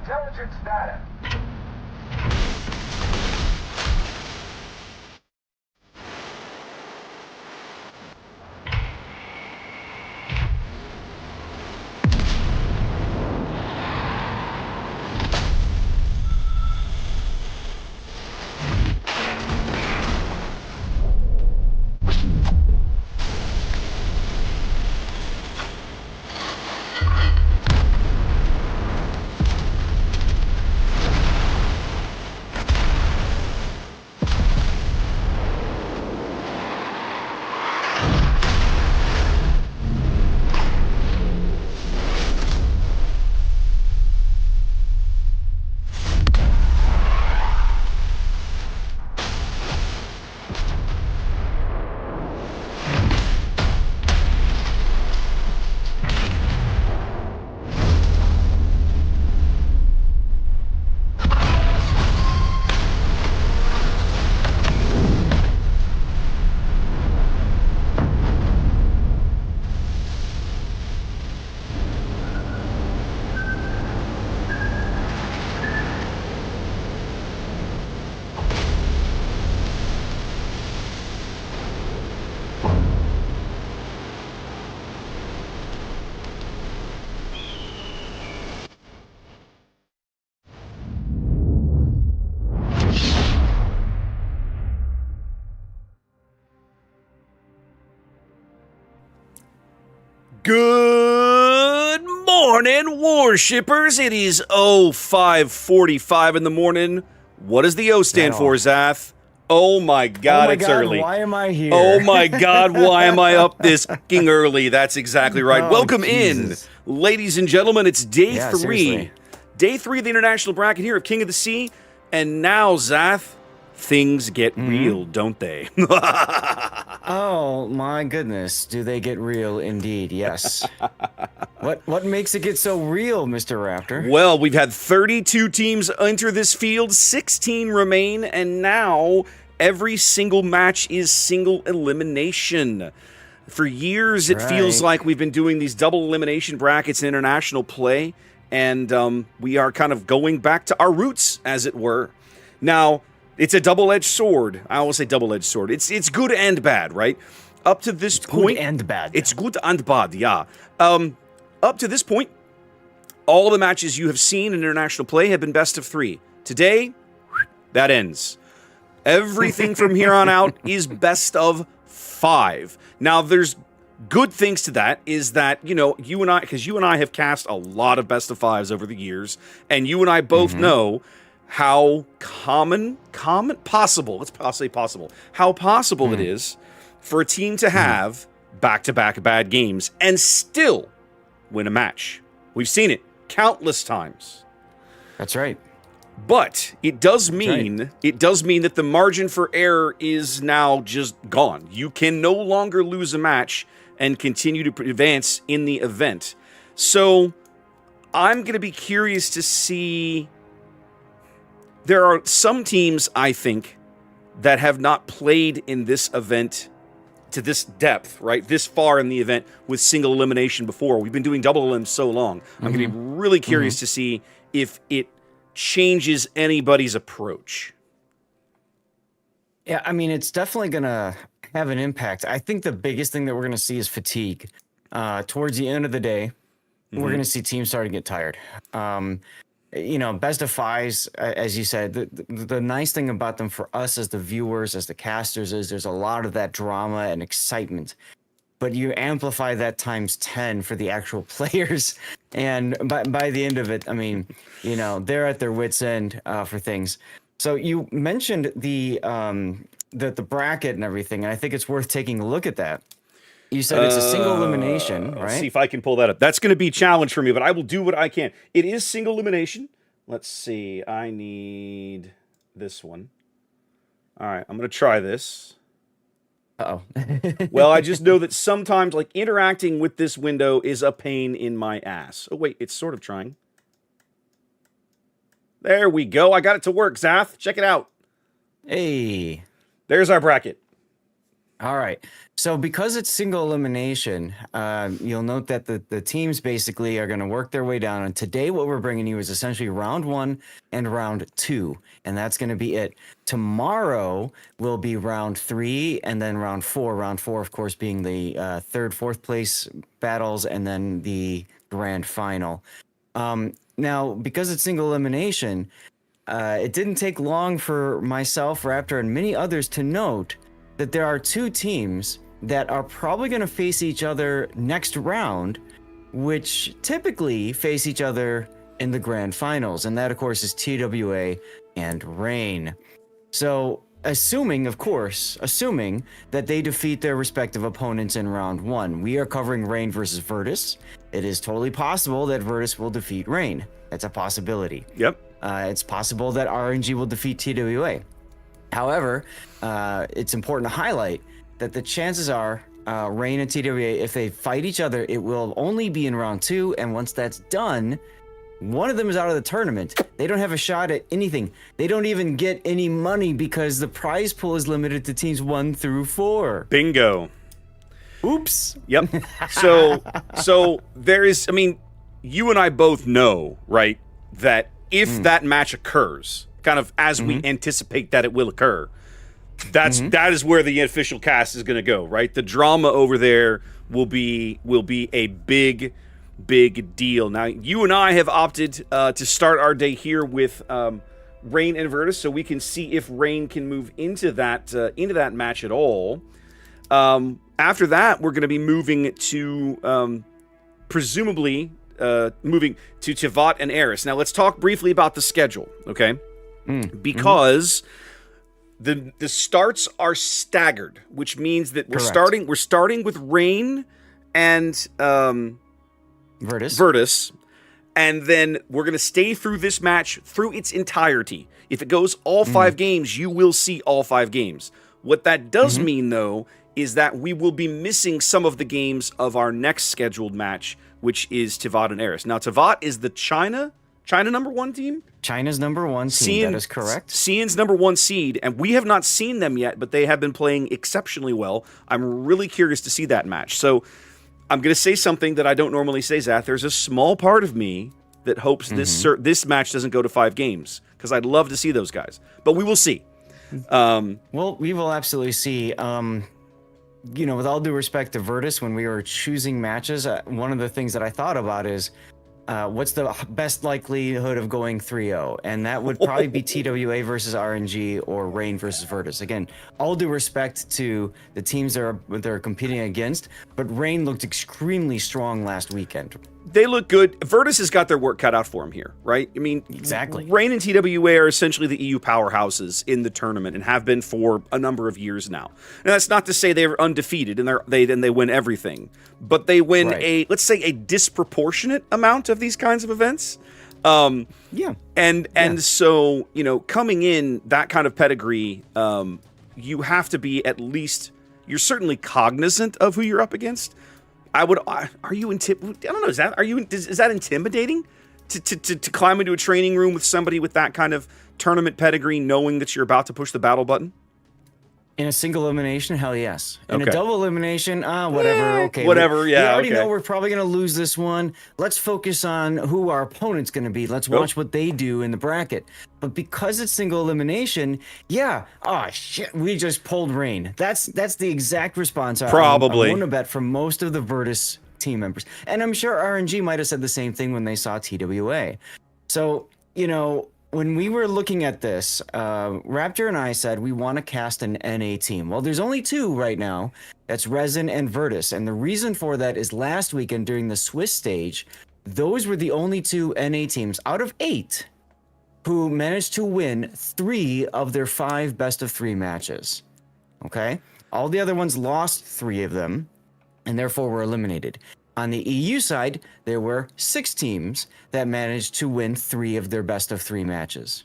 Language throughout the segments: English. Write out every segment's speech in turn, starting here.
intelligence data. Good morning, warshippers. It is 05:45 in the morning. What does the O stand for, Zath? Oh my God, it's early. Why am I here? Oh my God, why am I up this fucking early? That's exactly right. Oh, Welcome Jesus. in, ladies and gentlemen. It's day Yeah, three. seriously. Day three of the international bracket here of King of the Sea. And now, Zath, things get real, don't they? Oh my goodness, do they get real indeed? Yes. What makes it get so real, Mr. Raptor? Well, we've had 32 teams enter this field, 16 remain, and now every single match is single elimination. For years, it feels like we've been doing these double elimination brackets in international play, and we are kind of going back to our roots, as it were. Now, it's a double-edged sword. I always say double-edged sword. It's good and bad, right? Up to this point... Good and bad. It's good and bad, yeah. Up to this point, all of the matches you have seen in international play have been best of three. Today, that ends. Everything from here on out is best of five. Now, there's good things to that, is that, you know, you and I have cast a lot of best of fives over the years, and you and I both know how possible it is for a team to have back-to-back bad games and still win a match. We've seen it countless times. That's right. But it does mean that the margin for error is now just gone. You can no longer lose a match and continue to advance in the event. So I'm going to be curious to see. There are some teams, I think, that have not played in this event to this depth, right? This far in the event with single elimination before. We've been doing double elim so long. I'm going to be really curious to see if it changes anybody's approach. Yeah, I mean, it's definitely going to have an impact. I think the biggest thing that we're going to see is fatigue. Towards the end of the day, we're going to see teams starting to get tired. You know, best of fives, as you said, the nice thing about them for us as the viewers, as the casters, is there's a lot of that drama and excitement. But you amplify that times 10 for the actual players. And by the end of it, I mean, you know, they're at their wits' end for things. So you mentioned the bracket and everything, and I think it's worth taking a look at that. You said it's a single elimination, right? Let's see if I can pull that up. That's going to be a challenge for me, but I will do what I can. It is single elimination. Let's see. I need this one. All right, I'm going to try this. Uh-oh. Well, I just know that sometimes, like, interacting with this window is a pain in my ass. Oh, wait, it's sort of trying. There we go. I got it to work, Zath. Check it out. Hey. There's our bracket. All right. So because it's single elimination, you'll note that the teams basically are going to work their way down. And today, what we're bringing you is essentially round 1 and round 2, and that's going to be it. Tomorrow will be round 3 and then round 4. Round 4, of course, being the third, fourth place battles, and then the grand final. Now, because it's single elimination, it didn't take long for myself, Raptor, and many others to note that there are 2 teams that are probably going to face each other next round, which typically face each other in the grand finals. And that, of course, is TWA and Reign. So assuming that they defeat their respective opponents in round 1, we are covering Reign versus Virtus. It is totally possible that Virtus will defeat Reign. That's a possibility. Yep. It's possible that RNG will defeat TWA. However, it's important to highlight that the chances are Reign and TWA, if they fight each other, it will only be in round 2. And once that's done, one of them is out of the tournament. They don't have a shot at anything. They don't even get any money because the prize pool is limited to teams 1 through 4. Bingo. Oops. Yep. So there is, I mean, you and I both know, right, that if that match occurs, kind of as we anticipate that it will occur, that is where the official cast is going to go, right? The drama over there will be a big deal. Now, you and I have opted to start our day here with Reign and Virtus, so we can see if Reign can move into that match at all. After that, we're going to be moving to presumably moving to Tivat and Eris. Now, let's talk briefly about the schedule, okay? Because the starts are staggered, which means that we're starting with Reign and Virtus, and then we're going to stay through this match through its entirety. If it goes all 5 games, you will see all 5 games. What that does mean, though, is that we will be missing some of the games of our next scheduled match, which is Tivat and Eris. Now, Tivat is the China number 1 team? China's number 1 team, that is correct. Cian's number 1 seed, and we have not seen them yet, but they have been playing exceptionally well. I'm really curious to see that match. So I'm going to say something that I don't normally say, Zath. There's a small part of me that hopes this match doesn't go to 5 games, because I'd love to see those guys. But we will see. Well, we will absolutely see. With all due respect to Virtus, when we were choosing matches, one of the things that I thought about is what's the best likelihood of going 3-0? And that would probably be TWA versus RNG or Reign versus Virtus. Again, all due respect to the teams they're competing against, but Reign looked extremely strong last weekend. They look good. Virtus has got their work cut out for them here, right? I mean, exactly. Reign and TWA are essentially the EU powerhouses in the tournament and have been for a number of years now. And that's not to say they're undefeated and they win everything, but they win let's say a disproportionate amount of these kinds of events. So, coming in that kind of pedigree, you have to be you're certainly cognizant of who you're up against. I don't know, is that intimidating to climb into a training room with somebody with that kind of tournament pedigree, knowing that you're about to push the battle button? In a single elimination, hell yes. In a double elimination, whatever. Okay, whatever. We already know we're probably going to lose this one. Let's focus on who our opponent's going to be. Let's watch what they do in the bracket. But because it's single elimination, we just pulled Reign. That's the exact response. Probably. I'm willing to bet from most of the Virtus team members, and I'm sure RNG might have said the same thing when they saw TWA. So when we were looking at this, Raptor and I said we want to cast an NA team. Well, there's only 2 right now. That's Resin and Virtus. And the reason for that is last weekend during the Swiss stage, those were the only 2 NA teams out of 8 who managed to win 3 of their 5 best-of-3 matches. Okay? All the other ones lost 3 of them, and therefore were eliminated. On the EU side, there were 6 teams that managed to win 3 of their best-of-3 matches.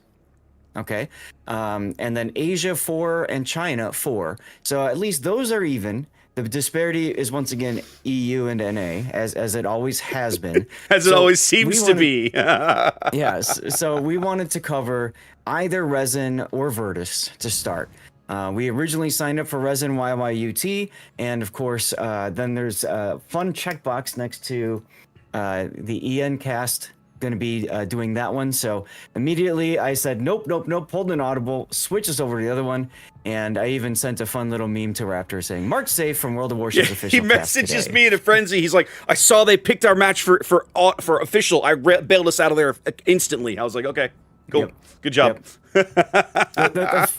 Okay? And then Asia 4 and China 4. So at least those are even. The disparity is once again EU and NA, as it always has been. It always seems to be. Yes. So we wanted to cover either Resin or Virtus to start. We originally signed up for Resin YYUT, and of course, then there's a fun checkbox next to the EN cast. Going to be doing that one. So immediately I said, nope, pulled an audible, switches over to the other one. And I even sent a fun little meme to Raptor saying, "Mark safe from World of Warships official." He messages me in a frenzy. He's like, "I saw they picked our match for official. I bailed us out of there instantly." I was like, "Okay, cool, Yep. good job." Yep.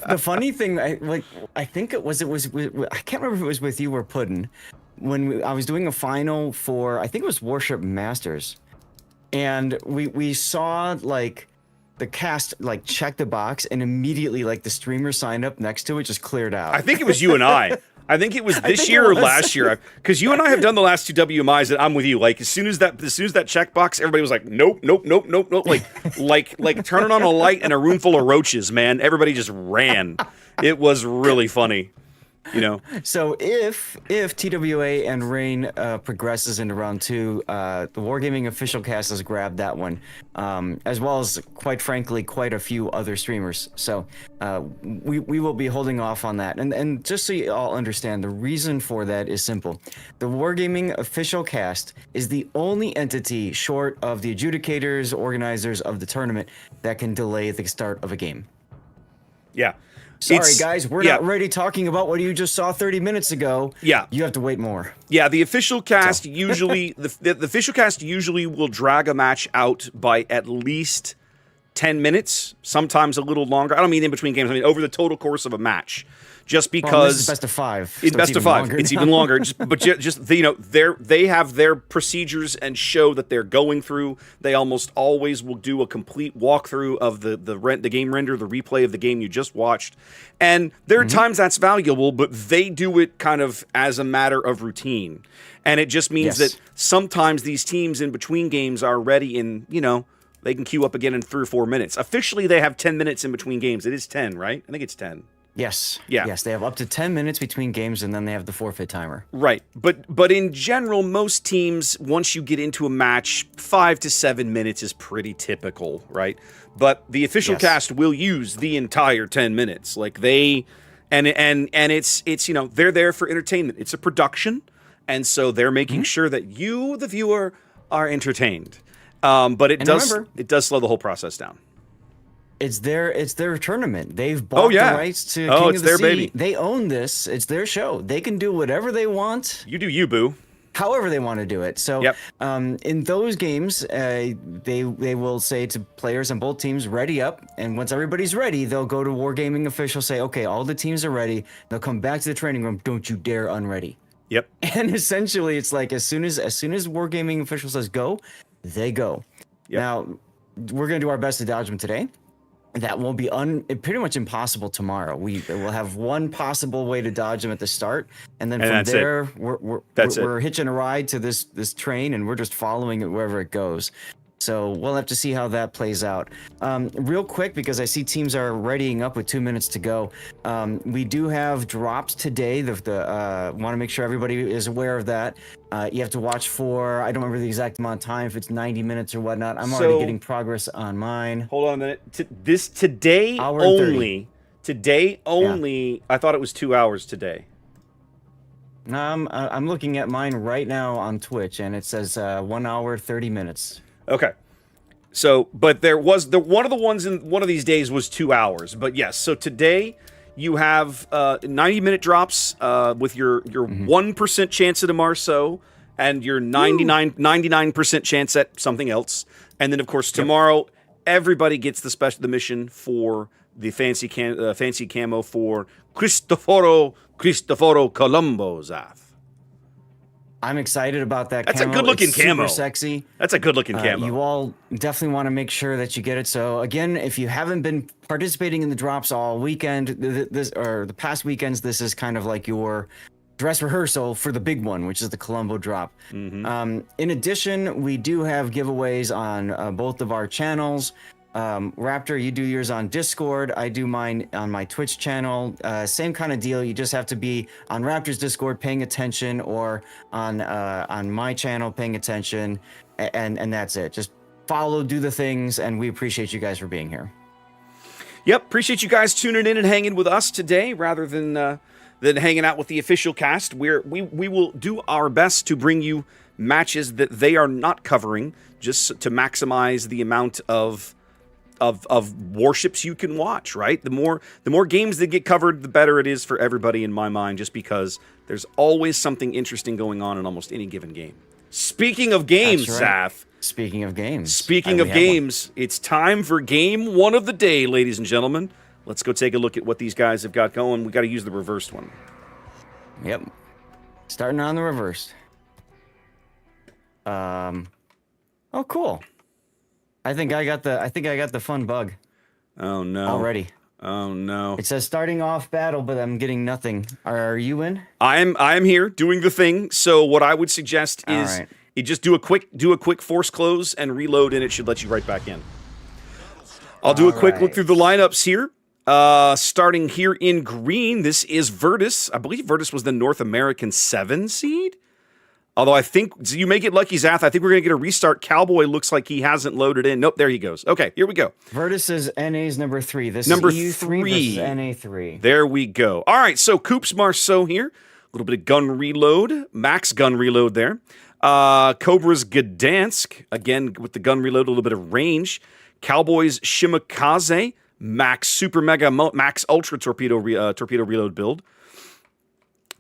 the funny thing, I think it was I can't remember if it was with you or Puddin when I was doing a final for, I think it was Warship Masters, and we saw like the cast like check the box, and immediately like the streamer signed up next to it just cleared out. I think it was you and I. I think it was this year or last year, because you and I have done the last 2 WMIs, and I'm with you. Like as soon as that checkbox, everybody was like, nope. Like turning on a light in a room full of roaches, man. Everybody just ran. It was really funny. You know. So if TWA and Rain progresses into round 2, the Wargaming official cast has grabbed that one, as well as quite frankly quite a few other streamers. So we will be holding off on that. And just so you all understand, the reason for that is simple. The Wargaming official cast is the only entity short of the adjudicators, organizers of the tournament that can delay the start of a game. Yeah. Sorry, guys, we're not ready talking about what you just saw 30 minutes ago. Yeah. You have to wait more. Yeah, the official cast usually the official cast usually will drag a match out by at least 10 minutes, sometimes a little longer. I don't mean in between games. I mean over the total course of a match. Just because this is best of 5. It's best of 5. It's even longer. Just you know, they have their procedures and show that they're going through. They almost always will do a complete walkthrough of the game render, the replay of the game you just watched. And there are times that's valuable, but they do it kind of as a matter of routine. And it just means that sometimes these teams in between games are ready in, you know, they can queue up again in 3 or 4 minutes. Officially, they have 10 minutes in between games. It is 10, right? I think it's 10. Yes. Yeah. Yes, they have up to 10 minutes between games, and then they have the forfeit timer. Right. But in general, most teams, once you get into a match, 5 to 7 minutes is pretty typical, right? But the official cast will use the entire 10 minutes. Like they and it's you know, they're there for entertainment. It's a production, and so they're making sure that you, the viewer, are entertained. But it does slow the whole process down. It's their tournament. They've bought the rights to King of the Sea. Baby. They own this. It's their show. They can do whatever they want. You do you, boo. However they want to do it. So in those games, they will say to players on both teams, ready up. And once everybody's ready, they'll go to Wargaming officials, say, okay, all the teams are ready. They'll come back to the training room. Don't you dare unready. Yep. And essentially, it's like as soon as Wargaming official says go, they go. Yep. Now, we're going to do our best to dodge them today. That will be pretty much impossible tomorrow. We will have one possible way to dodge them at the start, and then from there we're hitching a ride to this train, and we're just following it wherever it goes. So we'll have to see how that plays out. Real quick, because I see teams are readying up with 2 minutes to go. We do have drops today. Want to make sure everybody is aware of that. You have to watch for, I don't remember the exact amount of time, if it's 90 minutes or whatnot. I'm already getting progress on mine. Hold on a minute. Today only. Today only. Yeah. I thought it was 2 hours today. I'm looking at mine right now on Twitch, and it says 1 hour 30 minutes. Okay. So, but there was one of the ones in one of these days was 2 hours. But yes, so today you have 90-minute drops with your 1% chance at a Marceau and your 99% chance at something else. And then of course tomorrow everybody gets the mission for the fancy camo for Cristoforo Colombo Zath. I'm excited about that. That's a good-looking camo. Super sexy. That's a good-looking camo. You all definitely want to make sure that you get it. So again, if you haven't been participating in the drops all weekend, the past weekends, this is kind of like your dress rehearsal for the big one, which is the Colombo drop. In addition, we do have giveaways on both of our channels. Raptor, you do yours on Discord. I do mine on my Twitch channel. Same kind of deal. You just have to be on Raptor's Discord paying attention, or on my channel paying attention, and that's it. Just follow, do the things, and we appreciate you guys for being here. Yep, appreciate you guys tuning in and hanging with us today rather than hanging out with the official cast. We will do our best to bring you matches that they are not covering, just to maximize the amount of warships you can watch, right? The more games that get covered, the better it is for everybody in my mind, just because there's always something interesting going on in almost any given game. Speaking of games, right. Saf. Speaking of games, it's time for game 1 of the day, ladies and gentlemen. Let's go take a look at what these guys have got going. We got to use the reversed one. Yep. Starting on the reversed. Oh, cool. I think I got the fun bug. Oh no. Already. Oh no. It says starting off battle, but I'm getting nothing. Are you in? I am here doing the thing. So what I would suggest is you just do a quick force close and reload, and it should let you right back in. I'll do a quick look through the lineups here. Starting here in green, this is Virtus. I believe Virtus was the North American 7 seed. Although I think you may get lucky, Zath. I think we're going to get a restart. Cowboy looks like he hasn't loaded in. Nope, there he goes. Okay, here we go. Virtus is NA's number 3. This number is EU3 versus NA3. There we go. All right, so Coops Marceau here. A little bit of gun reload. Max gun reload there. Cobra's Gdansk. Again, with the gun reload, a little bit of range. Cowboys Shimakaze. Max Super Mega Max Ultra torpedo reload build.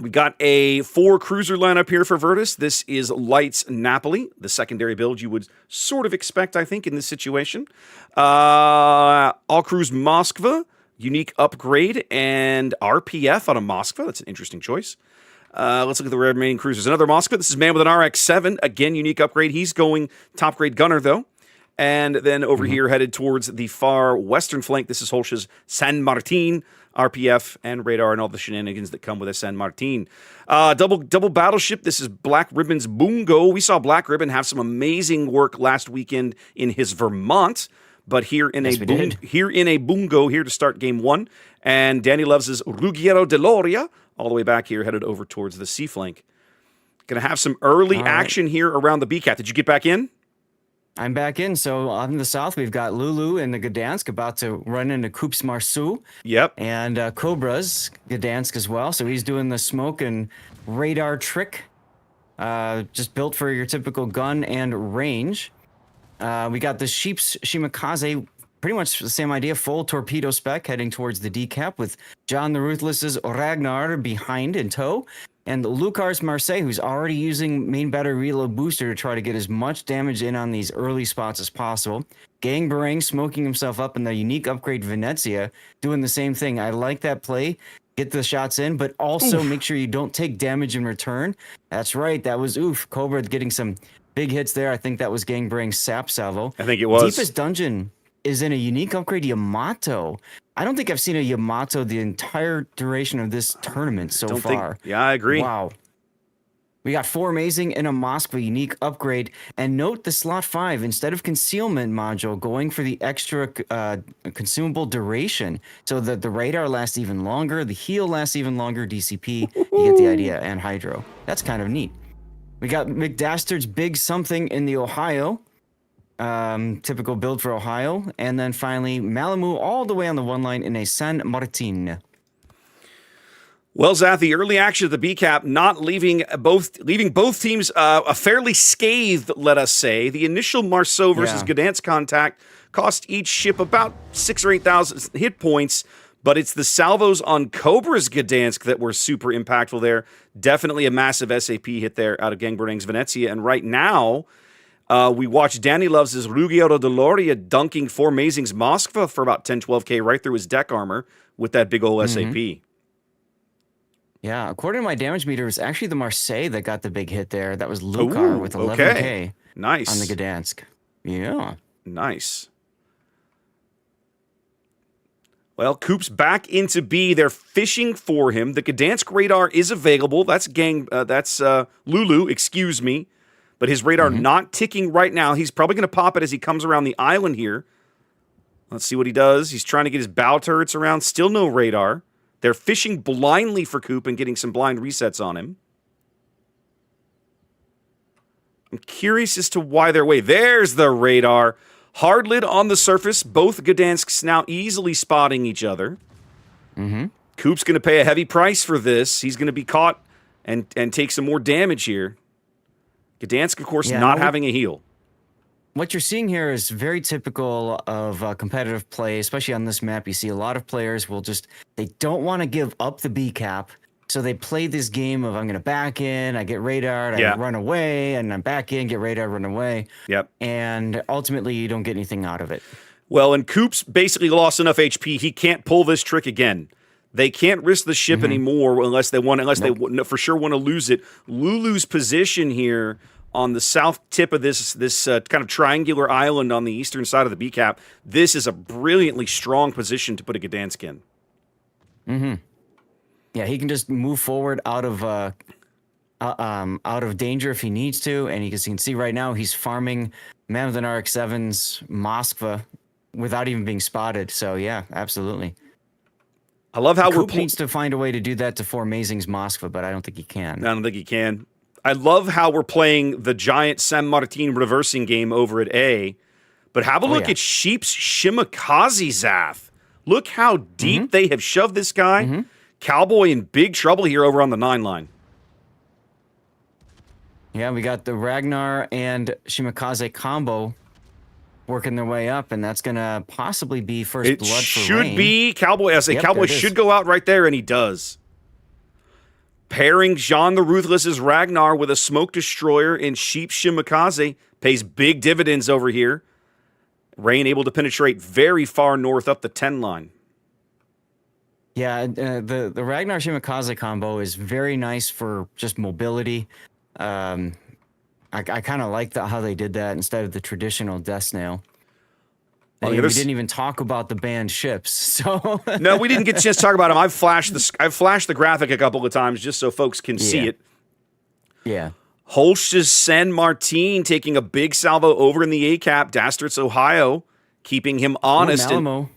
We got a 4 cruiser lineup here for Virtus. This is Lights Napoli, the secondary build you would sort of expect, I think, in this situation. All Cruise Moskva, unique upgrade, and RPF on a Moskva. That's an interesting choice. Let's look at the remaining cruisers. Another Moskva. This is Man with an RX-7. Again, unique upgrade. He's going top grade gunner, though. And then over here, headed towards the far western flank, this is Holsch's San Martin, RPF, and radar, and all the shenanigans that come with a San Martin. Double battleship. This is Black Ribbon's Bungo. We saw Black Ribbon have some amazing work last weekend in his Vermont, but here in a Bungo here to start game 1. And Danny Loves' Ruggiero de Loria, all the way back here, headed over towards the sea flank. Going to have some early action here around the BCAT. Did you get back in? I'm back in. So on the south, we've got Lulu and the Gdansk about to run into Coops Marceau. Yep. And Cobra's Gdansk as well. So he's doing the smoke and radar trick. Just built for your typical gun and range. We got the Sheep's Shimakaze, pretty much the same idea, full torpedo spec heading towards the decap with John the Ruthless's Ragnar behind in tow. And Lucar's Marseille, who's already using main battery reload booster to try to get as much damage in on these early spots as possible. Gang Barang smoking himself up in the unique upgrade Venezia, doing the same thing. I like that play. Get the shots in, but also make sure you don't take damage in return. That's right. That was Cobra getting some big hits there. I think that was Gang Barang's Sap Salvo. I think it was. Deepest Dungeon is in a unique upgrade Yamato. I don't think I've seen a Yamato the entire duration of this tournament so far. Yeah, I agree. Wow. We got 4 amazing and a Moskva unique upgrade. And note the slot 5, instead of concealment module, going for the extra consumable duration so that the radar lasts even longer, the heal lasts even longer, DCP, you get the idea, and Hydro. That's kind of neat. We got McDastard's Big Something in the Ohio. Typical build for Ohio. And then finally, Malamu all the way on the one line in a San Martin. Well, Zath, the early action of the BCAP not leaving both teams a fairly scathed, let us say. The initial Marceau versus Gdansk contact cost each ship about 6,000 or 8,000 hit points, but it's the salvos on Cobra's Gdansk that were super impactful there. Definitely a massive SAP hit there out of Gang Barang's Venezia. And right now, we watched Danny Loves' Ruggiero de Loria dunking 4 Amazing's Moskva for about 10, 12K right through his deck armor with that big old SAP. Yeah, according to my damage meter, it was actually the Marseille that got the big hit there. That was Lucar with 11K nice on the Gdansk. Yeah. Nice. Well, Coop's back into B. They're fishing for him. The Gdansk radar is available. That's Lulu, excuse me. But his radar not ticking right now. He's probably going to pop it as he comes around the island here. Let's see what he does. He's trying to get his bow turrets around. Still no radar. They're fishing blindly for Coop and getting some blind resets on him. I'm curious as to why they're away. There's the radar. Hard lid on the surface. Both Gdansks now easily spotting each other. Coop's going to pay a heavy price for this. He's going to be caught and take some more damage here. Gdansk, of course, not having a heal. What you're seeing here is very typical of competitive play, especially on this map. You see a lot of players they don't want to give up the B cap. So they play this game of I'm going to back in, I get radared, I run away, and I'm back in, get radared, run away. Yep. And ultimately, you don't get anything out of it. Well, and Coop's basically lost enough HP. He can't pull this trick again. They can't risk the ship anymore unless they for sure want to lose it. Lulu's position here on the south tip of this kind of triangular island on the eastern side of the B cap. This is a brilliantly strong position to put a Gdansk in. Yeah, he can just move forward out of danger if he needs to, and you can see right now he's farming Mammoth and RX-7's Moskva without even being spotted. So yeah, absolutely. I love how Coop needs to find a way to do that to Formazing's Moskva, but I don't think he can. I don't think he can. I love how we're playing the giant San Martin reversing game over at A, but have a look at Sheep's Shimakaze Zath. Look how deep they have shoved this guy. Cowboy in big trouble here over on the 9 line. Yeah, we got the Ragnar and Shimakaze combo working their way up, and that's going to possibly be first blood for Rain. Should be. Cowboy, Cowboy should go out right there, and he does. Pairing Jean the Ruthless's Ragnar with a Smoke Destroyer in Sheep Shimakaze pays big dividends over here. Rain able to penetrate very far north up the 10 line. Yeah, the Ragnar Shimakaze combo is very nice for just mobility. I kind of like how they did that instead of the traditional Death Snail. We didn't even talk about the banned ships, so no, we didn't get a chance to talk about them. I've flashed the graphic a couple of times just so folks can see it. Yeah. Holsch's San Martin taking a big salvo over in the A cap, Dastart's Ohio, keeping him honest. Malamo.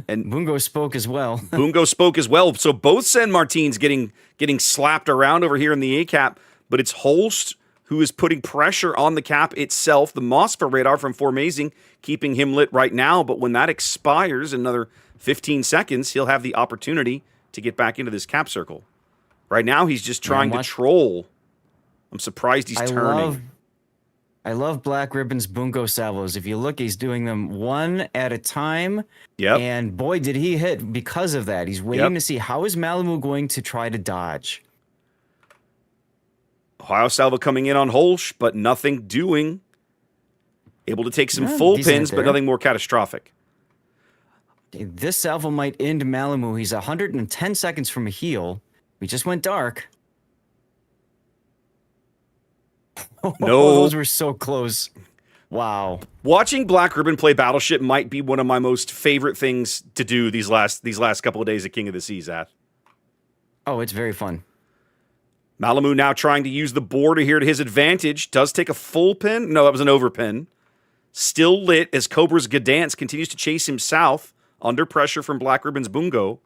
And Bungo spoke as well. Bungo spoke as well. So both San Martins getting slapped around over here in the A cap, but it's Holst who is putting pressure on the cap itself. The Moskva radar from Formazing keeping him lit right now, but when that expires in another 15 seconds, he'll have the opportunity to get back into this cap circle. Right now, he's just trying to troll. I'm surprised he's turning. I love Black Ribbon's Bungo salvos. If you look, he's doing them one at a time. Yep. And boy, did he hit because of that. He's waiting to see how is Malamu going to try to dodge. Ohio salvo coming in on Holsch, but nothing doing. Able to take some full pins, but nothing more catastrophic. This salvo might end Malamu. He's 110 seconds from a heal. We just went dark. No. Those were so close. Wow. Watching Black Ribbon play Battleship might be one of my most favorite things to do these last couple of days at King of the Seas, Ath. Oh, it's very fun. Malamu now trying to use the border here to his advantage. Does take a full pin. No, that was an overpin. Still lit as Cobra's Gdansk continues to chase him south under pressure from Black Ribbon's Bungo.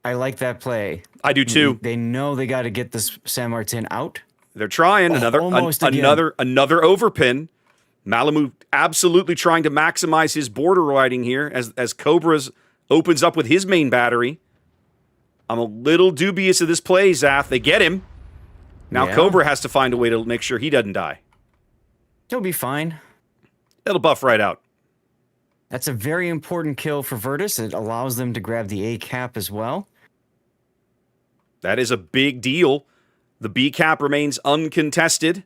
I like that play. I do too. They know they got to get this San Martin out. They're trying another overpin. Malamu absolutely trying to maximize his border riding here as Cobra's opens up with his main battery. I'm a little dubious of this play, Zath. They get him. Now Cobra has to find a way to make sure he doesn't die. He'll be fine. It'll buff right out. That's a very important kill for Virtus. It allows them to grab the A cap as well. That is a big deal. The B cap remains uncontested.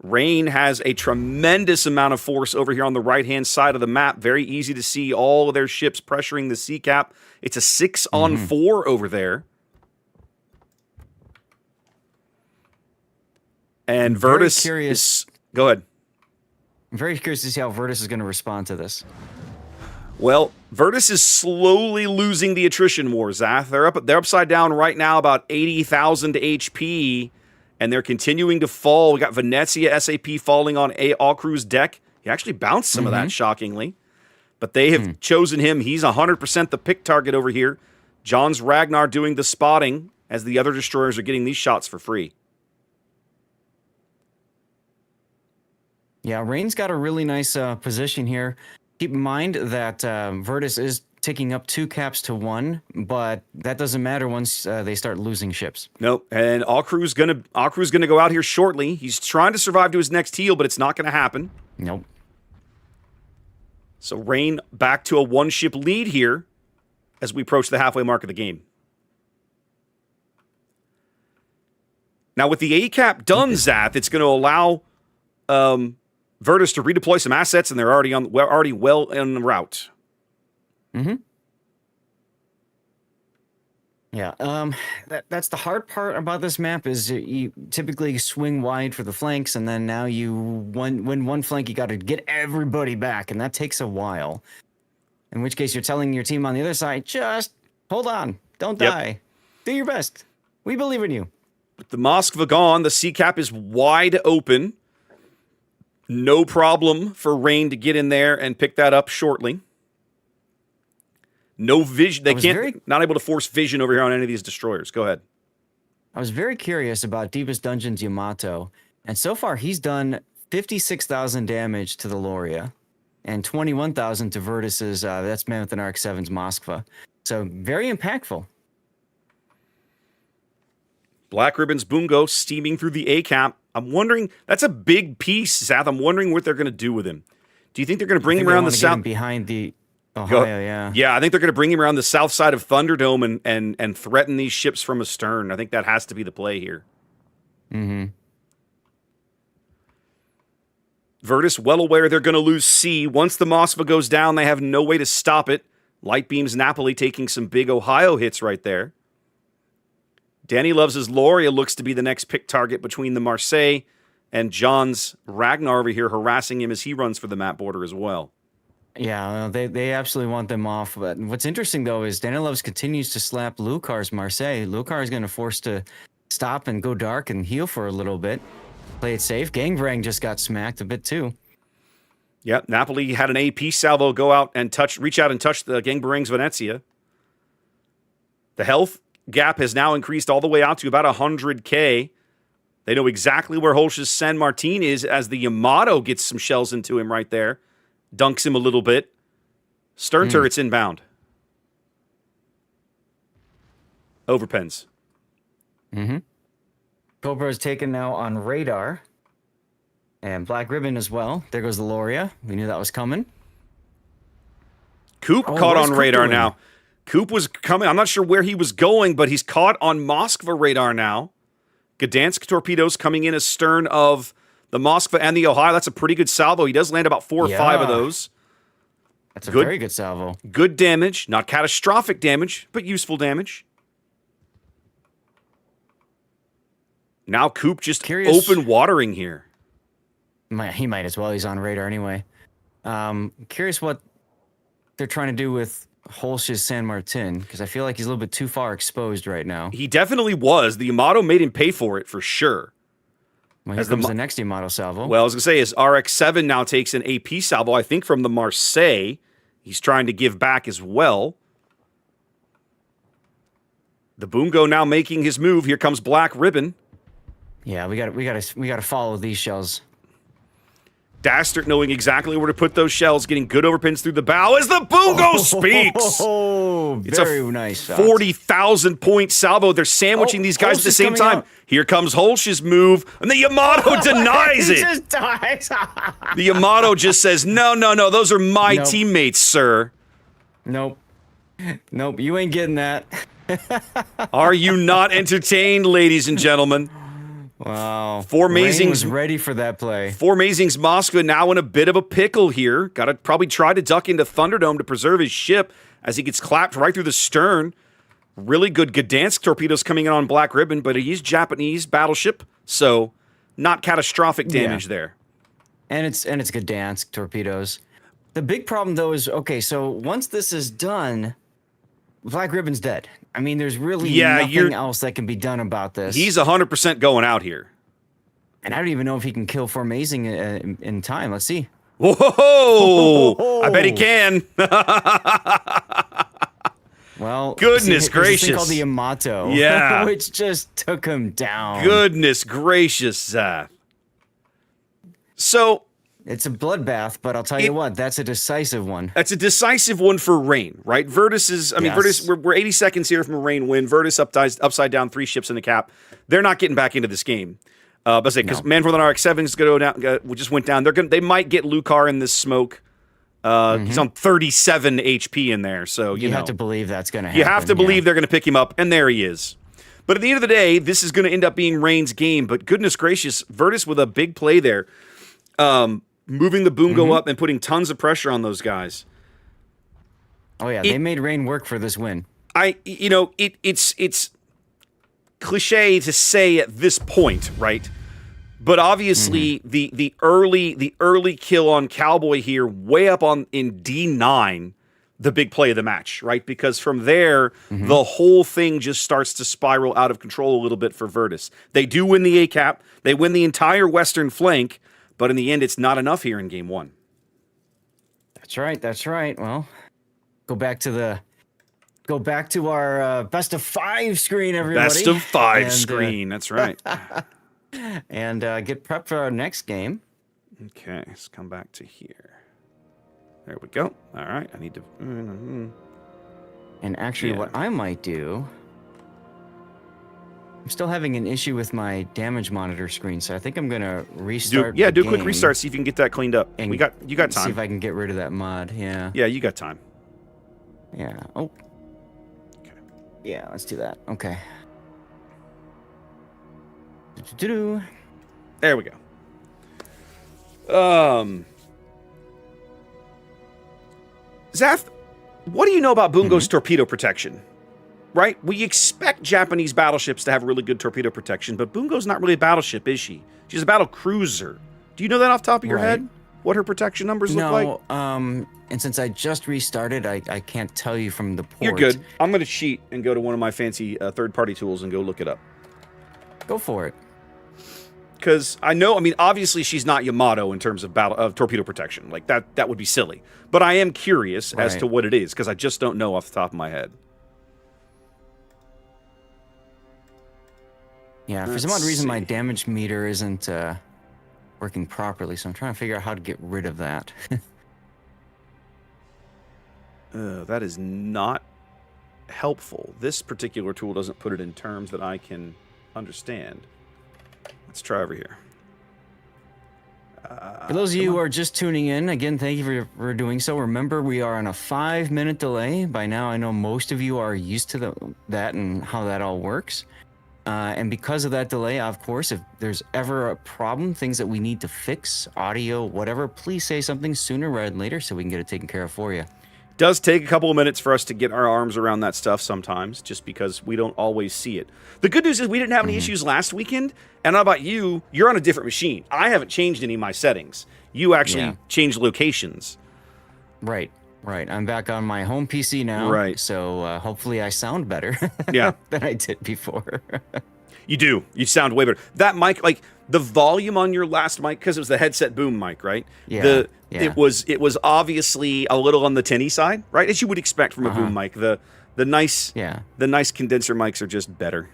Rain has a tremendous amount of force over here on the right-hand side of the map. Very easy to see all of their ships pressuring the C cap. It's a 6-on-4 over there. And Virtus is... Go ahead. I'm very curious to see how Virtus is going to respond to this. Well, Virtus is slowly losing the attrition war, Zath. They're upside down right now, about 80,000 HP, and they're continuing to fall. We got Venezia SAP falling on All Crew's deck. He actually bounced some of that, shockingly. But they have chosen him. He's 100% the pick target over here. John's Ragnar doing the spotting as the other destroyers are getting these shots for free. Yeah, Rain's got a really nice position here. Keep in mind that Virtus is ticking up 2 caps to 1, but that doesn't matter once they start losing ships. Nope. And Akrew's gonna go out here shortly. He's trying to survive to his next heal, but it's not gonna happen. Nope. So Rain back to a 1-ship lead here as we approach the halfway mark of the game. Now with the A cap done, Zath, it's going to allow Virtus to redeploy some assets, and they're already well en route. Mm-hmm. Yeah, that's the hard part about this map is you typically swing wide for the flanks, and then now when one flank, you got to get everybody back, and that takes a while. In which case, you're telling your team on the other side, just hold on, don't die, do your best. We believe in you. With the Moskva gone, the C cap is wide open. No problem for Rain to get in there and pick that up shortly. No vision. They not able to force vision over here on any of these destroyers. Go ahead. I was very curious about Deepest Dungeon's Yamato, and so far he's done 56,000 damage to the Loria and 21,000 to Virtus's, that's Mammoth and RX-7's Moskva. So very impactful. Black Ribbon's Bungo steaming through the A cap. I'm wondering, that's a big piece, Zath. I'm wondering what they're going to do with him. Do you think they're going to bring him around the south? Behind the Ohio, yeah. Yeah, I think they're going to bring him around the south side of Thunderdome and threaten these ships from astern. I think that has to be the play here. Mm-hmm. Virtus, well aware they're going to lose C. Once the Moskva goes down, they have no way to stop it. Light Beam's Napoli taking some big Ohio hits right there. Danny Loves' Loria looks to be the next pick target between the Marseille and John's Ragnar over here harassing him as he runs for the map border as well. Yeah, they absolutely want them off. But what's interesting, though, is Danny Loves continues to slap Lucar's Marseille. Lucar is going to force to stop and go dark and heal for a little bit. Play it safe. Gangrang just got smacked a bit, too. Yep, Napoli had an AP salvo go out and reach out and touch the Gangbarangs Venezia. The health gap has now increased all the way out to about 100K. They know exactly where Holsch's San Martin is as the Yamato gets some shells into him right there. Dunks him a little bit. Stern turret's inbound. Overpens. Mm-hmm. Cobra is taken now on radar. And Black Ribbon as well. There goes the Loria. We knew that was coming. Coop caught on radar now. Coop was coming. I'm not sure where he was going, but he's caught on Moskva radar now. Gdansk torpedoes coming in astern of the Moskva and the Ohio. That's a pretty good salvo. He does land about 4 or 5 of those. That's a very good salvo. Good damage. Not catastrophic damage, but useful damage. Now Coop just open watering here. He might as well. He's on radar anyway. Curious what they're trying to do with Holsch's San Martin, because I feel like he's a little bit too far exposed right now. He definitely was. The Yamato made him pay for it for sure. Well, here comes the next Yamato salvo. Well, I was going to say, as RX-7 now takes an AP salvo, I think from the Marseille. He's trying to give back as well. The Bungo now making his move. Here comes Black Ribbon. Yeah, we got to follow these shells. Dastard knowing exactly where to put those shells, getting good overpins through the bow as the Bungo speaks. It's very nice. 40,000 point salvo. They're sandwiching these guys at the same time. Out. Here comes Holsch's move, and the Yamato denies it. He just dies. The Yamato just says, no, those are my teammates, sir. Nope, you ain't getting that. Are you not entertained, ladies and gentlemen? Wow. Rain was ready for that play. Amazing's Moskva now in a bit of a pickle here. Got to probably try to duck into Thunderdome to preserve his ship as he gets clapped right through the stern. Really good Gdansk torpedoes coming in on Black Ribbon, but he is Japanese battleship, so not catastrophic damage there. And it's Gdansk torpedoes. The big problem though is, okay, so once this is done, Black Ribbon's dead. I mean, there's really nothing else that can be done about this. He's 100% going out here. And I don't even know if he can kill Formazing in time. Let's see. Whoa! I bet he can. Well, goodness gracious. There's a thing called the Yamato. Yeah. Which just took him down. Goodness gracious. So, It's a bloodbath, but I'll tell you what, that's a decisive one. That's a decisive one for Rain, right? Virtus is, Virtus, we're 80 seconds here from a Rain win. Virtus upside down 3 ships in the cap. They're not getting back into this game. But I say, because Man for the RX-7 is going to go down, just went down. They might get Lucar in this smoke. He's on 37 HP in there, so you know. have to believe that's going to happen. You have to believe they're going to pick him up, and there he is. But at the end of the day, this is going to end up being Rain's game. But goodness gracious, Virtus with a big play there. Moving the Boongo up and putting tons of pressure on those guys. Oh yeah, they made Rain work for this win. It's cliche to say at this point, right? But obviously the early kill on Cowboy here, way up in D9, the big play of the match, right? Because from there, the whole thing just starts to spiral out of control a little bit for Virtus. They do win the A cap, they win the entire western flank. But in the end, it's not enough here in game 1. That's right. That's right. Well, go back to our best of 5 screen, everybody. Best of 5 screen. That's right. And get prepped for our next game. Okay, let's come back to here. There we go. All right, I need to. And actually, what I might do. I'm still having an issue with my damage monitor screen, so I think I'm gonna restart. Do a quick restart, see if you can get that cleaned up. You got time. See if I can get rid of that mod. Yeah. Yeah, you got time. Yeah. Oh. Okay. Yeah, let's do that. Okay. There we go. Zaf, what do you know about Boongo's torpedo protection? Right? We expect Japanese battleships to have really good torpedo protection, but Boongo's not really a battleship, is she? She's a battle cruiser. Do you know that off the top of your head? What her protection numbers look like? No, and since I just restarted, I can't tell you from the port. You're good. I'm going to cheat and go to one of my fancy third-party tools and go look it up. Go for it. Because obviously she's not Yamato in terms of torpedo protection. Like, that would be silly. But I am curious as to what it is, because I just don't know off the top of my head. Yeah, for some odd reason, my damage meter isn't working properly, so I'm trying to figure out how to get rid of that. That is not helpful. This particular tool doesn't put it in terms that I can understand. Let's try over here. For those of you who are just tuning in, again, thank you for doing so. Remember, we are on a 5-minute delay. By now, I know most of you are used to that and how that all works. And because of that delay, of course, if there's ever a problem, things that we need to fix, audio, whatever, please say something sooner rather than later so we can get it taken care of for you. Does take a couple of minutes for us to get our arms around that stuff sometimes, just because we don't always see it. The good news is we didn't have any issues last weekend, and I don't know about you, you're on a different machine. I haven't changed any of my settings. You actually changed locations. Right. I'm back on my home PC now. Right. So hopefully I sound better than I did before. You do. You sound way better. That mic, like the volume on your last mic, because it was the headset boom mic, right? Yeah. It was obviously a little on the tinny side, right? As you would expect from a boom mic. The nice condenser mics are just better.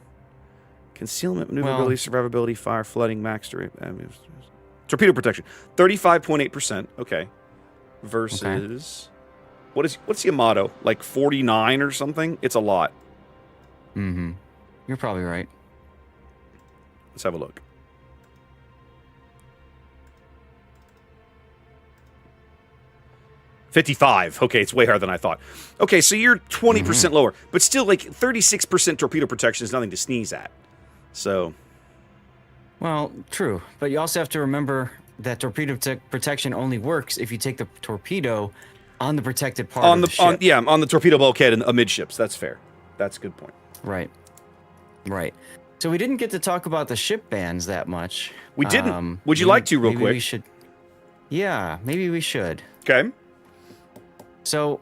Concealment, maneuverability, survivability, fire, flooding, max torpedo protection, 35.8%. Okay. Versus what's Yamato? Like 49 or something? It's a lot. You're probably right. Let's have a look. $55. Okay, it's way higher than I thought. Okay, so you're 20% lower, but still, like 36% torpedo protection is nothing to sneeze at. So, well, true, but you also have to remember that torpedo protection only works if you take the torpedo on the protected part of the ship. On the torpedo bulkhead and amidships. That's fair. That's a good point. Right. So we didn't get to talk about the ship bans that much. We didn't. Would you like to, real quick? We should. Yeah, maybe we should. Okay. So,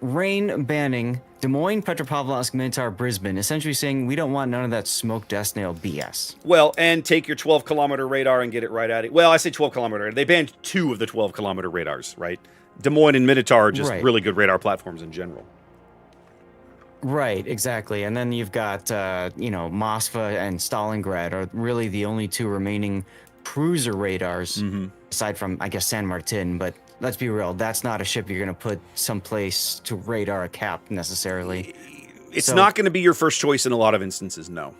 Rain banning Des Moines, Petropavlovsk, Minotaur, Brisbane, essentially saying we don't want none of that smoke death snail BS. Well, and take your 12-kilometer radar and get it right at it. Well, I say 12-kilometer. They banned 2 of the 12-kilometer radars, right? Des Moines and Minotaur are just really good radar platforms in general. Right, exactly. And then you've got, Moskva and Stalingrad are really the only 2 remaining cruiser radars, aside from, I guess, San Martin. But let's be real, that's not a ship you're going to put someplace to radar a cap necessarily. It's not going to be your first choice in a lot of instances, no.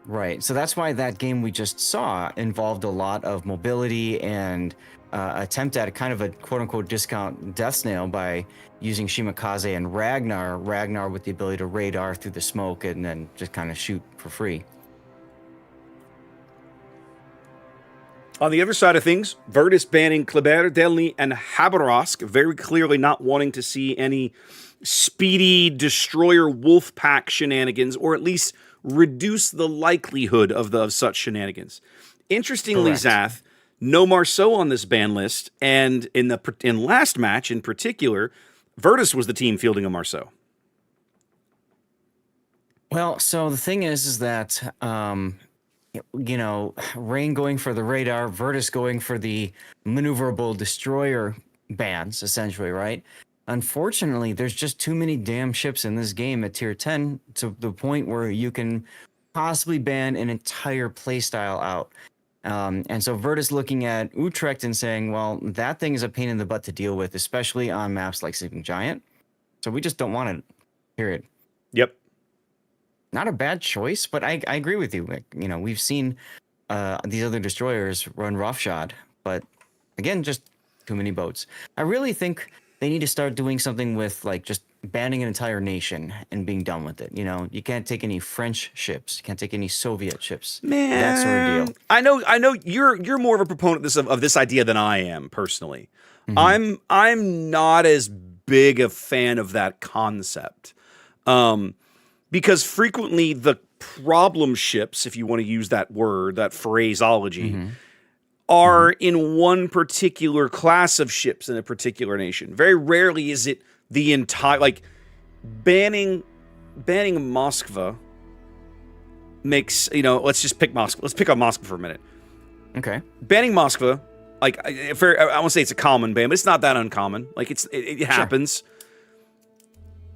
Right. So that's why that game we just saw involved a lot of mobility and attempt at a kind of a quote-unquote discount death snail by using Shimakaze and Ragnar with the ability to radar through the smoke and then just kind of shoot for free. On the other side of things, Virtus banning Kleber, Delny, and Haberosk, very clearly not wanting to see any speedy destroyer wolf pack shenanigans, or at least reduce the likelihood of such shenanigans. Interestingly, Correct. Zath, no Marceau on this ban list, and in last match in particular, Virtus was the team fielding a Marceau. Well, so the thing is that, Rain going for the radar, Virtus going for the maneuverable destroyer bans, essentially, right? Unfortunately, there's just too many damn ships in this game at tier 10 to the point where you can possibly ban an entire playstyle out. And so Virtus looking at Utrecht and saying, well, that thing is a pain in the butt to deal with, especially on maps like Sleeping Giant. So we just don't want it, period. Yep. Not a bad choice, but I agree with you. We've seen these other destroyers run roughshod, but again, just too many boats. I really think they need to start doing something with like just banning an entire nation and being done with it. You can't take any French ships, you can't take any Soviet ships, Man, that sort of deal. I know you're more of a proponent of this idea than I am personally. I'm not as big a fan of that concept. Because frequently the problem ships, if you want to use that word, that phraseology, are in one particular class of ships in a particular nation. Very rarely is it the entire, like, banning Moskva makes, let's just pick Moskva. Let's pick on Moskva for a minute. Okay. Banning Moskva, like, I won't say it's a common ban, but it's not that uncommon. Like, it happens.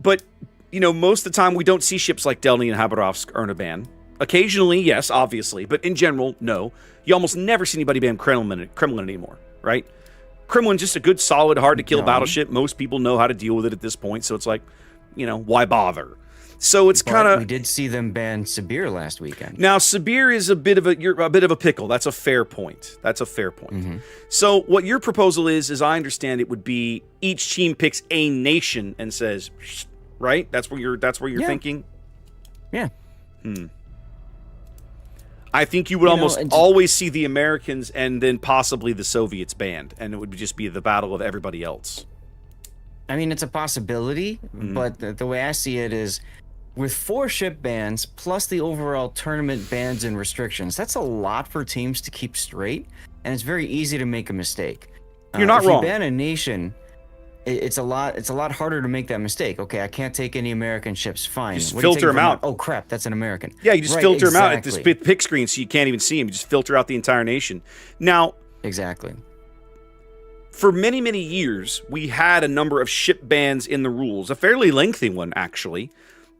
But most of the time we don't see ships like Delny and Haberovsk earn a ban. Occasionally, yes, obviously, but in general, no. You almost never see anybody ban Kremlin anymore, right? Kremlin's just a good, solid, hard-to-kill battleship. Most people know how to deal with it at this point, so it's like, why bother? So it's kind of. We did see them ban Sibir last weekend. Now, Sibir is a bit of a pickle. That's a fair point. So what your proposal is I understand it would be each team picks a nation and says, right? That's where you're thinking. Yeah. I think you would always see the Americans and then possibly the Soviets banned, and it would just be the battle of everybody else. I mean, it's a possibility, but the way I see it is with 4 ship bans plus the overall tournament bans and restrictions, that's a lot for teams to keep straight, and it's very easy to make a mistake. You're not wrong. If you ban a nation, it's a lot harder to make that mistake. Okay, I can't take any American ships. Fine. Just filter them out. Oh crap, that's an American. Yeah, you just filter them out at this pick screen so you can't even see them. You just filter out the entire nation. Now, exactly. For many, many years, we had a number of ship bans in the rules, a fairly lengthy one actually,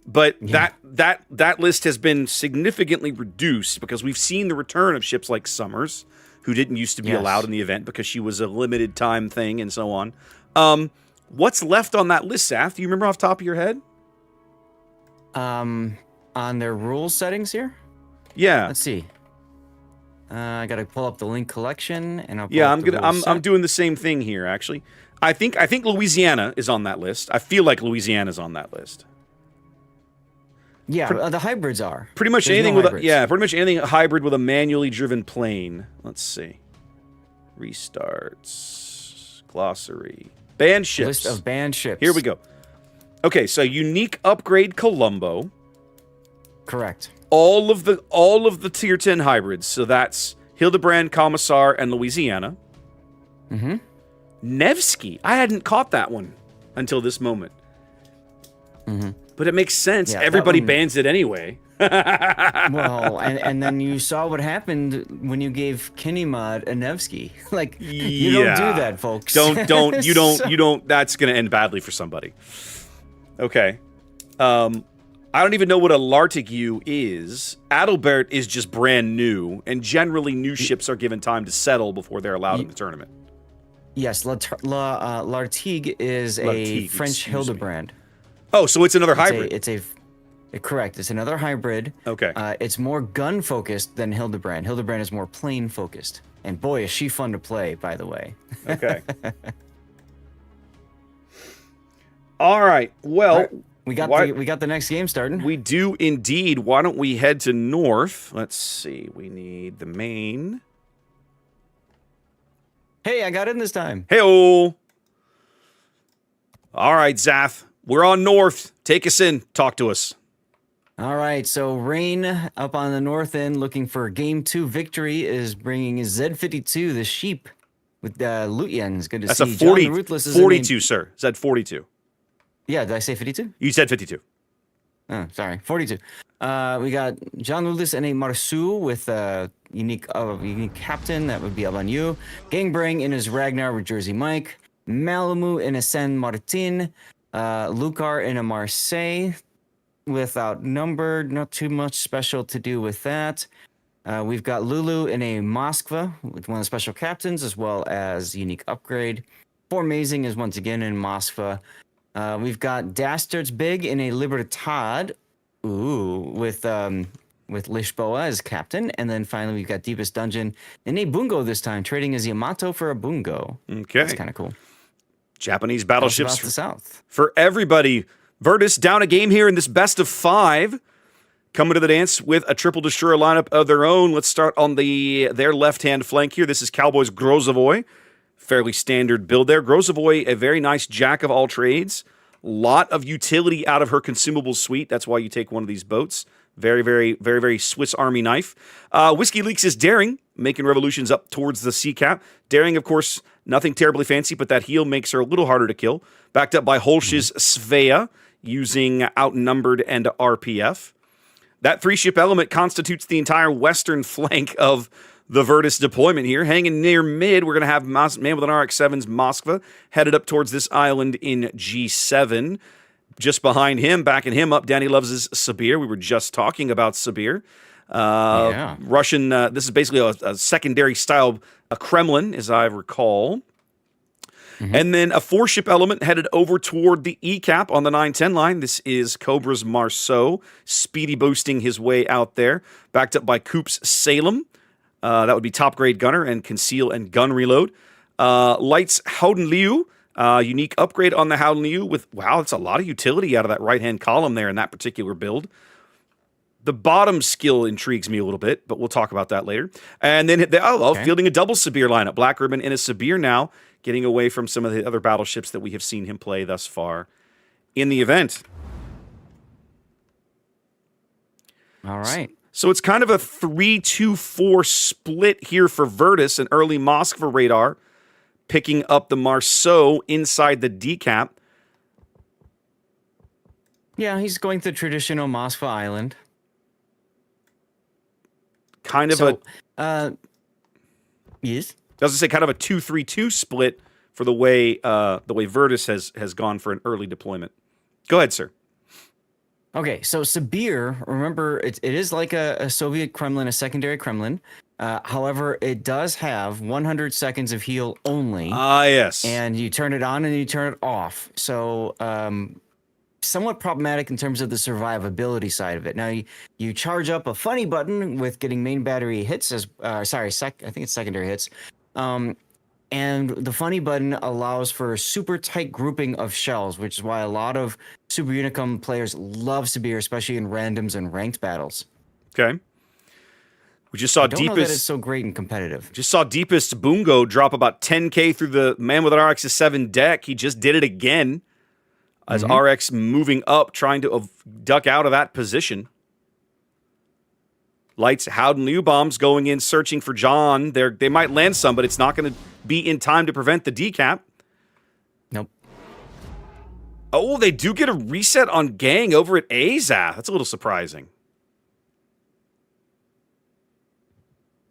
but that list has been significantly reduced because we've seen the return of ships like Summers, who didn't used to be allowed in the event because she was a limited time thing and so on. What's left on that list, Saf? Do you remember off the top of your head? On their rules settings here? Yeah. Let's see. I gotta pull up the link collection and I'm doing the same thing here actually. I think Louisiana is on that list. I feel like Louisiana's on that list. Yeah, the hybrids are. Pretty much anything pretty much anything hybrid with a manually driven plane. Let's see. Restarts. Glossary. Banned ships. List of banned ships. Here we go. Okay, so unique upgrade Colombo. Correct. All of the tier 10 hybrids. So that's Hildebrand, Commissar, and Louisiana. Nevsky. I hadn't caught that one until this moment. But it makes sense. Yeah, everybody bans it anyway. Well, and then you saw what happened when you gave Kinimod a Nevsky. Like, you don't do that, folks. You don't. That's going to end badly for somebody. Okay. I don't even know what a Lartigue is. Adalbert is just brand new, and generally new ships are given time to settle before they're allowed in the tournament. Yes, Lartigue is a Lartigue, French excuse me. Hildebrand. Oh, so it's another hybrid. Correct. It's another hybrid. Okay. It's more gun focused than Hildebrand. Hildebrand is more plane focused. And boy, is she fun to play, by the way. Okay. All right. Well, All right. We got the next game starting. We do indeed. Why don't we head to north? Let's see. We need the main. Hey, I got in this time. Hey-o. All right, Zath. We're on north. Take us in. Talk to us. All right, so Rain up on the north end looking for Game 2 victory is bringing his Z52, the sheep, with Lutyen's. Good to That's see. a 40, John the Ruthless is 42, sir. Z42. Yeah, did I say 52? You said 52. Oh, sorry, 42. We got John Lewis and a Marceau with a unique captain. That would be up on you. Gangbang in his Ragnar with Jersey Mike. Malamu in a San Martin. Lucar in a Marseille with outnumbered. Not too much special to do with that. We've got Lulu in a Moskva with one of the special captains as well as unique upgrade. Formazing is once again in Moskva. We've got Dastards Big in a Libertad. Ooh, with Lisboa as captain. And then finally we've got Deepest Dungeon in a Bungo this time, trading as Yamato for a Bungo. Okay. That's kind of cool. Japanese battleships the south. For everybody. Virtus down a game here in this best of 5. Coming to the dance with a triple destroyer lineup of their own. Let's start on their left-hand flank here. This is Cowboys Grozovoy. Fairly standard build there. Grozovoy, a very nice jack of all trades. Lot of utility out of her consumable suite. That's why you take one of these boats. Very, very, very, very Swiss Army knife. Whiskey Leaks is Daring, making revolutions up towards the sea cap. Daring, of course, nothing terribly fancy, but that heal makes her a little harder to kill. Backed up by Holsch's Svea, using Outnumbered and RPF. That 3-ship element constitutes the entire western flank of the Virtus deployment here. Hanging near mid, we're going to have Man with an RX-7's Moskva headed up towards this island in G7. Just behind him, backing him up, Danny Loves' Sabir. We were just talking about Sabir. Russian, this is basically a secondary style, a Kremlin, as I recall. Mm-hmm. And then a 4-ship element headed over toward the E-cap on the 910 line. This is Cobra's Marceau, speedy boosting his way out there. Backed up by Coop's Salem. That would be top grade gunner and conceal and gun reload. Lights Howden Liu. Unique upgrade on the Howden Liu with, wow, that's a lot of utility out of that right-hand column there in that particular build. The bottom skill intrigues me a little bit, but we'll talk about that later. And then fielding a double Sabir lineup. Black Ribbon in a Sabir now, getting away from some of the other battleships that we have seen him play thus far in the event. All right. So it's kind of a 3-2-4 split here for Virtus, an early Moskva radar, picking up the Marceau inside the decap. Yeah, he's going to traditional Moskva Island. Kind of yes. I was going to say kind of a 2-3-2 split for the way Virtus has gone for an early deployment. Go ahead, sir. Okay, so Sabir, remember, it is like a Soviet Kremlin, a secondary Kremlin. However, it does have 100 seconds of heal only. Ah, yes. And you turn it on and you turn it off. So, somewhat problematic in terms of the survivability side of it. Now, you charge up a funny button with getting main battery hits, I think it's secondary hits. And the funny button allows for super tight grouping of shells, which is why a lot of Super Unicum players love Sabir, especially in randoms and ranked battles. Okay. We just saw I don't know that it's so great and competitive. Just saw Deepest Bungo drop about 10k through the Man with an RX-7 deck. He just did it again as RX moving up, trying to duck out of that position. Lights Howden Liu bombs going in, searching for John. They might land some, but it's not going to be in time to prevent the decap. Nope. Oh, they do get a reset on Gang over at Azath. That's a little surprising.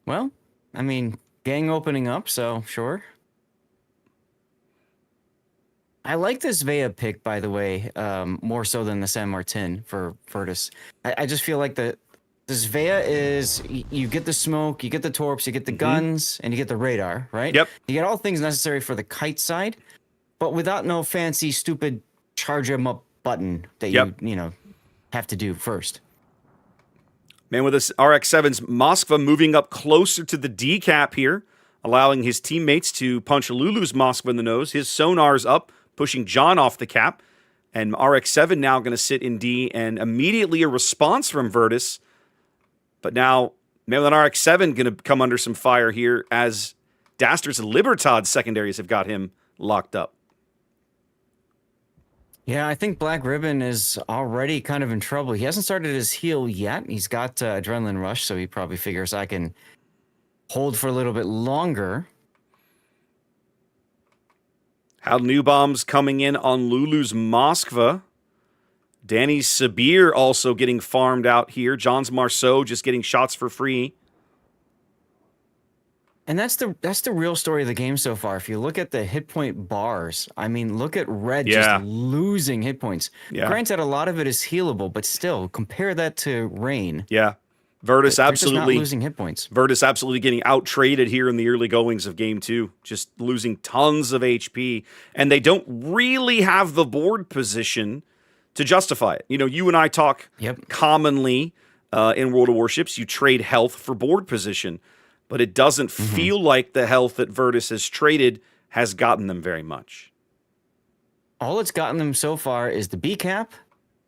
Well, I mean, Gang opening up, so sure. I like this Vea pick, by the way, more so than the San Martin for Virtus. I just feel like this Vea is you get the smoke, you get the torps, you get the guns, and you get the radar, right? Yep. You get all things necessary for the kite side, but without no fancy, stupid charge 'em up button that you know have to do first. Man, with this RX-7's Moskva moving up closer to the D cap here, allowing his teammates to punch Lulu's Moskva in the nose. His sonar's up, pushing John off the cap. And RX-7 now going to sit in D, and immediately a response from Virtus. But now, man, with an RX-7 going to come under some fire here as Daster's Libertad secondaries have got him locked up. Yeah, I think Black Ribbon is already kind of in trouble. He hasn't started his heal yet. He's got Adrenaline Rush, so he probably figures I can hold for a little bit longer. Hal Newbomb's coming in on Lulu's Moskva. Danny Sabir also getting farmed out here. John's Marceau just getting shots for free. And that's the real story of the game so far. If you look at the hit point bars, I mean, look at Red just losing hit points. Yeah. Granted, a lot of it is healable, but still, compare that to Rain. Yeah. Virtus They're absolutely just not losing hit points. Virtus absolutely getting out-traded here in the early goings of Game 2. Just losing tons of HP. And they don't really have the board position to justify it. You know, you and I talk commonly in World of Warships. You trade health for board position. But it doesn't feel like the health that Virtus has traded has gotten them very much. All it's gotten them so far is the B cap,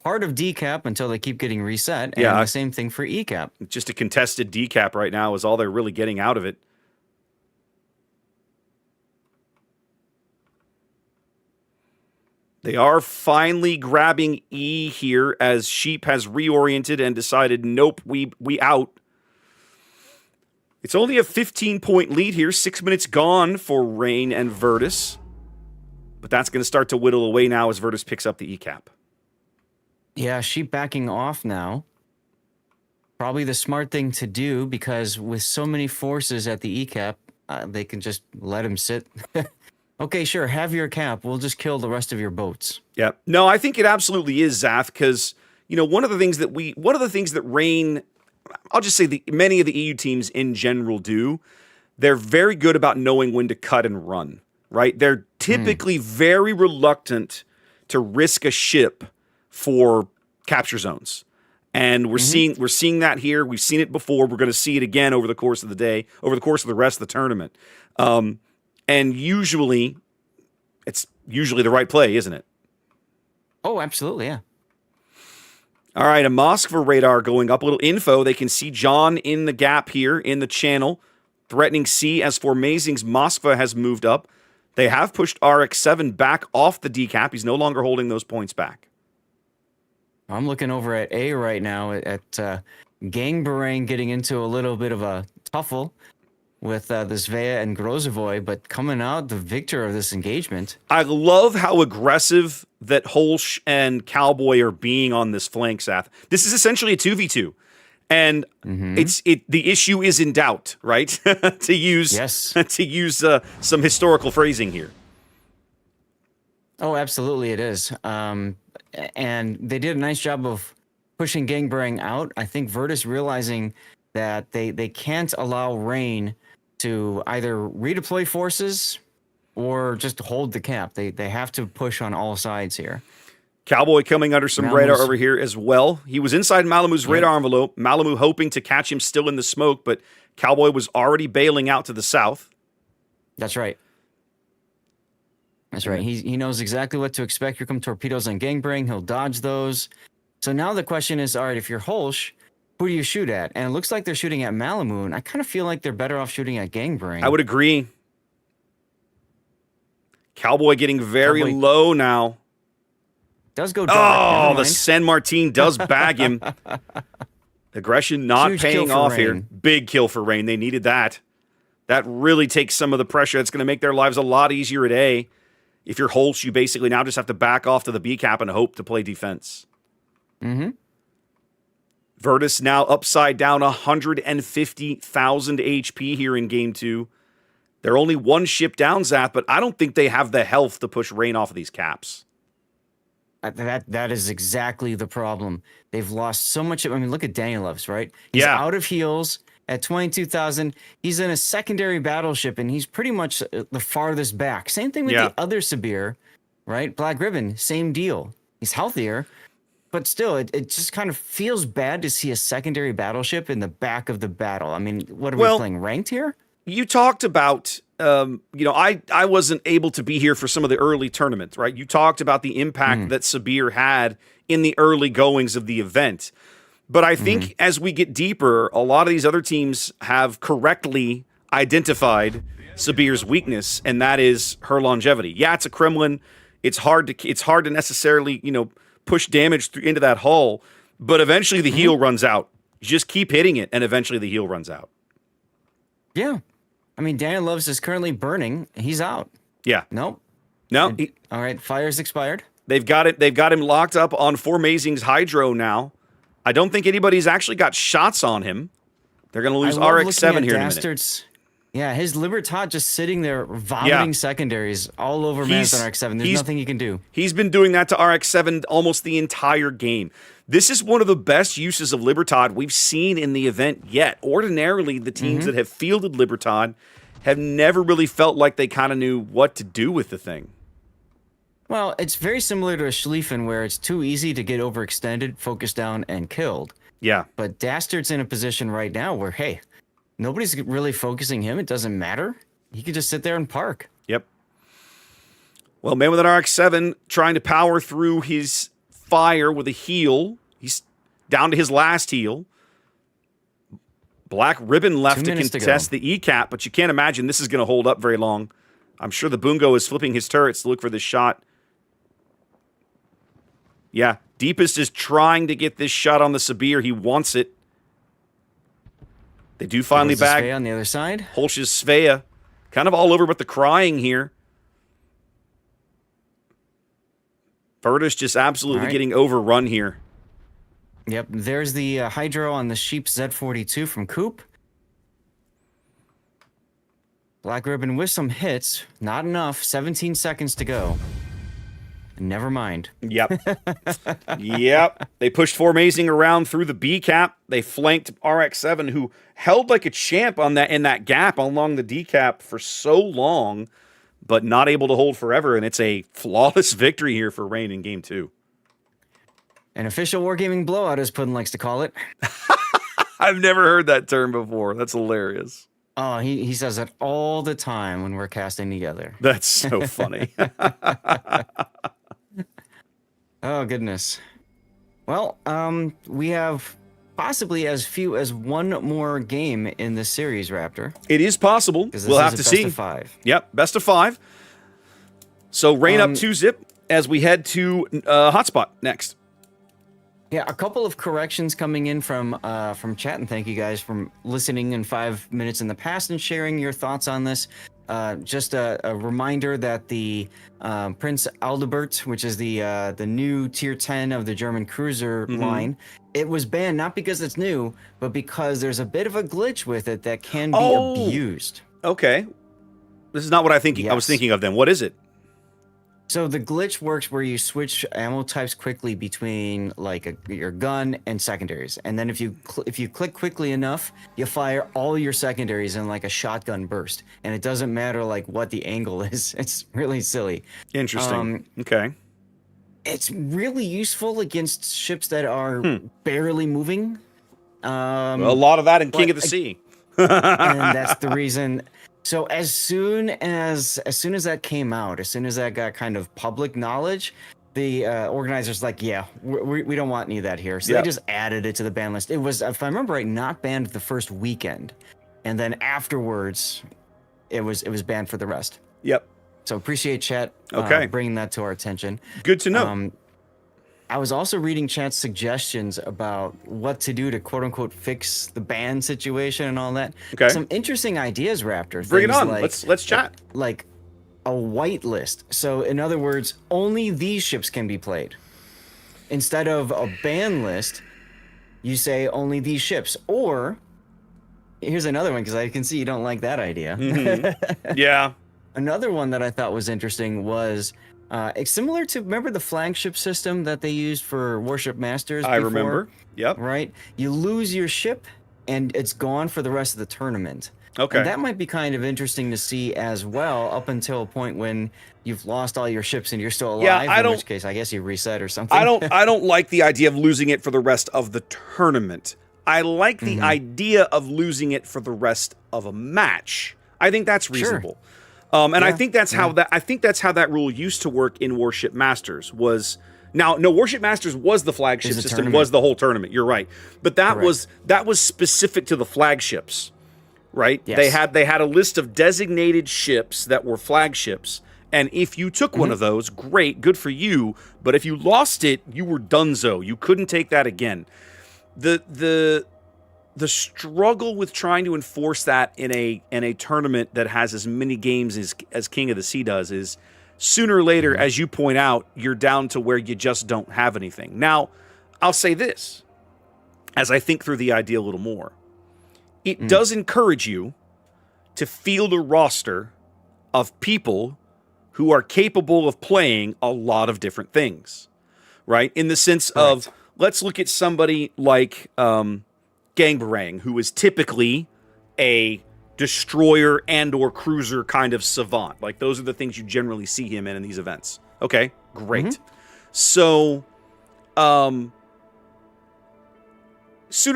part of D cap until they keep getting reset, and the same thing for E cap. Just a contested D cap right now is all they're really getting out of it. They are finally grabbing E here as Sheep has reoriented and decided, nope, we out. It's only a 15-point lead here. 6 minutes gone for Rain and Virtus. But that's going to start to whittle away now as Virtus picks up the E cap. Yeah, Sheep backing off now. Probably the smart thing to do because with so many forces at the E cap, they can just let him sit. Okay, sure, have your cap. We'll just kill the rest of your boats. Yeah. No, I think it absolutely is, Zath, because, you know, one of the things that Rain, I'll just say many of the EU teams in general do, they're very good about knowing when to cut and run, right? They're typically very reluctant to risk a ship for capture zones. And we're seeing that here. We've seen it before. We're going to see it again over the course of the day, over the course of the rest of the tournament. And usually, it's usually the right play, isn't it? Oh, absolutely, yeah. All right, a Moskva radar going up. A little info. They can see John in the gap here in the channel, threatening C as Formazing's Moskva has moved up. They have pushed RX-7 back off the D cap. He's no longer holding those points back. I'm looking over at A right now at Gangbarang getting into a little bit of a tuffle with this Vea and Grozovoy, but coming out the victor of this engagement. I love how aggressive that Holsch and Cowboy are being on this flank, Sath. This is essentially a 2v2. And the issue is in doubt, right? to use some historical phrasing here. Oh, absolutely it is. And they did a nice job of pushing Gangbarang out. I think Virtus realizing that they can't allow Rain to either redeploy forces or just hold the cap. They have to push on all sides here. Cowboy coming under some radar over here as well. He was inside Malamu's radar envelope. Malamu hoping to catch him still in the smoke, but Cowboy was already bailing out to the south. That's right. That's right. He knows exactly what to expect. Here come torpedoes on Gangbarang. He'll dodge those. So now the question is, all right, if you're Holsch, who do you shoot at? And it looks like they're shooting at Malamu, and I kind of feel like they're better off shooting at Gangbarang. I would agree. Cowboy getting very low now. Does go dark. Oh, the San Martin does bag him. Aggression not paying off here. Big kill for Rain. They needed that. That really takes some of the pressure. That's going to make their lives a lot easier at A. If you're Holtz, you basically now just have to back off to the B cap and hope to play defense. Virtus now upside down 150,000 HP here in Game 2. They're only one ship down, Zap, but I don't think they have the health to push Rain off of these caps. That is exactly the problem. They've lost so much. I mean, look at Danilov's, right? He's Yeah. out of heals at 22,000. He's in a secondary battleship, and he's pretty much the farthest back. Same thing with the other Sabir, right? Black Ribbon, same deal. He's healthier, but still, it just kind of feels bad to see a secondary battleship in the back of the battle. I mean, what are we playing, ranked here? You talked about, I wasn't able to be here for some of the early tournaments, right? You talked about the impact that Sabir had in the early goings of the event. But I think as we get deeper, a lot of these other teams have correctly identified Sabir's weakness, and that is her longevity. Yeah, it's a Kremlin. It's hard to necessarily, push damage into that hull, but eventually the heal runs out. You just keep hitting it, and eventually the heal runs out. Yeah. I mean, Daniel Loves is currently burning. He's out. Yeah. Nope. No. All right. Fire's expired. They've got it. They've got him locked up on Formazing's Hydro now. I don't think anybody's actually got shots on him. They're going to lose RX-7 here in a minute. Yeah, his Libertad just sitting there vomiting secondaries all over Marathon RX-7. There's nothing he can do. He's been doing that to RX-7 almost the entire game. This is one of the best uses of Libertad we've seen in the event yet. Ordinarily, the teams that have fielded Libertad have never really felt like they kind of knew what to do with the thing. Well, it's very similar to a Schlieffen where it's too easy to get overextended, focused down, and killed. Yeah. But Dastard's in a position right now where, hey, nobody's really focusing him. It doesn't matter. He can just sit there and park. Yep. Well, man with an RX-7 trying to power through his fire with a heal. He's down to his last heal. Black Ribbon left to contest the E-cap, but you can't imagine this is going to hold up very long. I'm sure the Bungo is flipping his turrets to look for this shot. Yeah, Deepest is trying to get this shot on the Sabir. He wants it. They do finally bag Svea on the other side. Holsch's Svea. Kind of all over but the crying here. Virtus just absolutely getting overrun here. Yep, there's the Hydro on the Sheep Z42 from Coop. Black Ribbon with some hits. Not enough. 17 seconds to go. Never mind. Yep. Yep. They pushed Formazing around through the B cap. They flanked RX-7, who held like a champ on that in that gap along the D cap for so long, but not able to hold forever. And it's a flawless victory here for Rain in game 2. An official wargaming blowout, as Puddin likes to call it. I've never heard that term before. That's hilarious. Oh, he says that all the time when we're casting together. That's so funny. Oh, goodness. Well, we have possibly as few as one more game in this series, Raptor. It is possible. We'll have to see. Best of 5. Yep, best of 5. So Rain up 2-zip as we head to Hotspot next. Yeah, a couple of corrections coming in from chat, and thank you guys for listening in 5 minutes in the past and sharing your thoughts on this. Just a reminder that the Prince Aldebert, which is the new tier 10 of the German cruiser line, it was banned not because it's new, but because there's a bit of a glitch with it that can be abused. Okay, this is not what I was thinking of then. What is it? So the glitch works where you switch ammo types quickly between like your gun and secondaries, and then if you click quickly enough, you fire all your secondaries in like a shotgun burst, and it doesn't matter like what the angle is. It's really silly. Interesting. Okay. It's really useful against ships that are barely moving. A lot of that in King of the Sea. And that's the reason. So as soon as that came out, as soon as that got kind of public knowledge, the organizers like, yeah, we don't want any of that here. So they just added it to the ban list. It was, if I remember right, not banned the first weekend, and then afterwards, it was banned for the rest. Yep. So appreciate chat bringing that to our attention. Good to know. I was also reading chat's suggestions about what to do to quote unquote fix the ban situation and all that. Okay. Some interesting ideas, Raptor. Bring it on. Let's chat. Like a white list. So in other words, only these ships can be played. Instead of a ban list, you say only these ships. Or Here's another one because I can see you don't like that idea. Yeah. Another one that I thought was interesting was it's similar to, remember the flagship system that they used for Warship Masters I before? remember. Yep. Right? You lose your ship and it's gone for the rest of the tournament. Okay. And that might be kind of interesting to see as well, up until a point when you've lost all your ships and you're still alive. Yeah, in which case, I guess you reset or something. I don't like the idea of losing it for the rest of the tournament. I like the idea of losing it for the rest of a match. I think that's reasonable. And I think that's how that rule used to work in Warship Masters was. Now, no, Warship Masters was the flagship system, tournament. was the whole tournament. You're right, but that was specific to the flagships, right? Yes. They had a list of designated ships that were flagships, and if you took one of those, great, good for you. But if you lost it, you were donezo. You couldn't take that again. The struggle with trying to enforce that in a tournament that has as many games as King of the Sea does is sooner or later, as you point out, you're down to where you just don't have anything. Now, I'll say this, as I think through the idea a little more. It does encourage you to field a roster of people who are capable of playing a lot of different things, right? In the sense of, let's look at somebody like Gangbarang, who is typically a destroyer and or cruiser kind of savant. Like, those are the things you generally see him in these events. Okay, great. So, sooner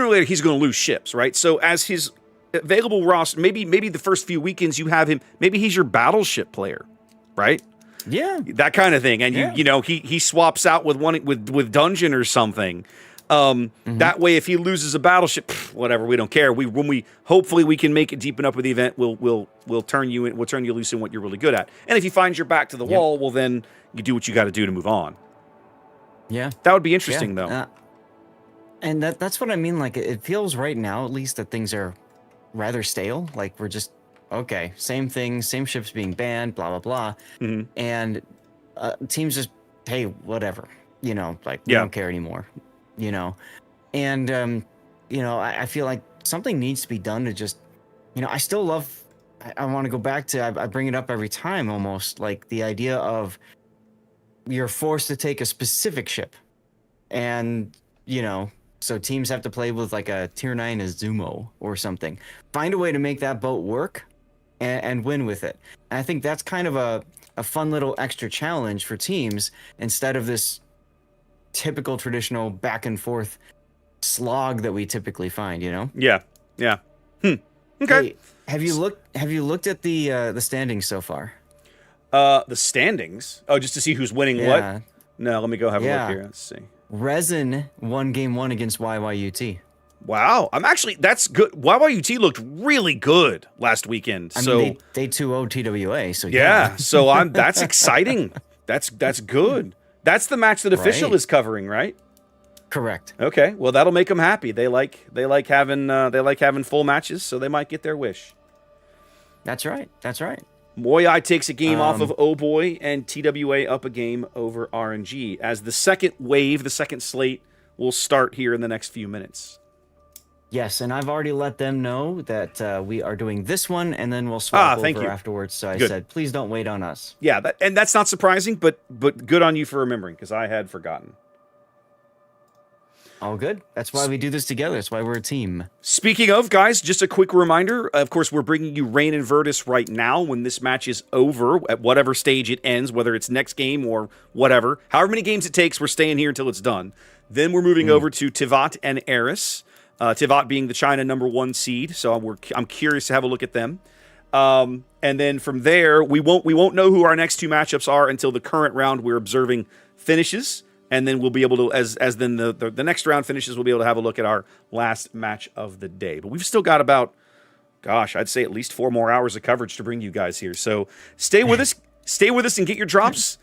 or later, he's going to lose ships, right? So, as his available roster, maybe the first few weekends you have him, maybe he's your battleship player, right? Yeah, that kind of thing. And you know, he swaps out with one with Dungeon or something. That way, if he loses a battleship, whatever, we don't care. When we hopefully we can make it deep enough with the event, we'll turn you loose in what you're really good at. And if you find your back to the wall, well, then you do what you got to do to move on. Yeah, that would be interesting, though. And that's what I mean. Like, it feels right now, at least, that things are rather stale. Like, we're just okay, same thing, same ships being banned, blah blah blah, and teams just, hey, whatever, you know, like we don't care anymore. You know, and you know, I feel like something needs to be done to just, you know, I still love. I want to go back to. I bring it up every time, almost like the idea of you're forced to take a specific ship, and you know, so teams have to play with like a tier 9 Azumo or something. Find a way to make that boat work, and win with it. And I think that's kind of a fun little extra challenge for teams instead of this typical traditional back and forth slog that we typically find, you know? Yeah. Okay. Hey, have you looked at the standings so far? The standings? Oh, just to see who's winning what? No, let me go have a look here. Let's see. Resin won game 1 against YYUT. Wow. That's good. YYUT looked really good last weekend. I mean, they 2-0 TWA, so yeah. So that's exciting. That's good. That's the match that Official is covering, right? Correct. Okay. Well, that'll make them happy. They like having full matches, so they might get their wish. That's right. Moyai takes a game off of Oh Boy, and TWA up a game over RNG as the second wave, the second slate, will start here in the next few minutes. Yes, and I've already let them know that we are doing this one, and then we'll swap over afterwards. So I said, please don't wait on us. Yeah, and that's not surprising, but good on you for remembering, because I had forgotten. All good. That's why we do this together. That's why we're a team. Speaking of, guys, just a quick reminder. Of course, we're bringing you Reign and Virtus right now when this match is over, at whatever stage it ends, whether it's next game or whatever. However many games it takes, we're staying here until it's done. Then we're moving over to Tivat and Eris. Tivat being the China #1 seed, so I'm curious to have a look at them. And then from there, we won't know who our next two matchups are until the current round we're observing finishes, and then we'll be able to, as then the next round finishes, we'll be able to have a look at our last match of the day. But we've still got about, I'd say at least 4 more hours of coverage to bring you guys here. So stay with us and get your drops.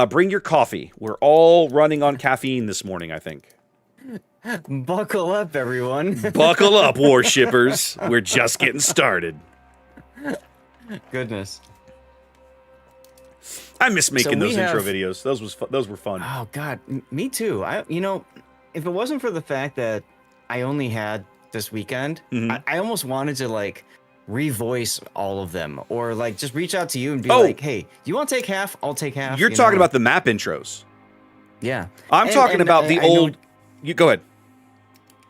Bring your coffee. We're all running on caffeine this morning, I think. Buckle up, everyone. Buckle up, warshippers. We're just getting started. Goodness. I miss making those intro videos. Those were fun. Oh God, me too. If it wasn't for the fact that I only had this weekend, Mhm. I almost wanted to like revoice all of them, or like just reach out to you and be Oh. like, hey, do you want to take half? I'll take half. You're you talking know? about the map intros. Yeah. I'm talking about the I know old. You go ahead.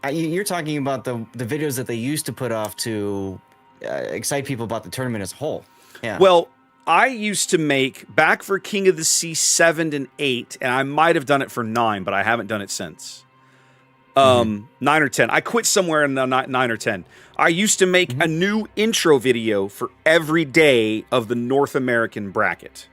you're talking about the videos that they used to put off to excite people about the tournament as a whole. Yeah. Well, I used to make back for King of the Sea 7 and 8, and I might have done it for 9, but I haven't done it since. 9 or 10. I quit somewhere in the 9 or 10. I used to make a new intro video for every day of the North American bracket.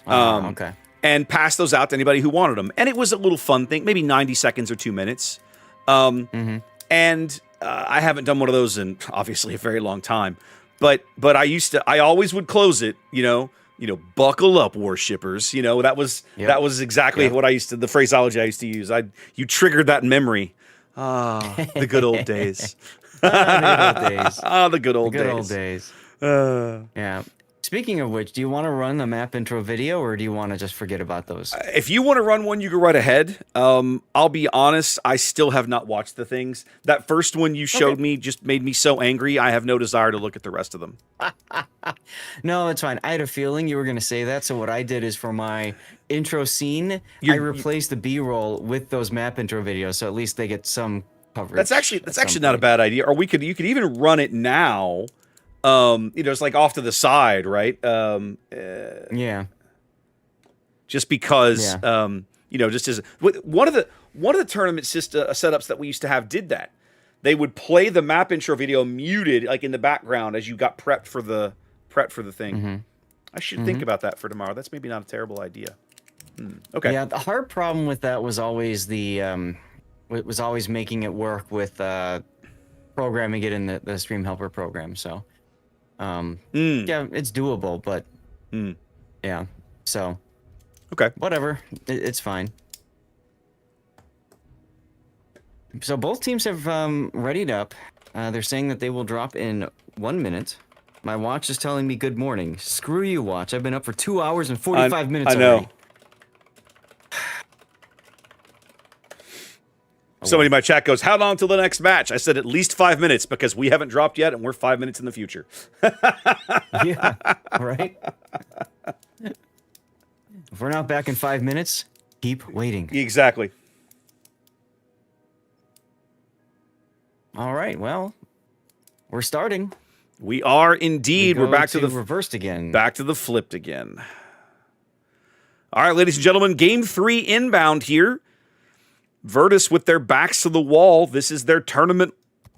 Okay. And pass those out to anybody who wanted them. And it was a little fun thing, maybe 90 seconds or 2 minutes. And I haven't done one of those in obviously a very long time. But I always would close it, buckle up, worshippers. That was exactly what the phraseology I used to use. You triggered that memory. The good old days. The good old days. Yeah. Speaking of which, do you want to run the map intro video, or do you want to just forget about those? If you want to run one, you go right ahead. I'll be honest, I still have not watched the things. That first one you showed me just made me so angry, I have no desire to look at the rest of them. No, it's fine. I had a feeling you were going to say that, so what I did is for my intro scene, I replaced the B-roll with those map intro videos, so at least they get some coverage. That's actually not a bad idea. Or you could even run it now. It's like off to the side, right? Yeah. Just because, just as one of the tournament setups that we used to have did that. They would play the map intro video muted, like in the background, as you got prepped for the thing. I should think about that for tomorrow. That's maybe not a terrible idea. Okay. Yeah, the hard problem with that was always making it work with programming it in the Stream Helper program. So. Yeah, it's doable, but yeah, so okay, whatever, it's fine. So both teams have readied up. They're saying that they will drop in 1 minute. My watch is telling me good morning. Screw you, watch. I've been up for 2 hours and 45 minutes. I know. Already. Somebody in my chat goes, how long till the next match? I said at least 5 minutes because we haven't dropped yet and we're 5 minutes in the future. Yeah, right? If we're not back in 5 minutes, keep waiting. Exactly. All right, well, we're starting. We are indeed. We're back to the reversed again. Back to the flipped again. All right, ladies and gentlemen, game 3 inbound here. Virtus with their backs to the wall. This is their tournament.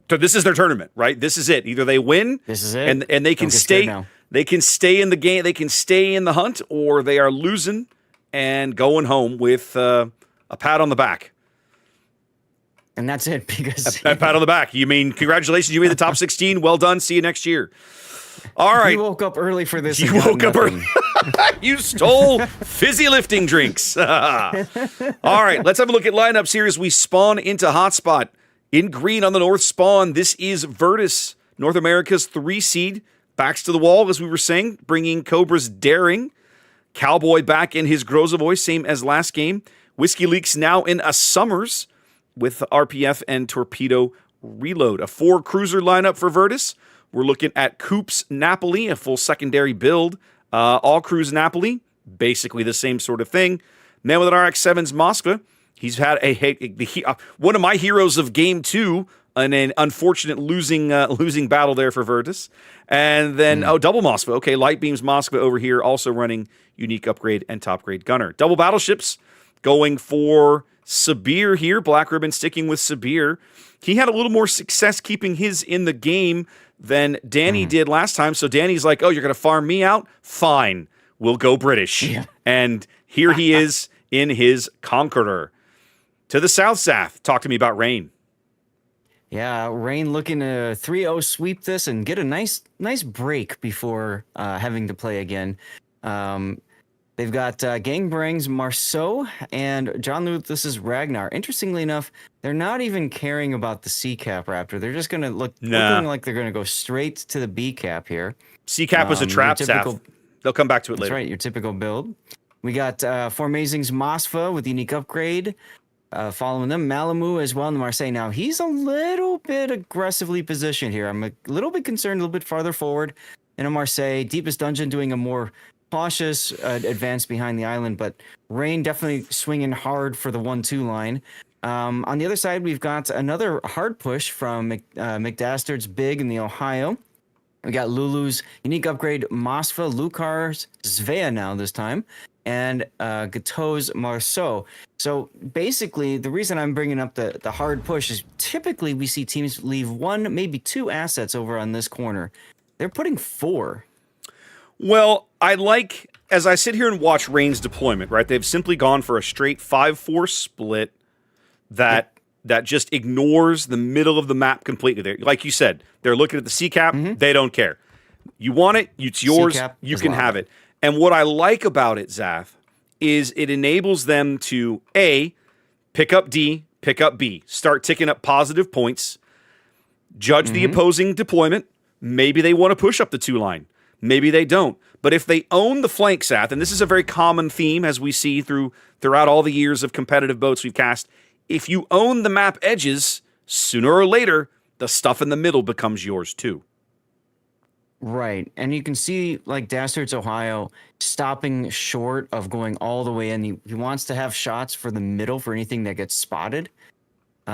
This is their tournament, right? This is it. Either they win, this is it, and they can stay. They can stay in the game. They can stay in the hunt, or they are losing and going home with a pat on the back. And that's it, because a pat on the back. You mean congratulations? You made the top 16. Well done. See you next year. All right. You woke up early for this. You woke up early. You stole fizzy lifting drinks. All right, let's have a look at lineups here as we spawn into Hotspot. In green on the north spawn, this is Virtus, North America's 3 seed. Backs to the wall, as we were saying, bringing Cobra's Daring. Cowboy back in his Groza voice, same as last game. Whiskey Leaks now in a Summers with RPF and Torpedo Reload. A 4 cruiser lineup for Virtus. We're looking at Coops Napoli, a full secondary build. All Cruise Napoli, basically the same sort of thing. Then with an RX-7's Moskva, he's had one of my heroes of Game 2, an unfortunate losing battle there for Virtus. And then, double Moskva. Okay, Light Beams Moskva over here, also running Unique Upgrade and Top Grade Gunner. Double Battleships going for Sabir here. Black Ribbon sticking with Sabir. He had a little more success keeping his in the game than Danny did last time. So Danny's like, oh, you're going to farm me out? Fine. We'll go British. Yeah. And here he is in his Conqueror. To the south, Sath, talk to me about Rain. Yeah, Rain looking to 3-0 sweep this and get a nice break before having to play again. They've got Gangbrang's Marceau and John Luthus's Ragnar. Interestingly enough, they're not even caring about the C cap Raptor. They're just going to looking like they're going to go straight to the B cap here. C cap was a trap, Saf. They'll come back to it later. That's right, your typical build. We got Formazing's Mosfa with Unique Upgrade. following them. Malamu as well in the Marseille. Now, he's a little bit aggressively positioned here. I'm a little bit concerned a little bit farther forward in a Marseille. Deepest Dungeon doing a more cautious advance behind the island, but Rain definitely swinging hard for the 1-2 line. On the other side, we've got another hard push from McDastard's Big in the Ohio. We got Lulu's unique upgrade, Moskva, Lucar's Svea now this time, and Gateau's Marceau. So basically, the reason I'm bringing up the hard push is typically we see teams leave 1, maybe 2 assets over on this corner. They're putting 4. Well, as I sit here and watch Rain's deployment, right, they've simply gone for a straight 5-4 split that just ignores the middle of the map completely. Like you said, they're looking at the Sea Cap. They don't care. You want it, it's yours, you can have it. And what I like about it, Zath, is it enables them to, A, pick up D, pick up B, start ticking up positive points, judge the opposing deployment. Maybe they want to push up the 2 line. Maybe they don't. But if they own the flank, Zath, and this is a very common theme as we see throughout all the years of competitive boats we've cast, if you own the map edges, sooner or later, the stuff in the middle becomes yours too. Right. And you can see, like, Dastard's Ohio stopping short of going all the way in. He wants to have shots for the middle for anything that gets spotted.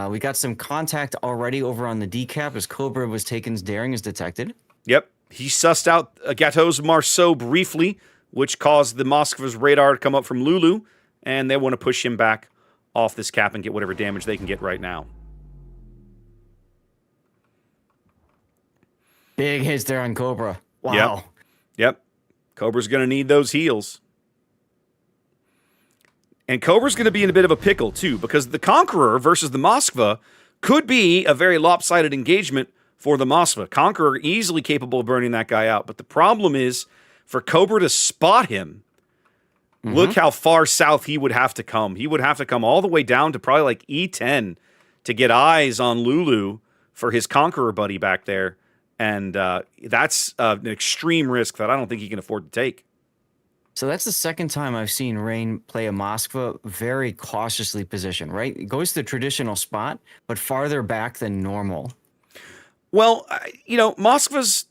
We got some contact already over on the decap as Cobra was taken's daring is detected. Yep. He sussed out Gateau's Marceau briefly, which caused the Moskva's radar to come up from Lulu, and they want to push him back off this cap and get whatever damage they can get right now. Big hits there on Cobra. Wow. Yep. Cobra's going to need those heals. And Cobra's going to be in a bit of a pickle, too, because the Conqueror versus the Moskva could be a very lopsided engagement for the Moskva. Conqueror easily capable of burning that guy out. But the problem is, for Cobra to spot him, look how far south he would have to come. He would have to come all the way down to probably like E10 to get eyes on Lulu for his Conqueror buddy back there. And that's an extreme risk that I don't think he can afford to take. So that's the second time I've seen Rain play a Moskva very cautiously positioned, right? It goes to the traditional spot, but farther back than normal. Well, Moskva's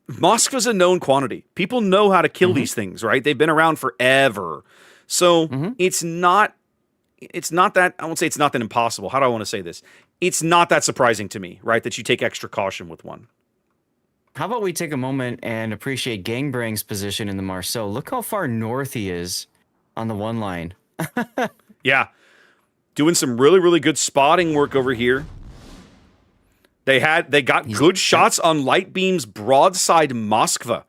a known quantity. People know how to kill these things, right? They've been around forever. So it's not that, I won't say it's not that impossible. How do I want to say this? It's not that surprising to me, right, that you take extra caution with one. How about we take a moment and appreciate Gangbrang's position in the Marceau? Look how far north he is on the 1 line. Yeah. Doing some really, really good spotting work over here. They got good shots on Lightbeam's broadside Moskva,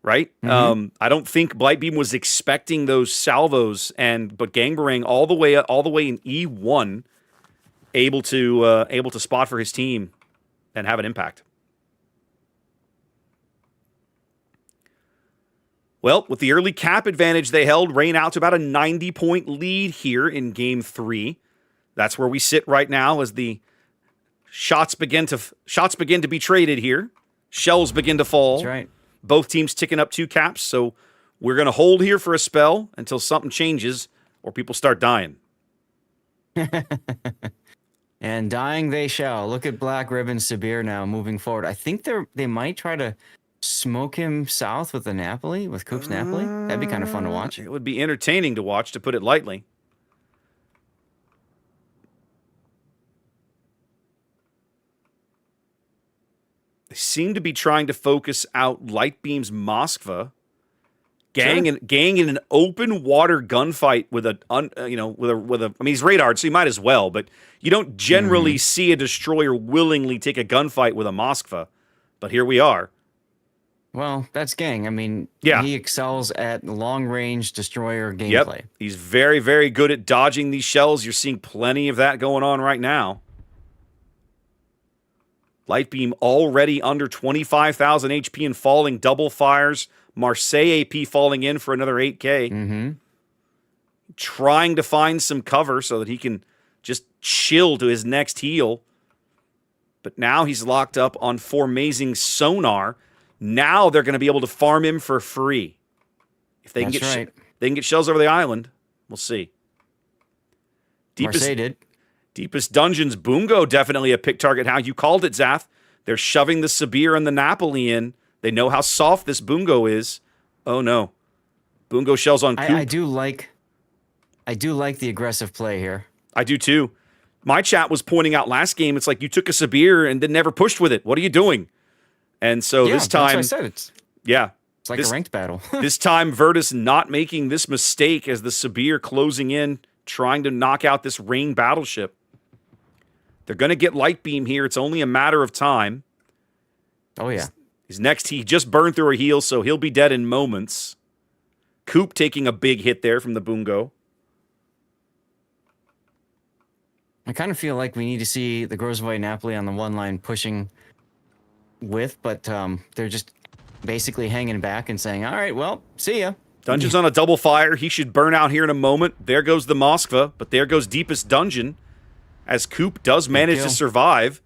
right? I don't think Lightbeam was expecting those salvos, but Gangbrang all the way in E1, able to spot for his team and have an impact. Well, with the early cap advantage they held, Rain out to about a 90-point lead here in Game 3. That's where we sit right now as the shots begin to be traded here. Shells begin to fall. That's right. Both teams ticking up 2 caps, so we're going to hold here for a spell until something changes or people start dying. And dying they shall. Look at Black Ribbon Sabir now moving forward. I think they might try to smoke him south with the Napoli, with Coop's Napoli. That'd be kind of fun to watch. It would be entertaining to watch, to put it lightly. They seem to be trying to focus out Lightbeam's Moskva. Gang in an open water gunfight with I mean, he's radared, so he might as well, but you don't generally see a destroyer willingly take a gunfight with a Moskva. But here we are. Well, that's Gang. I mean, he excels at long-range destroyer gameplay. Yep. He's very, very good at dodging these shells. You're seeing plenty of that going on right now. Lightbeam already under 25,000 HP and falling, double fires. Marseille AP falling in for another 8K. Trying to find some cover so that he can just chill to his next heal. But now he's locked up on Formazing Sonar. Now they're going to be able to farm him for free. If they can get shells over the island, we'll see. Marseille did. Deepest Dungeons, Bungo definitely a pick target. How you called it, Zath. They're shoving the Sabir and the Napoli in. They know how soft this Bungo is. Oh no. Bungo shells on Coop. I do like the aggressive play here. I do too. My chat was pointing out last game, it's like you took a Sabir and then never pushed with it. What are you doing? And so this time, that's what I said. It's like a ranked battle. This time, Virtus not making this mistake as the Sabir closing in, trying to knock out this Rain battleship. They're going to get light beam here. It's only a matter of time. Oh, yeah. He's next. He just burned through a heal, so he'll be dead in moments. Coop taking a big hit there from the Bungo. I kind of feel like we need to see the Grozvoy Napoli on the one line pushing with, but they're just basically hanging back and saying, all right, well, see ya. Dungeon's on a double fire. He should burn out here in a moment. There goes the Moskva, but there goes Deepest Dungeon as Coop does manage to survive.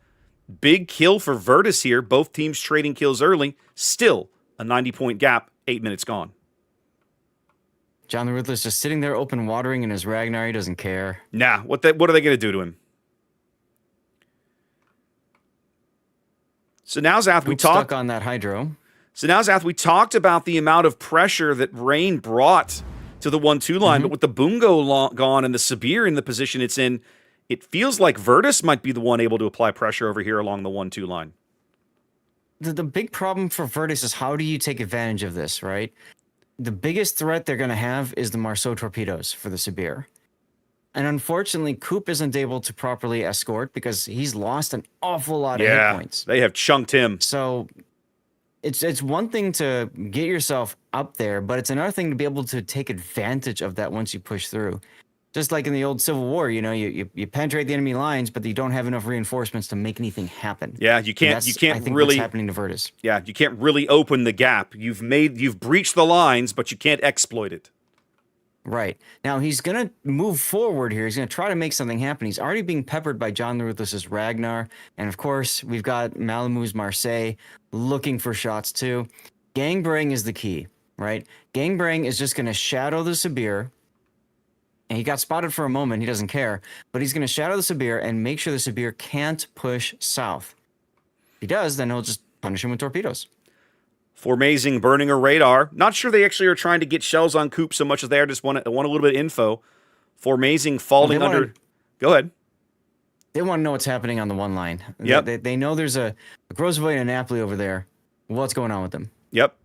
Big kill for Virtus here. Both teams trading kills early. Still a 90-point gap. 8 minutes gone. John the Ruthless just sitting there open watering in his Ragnar. He doesn't care. Nah, what are they going to do to him? So now, Zath, we talked stuck on that Hydro. So now, Zath, we talked about the amount of pressure that Rain brought to the 1-2 line, but with the Bungo gone and the Sabir in the position it's in, it feels like Virtus might be the one able to apply pressure over here along the 1-2 line. The big problem for Virtus is how do you take advantage of this, right? The biggest threat they're going to have is the Marceau torpedoes for the Sabir. And unfortunately, Coop isn't able to properly escort because he's lost an awful lot of hit points. They have chunked him. So it's one thing to get yourself up there, but it's another thing to be able to take advantage of that once you push through. Just like in the old Civil War, you know, you penetrate the enemy lines, but you don't have enough reinforcements to make anything happen. Yeah, you can't I think really what's happening to Virtus. Yeah, you can't really open the gap. You've breached the lines, but you can't exploit it. Right. Now he's gonna move forward here. He's gonna try to make something happen. He's already being peppered by John the Ruthless's Ragnar, and of course we've got Malamu's Marseille looking for shots too. Gangbang is the key, right? Gangbang is just gonna shadow the Sabir. And he got spotted for a moment. He doesn't care. But he's going to shadow the Sabir and make sure the Sabir can't push south. If he does, then he'll just punish him with torpedoes. Formazing burning a radar. Not sure they actually are trying to get shells on Coop so much as they are just want a little bit of info. Formazing falling under... Go ahead. They want to know what's happening on the one line. Yep. They know there's a Grozvoy and a Napoli over there. What's going on with them? Yep.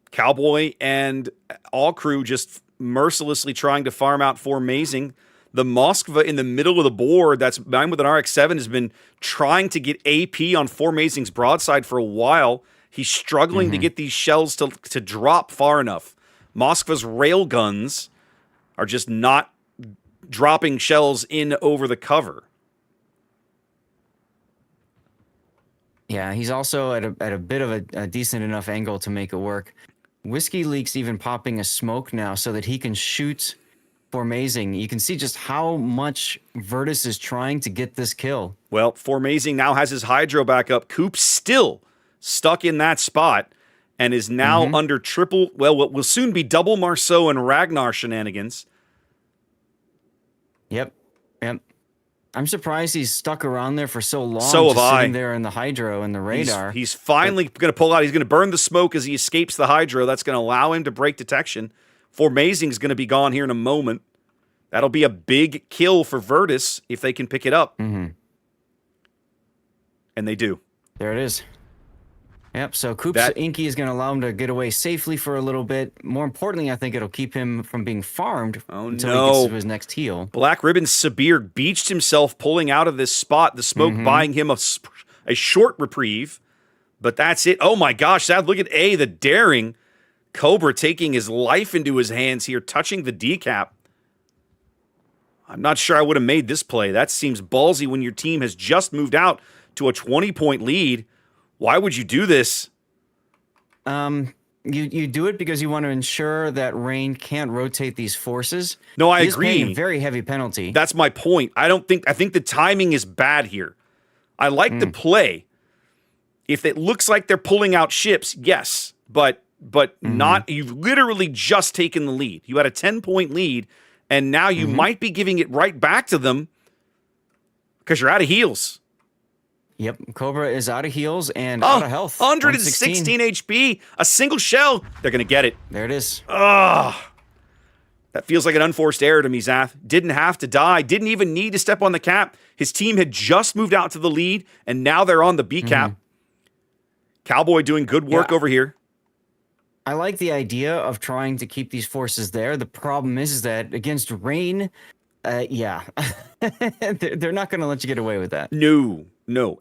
Cowboy and all crew just mercilessly trying to farm out Formazing. The Moskva in the middle of the board, that's mine with an RX-7, has been trying to get AP on Formazing's broadside for a while. He's struggling to get these shells to drop far enough. Moskva's railguns are just not dropping shells in over the cover. Yeah, he's also at a bit of a decent enough angle to make it work. Whiskey Leak's even popping a smoke now so that he can shoot Formazing. You can see just how much Virtus is trying to get this kill. Well, Formazing now has his Hydro back up. Coop's still stuck in that spot and is now under triple, well, what will soon be double Marceau and Ragnar shenanigans. Yep. I'm surprised he's stuck around there for so long. So have I. Sitting there in the Hydro and the radar. He's finally going to pull out. He's going to burn the smoke as he escapes the Hydro. That's going to allow him to break detection. Formazing's going to be gone here in a moment. That'll be a big kill for Virtus if they can pick it up. And they do. There it is. Yep, so Coop's Inky is going to allow him to get away safely for a little bit. More importantly, I think it'll keep him from being farmed until he gets to his next heal. Black Ribbon Sabir beached himself pulling out of this spot. The smoke buying him a short reprieve. But that's it. Oh my gosh, Sad, look at A, the daring. Cobra taking his life into his hands here, touching the decap. I'm not sure I would have made this play. That seems ballsy when your team has just moved out to a 20-point lead. Why would you do this? You do it because you want to ensure that Rain can't rotate these forces. No, I He's agree. paying a very heavy penalty. That's my point. I think the timing is bad here. I like the play. If it looks like they're pulling out ships, yes, but not. You've literally just taken the lead. You had a 10-point lead, And now you might be giving it right back to them because you're out of heals. Yep, Cobra is out of heals and out of health. 116 HP, a single shell. They're going to get it. There it is. Ugh. That feels like an unforced error to me, Zath. Didn't have to die. Didn't even need to step on the cap. His team had just moved out to the lead, and now they're on the B cap. Cowboy doing good work over here. I like the idea of trying to keep these forces there. The problem is that against Rain, they're not going to let you get away with that. No.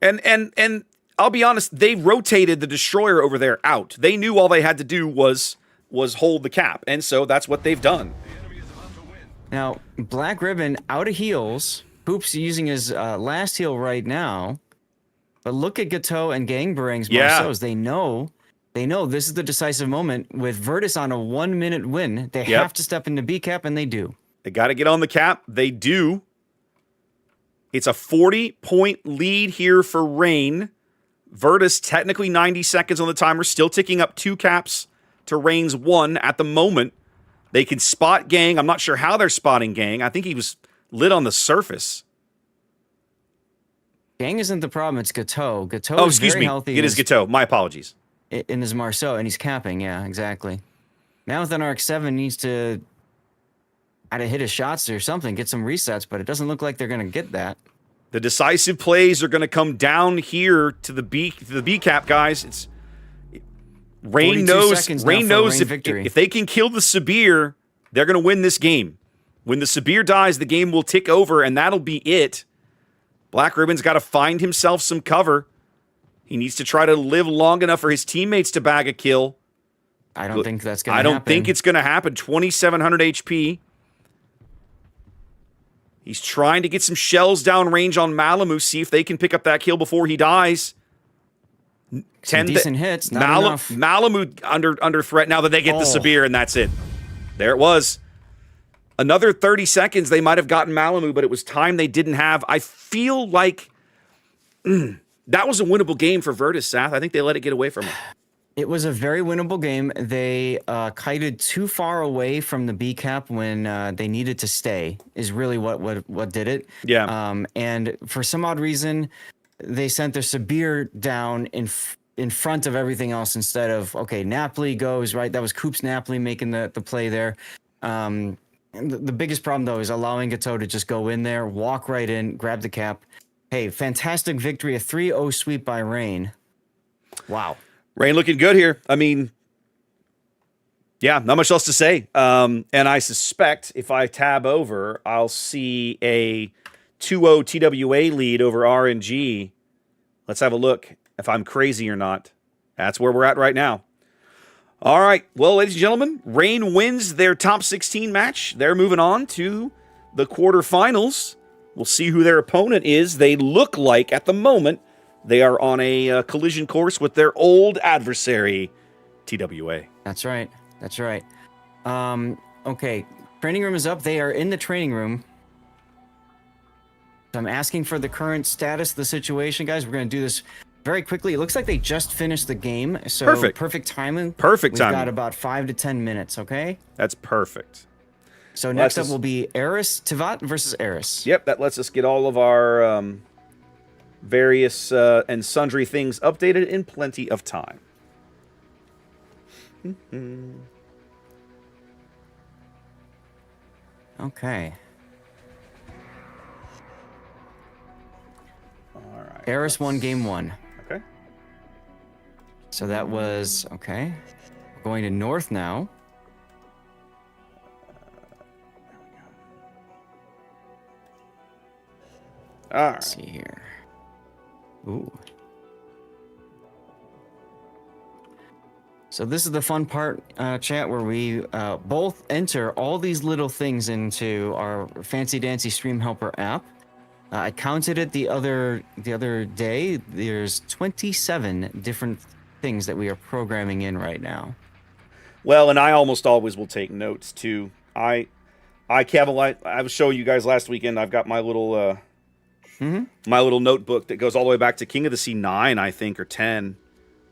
And I'll be honest, they rotated the destroyer over there out. They knew all they had to do was hold the cap, and so that's what they've done. Now, Black Ribbon out of heals. Hoops using his last heal right now. But look at Gateau and Gangbarang's Marceaus. They know this is the decisive moment. With Virtus on a 1-minute win, they have to step into B cap, and they do. They got to get on the cap. They do. It's a 40-point lead here for Rain. Virtus technically 90 seconds on the timer, still ticking up 2 caps to Rain's 1 at the moment. They can spot Gang. I'm not sure how they're spotting Gang. I think he was lit on the surface. Gang isn't the problem. It's Gateau. Gateau is very healthy. It is Gateau. My apologies. In his Marceau, and he's capping. Yeah, exactly. Now with an RX-7 needs to try to hit his shots or something, get some resets, but it doesn't look like they're going to get that. The decisive plays are going to come down here to the B cap, guys. It's Rain knows if they can kill the Sabir, they're going to win this game. When the Sabir dies, the game will tick over, and that'll be it. Black Ribbon's got to find himself some cover. He needs to try to live long enough for his teammates to bag a kill. I don't think that's going to happen. I don't think it's going to happen. 2,700 HP. He's trying to get some shells down range on Malamu, see if they can pick up that kill before he dies. Some decent hits, not enough. Malamu under threat now that they get the Sabir, and that's it. There it was. Another 30 seconds, they might have gotten Malamu, but it was time they didn't have. I feel like that was a winnable game for Virtus, Sath. I think they let it get away from them. It was a very winnable game. They kited too far away from the B cap when they needed to stay, is really what did it. Yeah. And for some odd reason, they sent their Sabir down in front of everything else instead of, okay, Napoli goes, right? That was Coops Napoli making the play there. The biggest problem, though, is allowing Gateau to just go in there, walk right in, grab the cap. Hey, fantastic victory, a 3-0 sweep by Rain. Wow. Rain looking good here. I mean, yeah, not much else to say. And I suspect if I tab over, I'll see a 2-0 TWA lead over RNG. Let's have a look if I'm crazy or not. That's where we're at right now. All right. Well, ladies and gentlemen, Rain wins their top 16 match. They're moving on to the quarterfinals. We'll see who their opponent is. They look like, at the moment, they are on a collision course with their old adversary, TWA. That's right. That's right. Okay. Training room is up. They are in the training room. So I'm asking for the current status of the situation, guys. We're going to do this very quickly. It looks like they just finished the game. So perfect timing. Perfect timing. We've got about 5 to 10 minutes, okay? That's perfect. So next up will be Eris, Tivat versus Eris. Yep, that lets us get all of our various and sundry things updated in plenty of time. Okay. All right. Eris won game 1. Okay. So that was, okay. We're going to North now. All right. Let's see here. Ooh. So this is the fun part, chat, where we both enter all these little things into our Fancy Dancy Stream Helper app. I counted it the other day. There's 27 different things that we are programming in right now. Well, and I almost always will take notes too. I was showing you guys last weekend. I've got my little my little notebook that goes all the way back to King of the Sea 9, I think, or 10.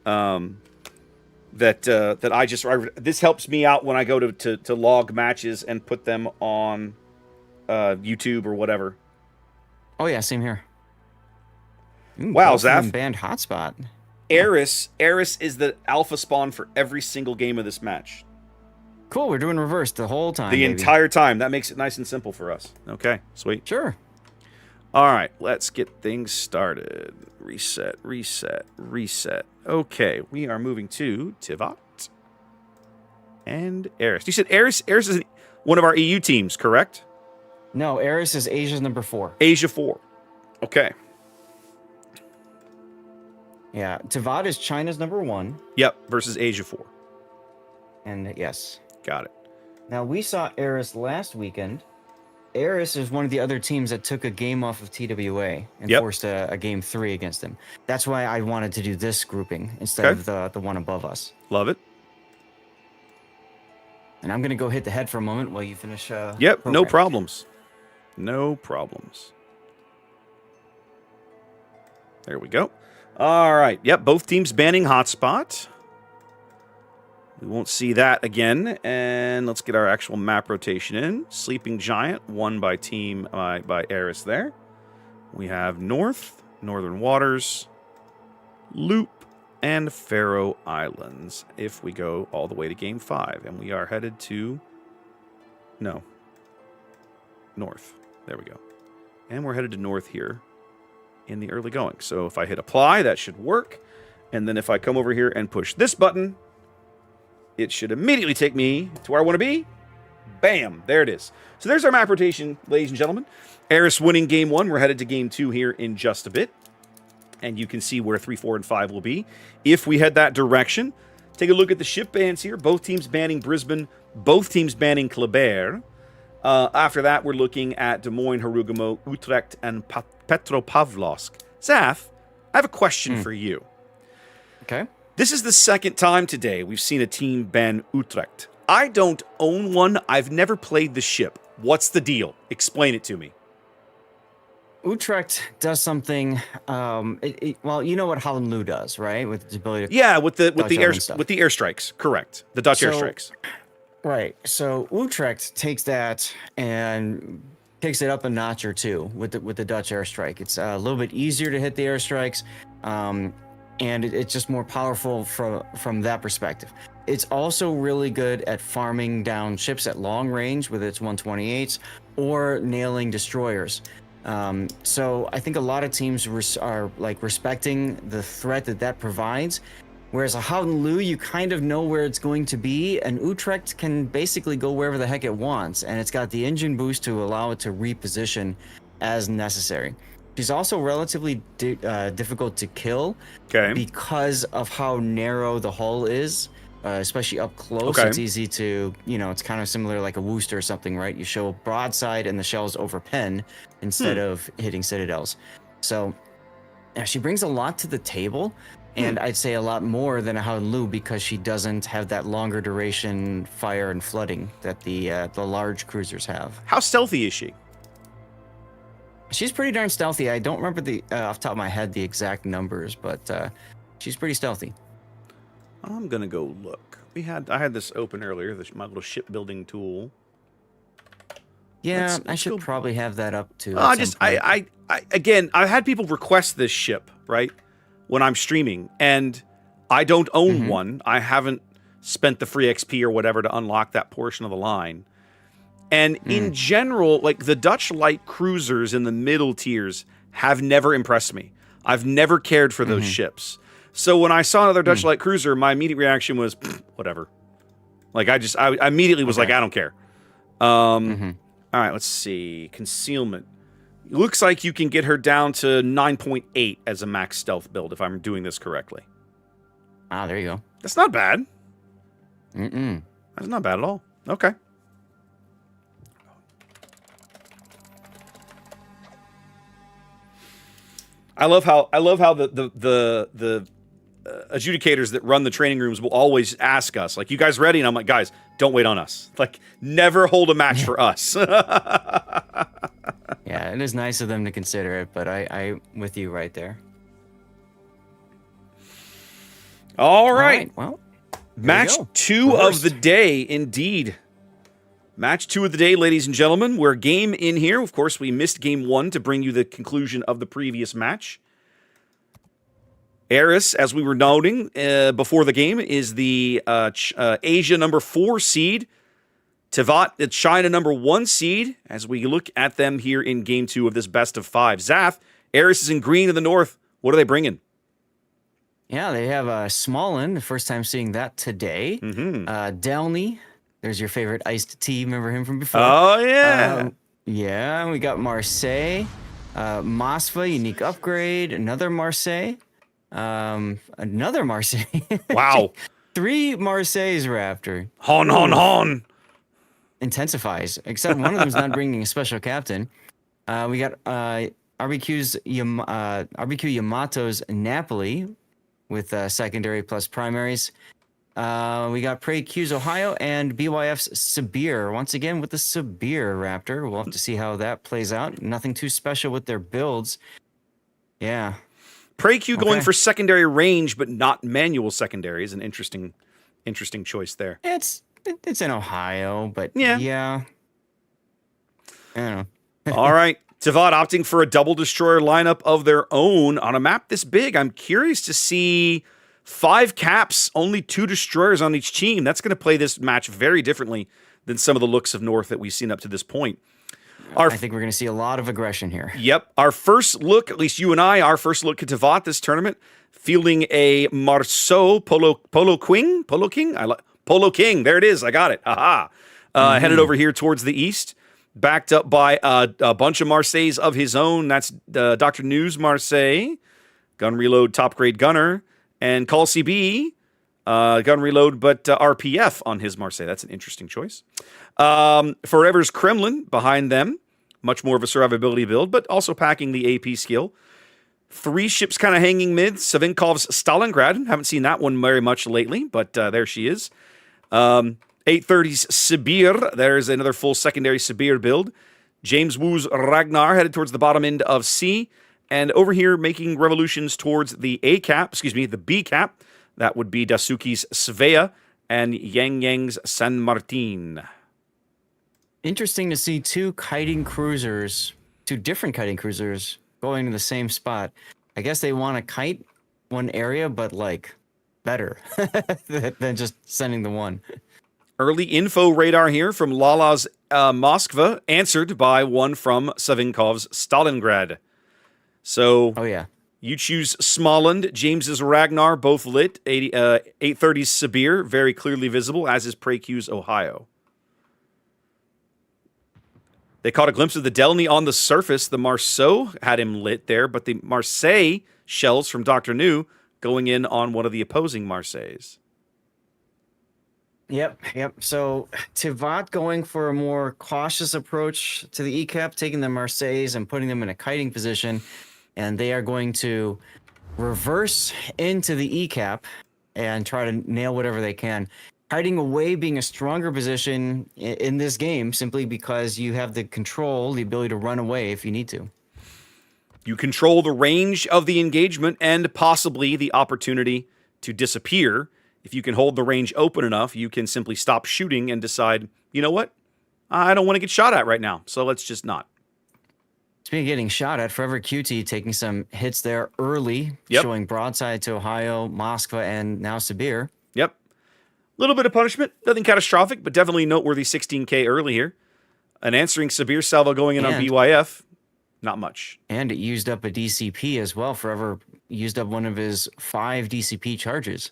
That I just this helps me out when I go to log matches and put them on YouTube or whatever. Oh yeah, same here. Ooh, Wow, both of them Zaf. banned hotspot. Eris is the alpha spawn for every single game of this match. Cool, we're doing reverse the whole time. The baby. entire time. That makes it nice and simple for us. Okay, sweet. Sure. All right, let's get things started. Reset, reset, reset. Okay, we are moving to Tivat and Eris. You said Eris is one of our EU teams, correct? No, Eris is Asia's number 4. Asia 4. Okay. Yeah, Tivat is China's number 1. Yep, versus Asia 4. And yes. Got it. Now, we saw Eris last weekend. Eris is one of the other teams that took a game off of TWA and forced a game 3 against them. That's why I wanted to do this grouping instead of the one above us. Love it. And I'm going to go hit the head for a moment while you finish. Yep, no problems. No problems. There we go. All right. Yep, both teams banning hotspot. We won't see that again. And let's get our actual map rotation in. Sleeping Giant, won by team by Eris there. We have North, Northern Waters, Loop, and Faroe Islands if we go all the way to Game 5. And we are headed to... No. North. There we go. And we're headed to North here in the early going. So if I hit apply, that should work. And then if I come over here and push this button... it should immediately take me to where I want to be. Bam! There it is. So there's our map rotation, ladies and gentlemen. Eris winning Game 1. We're headed to Game 2 here in just a bit. And you can see where 3, 4, and 5 will be if we head that direction. Take a look at the ship bans here. Both teams banning Brisbane. Both teams banning Kleber. After that, we're looking at Des Moines, Harugamo, Utrecht, and Petropavlovsk. Zaf, I have a question for you. Okay. This is the second time today we've seen a team ban Utrecht. I don't own one. I've never played the ship. What's the deal? Explain it to me. Utrecht does something. Well, you know what Hallenlu does, right? With its ability to with the airstrikes. Correct. The Dutch airstrikes. Right. So Utrecht takes that and takes it up a notch or two with the Dutch airstrike. It's a little bit easier to hit the airstrikes. And it's just more powerful from that perspective. It's also really good at farming down ships at long range with its 128s or nailing destroyers. So I think a lot of teams are like respecting the threat that provides. Whereas a Hallenlu, you kind of know where it's going to be, and Utrecht can basically go wherever the heck it wants, and it's got the engine boost to allow it to reposition as necessary. She's also relatively difficult to kill because of how narrow the hull is, especially up close. It's easy to, it's kind of similar like a Worcester or something, right? You show a broadside and the shells overpen instead of hitting citadels. So she brings a lot to the table, and I'd say a lot more than a Hallenlu because she doesn't have that longer duration fire and flooding that the large cruisers have. How stealthy is she? She's pretty darn stealthy. I don't remember off the top of my head the exact numbers, but she's pretty stealthy. I'm gonna go look. I had this open earlier. My little shipbuilding tool. Yeah, I should probably have that up too. I had people request this ship right when I'm streaming, and I don't own one. I haven't spent the free XP or whatever to unlock that portion of the line. And in general, like the Dutch light cruisers in the middle tiers have never impressed me. I've never cared for those ships. So when I saw another Dutch light cruiser, my immediate reaction was, whatever. Like I immediately was like, I don't care. All right, let's see. Concealment. Looks like you can get her down to 9.8 as a max stealth build, if I'm doing this correctly. Ah, there you go. That's not bad. That's not bad at all. Okay. I love how the adjudicators that run the training rooms will always ask us, like, you guys ready? And I'm like, guys, don't wait on us. Like, never hold a match for us. Yeah, it is nice of them to consider it, but I'm with you right there. All right. Well, match 2 of the day, indeed. Match 2 of the day, ladies and gentlemen. We're game in here. Of course, we missed game 1 to bring you the conclusion of the previous match. Eris, as we were noting before the game, is the Asia number 4 seed. Tivat, the China number 1 seed, as we look at them here in game 2 of this best of 5. Zath, Eris is in green in the north. What are they bringing? Yeah, they have Smolin, the first time seeing that today. Delny, there's your favorite iced tea. Remember him from before? Oh, yeah. Yeah, we got Marseille. Mosfa, unique upgrade. Another Marseille. Another Marseille. Wow. 3 Marseilles, Raptor. Hon. Intensifies, except one of them's not bringing a special captain. We got RBQ Yamato's Napoli with secondary plus primaries. We got Prey Q's Ohio and BYF's Sabir. Once again with the Sabir Raptor. We'll have to see how that plays out. Nothing too special with their builds. Yeah. Prey Q going for secondary range, but not manual secondary is an interesting choice there. It's in Ohio, but yeah. I don't know. All right. Tivat opting for a double destroyer lineup of their own on a map this big. I'm curious to see 5 caps, only 2 destroyers on each team. That's going to play this match very differently than some of the looks of North that we've seen up to this point. I think we're going to see a lot of aggression here. Yep. Our first look, at least you and I, our first look at Tivat this tournament, fielding a Marceau Polo King. Polo King. There it is. I got it. Aha. Headed over here towards the east, backed up by a bunch of Marseilles of his own. That's Dr. News Marseille, Gun Reload Top Grade Gunner, and Call CB, Gun Reload, but RPF on his Marseille. That's an interesting choice. Forever's Kremlin behind them. Much more of a survivability build, but also packing the AP skill. 3 ships kind of hanging mid. Savinkov's Stalingrad. Haven't seen that one very much lately, but there she is. 830's Sibir. There's another full secondary Sibir build. James Wu's Ragnar headed towards the bottom end of C. And over here making revolutions towards the the B cap. That would be Dasuki's Svea and Yang Yang's San Martin. Interesting to see 2 different kiting cruisers going to the same spot. I guess they want to kite one area, but like better than just sending the one. Early info radar here from Lala's Moskva, answered by one from Savinkov's Stalingrad. So, you choose Smoland, James's Ragnar, both lit. 830's Sibir, very clearly visible, as is Prey Q's Ohio. They caught a glimpse of the Delny on the surface. The Marceau had him lit there, but the Marseille shells from Dr. New going in on one of the opposing Marseilles. Yep. So Tivat going for a more cautious approach to the ECAP, taking the Marseilles and putting them in a kiting position, and they are going to reverse into the ECAP and try to nail whatever they can. Hiding away being a stronger position in this game simply because you have the control, the ability to run away if you need to. You control the range of the engagement and possibly the opportunity to disappear. If you can hold the range open enough, you can simply stop shooting and decide, you know what? I don't want to get shot at right now, so let's just not. Speaking of getting shot at, Forever QT taking some hits there early, showing broadside to Ohio, Moskva, and now Sibir. Yep. Little bit of punishment, nothing catastrophic, but definitely noteworthy 16K early here. An answering Sibir salvo going in on BYF, not much. And it used up a DCP as well. Forever used up one of his 5 DCP charges.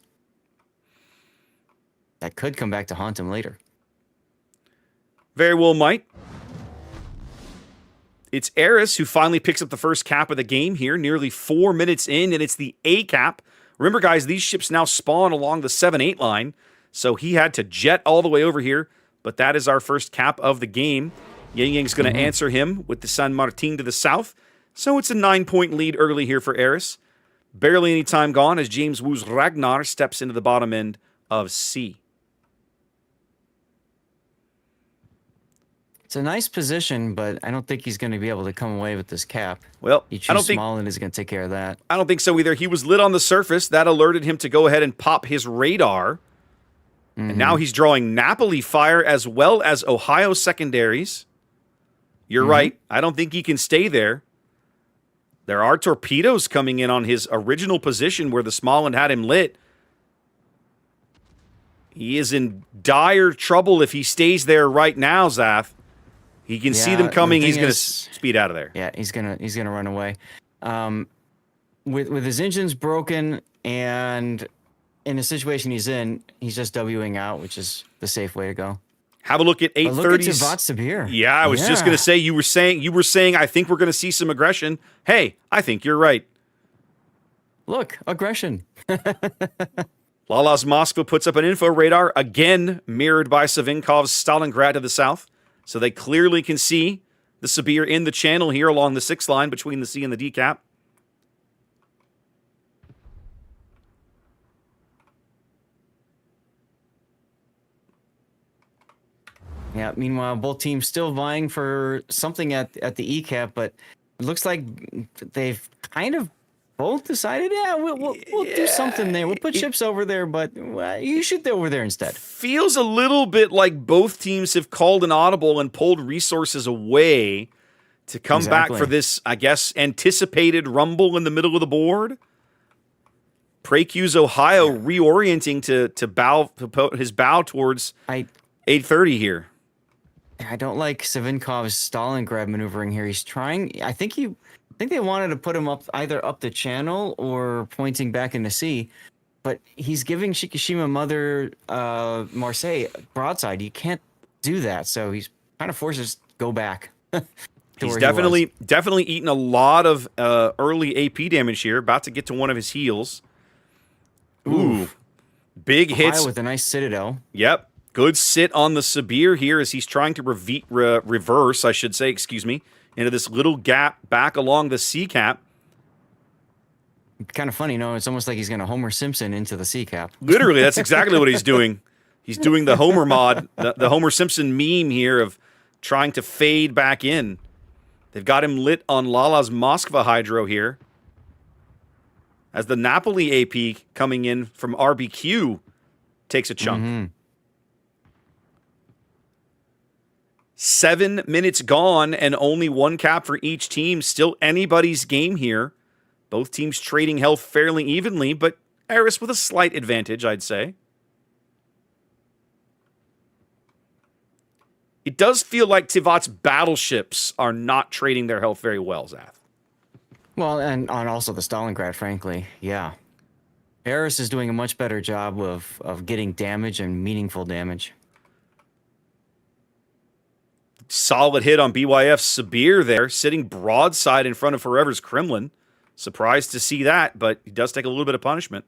That could come back to haunt him later. Very well might. It's Eris who finally picks up the first cap of the game here, nearly 4 minutes in, and it's the A cap. Remember, guys, these ships now spawn along the 7-8 line. So he had to jet all the way over here, but that is our first cap of the game. Yang Yang's going to answer him with the San Martin to the south. So it's a 9-point lead early here for Eris. Barely any time gone as James Wu's Ragnar steps into the bottom end of C. It's a nice position, but I don't think he's going to be able to come away with this cap. Well, I don't think Smolin is going to take care of that. I don't think so either. He was lit on the surface. That alerted him to go ahead and pop his radar. And now he's drawing Napoli fire as well as Ohio secondaries. You're right. I don't think he can stay there. There are torpedoes coming in on his original position where the Småland had him lit. He is in dire trouble if he stays there right now, Zath. He can see them coming. He's going to speed out of there. Yeah, he's gonna run away. With his engines broken and in the situation he's in, he's just Wing out, which is the safe way to go. Have a look at 830s. Look at Sabir. Yeah, I was just going to say, you were saying I think we're going to see some aggression. Hey, I think you're right. Look, aggression. Lala's Moskva puts up an info radar, again mirrored by Savinkov's Stalingrad to the south. So they clearly can see the Sabir in the channel here along the 6th line between the C and the D cap. Yeah, meanwhile, both teams still vying for something at the E cap, but it looks like they've kind of both decided, we'll do something there. We'll put ships over there, but you shoot over there instead. Feels a little bit like both teams have called an audible and pulled resources away to come back for this, I guess, anticipated rumble in the middle of the board. Precue's Ohio reorienting to his bow towards 830 here. I don't like Savinkov's Stalingrad maneuvering here. He's trying. I think they wanted to put him either up the channel or pointing back in the sea, but he's giving Shikishima Mother Marseille broadside. You can't do that, so he's kind of forced to go back. He's definitely eaten a lot of early AP damage here. About to get to one of his heels. Ooh, big hits with a nice Citadel. Yep. Good sit on the Sabir here as he's trying to reverse, into this little gap back along the C cap. Kind of funny, it's almost like he's going to Homer Simpson into the C cap. Literally, that's exactly what he's doing. He's doing the Homer mod, the Homer Simpson meme here of trying to fade back in. They've got him lit on Lala's Moskva Hydro here. As the Napoli AP coming in from RBQ takes a chunk. 7 minutes gone and only one cap for each team. Still anybody's game here. Both teams trading health fairly evenly, but Eris with a slight advantage, I'd say. It does feel like Tivat's battleships are not trading their health very well, Zath. Well, and on also the Stalingrad, frankly, yeah. Eris is doing a much better job of getting damage and meaningful damage. Solid hit on BYF's Sabir there, sitting broadside in front of Forever's Kremlin. Surprised to see that, but he does take a little bit of punishment.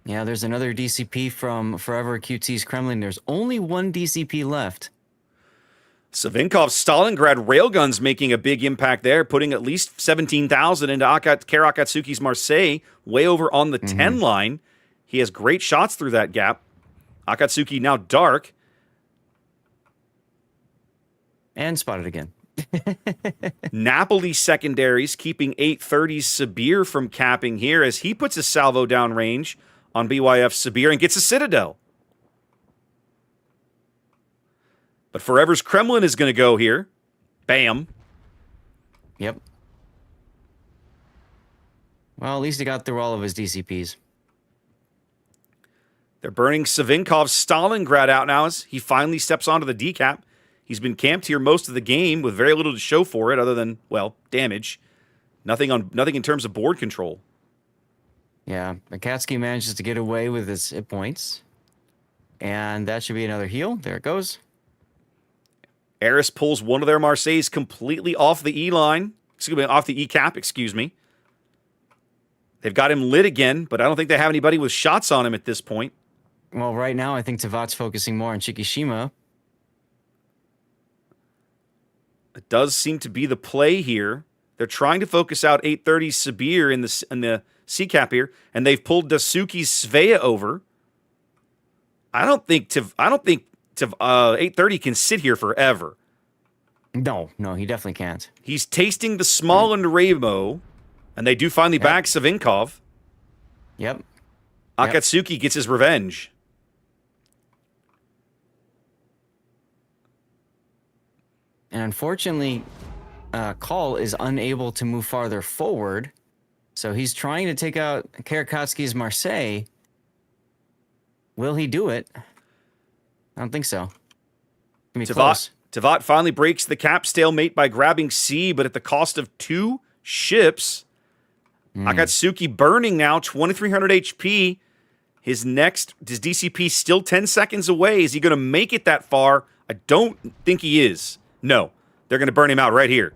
Yeah, there's another DCP from Forever QT's Kremlin. There's only one DCP left. Savinkov's Stalingrad railguns making a big impact there, putting at least 17,000 into Kara Akatsuki's Marseille, way over on the 10 line. He has great shots through that gap. Akatsuki now dark. And spotted again. Napoli secondaries keeping 830's Sabir from capping here as he puts a salvo down range on BYF Sabir and gets a Citadel. But Forever's Kremlin is going to go here. Bam. Yep. Well, at least he got through all of his DCPs. They're burning Savinkov's Stalingrad out now as he finally steps onto the decap. He's been camped here most of the game with very little to show for it other than, well, damage. Nothing in terms of board control. Yeah, Akatsuki manages to get away with his hit points. And that should be another heal. There it goes. Eris pulls one of their Marseilles completely off the E line. Off the E cap, They've got him lit again, but I don't think they have anybody with shots on him at this point. Well, right now, I think Tivat's focusing more on Shikishima. It does seem to be the play here. They're trying to focus out 830 Sabir in the C cap here, and they've pulled Dasuki's Svea over. I don't think 830 can sit here forever. No, he definitely can't. He's tasting the small and Ramo, and they do finally back Savinkov. Yep. Akatsuki gets his revenge. And unfortunately, Call is unable to move farther forward. So he's trying to take out Karakatsuki's Marseille. Will he do it? I don't think so. Gonna be close. Tevat finally breaks the cap stalemate by grabbing C, but at the cost of 2 ships. Akatsuki burning now, 2,300 HP. His DCP still 10 seconds away. Is he going to make it that far? I don't think he is. No, they're going to burn him out right here.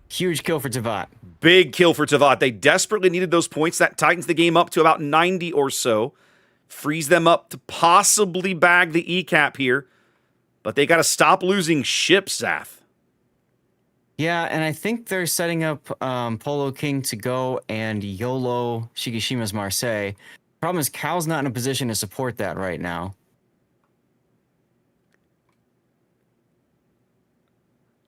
Huge kill for Tevat. Big kill for Tevat. They desperately needed those points. That tightens the game up to about 90 or so. Frees them up to possibly bag the E-cap here. But they got to stop losing ships, Zath. Yeah, and I think they're setting up Polo King to go and YOLO Shikishima's Marseille. Problem is, Cal's not in a position to support that right now.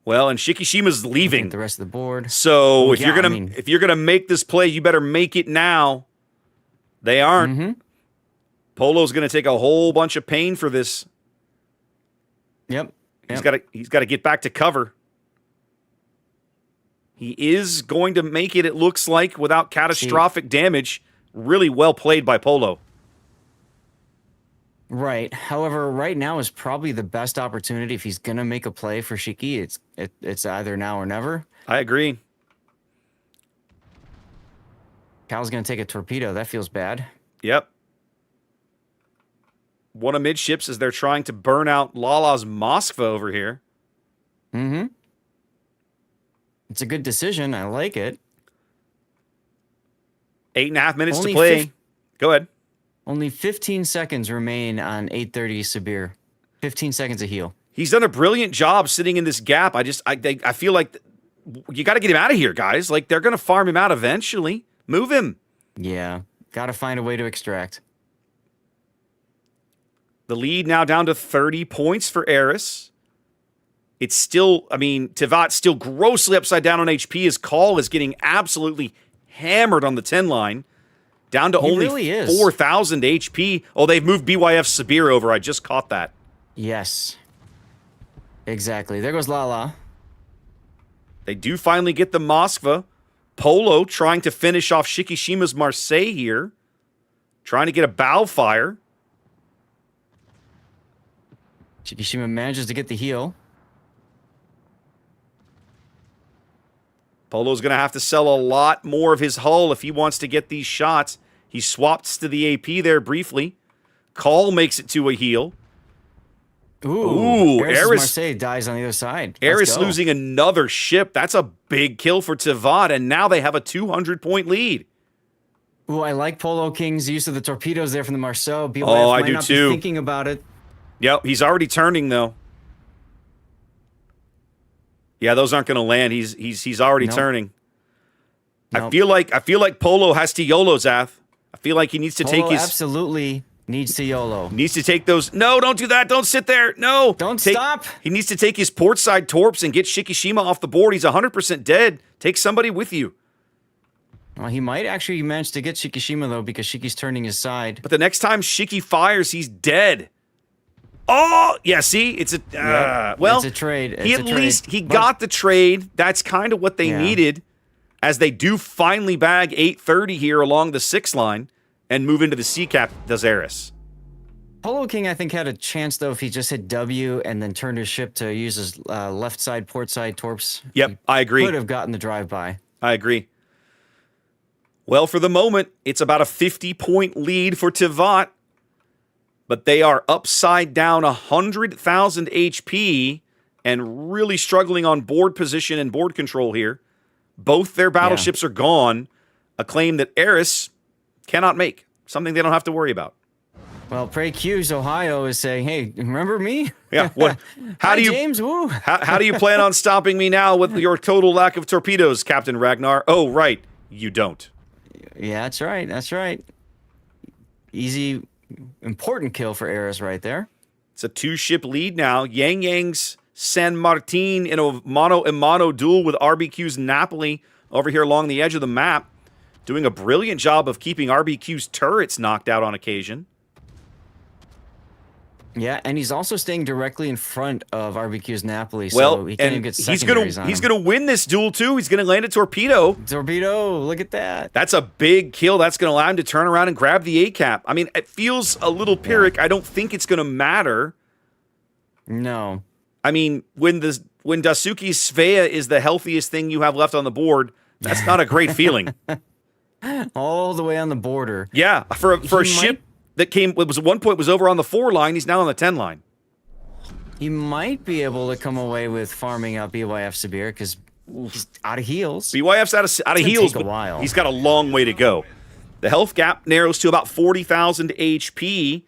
Well, and Shikishima's leaving the rest of the board. So if you're gonna make this play, you better make it now. They aren't. Polo's gonna take a whole bunch of pain for this. Yep. He's got to get back to cover. He is going to make it, it looks like, without catastrophic damage. Really well played by Polo. Right. However, right now is probably the best opportunity if he's going to make a play for Shiki. It's either now or never. I agree. Cal's going to take a torpedo. That feels bad. Yep. One amidships as they're trying to burn out Lala's Moskva over here. It's a good decision. I like it. 8.5 minutes to play. Go ahead. Only 15 seconds remain on 830 Sabir. 15 seconds of heal. He's done a brilliant job sitting in this gap. I feel like you got to get him out of here, guys. Like, they're going to farm him out eventually. Move him. Yeah. Got to find a way to extract. The lead now down to 30 points for Eris. It's still, Tevat's still grossly upside down on HP. His Call is getting absolutely hammered on the 10 line. Down to only 4,000 HP. Oh, they've moved BYF Sabir over. I just caught that. Yes. Exactly. There goes Lala. They do finally get the Moskva. Polo trying to finish off Shikishima's Marseille here. Trying to get a bow fire. Shikishima manages to get the heal. Polo's going to have to sell a lot more of his hull if he wants to get these shots. He swaps to the AP there briefly. Call makes it to a heal. Ooh, Eris Marseille dies on the other side. Eris losing another ship. That's a big kill for Tevat, and now they have a 200-point lead. Ooh, I like Polo King's use of the torpedoes there from the Marceau. BYF I do too. Be thinking about it. Yep, he's already turning though. Yeah, those aren't going to land. He's already turning. Nope. I feel like Polo has to YOLO, Zath. I feel like he needs to take his absolutely needs to YOLO. Needs to take those. No, don't do that. Don't sit there. No. Stop. He needs to take his portside torps and get Shikishima off the board. He's 100% dead. Take somebody with you. Well, he might actually manage to get Shikishima though because Shiki's turning his side. But the next time Shiki fires, he's dead. Oh, yeah, see? It's a well, it's a trade. He got the trade. That's kind of what they needed as they do finally bag 830 here along the 6 line and move into the C-cap, does Eris. Polo King, I think, had a chance, though, if he just hit W and then turned his ship to use his left side, port side torps. Yep, I agree. Could have gotten the drive-by. I agree. Well, for the moment, it's about a 50-point lead for Tevat. But they are upside down 100,000 HP and really struggling on board position and board control here. Both their battleships are gone. A claim that Eris cannot make. Something they don't have to worry about. Well, Prey Q's Ohio is saying, hey, remember me? Yeah. What? How do you, James? Woo. How do you plan on stopping me now with your total lack of torpedoes, Captain Ragnar? Oh, right. You don't. Yeah, that's right. That's right. Easy, important kill for Eris right there. It's a 2-ship lead now. Yang Yang's San Martin in a mono duel with RBQ's Napoli over here along the edge of the map. doing a brilliant job of keeping RBQ's turrets knocked out on occasion. Yeah, and he's also staying directly in front of RBQ's Napoli, Well, so he can't even and get he's secondaries on him. gonna win this duel too. He's gonna land a torpedo. Torpedo, look at that. That's a big kill. That's gonna allow him to turn around and grab the A cap. I mean, it feels a little Pyrrhic. I don't think it's gonna matter. No. I mean, when Daisuke Svea is the healthiest thing you have left on the board, that's not a great feeling. All the way on the border. Yeah, for a ship that was at one point was over on the 4 line, he's now on the 10 line. He might be able to come away with farming out BYF Sabir because he's out of heals. BYF's out of heals, take a but while. he's got a long way to go. The health gap narrows to about 40,000 HP.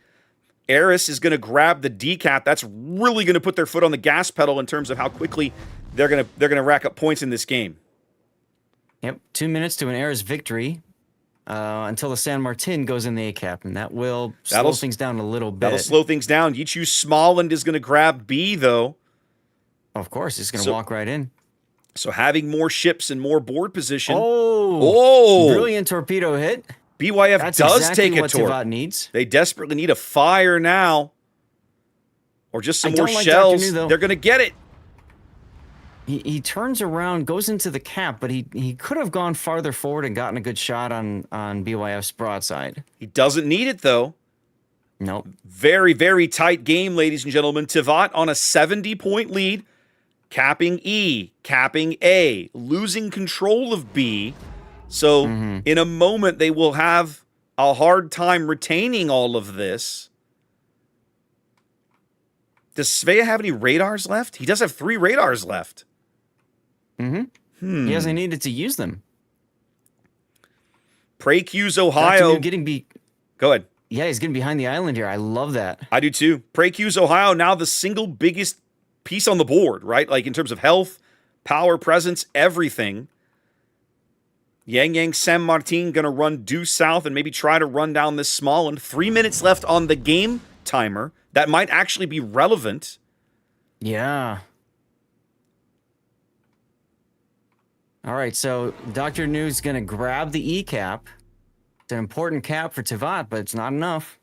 Eris is going to grab the decap. That's really going to put their foot on the gas pedal in terms of how quickly they're going to rack up points in this game. Yep, 2 minutes to an Eris victory until the San Martin goes in the A cap, and that will slow things down a little bit. That'll slow things down. You choose Smallland is going to grab B, though. Of course, he's going to walk right in. So having more ships and more board position. Oh! Brilliant torpedo hit. BYF That's does exactly take a what torp. Tivat needs. They desperately need a fire now. Or just some more like shells. Dr. New, they're going to get it. He turns around, goes into the cap, but he could have gone farther forward and gotten a good shot on BYF's broadside. He doesn't need it, though. Nope. Very, very tight game, ladies and gentlemen. Tivat on a 70-point lead. Capping E, capping A, losing control of B. So in a moment, they will have a hard time retaining all of this. Does Svea have any radars left? He does have 3 radars left. He hasn't needed to use them. Preq's Ohio. Go ahead. Yeah, he's getting behind the island here. I love that. I do too. Preq's Ohio, now the single biggest piece on the board, right? Like in terms of health, power, presence, everything. Yang San Martin going to run due south and maybe try to run down this small one. 3 minutes left on the game timer. That might actually be relevant. Yeah. All right, so Dr. New's going to grab the E cap. It's an important cap for Tivat, but it's not enough.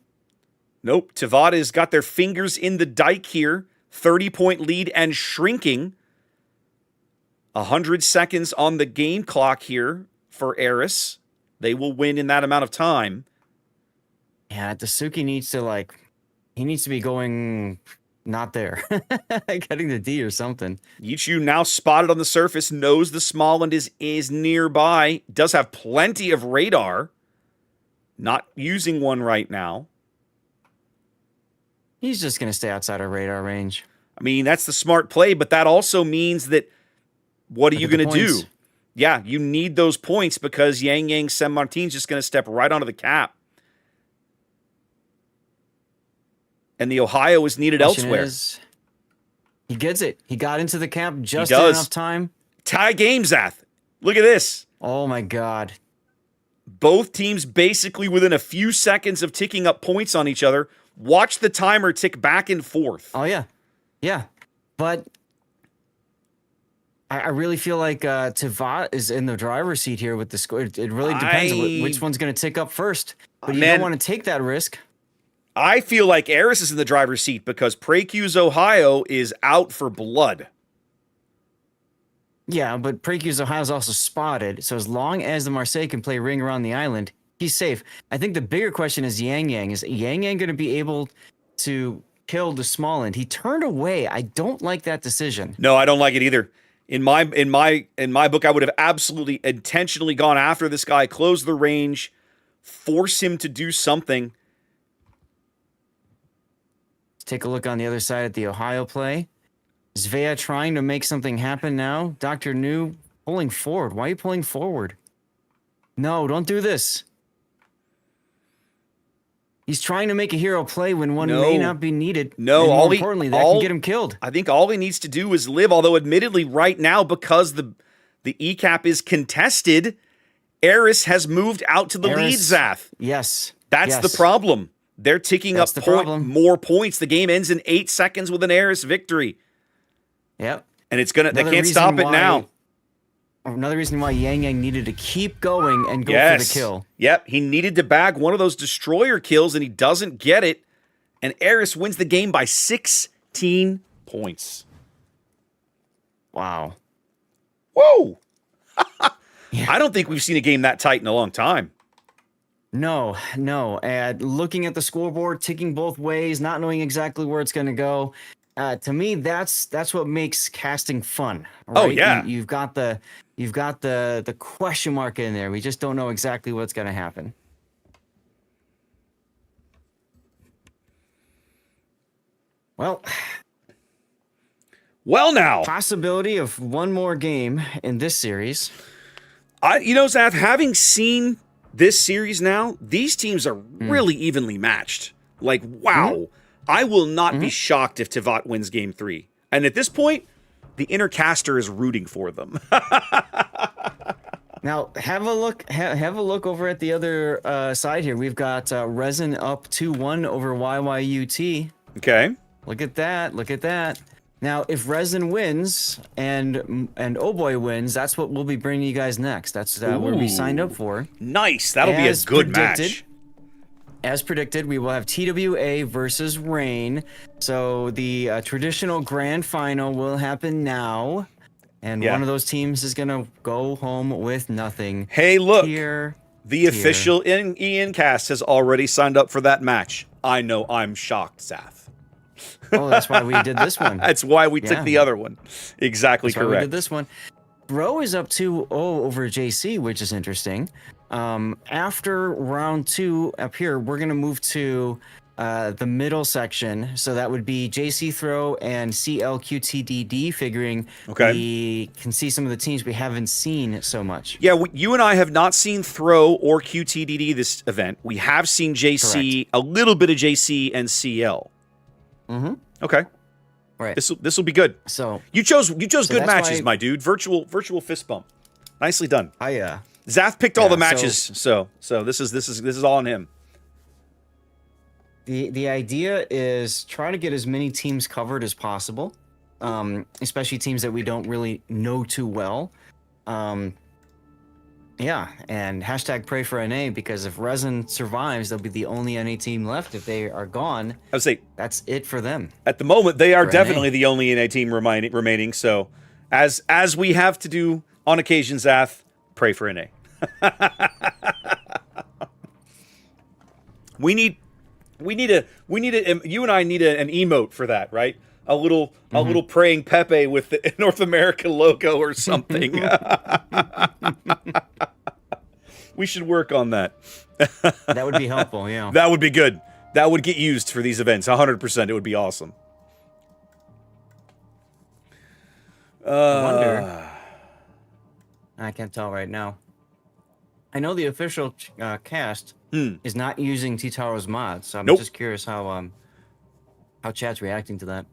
Nope. Tivat has got their fingers in the dike here. 30-point lead and shrinking. 100 seconds on the game clock here for Eris. They will win in that amount of time. Yeah, Daisuke needs to, he needs to be going not there. Getting the D or something. Yichu now spotted on the surface, knows the Smallland is nearby. Does have plenty of radar. Not using one right now. He's just going to stay outside our radar range. I mean, that's the smart play, but that also means that what are you going to do? Yeah, you need those points because Yang San Martin's just going to step right onto the cap. And the Ohio is needed elsewhere. He gets it. He got into the cap just in enough time. Tie game, Zath. Look at this. Oh, my God. Both teams basically within a few seconds of ticking up points on each other. Watch the timer tick back and forth. Oh, yeah. Yeah. But I really feel like Tivat is in the driver's seat here with the score. It really depends on which one's going to tick up first. But you don't want to take that risk. I feel like Eris is in the driver's seat because Preq's Ohio is out for blood. Yeah, but Preq's Ohio is also spotted. So as long as the Marseille can play ring around the island, he's safe. I think the bigger question is Yang. Is Yang going to be able to kill the Smallland? He turned away. I don't like that decision. No, I don't like it either. In my book, I would have absolutely intentionally gone after this guy, close the range, force him to do something. Let's take a look on the other side at the Ohio play. Svea trying to make something happen now. Dr. New pulling forward. Why are you pulling forward? No, don't do this. He's trying to make a hero play when one may not be needed. No, and more importantly, that can get him killed. I think all he needs to do is live, although admittedly right now, because the E-cap is contested, Eris has moved out to the lead, Zath. Yes. That's the problem. They're ticking up more points. The game ends in 8 seconds with an Eris victory. Yep. And they can't stop it now. Another reason why Yang Yang needed to keep going and go for the kill. Yep, he needed to bag one of those destroyer kills, and he doesn't get it. And Eris wins the game by 16 points. Wow. Whoa! I don't think we've seen a game that tight in a long time. No. And looking at the scoreboard, ticking both ways, not knowing exactly where it's going to go. To me, that's what makes casting fun. Right? Oh yeah, you've got the question mark in there. We just don't know exactly what's going to happen. Well, now possibility of one more game in this series. Zath, having seen this series now, these teams are really evenly matched. Like, wow. I will not be shocked if Tevat wins game 3. And at this point, the inner caster is rooting for them. Now, have a look. Have a look over at the other side here. We've got Resin up 2-1 over YYUT. Okay. Look at that. Now, if Resin wins and Oh Boy wins, that's what we'll be bringing you guys next. That's what we signed up for. Nice. That'll be a good match. As predicted, we will have TWA versus Rain. So the traditional grand final will happen now. And one of those teams is going to go home with nothing. Hey, look. The official Ian Cast has already signed up for that match. I know I'm shocked, Zath. Oh, that's why we did this one. That's why we took the other one. Exactly correct. Why we did this one. Bro is up 2-0 over JC, which is interesting. After round 2 up here, we're going to move to the middle section. So that would be JC Throw and CLQTDD, figuring we can see some of the teams we haven't seen so much. Yeah, you and I have not seen Throw or QTDD this event. We have seen JC, a little bit of JC and CL. Okay. Right. This will be good. So you chose good matches, my dude. Virtual fist bump. Nicely done. Zath picked all the matches, so this is all on him. The idea is try to get as many teams covered as possible, especially teams that we don't really know too well. And hashtag pray for NA, because if Resin survives, they'll be the only NA team left. If they are gone, I would say that's it for them. At the moment, they are definitely the only NA team remaining. So, as we have to do on occasion, Zath, pray for NA. We need you and I need an emote for that, right? A little praying Pepe with the North America logo or something. We should work on that. That would be helpful, yeah. That would be good. That would get used for these events. 100%. It would be awesome. I wonder. I can't tell right now. I know the official cast is not using T-Taro's mods, so I'm just curious how chat's reacting to that.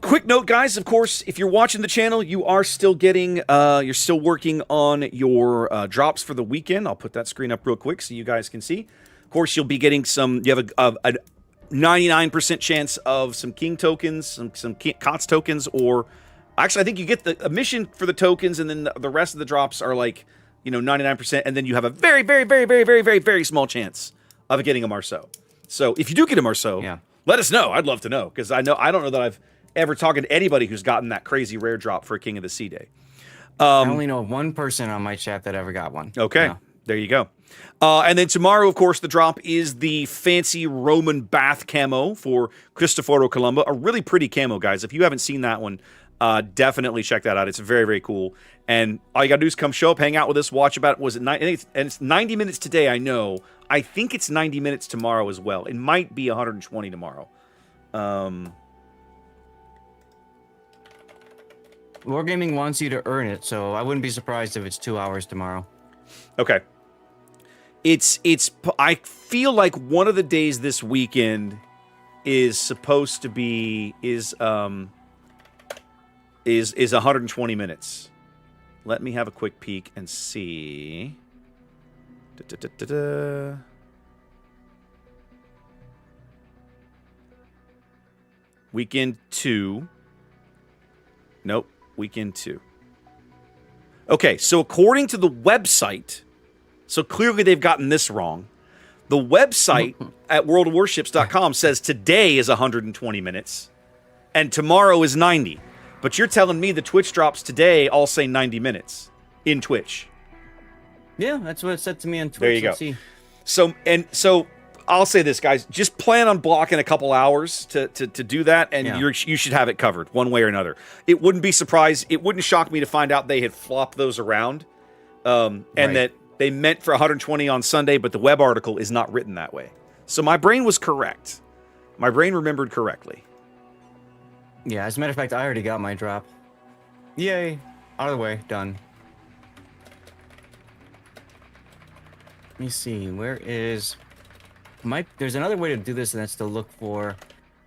Quick note, guys. Of course, if you're watching the channel, you are still getting, you're still working on your drops for the weekend. I'll put that screen up real quick so you guys can see. Of course, you'll be getting some. You have a 99% chance of some King tokens, some COTS tokens, or actually, I think you get a mission for the tokens, and then the rest of the drops are like 99%, and then you have a very, very, very, very, very, very, very small chance of getting a Marceau. So if you do get a Marceau, let us know. I'd love to know, because I don't know that I've ever talked to anybody who's gotten that crazy rare drop for a King of the Sea Day. I only know one person on my chat that ever got one. Okay, there you go. And then tomorrow, of course, the drop is the fancy Roman bath camo for Cristoforo Colombo. A really pretty camo, guys. If you haven't seen that one, definitely check that out. It's very, very cool. And all you got to do is come show up, hang out with us, watch about it. And it's 90 minutes today, I know. I think it's 90 minutes tomorrow as well. It might be 120 tomorrow. Wargaming wants you to earn it, so I wouldn't be surprised if it's 2 hours tomorrow. Okay. I feel like one of the days this weekend is supposed to be is 120 minutes. Let me have a quick peek and see. Weekend 2. Nope, weekend 2. Okay, so according to the website, so clearly they've gotten this wrong. The website at worldofwarships.com says today is 120 minutes and tomorrow is 90. But you're telling me the Twitch drops today all say 90 minutes in Twitch. Yeah, that's what it said to me on Twitch. There you go. Let's see. So I'll say this, guys. Just plan on blocking a couple hours to do that, and you should have it covered one way or another. It wouldn't shock me to find out they had flopped those around, and that they meant for 120 on Sunday, but the web article is not written that way. So my brain was correct. My brain remembered correctly. Yeah, as a matter of fact, I already got my drop. Yay. Out of the way. Done. Let me see. Where is... There's another way to do this, and that's to look for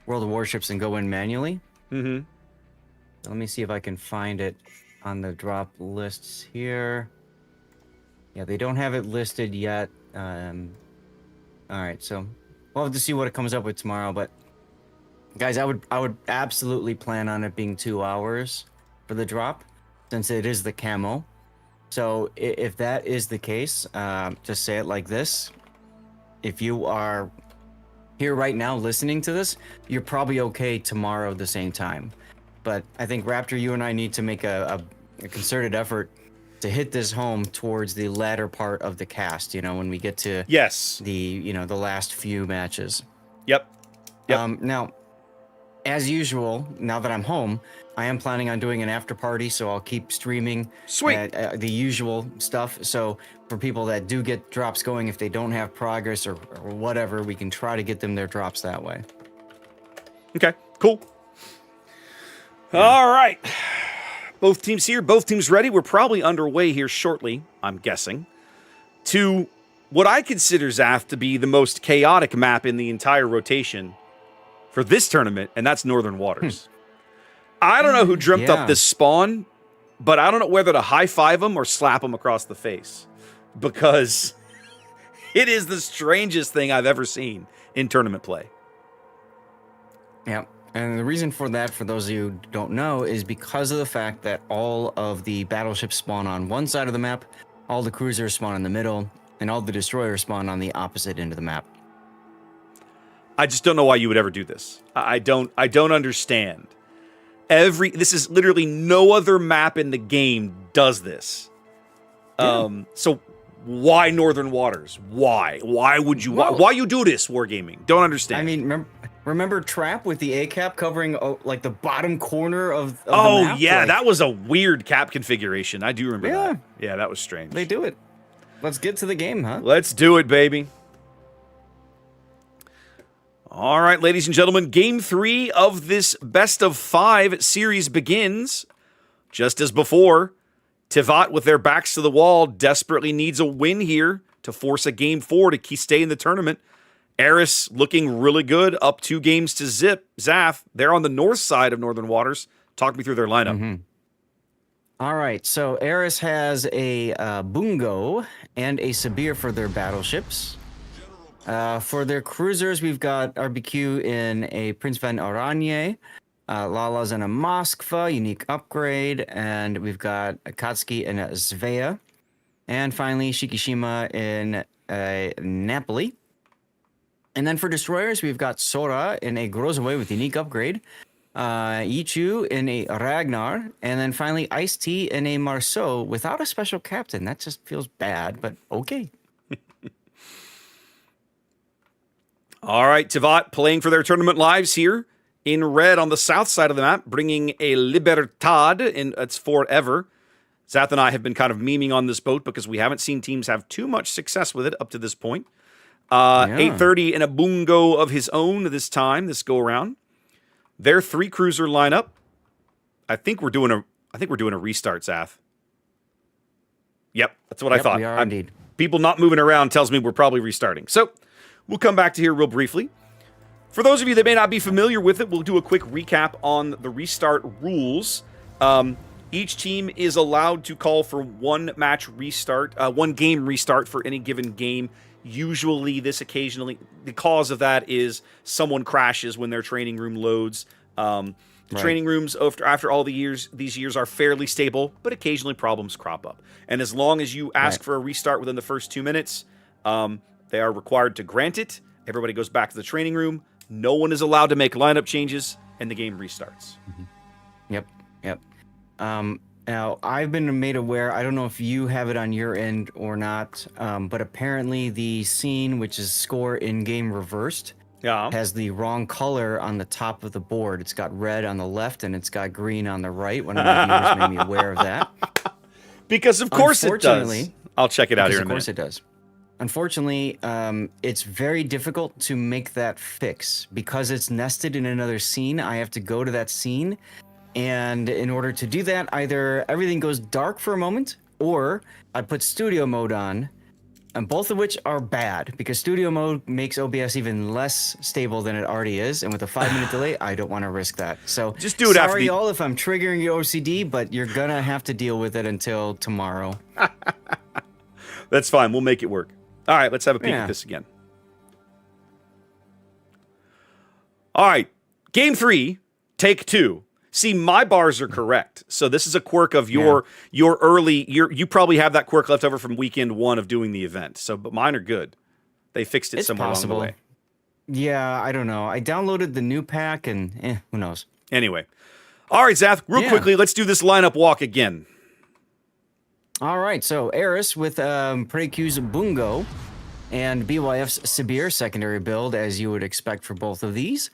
World of Warships and go in manually. Mm-hmm. Let me see if I can find it on the drop lists here. Yeah, they don't have it listed yet. All right, so we'll have to see what it comes up with tomorrow, but... Guys, I would absolutely plan on it being 2 hours for the drop, since it is the camo. So if that is the case, just say it like this. If you are here right now listening to this, you're probably okay tomorrow at the same time. But I think, Raptor, you and I need to make a concerted effort to hit this home towards the latter part of the cast, when we get to the last few matches. Yep. Now, as usual, now that I'm home, I am planning on doing an after party, so I'll keep streaming the usual stuff. So for people that do get drops going, if they don't have progress or whatever, we can try to get them their drops that way. Okay, cool. Yeah. All right. Both teams here, both teams ready. We're probably underway here shortly, I'm guessing, to what I consider, Zath, to be the most chaotic map in the entire rotation for this tournament, and that's Northern Waters. I don't know who dreamt up this spawn, but I don't know whether to high-five them or slap them across the face, because it is the strangest thing I've ever seen in tournament play. Yeah, and the reason for that, for those of you who don't know, is because of the fact that all of the battleships spawn on one side of the map, all the cruisers spawn in the middle, and all the destroyers spawn on the opposite end of the map. I just don't know why you would ever do this. I don't understand. This is literally no other map in the game does this. So why Northern Waters? Why? Why would you? Why you do this, Wargaming? Don't understand. I mean, remember Trap with the A cap covering like the bottom corner of the map? Yeah, that was a weird cap configuration. I do remember that. Yeah, that was strange. They do it. Let's get to the game, huh? Let's do it, baby. All right, ladies and gentlemen, Game 3 of this best-of-5 series begins. Just as before, Tivat, with their backs to the wall, desperately needs a win here to force a Game 4 to stay in the tournament. Eris looking really good, up 2 games to zip. Zath, they're on the north side of Northern Waters. Talk me through their lineup. Mm-hmm. All right, so Eris has a Bungo and a Sabir for their battleships. For their cruisers, we've got RBQ in a Prince Van Oranje, Lala's in a Moskva, unique upgrade, and we've got Akatsuki in a Svea, and finally Shikishima in a Napoli. And then for destroyers, we've got Sora in a Grozaway with unique upgrade, Ichu in a Ragnar, and then finally Ice-T in a Marceau without a special captain. That just feels bad, but okay. All right, Tivat playing for their tournament lives here in red on the south side of the map, bringing a Libertad, and it's forever. Zath and I have been kind of memeing on this boat because we haven't seen teams have too much success with it up to this point. 830 in a Bungo of his own this go around. Their 3 cruiser lineup. I think we're doing I think we're doing a restart, Zath. Yep, that's what I thought. We are indeed. People not moving around tells me we're probably restarting. So we'll come back to here real briefly. For those of you that may not be familiar with it, we'll do a quick recap on the restart rules. Each team is allowed to call for one game restart for any given game. Usually, the cause of that is someone crashes when their training room loads. Training rooms after all these years are fairly stable, but occasionally problems crop up. And as long as you ask for a restart within the first 2 minutes, they are required to grant it. Everybody goes back to the training room. No one is allowed to make lineup changes, and the game restarts. Yep. Now, I've been made aware, I don't know if you have it on your end or not, but apparently the scene, which is score in-game reversed, has the wrong color on the top of the board. It's got red on the left, and it's got green on the right. One of my viewers made me aware of that. Because of course it does. I'll check it out here in a minute. Of course it does. Unfortunately, it's very difficult to make that fix. Because it's nested in another scene, I have to go to that scene. And in order to do that, either everything goes dark for a moment, or I put studio mode on, and both of which are bad, because studio mode makes OBS even less stable than it already is. And with a 5-minute delay, I don't want to risk that. So just do it after. Sorry, y'all, if I'm triggering your OCD, but you're going to have to deal with it until tomorrow. That's fine. We'll make it work. All right, let's have a peek at this again. All right, game 3, take 2. See, my bars are correct. So this is a quirk of your early. You probably have that quirk left over from weekend 1 of doing the event. So, but mine are good. They fixed it somewhere along the way. Yeah, I don't know. I downloaded the new pack, and who knows? Anyway, all right, Zath. Real quickly, let's do this lineup walk again. All right, so Eris with Precu's Bungo and BYF's Sibir secondary build, as you would expect for both of these.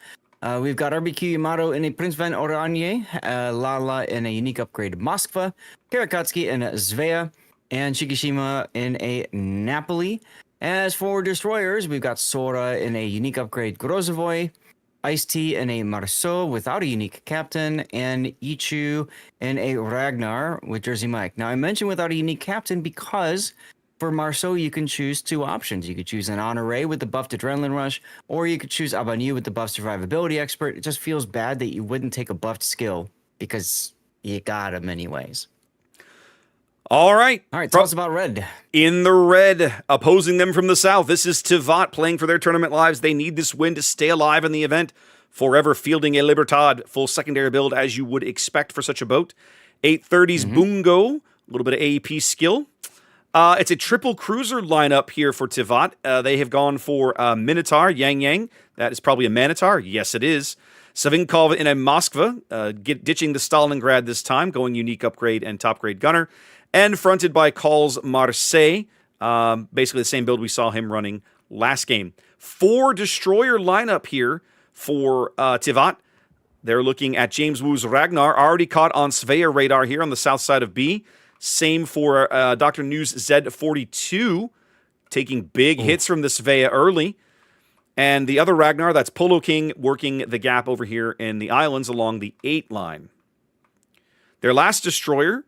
We've got RBQ Yamato in a Prince Van Oranje, Lala in a unique upgrade Moskva, Karakatsuki in a Svea, and Shikishima in a Napoli. As for destroyers, we've got Sora in a unique upgrade Grozovoy, Ice-T in a Marceau without a unique captain, and Ichu in a Ragnar with Jersey Mike. Now, I mentioned without a unique captain because for Marceau, you can choose 2 options. You could choose an Honoré with the buffed Adrenaline Rush, or you could choose Abanyu with the buffed Survivability Expert. It just feels bad that you wouldn't take a buffed skill because you got him anyways. All right. Tell us about red. In the red, opposing them from the south, this is Tivat playing for their tournament lives. They need this win to stay alive in the event. Forever fielding a Libertad, full secondary build as you would expect for such a boat. 830's Bungo, a little bit of AEP skill. It's a triple cruiser lineup here for Tivat. They have gone for Minotaur, Yang Yang. That is probably a Manitar. Yes, it is. Savinkov in a Moskva, ditching the Stalingrad this time, going unique upgrade and top grade gunner. And fronted by Calls Marseille, basically the same build we saw him running last game. 4 destroyer lineup here for Tivat. They're looking at James Wu's Ragnar, already caught on Svea radar here on the south side of B. Same for Dr. News Z42, taking big hits from the Svea early. And the other Ragnar, that's Polo King, working the gap over here in the islands along the 8 line. Their last destroyer,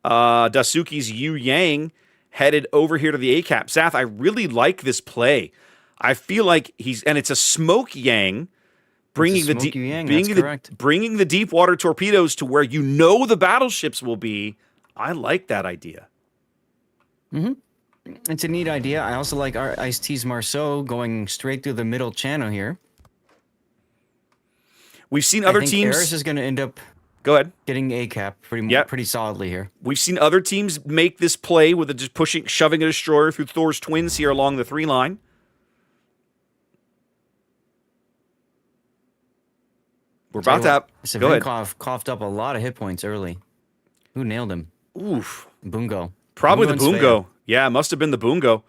Dasuki's Yu Yang, headed over here to the ACAP. Zath, I really like this play. I feel like it's a Smoke Yang, bringing the deep water torpedoes to where you know the battleships will be. I like that idea. It's a neat idea. I also like our Ice-T's Marceau going straight through the middle channel here. We've seen other teams. Eris is going to end up getting ACAP pretty solidly here. We've seen other teams make this play with just shoving a destroyer through Thor's twins here along the 3 line. We're about to have. Savinkov coughed up a lot of hit points early. Who nailed him? Oof. Bungo. Probably the Bungo. Yeah, it must have been the Bungo.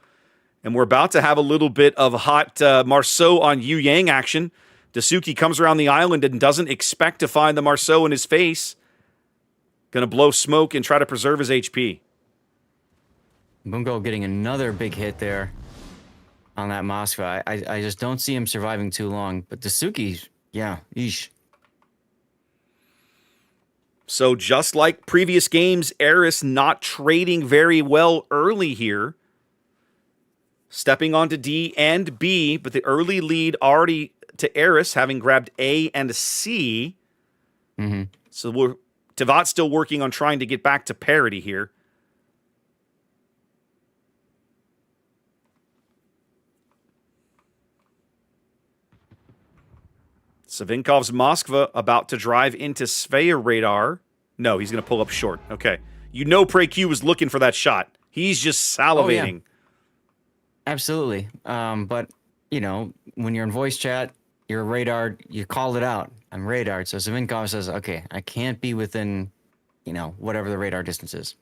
And we're about to have a little bit of hot Marceau on Yu Yang action. Dasuki comes around the island and doesn't expect to find the Marceau in his face. Going to blow smoke and try to preserve his HP. Bungo getting another big hit there on that Moskva. I just don't see him surviving too long. But Dasuki, yeesh. So just like previous games, Eris not trading very well early here. Stepping onto D and B, but the early lead already to Eris, having grabbed A and C. Mm-hmm. So Tivat's still working on trying to get back to parity here. Savinkov's Moskva about to drive into Svea radar. No, he's going to pull up short. Okay. You know PreQ was looking for that shot. He's just salivating. Oh, yeah. Absolutely. But, you know, when you're in voice chat, you're radar, you called it out. I'm radar. So Savinkov says, okay, I can't be within, you know, whatever the radar distance is.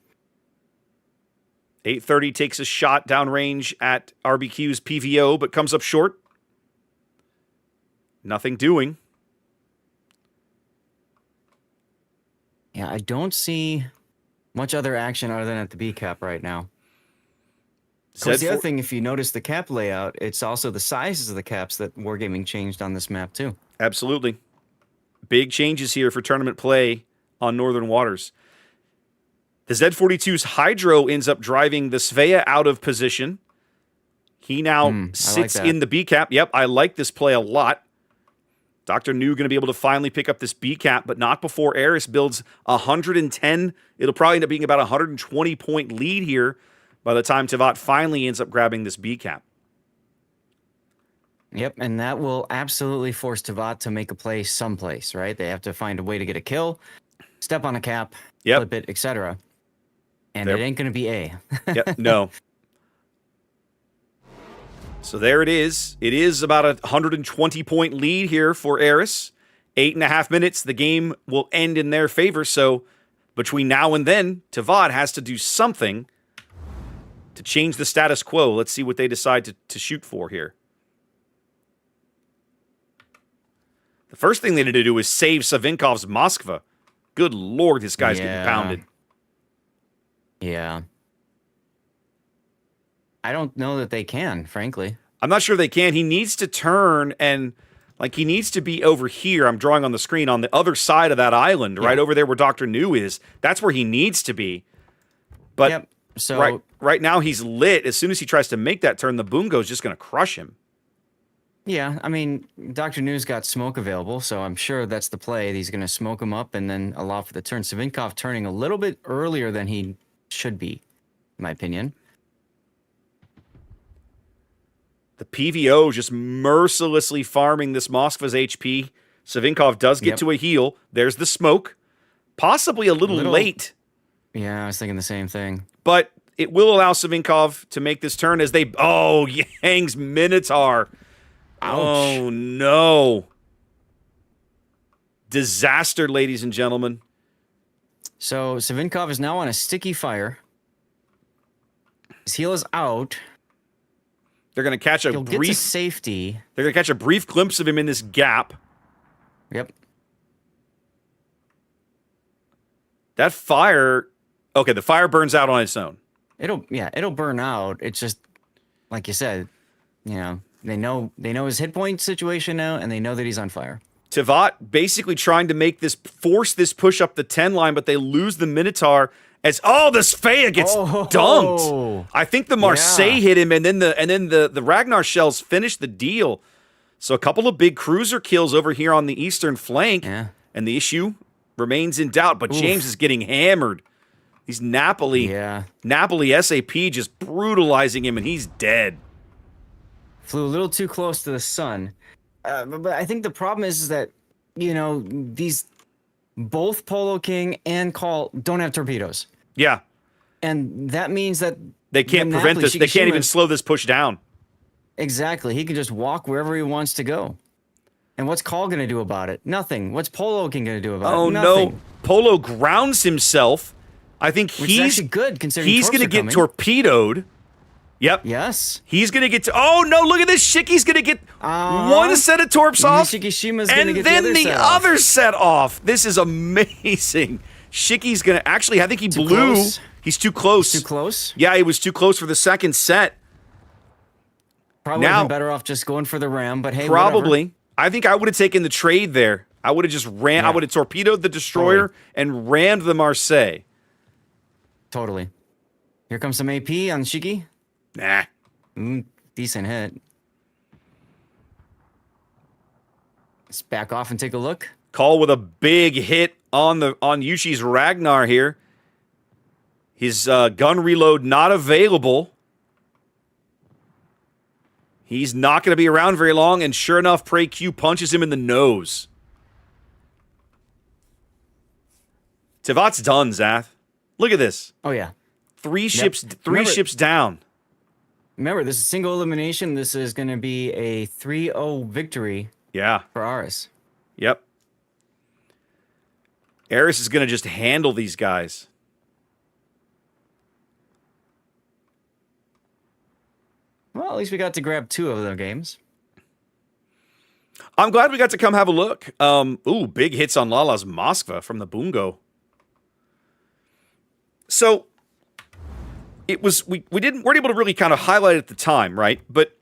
830 takes a shot downrange at RBQ's PVO, but comes up short. Nothing doing. Yeah, I don't see much other action other than at the B cap right now. Of course, the other thing, if you notice the cap layout, it's also the sizes of the caps that Wargaming changed on this map too. Absolutely. Big changes here for tournament play on Northern Waters. The Z42's Hydro ends up driving the Svea out of position. He now sits in the B cap. Yep, I like this play a lot. Dr. New going to be able to finally pick up this B cap, but not before Eris builds 110. It'll probably end up being about a 120-point lead here by the time Tivat finally ends up grabbing this B cap. Yep, and that will absolutely force Tivat to make a play someplace, right? They have to find a way to get a kill, step on a cap, flip it, etc. And it ain't going to be A. Yep, no. So there it is. It is about a 120-point lead here for Eris. 8.5 minutes. The game will end in their favor. So between now and then, Tivat has to do something to change the status quo. Let's see what they decide to shoot for here. The first thing they need to do is save Savinkov's Moskva. Good Lord, this guy's getting pounded. Yeah. I don't know that they can, frankly. I'm not sure they can. He needs to turn and, like, he needs to be over here. I'm drawing on the screen on the other side of that island, right over there where Dr. New is. That's where he needs to be. But so right now he's lit. As soon as he tries to make that turn, the Boongo's just going to crush him. Yeah, I mean, Dr. New's got smoke available, so I'm sure that's the play. He's going to smoke him up and then allow for the turn. Savinkov turning a little bit earlier than he should be, in my opinion. The PVO just mercilessly farming this Moskva's HP. Savinkov does get to a heal. There's the smoke. Possibly a little late. Yeah, I was thinking the same thing. But it will allow Savinkov to make this turn as they... Oh, Yang's Minotaur. Ouch. Oh, no. Disaster, ladies and gentlemen. So Savinkov is now on a sticky fire. His heal is out. They're going to catch a brief safety. They're going to catch a brief glimpse of him in this gap. Yep. That fire, okay, the fire burns out on its own. It'll burn out. It's just like you said, you know, they know his hit point situation now, and they know that he's on fire. Tivat basically trying to force this push up the 10 line, but they lose the Minotaur. As the Svea gets dunked. I think the Marseille hit him, and then the Ragnar shells finish the deal. So a couple of big cruiser kills over here on the eastern flank, and the issue remains in doubt. But James is getting hammered. He's Napoli SAP just brutalizing him, and he's dead. Flew a little too close to the sun. But I think the problem is that, you know, both Polo King and Call don't have torpedoes. Yeah. And that means that they can't prevent this. They can't even slow this push down. Exactly. He can just walk wherever he wants to go. And what's Call going to do about it? Nothing. What's Polo King going to do about it? Nothing. No. Polo grounds himself. I think he's actually good considering he's going to get torpedoed. Yep. Yes. He's going to get oh no, look at this. Shicky's going to get one set of torps off. Shikishima's and get then the other set off. This is amazing. Shicky's going to actually, I think he blew. Close. He's too close. Too close? Yeah, he was too close for the second set. Probably would have been better off just going for the ram, but hey, probably. whatever. I think I would have taken the trade there. I would have just ran. Yeah. I would have torpedoed the destroyer and rammed the Marseille. Totally. Here comes some AP on Shiki. Nah. Decent hit. Let's back off and take a look. Call with a big hit on Yushi's Ragnar here. His gun reload not available. He's not going to be around very long, and sure enough, Prey Q punches him in the nose. Tevat's done, Zath. Look at this. Oh yeah. Three ships down. Remember, this is single elimination. This is going to be a 3-0 victory. Yeah. For Aris. Yep. Aris is going to just handle these guys. Well, at least we got to grab 2 of their games. I'm glad we got to come have a look. Ooh, big hits on Lala's Moskva from the Bungo. So it was we weren't able to really kind of highlight it at the time, right? But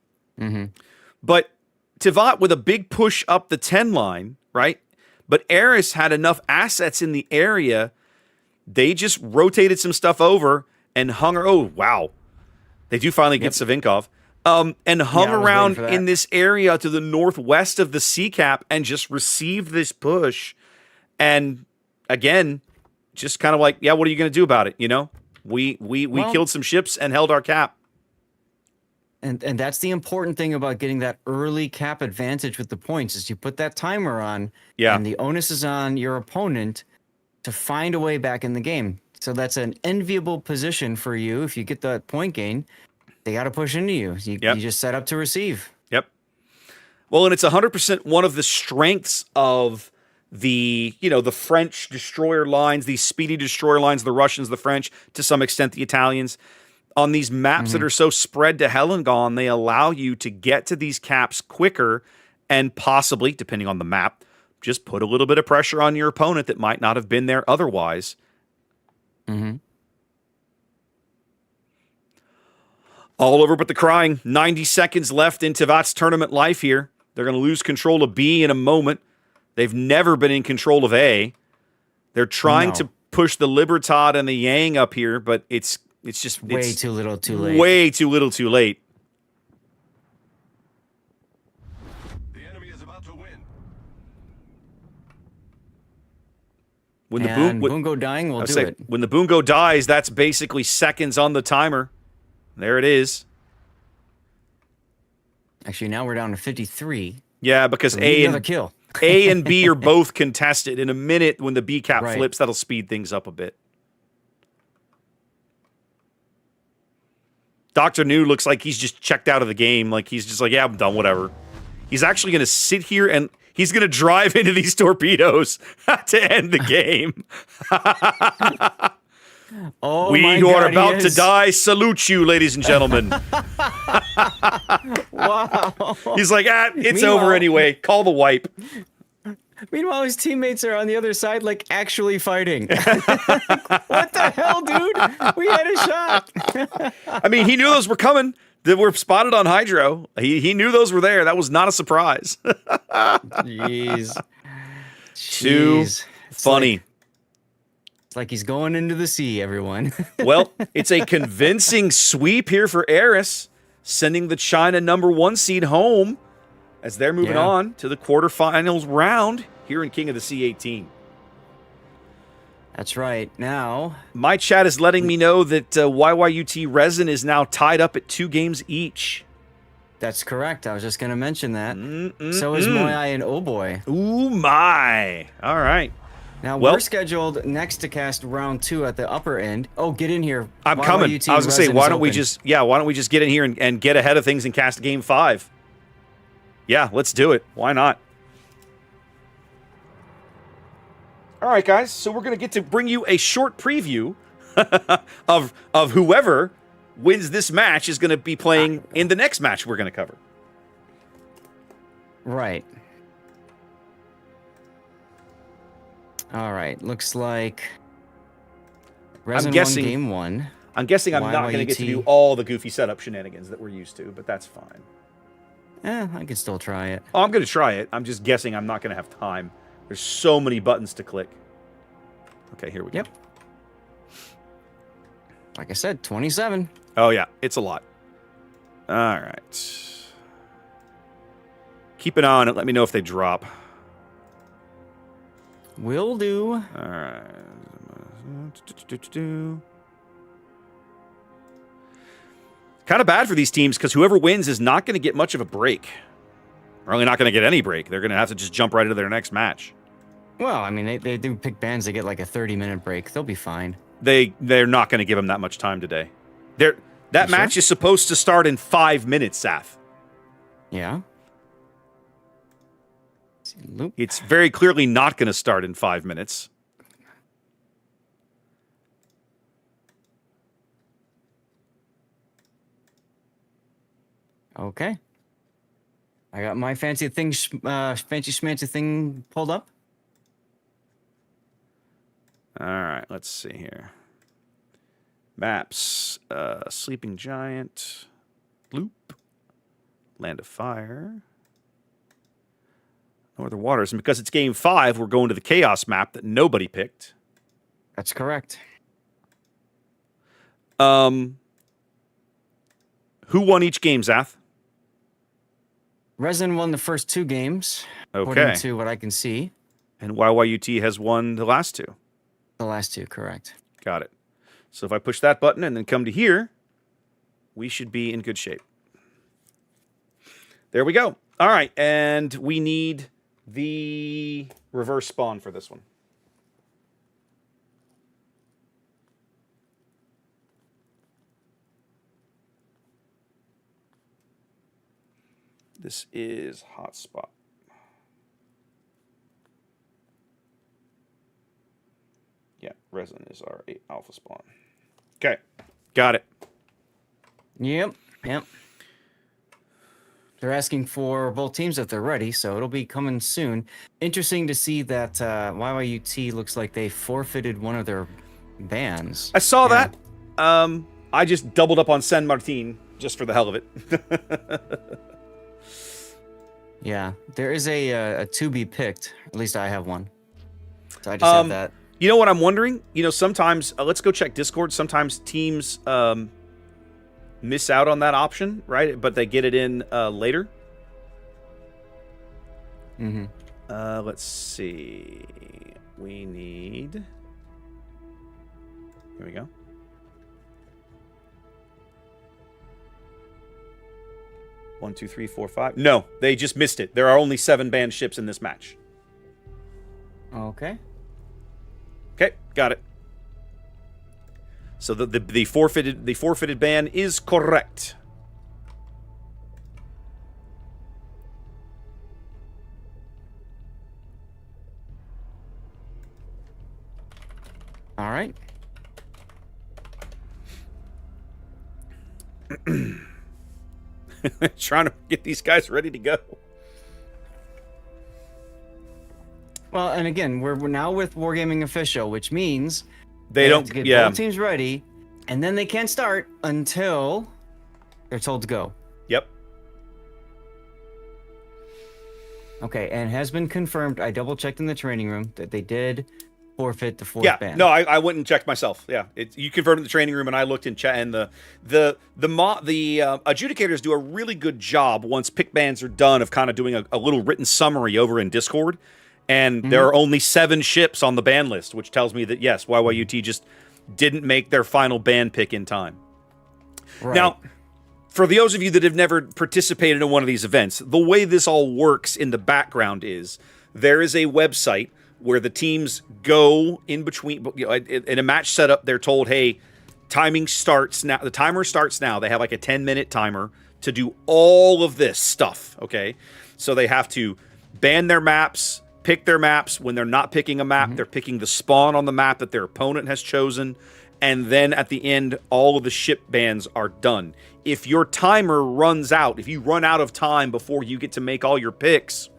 Tevat with a big push up the 10 line, right? But Aris had enough assets in the area. They just rotated some stuff over and hung. Oh wow, they do finally get Savinkov. And hung around in this area to the northwest of the sea cap and just received this push. And again, just kind of like, yeah, what are you going to do about it? You know, we killed some ships and held our cap. And that's the important thing about getting that early cap advantage with the points is you put that timer on. Yeah. And the onus is on your opponent to find a way back in the game. So that's an enviable position for you if you get that point gain. They got to push into you. You just set up to receive. Yep. Well, and it's 100% one of the strengths of the French destroyer lines, these speedy destroyer lines, the Russians, the French, to some extent the Italians. On these maps that are so spread to hell and gone, they allow you to get to these caps quicker and possibly, depending on the map, just put a little bit of pressure on your opponent that might not have been there otherwise. All over but the crying. 90 seconds left in Tevat's tournament life here. They're going to lose control of B in a moment. They've never been in control of A. They're trying to push the Libertad and the Yang up here, but it's just way too little too late. Way too little too late. The enemy is about to win. When the Bungo dying will do it. When the Bungo dies, that's basically seconds on the timer. There it is. Actually, now we're down to 53. Yeah, because So A another kill. A and B are both contested. In a minute, when the B cap flips, that'll speed things up a bit. Dr. New looks like he's just checked out of the game. Like he's just like, yeah, I'm done, whatever. He's actually going to sit here and he's going to drive into these torpedoes to end the game. Oh, we who are about to die salute you, ladies and gentlemen. Wow. He's like, it's over anyway. Call the wipe. Meanwhile, his teammates are on the other side, like, actually fighting. What the hell, dude? We had a shot. I mean, he knew those were coming. That were spotted on Hydro. He knew those were there. That was not a surprise. Jeez. Too funny. It's like he's going into the sea, everyone. Well, it's a convincing sweep here for Eris, sending the China #1 seed home as they're moving on to the quarterfinals round here in King of the Sea 18. That's right. Now, my chat is letting me know that YYUT Resin is now tied up at 2 games each. That's correct. I was just going to mention that. So is Moai and Oh Boy. Ooh, my. All right. Now, we're scheduled next to cast round 2 at the upper end. Oh, get in here. I'm coming. I was going to say, why don't we just get in here and get ahead of things and cast game 5? Yeah, let's do it. Why not? All right, guys. So we're going to get to bring you a short preview of whoever wins this match is going to be playing in the next match we're going to cover. Right. All right. Looks like Resin won game 1. I'm guessing I'm not going to get to do all the goofy setup shenanigans that we're used to, but that's fine. I can still try it. Oh, I'm going to try it. I'm just guessing I'm not going to have time There's so many buttons to click. Okay, here we go. Yep. Like I said, 27. Oh, yeah. It's a lot. All right. Keep an eye on it. Let me know if they drop. Will do. All right. Kind of bad for these teams because whoever wins is not going to get much of a break. They're really not going to get any break. They're going to have to just jump right into their next match. Well, I mean, they do pick bands. They get like a 30-minute break. They'll be fine. They're not going to give them that much time today. That match is supposed to start in 5 minutes, Saf. Yeah. Loop. It's very clearly not going to start in 5 minutes. Okay. I got my fancy schmancy thing pulled up. All right, let's see here. Maps. Sleeping Giant. Loop. Land of Fire. Northern Waters. And because it's game 5, we're going to the Chaos map that nobody picked. That's correct. Who won each game, Zath? Resin won the first 2 games, Okay. according to what I can see. And YYUT has won the last 2. The last 2, correct. Got it. So if I push that button and then come to here, we should be in good shape. There we go. All right, and we need the reverse spawn for this one. This is hotspot. Yeah, Resin is our 8 alpha spawn. Okay, got it. Yep. They're asking for both teams if they're ready, so it'll be coming soon. Interesting to see that YYUT looks like they forfeited one of their bans. I saw that. I just doubled up on San Martin just for the hell of it. Yeah, there is a to be picked. At least I have one. So I just have that. You know what I'm wondering? You know, sometimes, let's go check Discord. Sometimes teams miss out on that option, right? But they get it in later. Mm-hmm. Let's see. We need... Here we go. One, two, three, four, five. No, they just missed it. There are only 7 banned ships in this match. Okay. Okay, got it. So the forfeited ban is correct. All right. Trying to get these guys ready to go. Well, and again, we're now with Wargaming Official, which means They don't have to get yeah. both teams ready, and then they can't start until they're told to go. Yep. Okay, and has been confirmed. I double checked in the training room that they did forfeit the 4th ban. No, I went and checked myself. Yeah, you confirmed in the training room, and I looked in chat. And the adjudicators do a really good job once pick bans are done of kind of doing a little written summary over in Discord. And there are only 7 ships on the ban list, which tells me that yes, YYUT just didn't make their final ban pick in time. Right. Now, for those of you that have never participated in one of these events, the way this all works in the background is there is a website where the teams go in between. You know, in a match setup, they're told, hey, timing starts now. The timer starts now. They have like a 10-minute timer to do all of this stuff, okay? So they have to ban their maps, pick their maps. When they're not picking a map, they're picking the spawn on the map that their opponent has chosen. And then at the end, all of the ship bans are done. If your timer runs out, if you run out of time before you get to make all your picks,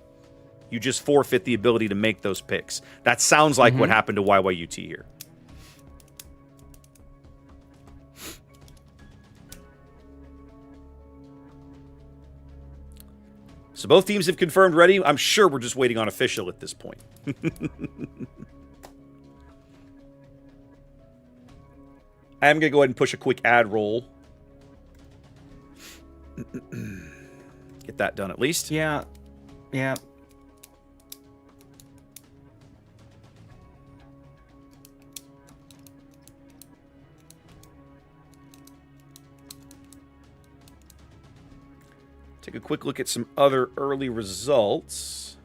you just forfeit the ability to make those picks. That sounds like what happened to YYUT here. So both teams have confirmed ready. I'm sure we're just waiting on official at this point. I am going to go ahead and push a quick ad roll. Get that done at least. Yeah. Yeah. Take a quick look at some other early results.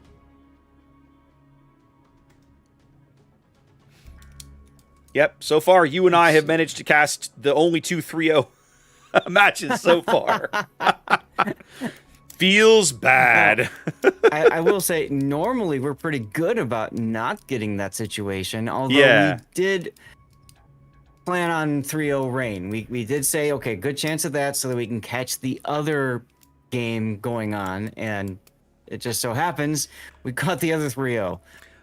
Yep, so far you and I have managed to cast the only 2 3-0 matches so far. Feels bad. I will say, normally we're pretty good about not getting that situation, although Yeah. we did plan on 3-0 rain. We did say, okay, good chance of that so that we can catch the other game going on, and it just so happens we caught the other 3-0.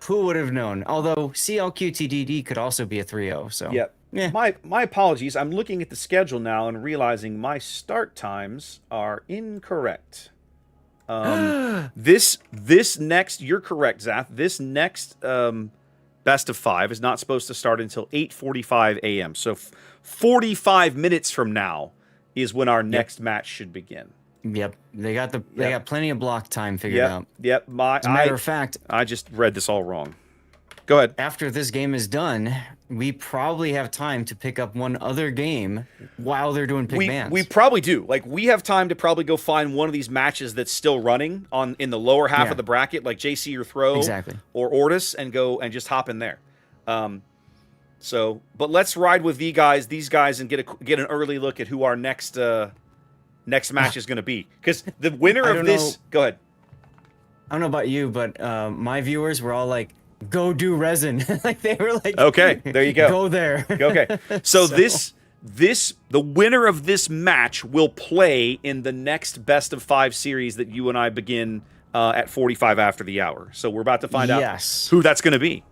Who would have known? Although CLQTDD could also be a 3-0, so Yep. yeah. My apologies. I'm looking at the schedule now and realizing my start times are incorrect. This next, you're correct, Zath. This next best of 5 is not supposed to start until 8:45 a.m. So 45 minutes from now is when our next match should begin. Yep, they got plenty of block time figured Yep. out. Yep. As a matter of fact, I just read this all wrong. Go ahead. after this game is done, we probably have time to pick up one other game while they're doing pick bands. We probably do. Like, we have time to probably go find one of these matches that's still running in the lower half Yeah. of the bracket, like JC or Throw Exactly. or Ortis, and go and just hop in there. But let's ride with these guys, and get an early look at who our next match is going to be. Because the winner I of don't this, know. go ahead. I don't know about you, but my viewers were all like, "Go do resin!" Like they were like, Okay, there you go. Go there." Okay, so the winner of this match will play in the next best of 5 series that you and I begin at 45 after the hour. So we're about to find out who that's going to be.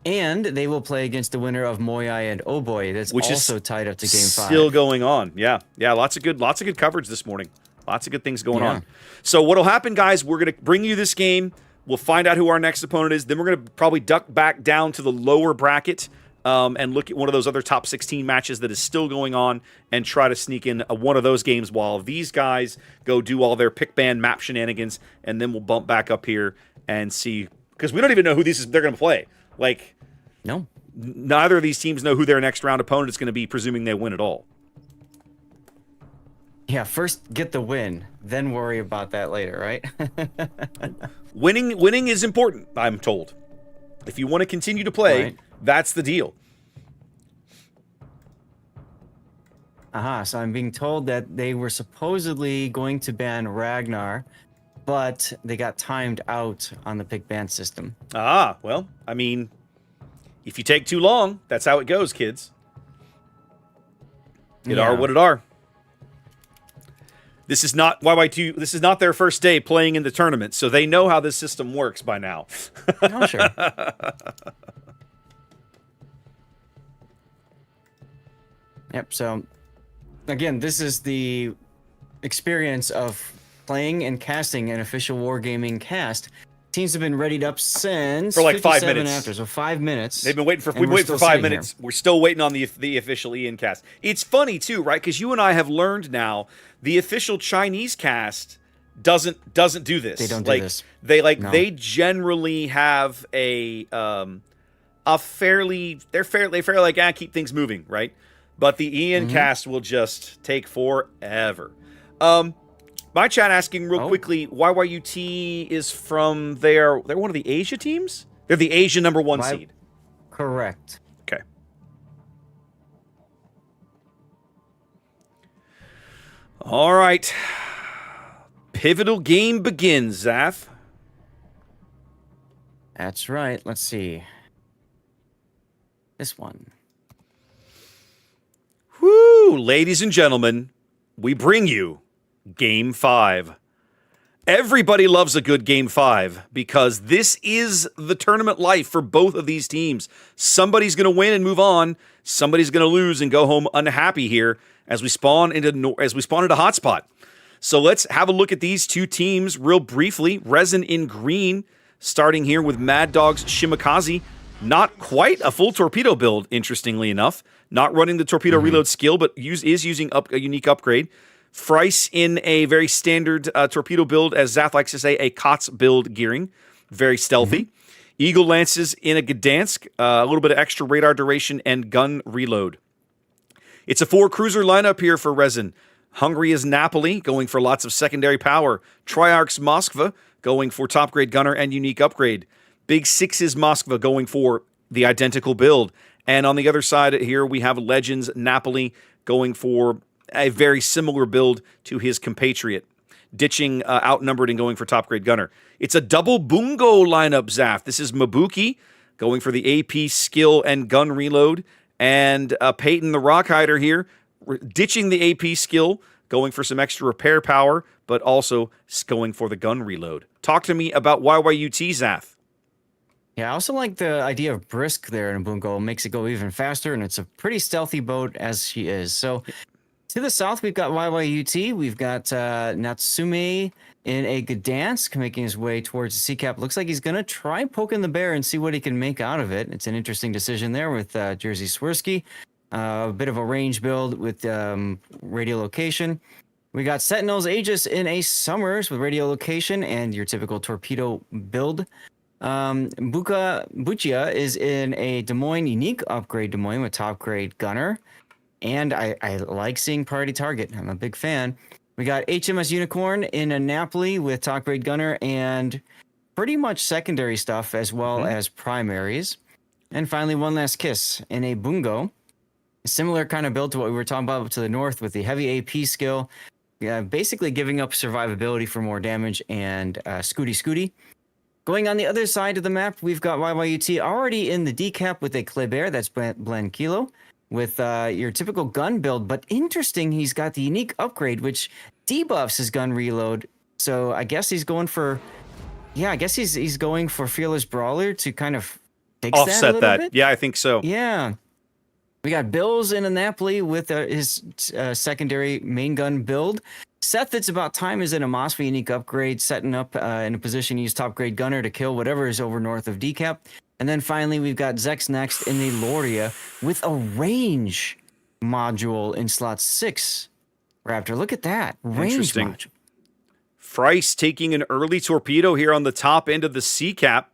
And they will play against the winner of Moyai and Oh Boy. That's Which also is tied up to game 5. Still going on. Yeah. Lots of good coverage this morning. Lots of good things going Yeah. on. So what'll happen, guys? We're gonna bring you this game. We'll find out who our next opponent is. Then we're gonna probably duck back down to the lower bracket and look at one of those other top 16 matches that is still going on, and try to sneak in one of those games while these guys go do all their pick band map shenanigans, and then we'll bump back up here and see, because we don't even know who they're gonna play. Like, No. neither of these teams know who their next round opponent is going to be, presuming they win at all. Yeah, first get the win, then worry about that later, right? Winning is important, I'm told. If you want to continue to play, Right. that's the deal. So I'm being told that they were supposedly going to ban Ragnar, but they got timed out on the pick ban system. Well, I mean, if you take too long, that's how it goes, kids. It are what it are. This is not YY2. This is not their first day playing in the tournament, so they know how this system works by now. Oh, sure. Yep. So, again, this is the experience of playing and casting an official wargaming cast. Teams have been readied up since For like 5 57 minutes. after, so 5 minutes. They've been waiting for. and We've we're waited for still 5 sitting minutes. We're still waiting on the official Ian cast. It's funny too, right? Because you and I have learned now the official Chinese cast doesn't do this. They don't do like, this. No. They generally have a fairly like keep things moving, right? But the Ian cast will just take forever. My chat asking real quickly, YYUT is from they're one of the Asia teams? They're the Asia number 1 seed. Correct. Okay. All right. Pivotal game begins, Zath. That's right. Let's see. This one. Woo! Ladies and gentlemen, we bring you Game 5. Everybody loves a good Game 5 because this is the tournament life for both of these teams. Somebody's going to win and move on. Somebody's going to lose and go home unhappy here as we spawn into Hotspot. So let's have a look at these two teams real briefly. Resin in green, starting here with Mad Dog's Shimakaze. Not quite a full torpedo build, interestingly enough. Not running the torpedo reload skill, but is using a unique upgrade. Frice in a very standard torpedo build, as Zath likes to say, a COTS build gearing. Very stealthy. Eagle Lances in a Gdansk, a little bit of extra radar duration and gun reload. It's a 4-cruiser lineup here for Resin. Hungary is Napoli, going for lots of secondary power. Triarch's Moskva, going for top-grade gunner and unique upgrade. Big Six's Moskva going for the identical build. And on the other side here, we have Legends Napoli going for a very similar build to his compatriot, ditching outnumbered and going for top-grade gunner. It's a double Bungo lineup, Zaf. This is Mabuki going for the AP skill and gun reload, and Peyton the Rockhider here, ditching the AP skill, going for some extra repair power, but also going for the gun reload. Talk to me about YYUT, Zath. Yeah, I also like the idea of Brisk there in Bungo. It makes it go even faster, and it's a pretty stealthy boat as she is. So to the south, we've got YYUT. We've got Natsume in a Gdansk making his way towards the Sea Cap. Looks like he's going to try poking the bear and see what he can make out of it. It's an interesting decision there with Jerzy Swirsky. A bit of a range build with radio location. We got Sentinel's Aegis in a Summers with radio location and your typical torpedo build. Buchia is in a Des Moines unique upgrade Des Moines with top grade gunner. And I like seeing priority target. I'm a big fan. We got HMS Unicorn in a Napoli with top grade gunner and pretty much secondary stuff as well as primaries. And finally, One Last Kiss in a Bungo. A similar kind of build to what we were talking about to the north with the heavy AP skill. Basically giving up survivability for more damage and Scooty. Going on the other side of the map, we've got YYUT already in the decap with a Kleber, that's Blen Kilo, with your typical gun build. But interesting, he's got the unique upgrade, which debuffs his gun reload. So I guess he's going for, he's going for Fearless Brawler to kind of fix Offset that. Bit. Yeah, I think so. Yeah. We got Bills in a Napoli with his secondary main gun build. Seth, it's about time, is in a Moskva unique upgrade, setting up in a position to use top grade gunner to kill whatever is over north of decap. And then finally, we've got Zex next in the Loria with a range module in slot 6. Raptor, look at that. Range Interesting. module. Frice taking an early torpedo here on the top end of the Sea Cap.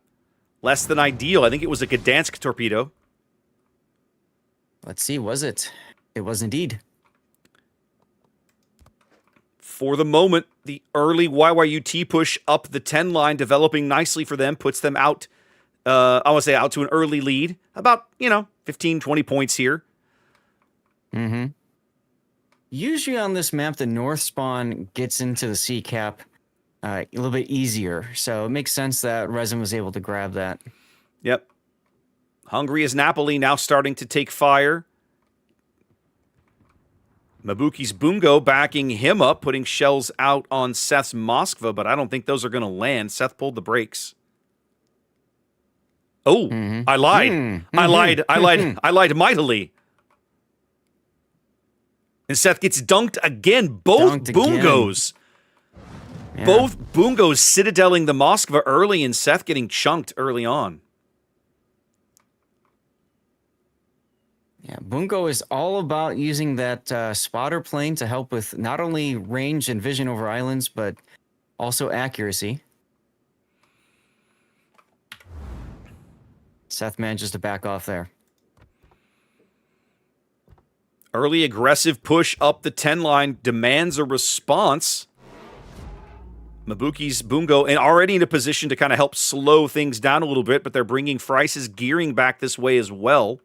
Less than ideal. I think it was a Gdansk torpedo. Let's see, was it? It was indeed. For the moment, the early YYUT push up the 10 line, developing nicely for them, puts them out, I want to say out to an early lead. About, 15, 20 points here. Mm-hmm. Usually on this map, the north spawn gets into the Sea Cap a little bit easier. So it makes sense that Resin was able to grab that. Yep. Hungary is Napoli now starting to take fire. Mabuki's Bungo backing him up, putting shells out on Seth's Moskva, but I don't think those are going to land. Seth pulled the brakes. Oh, I lied. I lied mightily. And Seth gets dunked again. Both Bungos. Yeah. Both Bungos citadeling the Moskva early and Seth getting chunked early on. Yeah, Bungo is all about using that spotter plane to help with not only range and vision over islands, but also accuracy. Seth manages to back off there. Early aggressive push up the 10 line demands a response. Mabuki's Bungo and already in a position to kind of help slow things down a little bit, but they're bringing Frice's gearing back this way as well.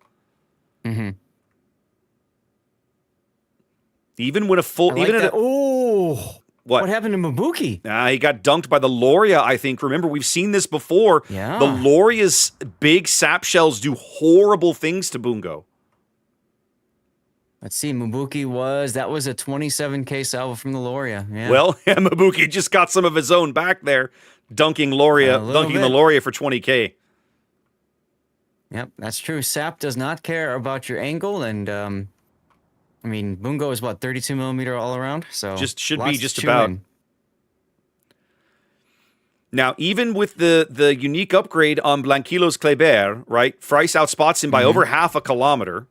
Mm-hmm. Even when a full, what happened to Mabuki? He got dunked by the Loria, I think. Remember, we've seen this before. Yeah. The Loria's big sap shells do horrible things to Bungo. Let's see, Mabuki was a 27k salvo from the Loria. Yeah. Well, Mabuki just got some of his own back there, dunking the Loria for 20k. Yep, that's true. Sap does not care about your angle, and I mean, Bungo is what, 32 millimeter all around? So Just should be lots to just chew about. in. Now, even with the unique upgrade on Blanquilos Kleber, right? Frice outspots him by over half a kilometer.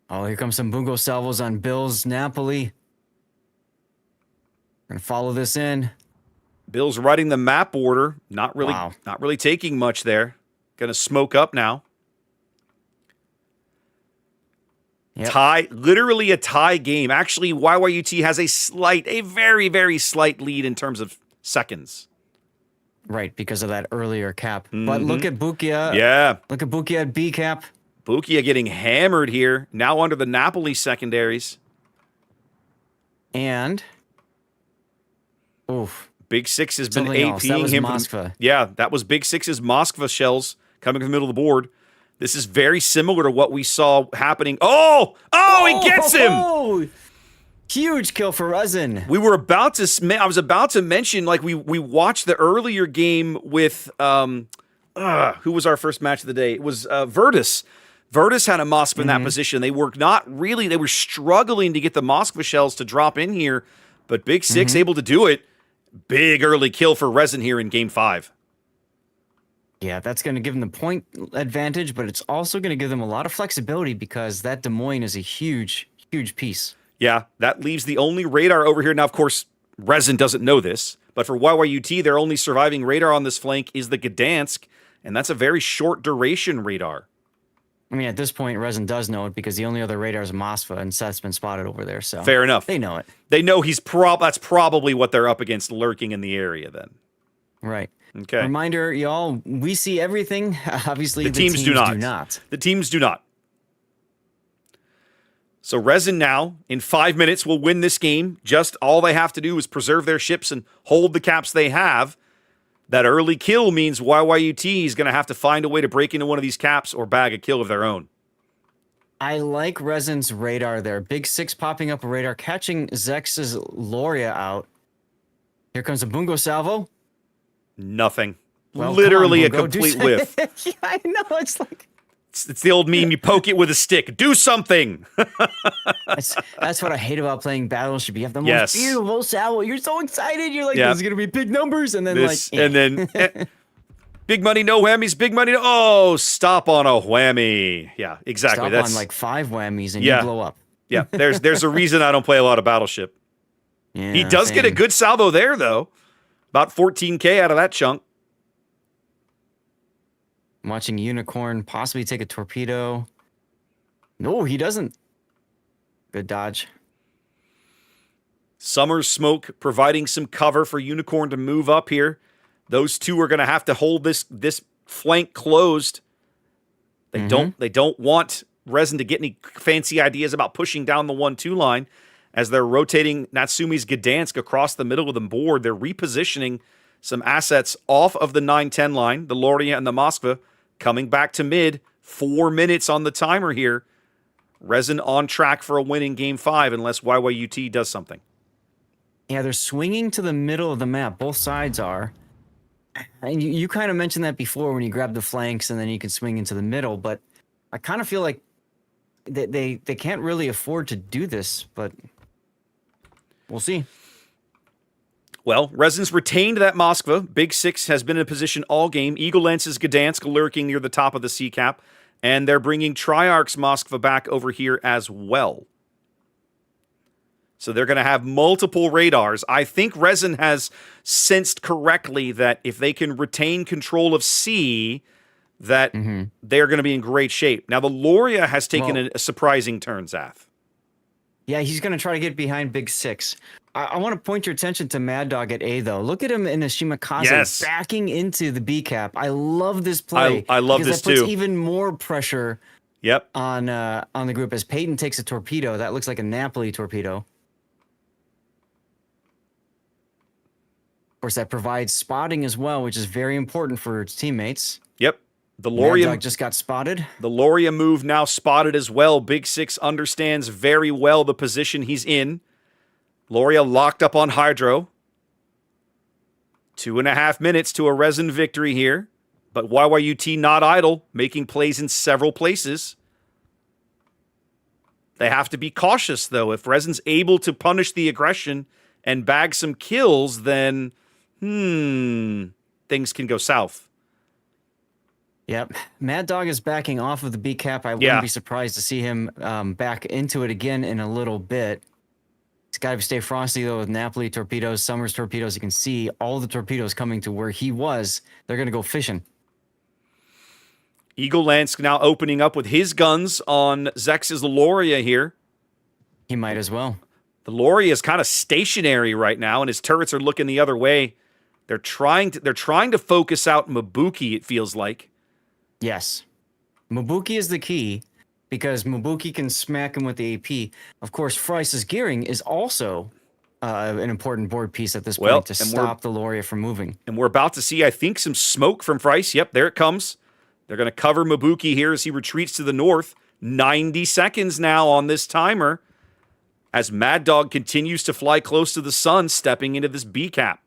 Oh, here comes some Bungo salvos on Bill's Napoli. Gonna follow this in. Bill's riding the map order, not really Wow. not really taking much there. Gonna smoke up now. Yep. Tie, literally a tie game. Actually, YYUT has a very, very slight lead in terms of seconds. Right, because of that earlier cap. But look at Bukia. Yeah. Look at Bukia at B cap. Bukia getting hammered here, now under the Napoli secondaries. And oof. Big Six has been Something else. That APing was him. Moskva. Yeah, that was Big Six's Moskva shells coming from the middle of the board. This is very similar to what we saw happening. Oh, he gets him. Oh, huge kill for Resin. We were about to. I was about to mention, like we watched the earlier game with who was our first match of the day? It was Virtus. Virtus had a Moskva in that position. They were they were struggling to get the Moskva shells to drop in here, but Big Six able to do it. Big early kill for Resin here in game 5. Yeah, that's going to give them the point advantage, but it's also going to give them a lot of flexibility because that Des Moines is a huge, huge piece. Yeah, that leaves the only radar over here. Now, of course, Resin doesn't know this, but for YYUT, their only surviving radar on this flank is the Gdansk, and that's a very short duration radar. I mean, at this point, Resin does know it because the only other radar is Moskva, and Seth's been spotted over there. So Fair enough. They know it. They know that's probably what they're up against lurking in the area then. Right. Okay. Reminder, y'all, we see everything. Obviously, The teams do not. The teams do not. So Resin now, in 5 minutes, will win this game. Just all they have to do is preserve their ships and hold the caps they have. That early kill means YYUT is going to have to find a way to break into one of these caps or bag a kill of their own. I like Resin's radar there. Big Six popping up a radar, catching Zex's Loria out. Here comes a Bungo salvo. Nothing. Well, Literally come on, a Bungo, complete whiff. Yeah, I know. It's like It's the old meme, you poke it with a stick. Do something. that's what I hate about playing Battleship. You have the most Yes. beautiful salvo. You're so excited. You're like, Yeah. there's gonna be big numbers, and then Big money, no whammies. Big money, stop on a whammy. Yeah, exactly. stop That's on like 5 whammies and Yeah. you blow up. yeah. There's a reason I don't play a lot of Battleship. Yeah, He does get a same. good salvo there though, about 14K out of that chunk. I'm watching Unicorn possibly take a torpedo. No, he doesn't. Good dodge. Summer's smoke providing some cover for Unicorn to move up here. Those two are going to have to hold this flank closed. They don't want Resin to get any fancy ideas about pushing down the 1-2 line as they're rotating Natsumi's Gdansk across the middle of the board. They're repositioning some assets off of the 9-10 line, the Loria and the Moskva, coming back to mid. 4 minutes on the timer here. Resin on track for a win in game 5 unless YYUT does something. Yeah, they're swinging to the middle of the map. Both sides are. And you kind of mentioned that before when you grab the flanks and then you can swing into the middle, but I kind of feel like they can't really afford to do this, but we'll see. Well, Resin's retained that Moskva. Big Six has been in a position all game. Eagle Lance's Gdansk lurking near the top of the sea cap, and they're bringing Triarch's Moskva back over here as well. So they're going to have multiple radars. I think Resin has sensed correctly that if they can retain control of C, that they're going to be in great shape. Now, the Loria has taken a surprising turn, Zath. Yeah, he's going to try to get behind Big Six. I want to point your attention to Mad Dog at A, though. Look at him in a Shimakaze Yes. backing into the B cap. I love this play. I love because this that puts too. even more pressure Yep. on the group as Peyton takes a torpedo. That looks like a Napoli torpedo. Of course, that provides spotting as well, which is very important for its teammates. Yep. The Mad Loria Dog just got spotted. The Loria move now spotted as well. Big Six understands very well the position he's in. Loria locked up on Hydro. 2.5 minutes to a Resin victory here. But YYUT not idle, making plays in several places. They have to be cautious, though. If Resin's able to punish the aggression and bag some kills, then, things can go south. Yep. Mad Dog is backing off of the B cap. I wouldn't be surprised to see him back into it again in a little bit. He's got to stay frosty, though, with Napoli torpedoes, Summers torpedoes. You can see all the torpedoes coming to where he was. They're going to go fishing. Eagle Lance now opening up with his guns on Zex's Loria here. He might as well. The Loria is kind of stationary right now, and his turrets are looking the other way. They're trying to focus out Mabuki, it feels like. Yes. Mabuki is the key because Mabuki can smack him with the AP. Of course, Fryce's gearing is also an important board piece at this point to stop the Loria from moving. And we're about to see, I think, some smoke from Fryce. Yep, there it comes. They're going to cover Mabuki here as he retreats to the north. 90 seconds now on this timer as Mad Dog continues to fly close to the sun, stepping into this B cap.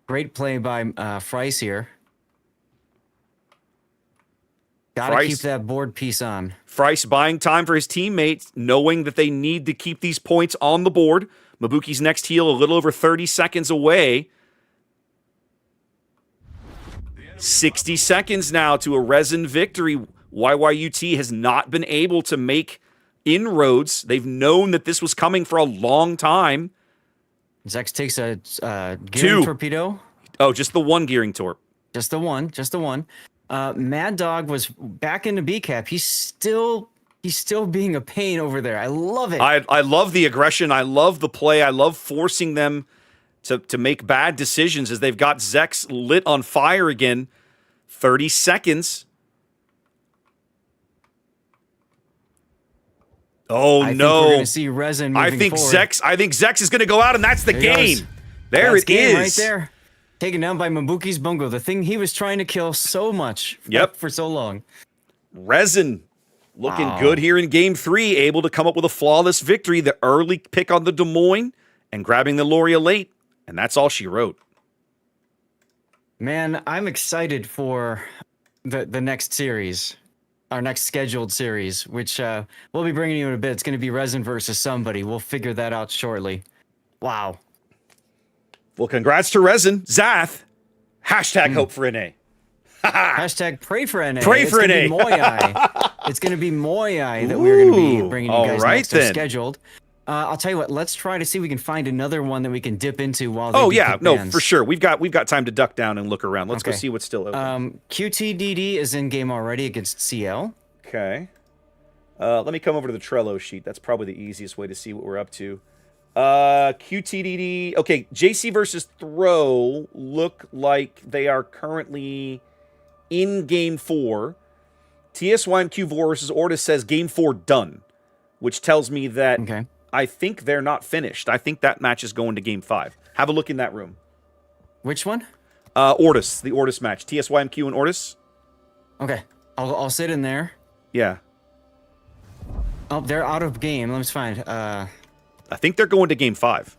Great play by Fryce here. Gotta keep that board piece on. Fryce buying time for his teammates, knowing that they need to keep these points on the board. Mabuki's next heal a little over 30 seconds away. 60 seconds now to a Resin victory. YYUT has not been able to make inroads. They've known that this was coming for a long time. Zex takes a gearing torpedo. Oh, just the one gearing torp. Just the one. Mad Dog was back into B cap. He's still being a pain over there. I love it. I love the aggression. I love the play. I love forcing them to make bad decisions as they've got Zex lit on fire again. 30 seconds. Oh, I think no. we're going to see Resin moving forward. I think Zex is going to go out, and that's the game. There it is. Right there. Taken down by Mabuki's Bungo, the thing he was trying to kill so much for so long. Resin looking good here in game 3, able to come up with a flawless victory. The early pick on the Des Moines and grabbing the Loria late. And that's all she wrote. Man, I'm excited for the next series, our next scheduled series, which we'll be bringing you in a bit. It's going to be Resin versus somebody. We'll figure that out shortly. Wow. Well, congrats to Resin. Zath, hashtag hope for NA. Hashtag pray for NA. Pray for NA. It's going to be Moyai that we're going to be bringing you guys next. They're scheduled. I'll tell you what. Let's try to see if we can find another one that we can dip into while. For sure. We've got time to duck down and look around. Let's go see what's still open. QTDD is in game already against CL. Okay. Let me come over to the Trello sheet. That's probably the easiest way to see what we're up to. QTDD. Okay, JC versus Throw look like they are currently in game 4. TSYMQ versus Ortis says game 4 done, which tells me that I think they're not finished. I think that match is going to game 5. Have a look in that room. Which one? Ortis, the Ortis match. TSYMQ and Ortis. Okay, I'll sit in there. Yeah. Oh, they're out of game. Let me find. I think they're going to game 5.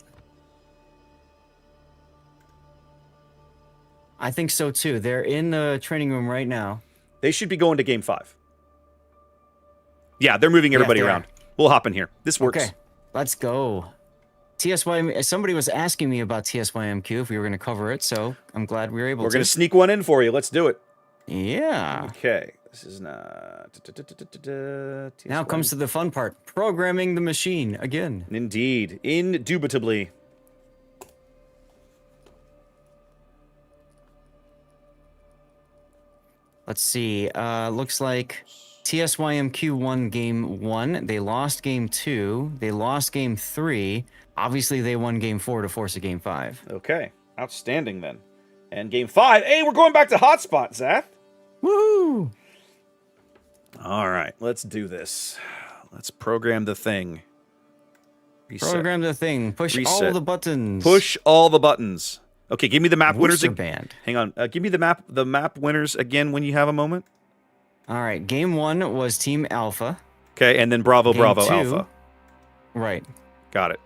I think so too. They're in the training room right now. They should be going to game 5. Yeah, they're moving everybody around. We'll hop in here. This works. Okay, let's go. TSY. Somebody was asking me about TSYMQ if we were going to cover it, so I'm glad we were able to. We're going to sneak one in for you. Let's do it. Yeah. Okay. This is not... Now comes to the fun part. Programming the machine again. Indeed. Indubitably. Let's see. Looks like TSYMQ won game 1. They lost game 2. They lost game 3. Obviously, they won game 4 to force a game 5. Okay. Outstanding, then. And game 5. Hey, we're going back to hotspot, Zath. Woohoo! All right, let's do this. Let's program the thing. Reset. Program the thing. Push all the buttons. Push all the buttons. Okay, give me the map winners again. Hang on. Give me the map winners again when you have a moment. All right, game 1 was Team Alpha. Okay, and then Bravo, game Bravo, 2, Alpha. Right. Got it.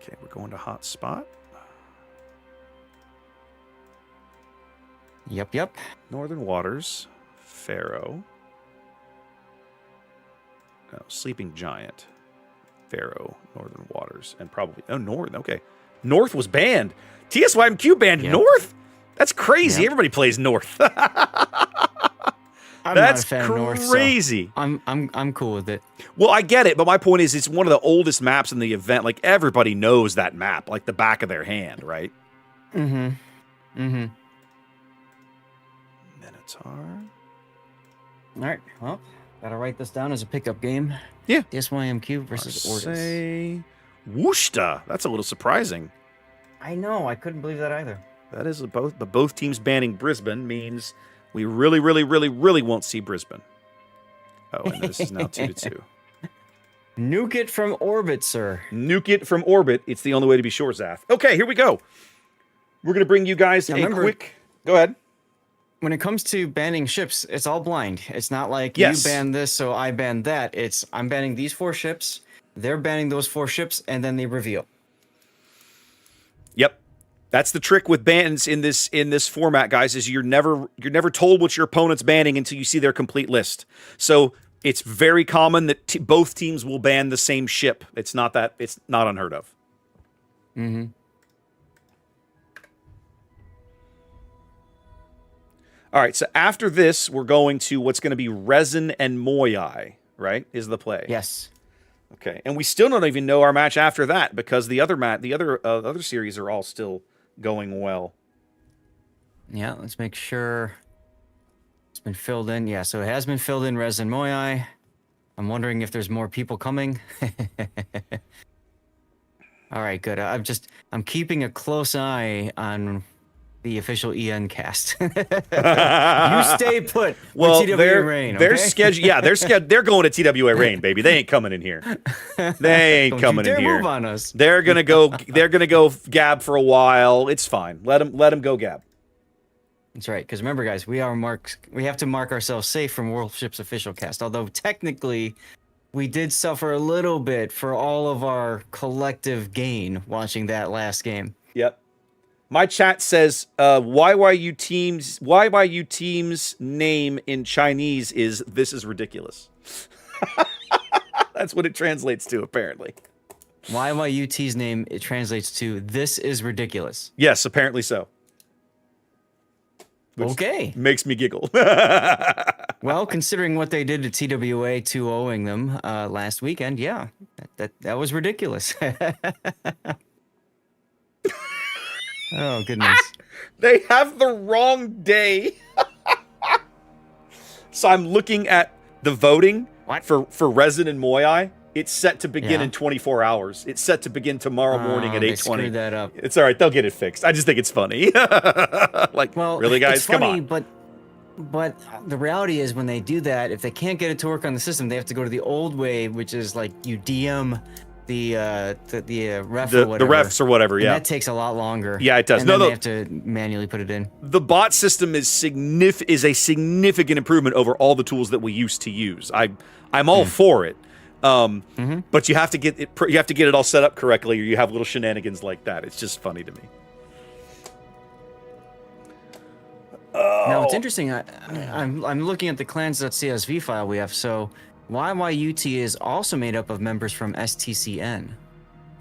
Okay, we're going to hotspot. Yep. Northern Waters. Faro. No, Sleeping Giant, Pharaoh, Northern Waters, and probably North. Okay, North was banned. TSYMQ banned North. That's crazy. Yep. Everybody plays North. I'm That's not a fan of North, so crazy. I'm cool with it. Well, I get it, but my point is, it's one of the oldest maps in the event. Like everybody knows that map, like the back of their hand, right? Mm-hmm. Minotaur. All right. Well, gotta write this down as a pickup game. Yeah. SYMQ versus Ordis. Say Wooshta. That's a little surprising. I know. I couldn't believe that either. That is both teams banning Brisbane means we really, really, really, really won't see Brisbane. Oh, and this is now 2-2. Nuke it from orbit, sir. Nuke it from orbit. It's the only way to be sure, Zath. Okay, here we go. We're going to bring you guys quick... Go ahead. When it comes to banning ships, it's all blind. It's not like you ban this, so I ban that. It's I'm banning these 4 ships, they're banning those 4 ships, and then they reveal. Yep. That's the trick with bans in this format, guys, is you're never told what your opponent's banning until you see their complete list. So it's very common that both teams will ban the same ship. It's not unheard of. Mm-hmm. All right, so after this, we're going to what's going to be Resin and Moyai, right? Is the play? Yes. Okay, and we still don't even know our match after that because the other series are all still going well. Yeah, let's make sure it's been filled in. Yeah, so it has been filled in, Resin Moyai. I'm wondering if there's more people coming. All right, good. I'm keeping a close eye on the official EN cast. You stay put. Well, TWA Rain, they're okay? scheduled. Yeah, they're going to TWA Rain, baby. They ain't coming in here. They ain't coming in here. Move on us. They're gonna go. They're gonna go Gab for a while. It's fine. Let them go Gab. That's right. Because remember, guys, we have to mark ourselves safe from World Ship's official cast. Although technically, we did suffer a little bit for all of our collective gain watching that last game. Yep. My chat says YYU team's name in Chinese is "This is ridiculous." That's what it translates to, apparently. YYUT's name, it translates to "This is ridiculous." Yes, apparently so. Which okay. makes me giggle. Well, considering what they did to TWA 2-0ing them last weekend, yeah, that was ridiculous. Oh, goodness. They have the wrong day. So I'm looking at the voting for Resin and Moyai. It's set to begin in 24 hours. It's set to begin tomorrow morning at 8:20. Screwed that up. It's all right. They'll get it fixed. I just think it's funny. Really, guys? It's funny, Come on. But the reality is when they do that, if they can't get it to work on the system, they have to go to the old way, which is like you DM the ref or whatever. The refs or whatever, yeah. And that takes a lot longer. Yeah, it does. And then they have to manually put it in. The bot system is a significant improvement over all the tools that we used to use. I'm all for it. But you have to get it all set up correctly, or you have little shenanigans like that. It's just funny to me. Now it's interesting. I'm looking at the clans.csv file we have. So YYUT is also made up of members from STCN.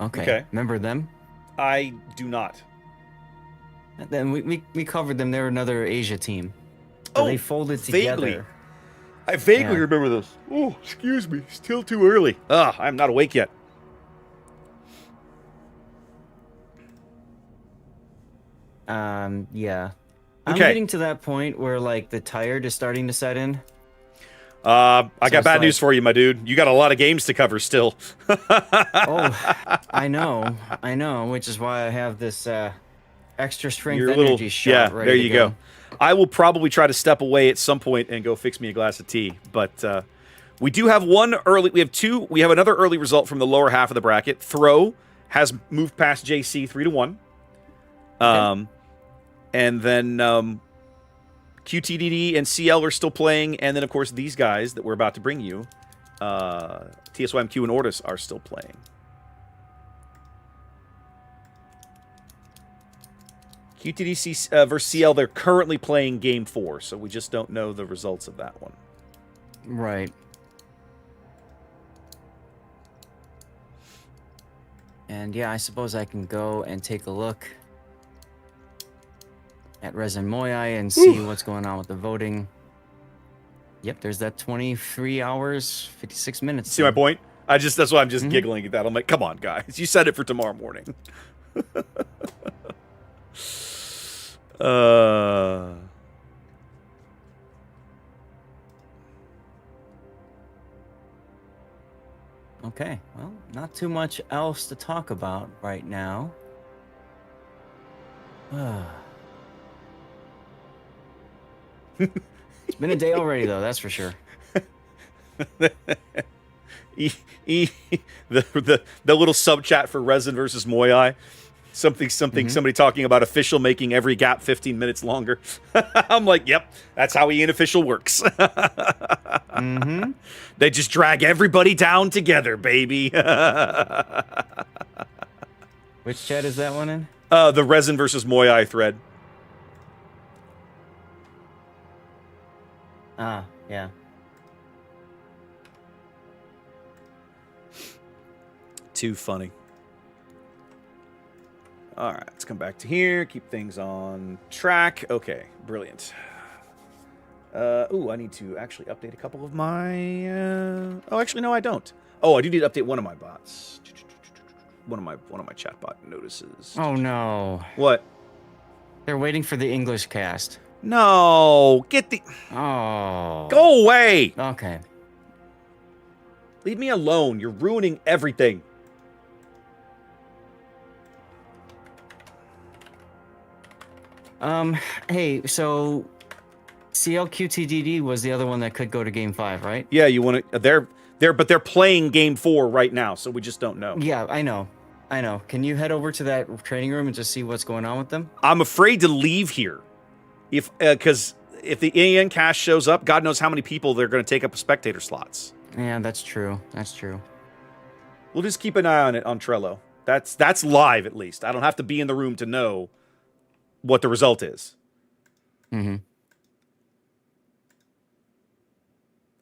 Okay. Remember them? I do not. Then we covered them. They're another Asia team. So they folded together. Vaguely. I vaguely remember this. Oh, excuse me. Still too early. I'm not awake yet. Yeah. I'm getting to that point where like the tired is starting to set in. I got bad news for you, my dude. You got a lot of games to cover still. I know, which is why I have this extra strength energy shot ready there to you go. I will probably try to step away at some point and go fix me a glass of tea. But we do have we have another early result from the lower half of the bracket. Throw has moved past JC 3-1. And then QTDD and CL are still playing. And then, of course, these guys that we're about to bring you, TSYMQ and Ordis, are still playing. QTDC versus CL, they're currently playing Game 4, so we just don't know the results of that one. Right. And yeah, I suppose I can go and take a look at Resin Moyai and see what's going on with the voting. Yep, there's that 23 hours, 56 minutes. See my point? That's why I'm just Mm-hmm. giggling at that. I'm like, come on, guys. You said it for tomorrow morning. Okay, well, not too much else to talk about right now. It's been a day already, though, that's for sure. The little sub chat for Resin versus Moyai. Somebody talking about official making every gap 15 minutes longer. I'm like, yep, that's how unofficial works. They just drag everybody down together, baby. Which chat is that one in? The Resin versus Moyai thread. Ah, yeah. Too funny. All right, let's come back to here. Keep things on track. Okay, brilliant. Ooh, I need to actually update a couple of my... Oh, actually, no, I don't. Oh, I do need to update one of my bots. One of my chatbot notices. Oh, no. What? They're waiting for the English cast. No, get the... Oh. Go away! Okay. Leave me alone. You're ruining everything. Hey, so CLQTDD was the other one that could go to Game 5, right? Yeah, you want to... They're playing Game 4 right now, so we just don't know. Yeah, I know. Can you head over to that training room and just see what's going on with them? I'm afraid to leave here. Because if the AN cast shows up, God knows how many people they're going to take up spectator slots. Yeah, that's true. That's true. We'll just keep an eye on it on Trello. That's live, at least. I don't have to be in the room to know what the result is. Mm-hmm.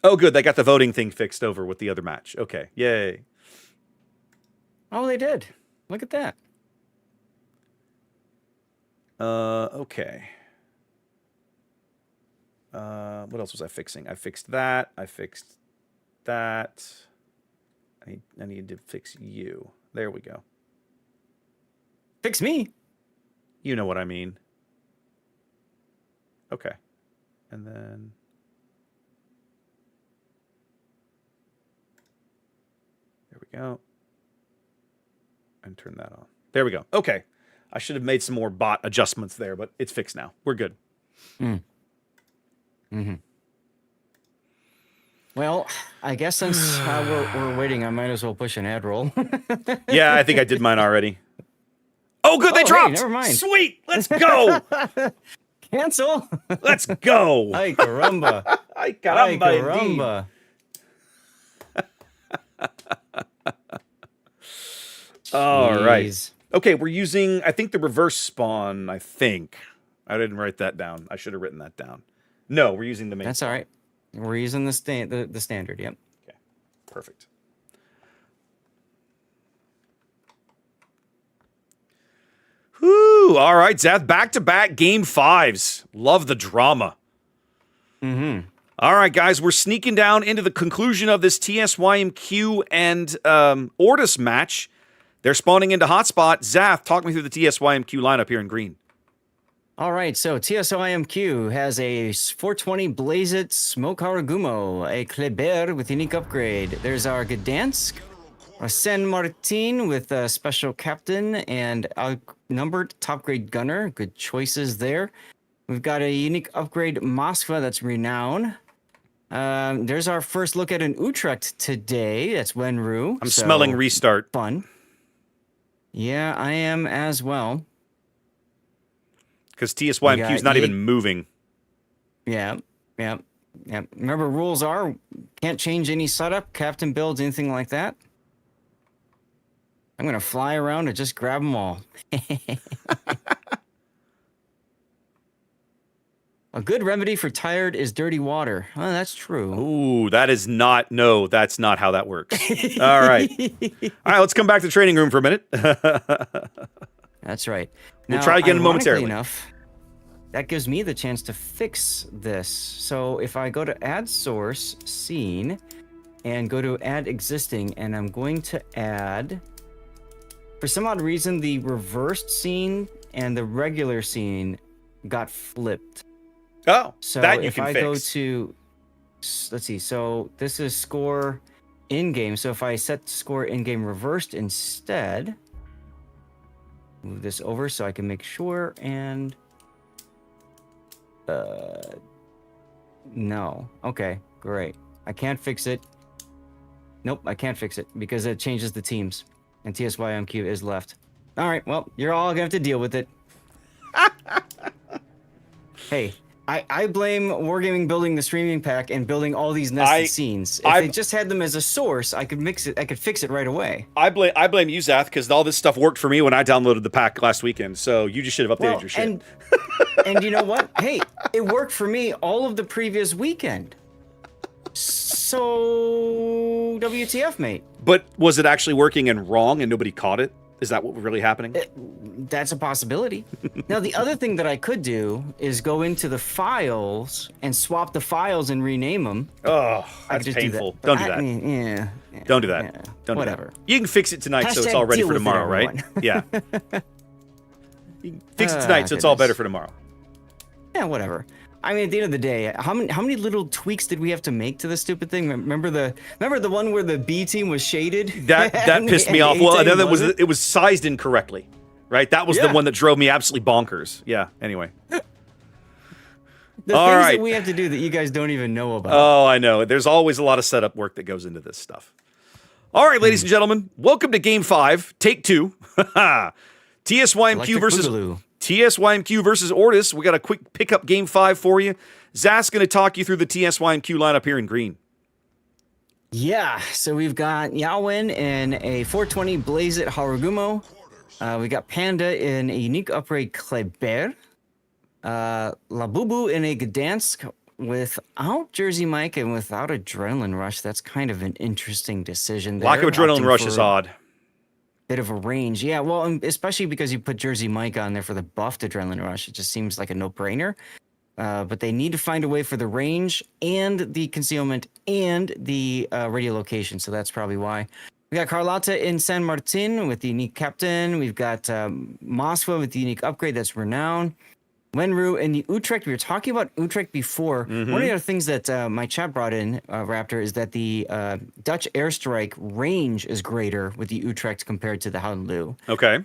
Oh, good. They got the voting thing fixed over with the other match. Okay. Yay. Oh, they did. Look at that. Okay. What else was I fixing? I fixed that. I fixed that. I need to fix you. There we go. Fix me. You know what I mean. Okay. And then... There we go. And turn that on. There we go. Okay. I should have made some more bot adjustments there, but it's fixed now. We're good. Well, I guess since we're waiting, I might as well push an ad roll. Yeah, I think I did mine already. Oh, good. They dropped. Hey, never mind. Sweet. Let's go. Cancel. Let's go. Ay, caramba. Ay, Ay, caramba, indeed. caramba. All right. Jeez. Okay, we're using, I think, the reverse spawn, I think. I didn't write that down. I should have written that down. No, we're using the main. That's all right. We're using the standard, yep. Okay, perfect. Whoo, all right, Zeth, back-to-back Game 5s. Love the drama. All right, guys, we're sneaking down into the conclusion of this TSYMQ and Ortis match. They're spawning into hotspot. Zath, talk me through the TSYMQ lineup here in green. All right, so TSOIMQ has a 420 Blazit Smoke Haragumo, a Kleber with unique upgrade. There's our Gdansk, a San Martin with a special captain and outnumbered top grade gunner. Good choices there. We've got a unique upgrade Moskva that's renown. There's our first look at an Utrecht today. That's Wenru. I'm smelling restart. Fun. Yeah, I am as well. Because TSYMQ is not even moving. Yeah. Remember, rules are can't change any setup, captain builds, anything like that. I'm going to fly around and just grab them all. A good remedy for tired is dirty water. Oh, that's true. Ooh, that's not how that works. All right. All right, let's come back to the training room for a minute. That's right. We'll try again momentarily. Enough, that gives me the chance to fix this. So if I go to add source, scene, and go to add existing, and I'm going to add, for some odd reason, the reversed scene and the regular scene got flipped. Oh, so that you if can I fix. go to, let's see, so this is score in-game. So if I set score in-game reversed instead, move this over so I can make sure, and no. Okay, great. I can't fix it. Nope, I can't fix it because it changes the teams, and TSYMQ is left. All right, well, you're all gonna have to deal with it. Hey, I blame Wargaming building the streaming pack and building all these nested scenes. If they just had them as a source, I could mix it. I could fix it right away. I blame you, Zath, because all this stuff worked for me when I downloaded the pack last weekend. So you just should have updated your shit. And you know what? Hey, it worked for me all of the previous weekend. So WTF, mate. But was it actually working and wrong and nobody caught it? Is that what was really happening? That's a possibility. Now, the other thing that I could do is go into the files and swap the files and rename them. Oh, that's painful. Don't do that. Don't do that. Yeah, Don't whatever. do that. You can fix it tonight so it's all ready for tomorrow, right? Yeah. You can fix it tonight so it's all better for tomorrow. Yeah, whatever. I mean, at the end of the day, how many little tweaks did we have to make to this stupid thing? Remember the one where the B team was shaded? That pissed me off. Well, another it was sized incorrectly, right? That was the one that drove me absolutely bonkers. Yeah. Anyway. The things that we have to do that you guys don't even know about. Oh, I know. There's always a lot of setup work that goes into this stuff. All right, ladies and gentlemen, welcome to Game 5, Take 2. TSYMQ versus Ortis. We got a quick pickup Game 5 for you. Zach's going to talk you through the TSYMQ lineup here in green. Yeah, so we've got Yawen in a 420 Blaze It Harugumo. We got Panda in a unique upgrade Kleber. Labubu in a Gdansk without Jersey Mike and without Adrenaline Rush. That's kind of an interesting decision there. Lack of Adrenaline Rush is odd. Bit of a range. Yeah, well, especially because you put Jersey Mike on there for the buffed Adrenaline Rush. It just seems like a no-brainer. But they need to find a way for the range and the concealment and the radio location, so that's probably why. We got Carlotta in San Martin with the unique captain. We've got Mosfa with the unique upgrade, that's Renown. Wenru in the Utrecht. We were talking about Utrecht before. One of the other things that my chat brought in, Raptor, is that the Dutch airstrike range is greater with the Utrecht compared to the Hounlu. Okay.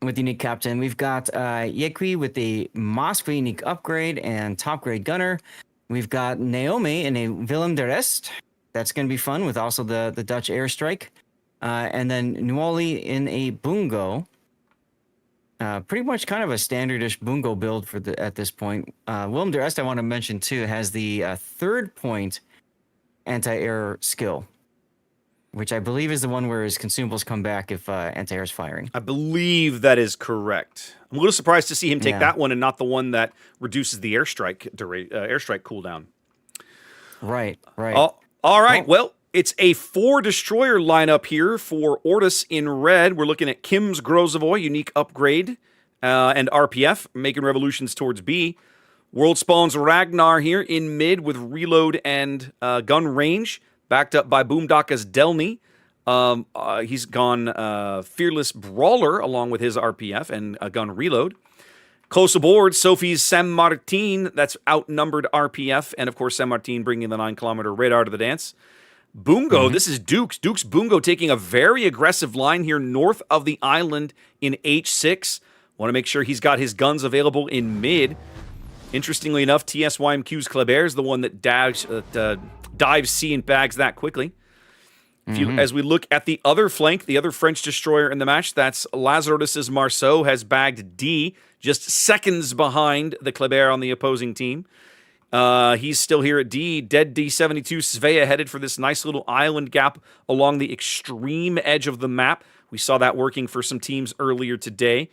With the unique captain. We've got Yekwi with the Moskva unique upgrade and top grade gunner. We've got Naomi in a Willem de Rest. That's going to be fun with also the Dutch airstrike. And then Nuoli in a Bungo. Pretty much kind of a standardish Bungo build at this point. Willem de Rest, I want to mention too, has the third point anti-air skill, which I believe is the one where his consumables come back if anti-air is firing. I believe that is correct. I'm a little surprised to see him take that one and not the one that reduces the airstrike cooldown. Right. All right. Well, it's a 4 destroyer lineup here for Ortis in red. We're looking at Kim's Grozavoy, unique upgrade, and RPF, making revolutions towards B. World Spawn's Ragnar here in mid with reload and gun range, backed up by Boomdaka's Delny. He's gone Fearless Brawler along with his RPF and a gun reload. Close aboard, Sophie's San Martin, that's outnumbered RPF, and of course San Martin bringing the 9-kilometer radar to the dance. Bungo, this is Duke's. Duke's Bungo taking a very aggressive line here north of the island in H6. Want to make sure he's got his guns available in mid. Interestingly enough, TSYMQ's Kleber is the one that dives C and bags that quickly. As we look at the other flank, the other French destroyer in the match, that's Lazarotis' Marceau, has bagged D, just seconds behind the Kleber on the opposing team. He's still here at D. Dead D72 Svea headed for this nice little island gap along the extreme edge of the map. We saw that working for some teams earlier today.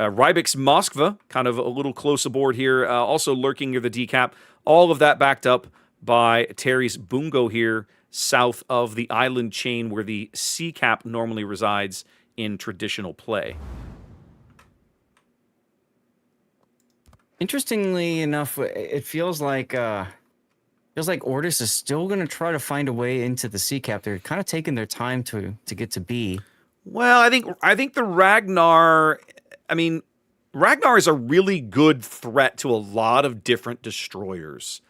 Rybix Moskva, kind of a little close aboard here, also lurking near the decap. All of that backed up by Terry's Bungo here, south of the island chain where the sea cap normally resides in traditional play. Interestingly enough, it feels like Ortis is still going to try to find a way into the sea cap. They're kind of taking their time to get to B. Well, I think the Ragnar. I mean, Ragnar is a really good threat to a lot of different destroyers.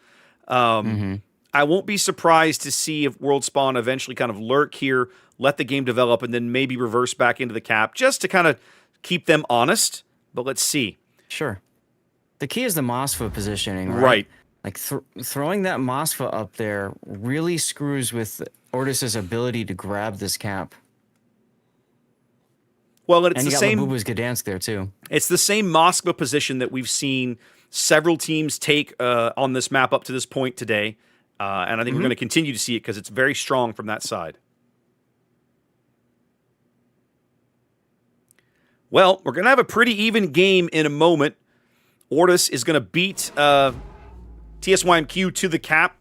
I won't be surprised to see if World Spawn eventually kind of lurk here, let the game develop, and then maybe reverse back into the cap just to kind of keep them honest. But let's see. Sure. The key is the Moskva positioning, right? Right. Like throwing that Moskva up there really screws with Ortis's ability to grab this cap. Well, and it's and the you same. got Labubu's Gdansk there too. It's the same Moskva position that we've seen several teams take on this map up to this point today, and I think we're going to continue to see it because it's very strong from that side. Well, we're going to have a pretty even game in a moment. Ortis is going to beat TSYMQ to the cap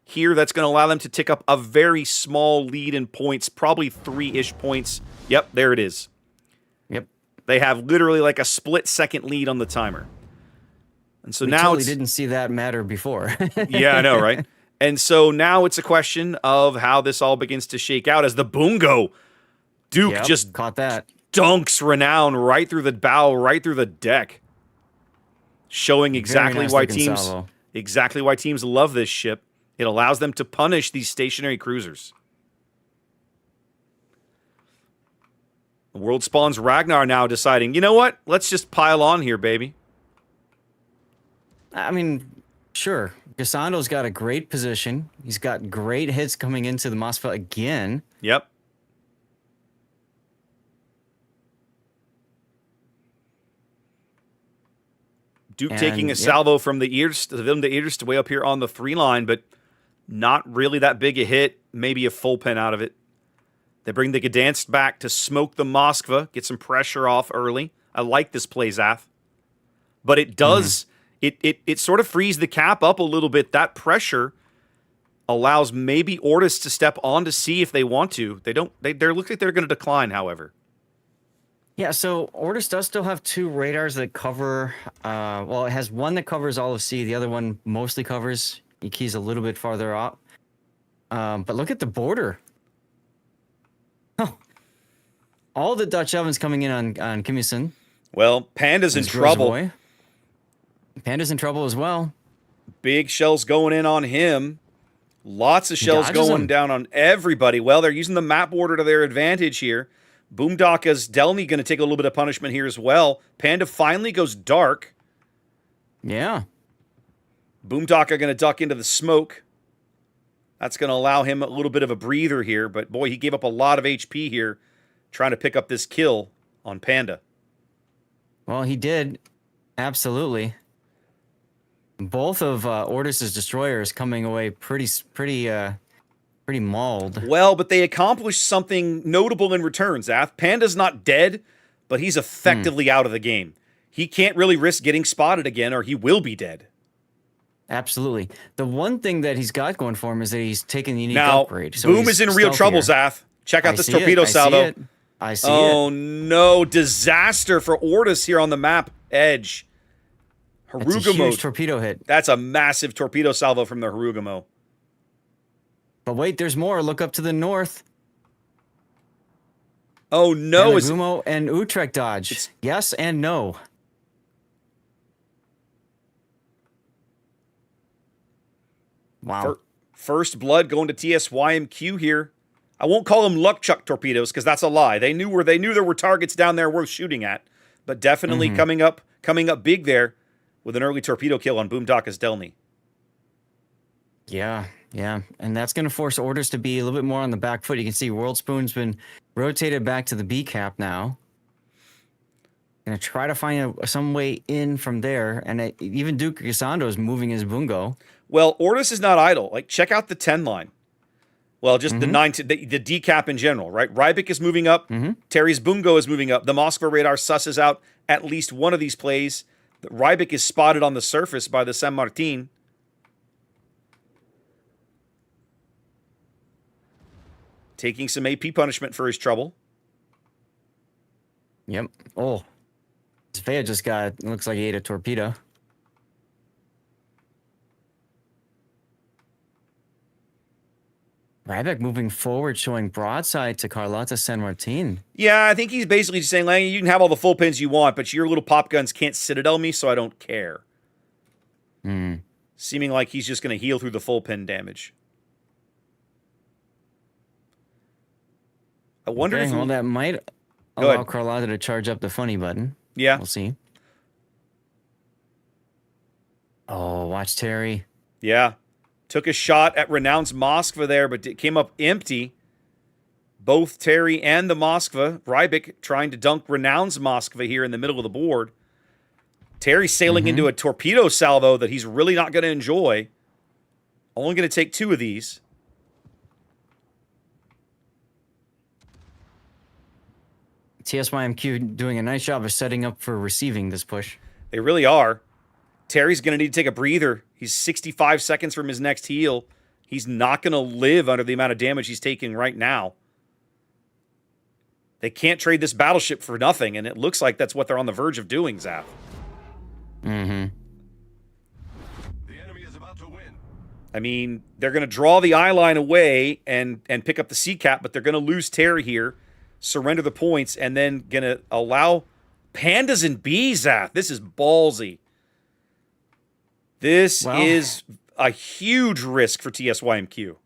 here. That's going to allow them to tick up a very small lead in points, probably 3-ish points. Yep, there it is. Yep. They have literally like a split-second lead on the timer. And so We now totally it's... didn't see that matter before. Yeah, I know, right? And so now it's a question of how this all begins to shake out as the Bungo Duke Yep, just caught that. dunks Renown right through the bow, right through the deck. Showing exactly nice why looking teams salvo. exactly why teams love this ship. It allows them to punish these stationary cruisers. The world spawns Ragnar now deciding, you know what? Let's just pile on here, baby. I mean, sure. Gassando's got a great position. He's got great hits coming into the Moskva again. Yep. Duke taking a salvo from the ears to the ears to way up here on the 3 line, but not really that big a hit. Maybe a full pen out of it. They bring the Gdansk back to smoke the Moskva, get some pressure off early. I like this play, Zath. But it does, it sort of frees the cap up a little bit. That pressure allows maybe Ortis to step on to see if they want to. They look like they're going to decline, however. Yeah, so Ortis does still have 2 radars that cover, well, it has one that covers all of C. The other one mostly covers Iki's a little bit farther up. But look at the border. Oh. All the Dutch ovens coming in on Kimmyson. Well, Panda's in trouble. Panda's in trouble as well. Big shells going in on him. Lots of shells going down on everybody. Well, they're using the map border to their advantage here. Boomdaka's Delny going to take a little bit of punishment here as well. Panda finally goes dark. Yeah. Boomdaka going to duck into the smoke. That's going to allow him a little bit of a breather here. But boy, he gave up a lot of HP here trying to pick up this kill on Panda. Well, he did. Absolutely. Both of Ortis's destroyers coming away pretty mauled. Well, but they accomplished something notable in return, Zath. Panda's not dead, but he's effectively out of the game. He can't really risk getting spotted again, or he will be dead. Absolutely. The one thing that he's got going for him is that he's taken the unique now, upgrade. So Boom is in real trouble, Zath. Check out this torpedo salvo. I see it. Oh, no. Disaster for Ortis here on the map edge. That's a huge torpedo hit. That's a massive torpedo salvo from the Harugamo. But wait, there's more. Look up to the north. Oh, no. Harugamo and Utrecht dodge. Yes and no. Wow. First blood going to TSYMQ here. I won't call them luck chuck torpedoes because that's a lie. They knew there were targets down there worth shooting at, but definitely coming up big there with an early torpedo kill on Boomdaka's Delny. Yeah, and that's going to force Ortis to be a little bit more on the back foot. You can see World Spoon's been rotated back to the B cap now. Going to try to find some way in from there, and even Duke Gassando is moving his Bungo. Well, Ortis is not idle. Like, check out the 10 line. Well, just the decap in general, right? Rybik is moving up. Terry's Bungo is moving up. The Moskva radar susses out at least one of these plays. Rybik is spotted on the surface by the San Martin. Taking some AP punishment for his trouble. Yep. Oh. Svea just got, looks like he ate a torpedo. Rybak moving forward, showing broadside to Carlotta San Martin. Yeah, I think he's basically just saying, Langy, you can have all the full pins you want, but your little pop guns can't citadel me, so I don't care. Seeming like he's just going to heal through the full pin damage. I wonder if... Well, that might allow Carlotta to charge up the funny button. Yeah. We'll see. Oh, watch Terry. Yeah. Took a shot at Renown's Moskva there, but it came up empty. Both Terry and the Moskva, Rybik trying to dunk Renown's Moskva here in the middle of the board. Terry sailing into a torpedo salvo that he's really not going to enjoy. Only going to take 2 of these. TSYMQ doing a nice job of setting up for receiving this push. They really are. Terry's going to need to take a breather. He's 65 seconds from his next heal. He's not going to live under the amount of damage he's taking right now. They can't trade this battleship for nothing, and it looks like that's what they're on the verge of doing, Zaf. The enemy is about to win. I mean, they're going to draw the eye line away and pick up the sea cap, but they're going to lose Terry here, surrender the points, and then going to allow pandas and bees, Zaf. This is ballsy. This is a huge risk for TSYMQ.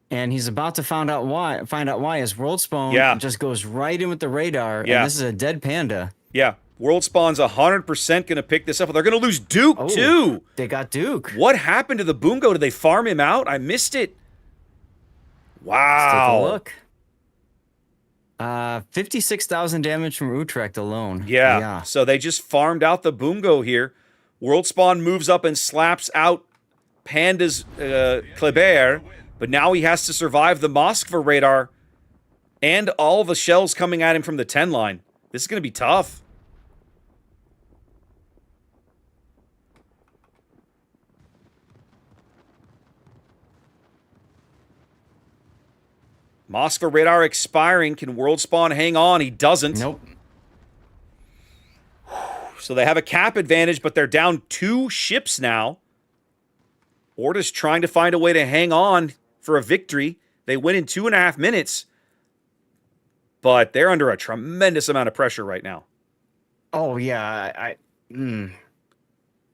And he's about to find out why his World Spawn just goes right in with the radar. Yeah. And this is a dead panda. Yeah. World Spawn's 100% going to pick this up. They're going to lose Duke, too. They got Duke. What happened to the Bungo? Did they farm him out? I missed it. Wow. Let's take a look. 56,000 damage from Utrecht alone. Yeah. So they just farmed out the Bungo here. World Spawn moves up and slaps out Panda's Kleber, but now he has to survive the Moskva radar and all the shells coming at him from the 10 line. This is going to be tough. Moskva radar expiring. Can World Spawn hang on? He doesn't. Nope. So they have a cap advantage, but they're down 2 ships now. Orta's trying to find a way to hang on for a victory. They win in 2.5 minutes, but they're under a tremendous amount of pressure right now. Oh, yeah.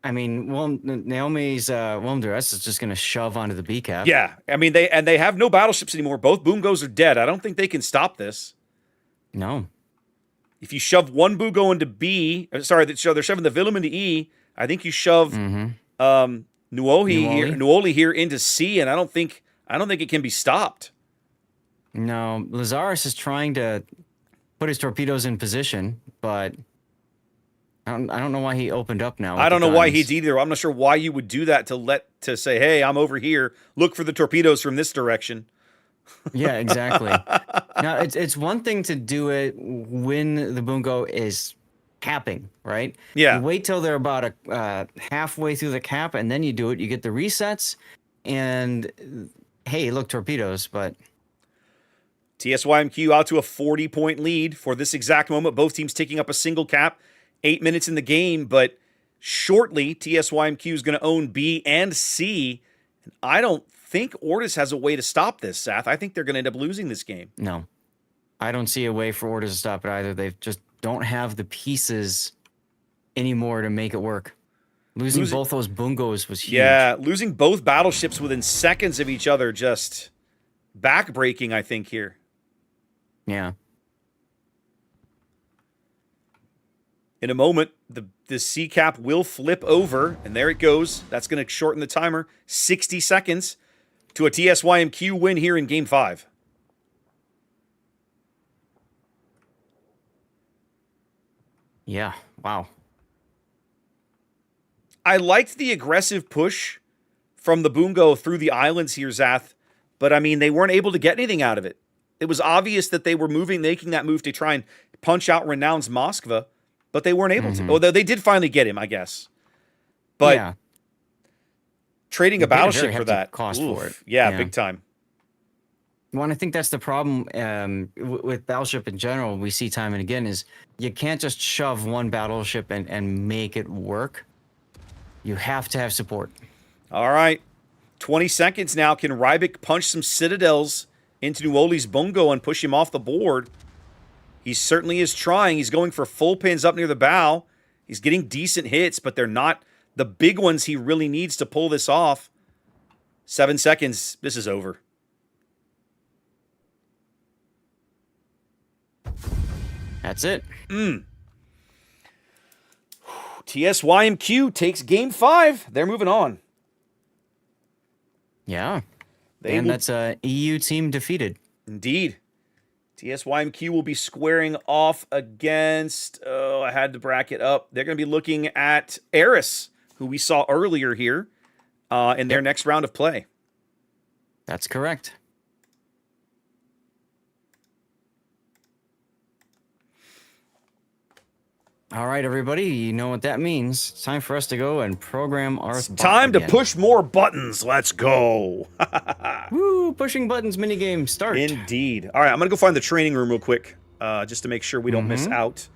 I mean, Naomi's Wilmduress is just going to shove onto the B cap. Yeah, I mean, they have no battleships anymore. Both Bungos are dead. I don't think they can stop this. No. If you shove one Bungo into B, sorry, they're shoving the Willem into E. I think you shove Nuoli here into C, and I don't think it can be stopped. No, Lazarus is trying to put his torpedoes in position, but I don't know why he opened up now. I don't know why he's either. I'm not sure why you would do that to say, hey, I'm over here. Look for the torpedoes from this direction. Yeah, exactly. Now, it's one thing to do it when the Bungo is capping, right? Yeah. You wait till they're about halfway through the cap, and then you do it. You get the resets, and hey, look, torpedoes, but... TSYMQ out to a 40-point lead for this exact moment. Both teams taking up a single cap. 8 minutes in the game, but shortly, TSYMQ is going to own B and C. And I don't think Ortis has a way to stop this, Sath. I think they're going to end up losing this game. No. I don't see a way for Ortis to stop it either. They just don't have the pieces anymore to make it work. Losing both those Bungos was huge. Yeah, losing both battleships within seconds of each other, just backbreaking, I think, here. Yeah. In a moment, the C cap will flip over, and there it goes. That's going to shorten the timer. 60 seconds to a TSYMQ win here in Game 5. Yeah, wow. I liked the aggressive push from the Bungo through the islands here, Zath, But I mean, they weren't able to get anything out of it. It was obvious that they were making that move to try and punch out Renown's Moskva, but they weren't able to. Although they did finally get him, I guess. But yeah. trading They a paid a battleship very for hefty that cost for it. Yeah, Yeah. big time. Well, and I think that's the problem with Battleship in general. We see time and again is you can't just shove one battleship and make it work. You have to have support. All right. 20 seconds now. Can Rybik punch some Citadels into Nuoli's Bungo and push him off the board? He certainly is trying. He's going for full pins up near the bow. He's getting decent hits, but they're not the big ones he really needs to pull this off. 7 seconds. This is over. That's it. TSYMQ takes game 5. They're moving on. Yeah. They will- That's a EU team defeated. Indeed. TSYMQ will be squaring off against, I had to bracket up. They're going to be looking at Eris, who we saw earlier here in their next round of play. That's correct. All right, everybody, you know what that means. It's time for us to go and program our spot Time to again. push more buttons. Let's go. Woo, pushing buttons minigame start. Indeed. All right, I'm going to go find the training room real quick, just to make sure we don't miss out.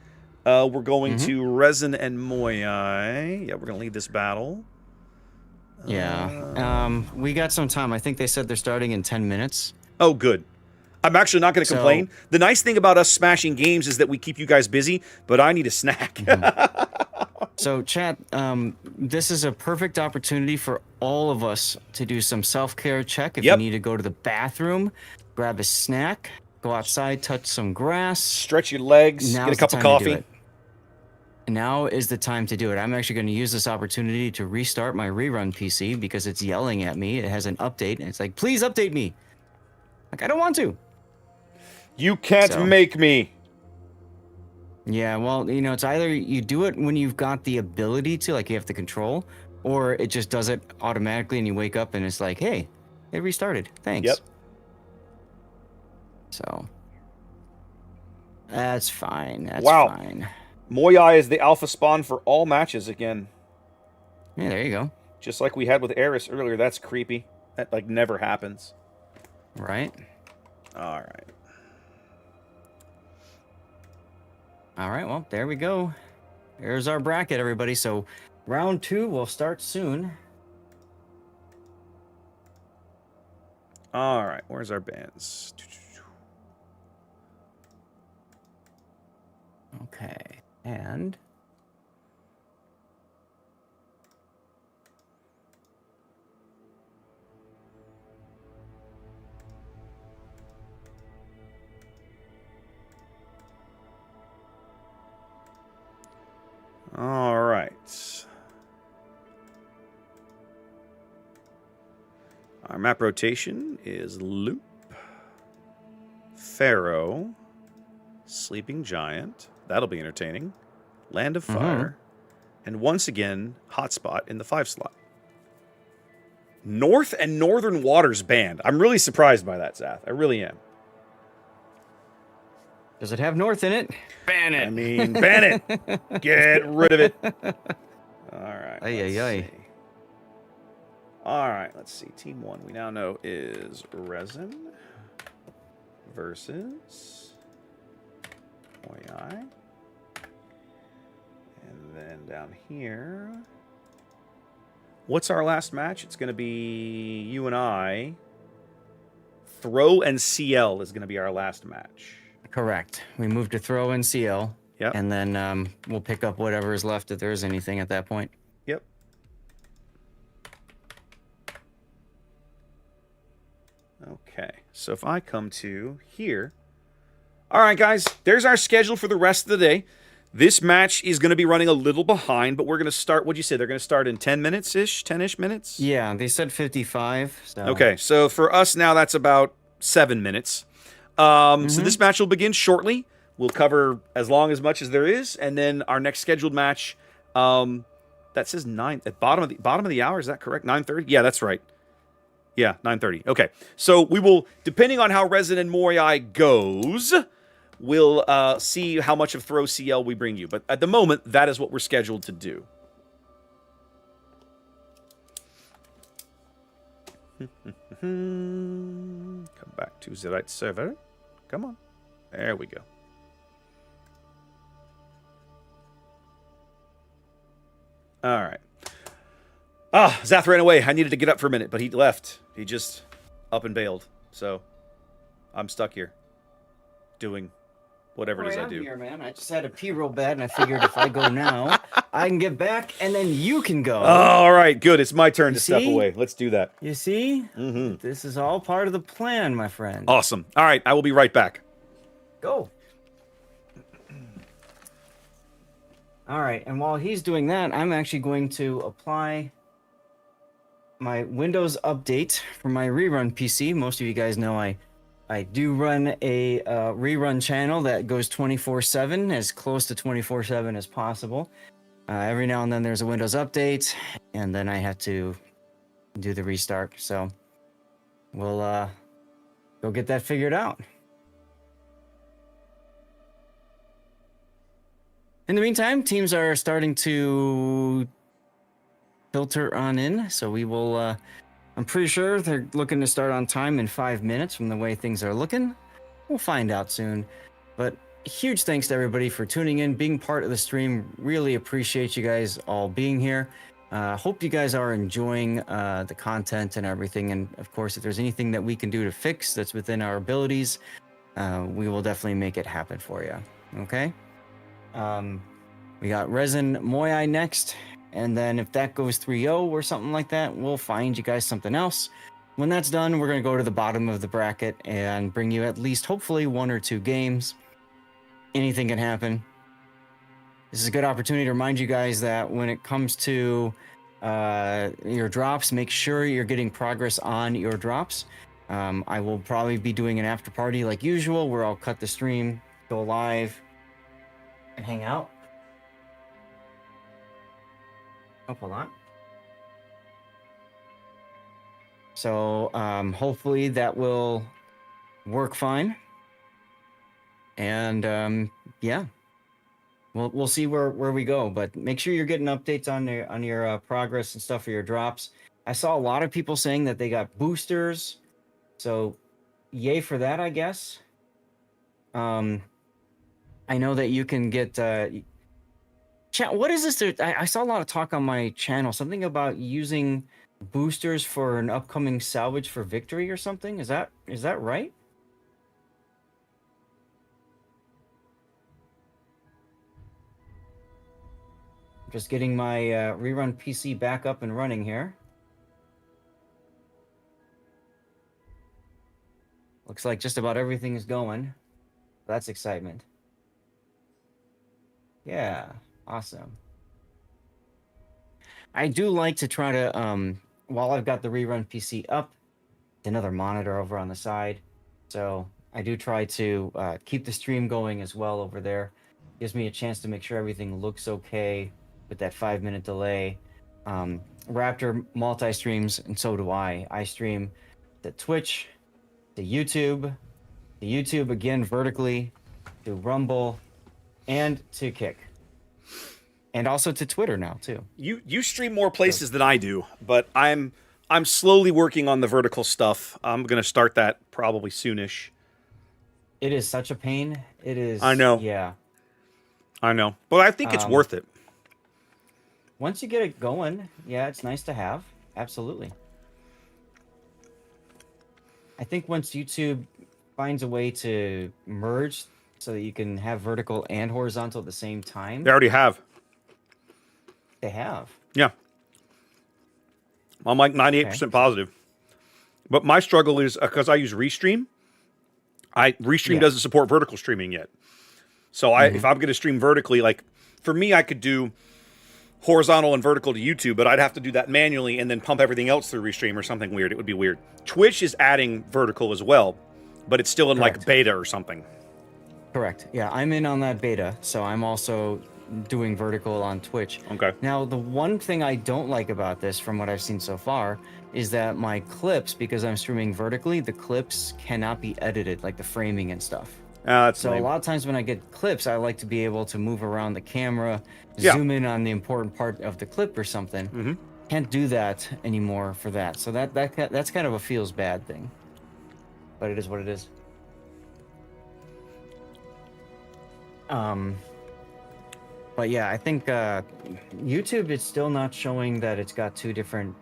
We're going to Resin and Moyai. Yeah, we're going to lead this battle. Yeah. We got some time. I think they said they're starting in 10 minutes. Oh, good. I'm actually not going to complain. The nice thing about us smashing games is that we keep you guys busy, but I need a snack. So, chat, this is a perfect opportunity for all of us to do some self-care check. If you need to go to the bathroom, grab a snack, go outside, touch some grass. Stretch your legs, get a cup of coffee. Now is the time to do it. I'm actually going to use this opportunity to restart my rerun PC because it's yelling at me. It has an update, and it's like, please update me. Like, I don't want to. You can't make me. Yeah, well, you know, it's either you do it when you've got the ability to, like you have the control, or it just does it automatically and you wake up and it's like, hey, it restarted. Thanks. Yep. So, that's fine. That's Wow. fine. Moyai is the alpha spawn for all matches again. Yeah, there you go. Just like we had with Eris earlier. That's creepy. That, like, never happens. Right? All right. All right, well, there we go. There's our bracket, everybody. So, round 2 will start soon. All right, where's our bands? Okay, and... All right. Our map rotation is Loop, Pharaoh, Sleeping Giant. That'll be entertaining. Land of Fire. And once again, Hotspot in the 5 slot. North and Northern Waters banned. I'm really surprised by that, Zath. I really am. Does it have North in it? Ban it. I mean, ban it. Get rid of it. All right. Ay. All right, let's see. Team 1 we now know is Resin versus Moyai. And then down here, what's our last match? It's going to be you and I. Throw and CL is going to be our last match. Correct. We moved to throw in CL. Yep. And then we'll pick up whatever is left if there is anything at that point. Yep. Okay. So if I come to here. All right, guys. There's our schedule for the rest of the day. This match is going to be running a little behind, but we're going to start. What'd you say? They're going to start in 10 minutes-ish? 10-ish minutes? Yeah, they said 55. So. Okay. So for us now, that's about 7 minutes. So this match will begin shortly. We'll cover as much as there is, and then our next scheduled match, that says 9 at bottom of the hour. Is that correct? 9:30. Yeah, that's right. Yeah, 9:30. Okay. So we will, depending on how Resin and Moyai goes, we'll see how much of Throw CL we bring you. But at the moment, that is what we're scheduled to do. Come back to the right server. Come on. There we go. All right. Ah, Zath ran away. I needed to get up for a minute, but he left. He just up and bailed. So I'm stuck here doing whatever it is I do. Here, man. I just had to pee real bad, and I figured if I go now, I can get back, and then you can go. Oh, all right, good. It's my turn to step away. Let's do that. You see? Mm-hmm. This is all part of the plan, my friend. Awesome. All right, I will be right back. Go. All right, and while he's doing that, I'm actually going to apply my Windows update for my rerun PC. Most of you guys know I do run a rerun channel that goes 24/7, as close to 24/7 as possible. Every now and then there's a Windows update, and then I have to do the restart. So we'll go get that figured out. In the meantime, teams are starting to filter on in, so we will, I'm pretty sure they're looking to start on time in 5 minutes from the way things are looking. We'll find out soon. But huge thanks to everybody for tuning in, being part of the stream. Really appreciate you guys all being here. Hope you guys are enjoying the content and everything. And of course, if there's anything that we can do to fix that's within our abilities, we will definitely make it happen for you. Okay? We got Resin Moyai next, and then if that goes 3-0 or something like that, we'll find you guys something else. When that's done, we're going to go to the bottom of the bracket and bring you at least, hopefully, 1 or 2 games. Anything can happen. This is a good opportunity to remind you guys that when it comes to your drops, make sure you're getting progress on your drops. I will probably be doing an after party like usual, where I'll cut the stream, go live, and hang out. Oh, hold on. So hopefully that will work fine. And yeah, we'll see where we go. But make sure you're getting updates on your progress and stuff for your drops. I saw a lot of people saying that they got boosters, so yay for that, I guess. I know that you can get chat. What is this? I saw a lot of talk on my channel. Something about using boosters for an upcoming salvage for victory or something. Is that right? Just getting my rerun PC back up and running here. Looks like just about everything is going. That's excitement. Yeah, awesome. I do like to try to, while I've got the rerun PC up, another monitor over on the side. So I do try to keep the stream going as well over there. Gives me a chance to make sure everything looks okay with that 5-minute delay. Raptor multi-streams, and so do I. I stream to Twitch, to YouTube again vertically, to Rumble, and to Kick. And also to Twitter now, too. You stream more places than I do, but I'm slowly working on the vertical stuff. I'm going to start that probably soonish. It is such a pain. It is. I know. Yeah. I know. But I think it's worth it. Once you get it going, yeah, it's nice to have. Absolutely. I think once YouTube finds a way to merge so that you can have vertical and horizontal at the same time. They already have. They have. Yeah. I'm like 98% positive. But my struggle is because I use Restream. Restream doesn't support vertical streaming yet. So if I'm going to stream vertically, like for me, I could do horizontal and vertical to YouTube, but I'd have to do that manually and then pump everything else through Restream or something weird. It would be weird. Twitch is adding vertical as well, but it's still in like beta or something. Correct. Yeah, I'm in on that beta, so I'm also doing vertical on Twitch. Okay. Now, the one thing I don't like about this, from what I've seen so far, is that my clips, because I'm streaming vertically, the clips cannot be edited, like the framing and stuff. That's So lame. a lot of times when I get clips, I like to be able to move around the camera, Yeah. zoom in on the important part of the clip or something. Mhm. Can't do that anymore for that. So that's kind of a feels bad thing. But it is what it is. But yeah, I think YouTube is still not showing that it's got two different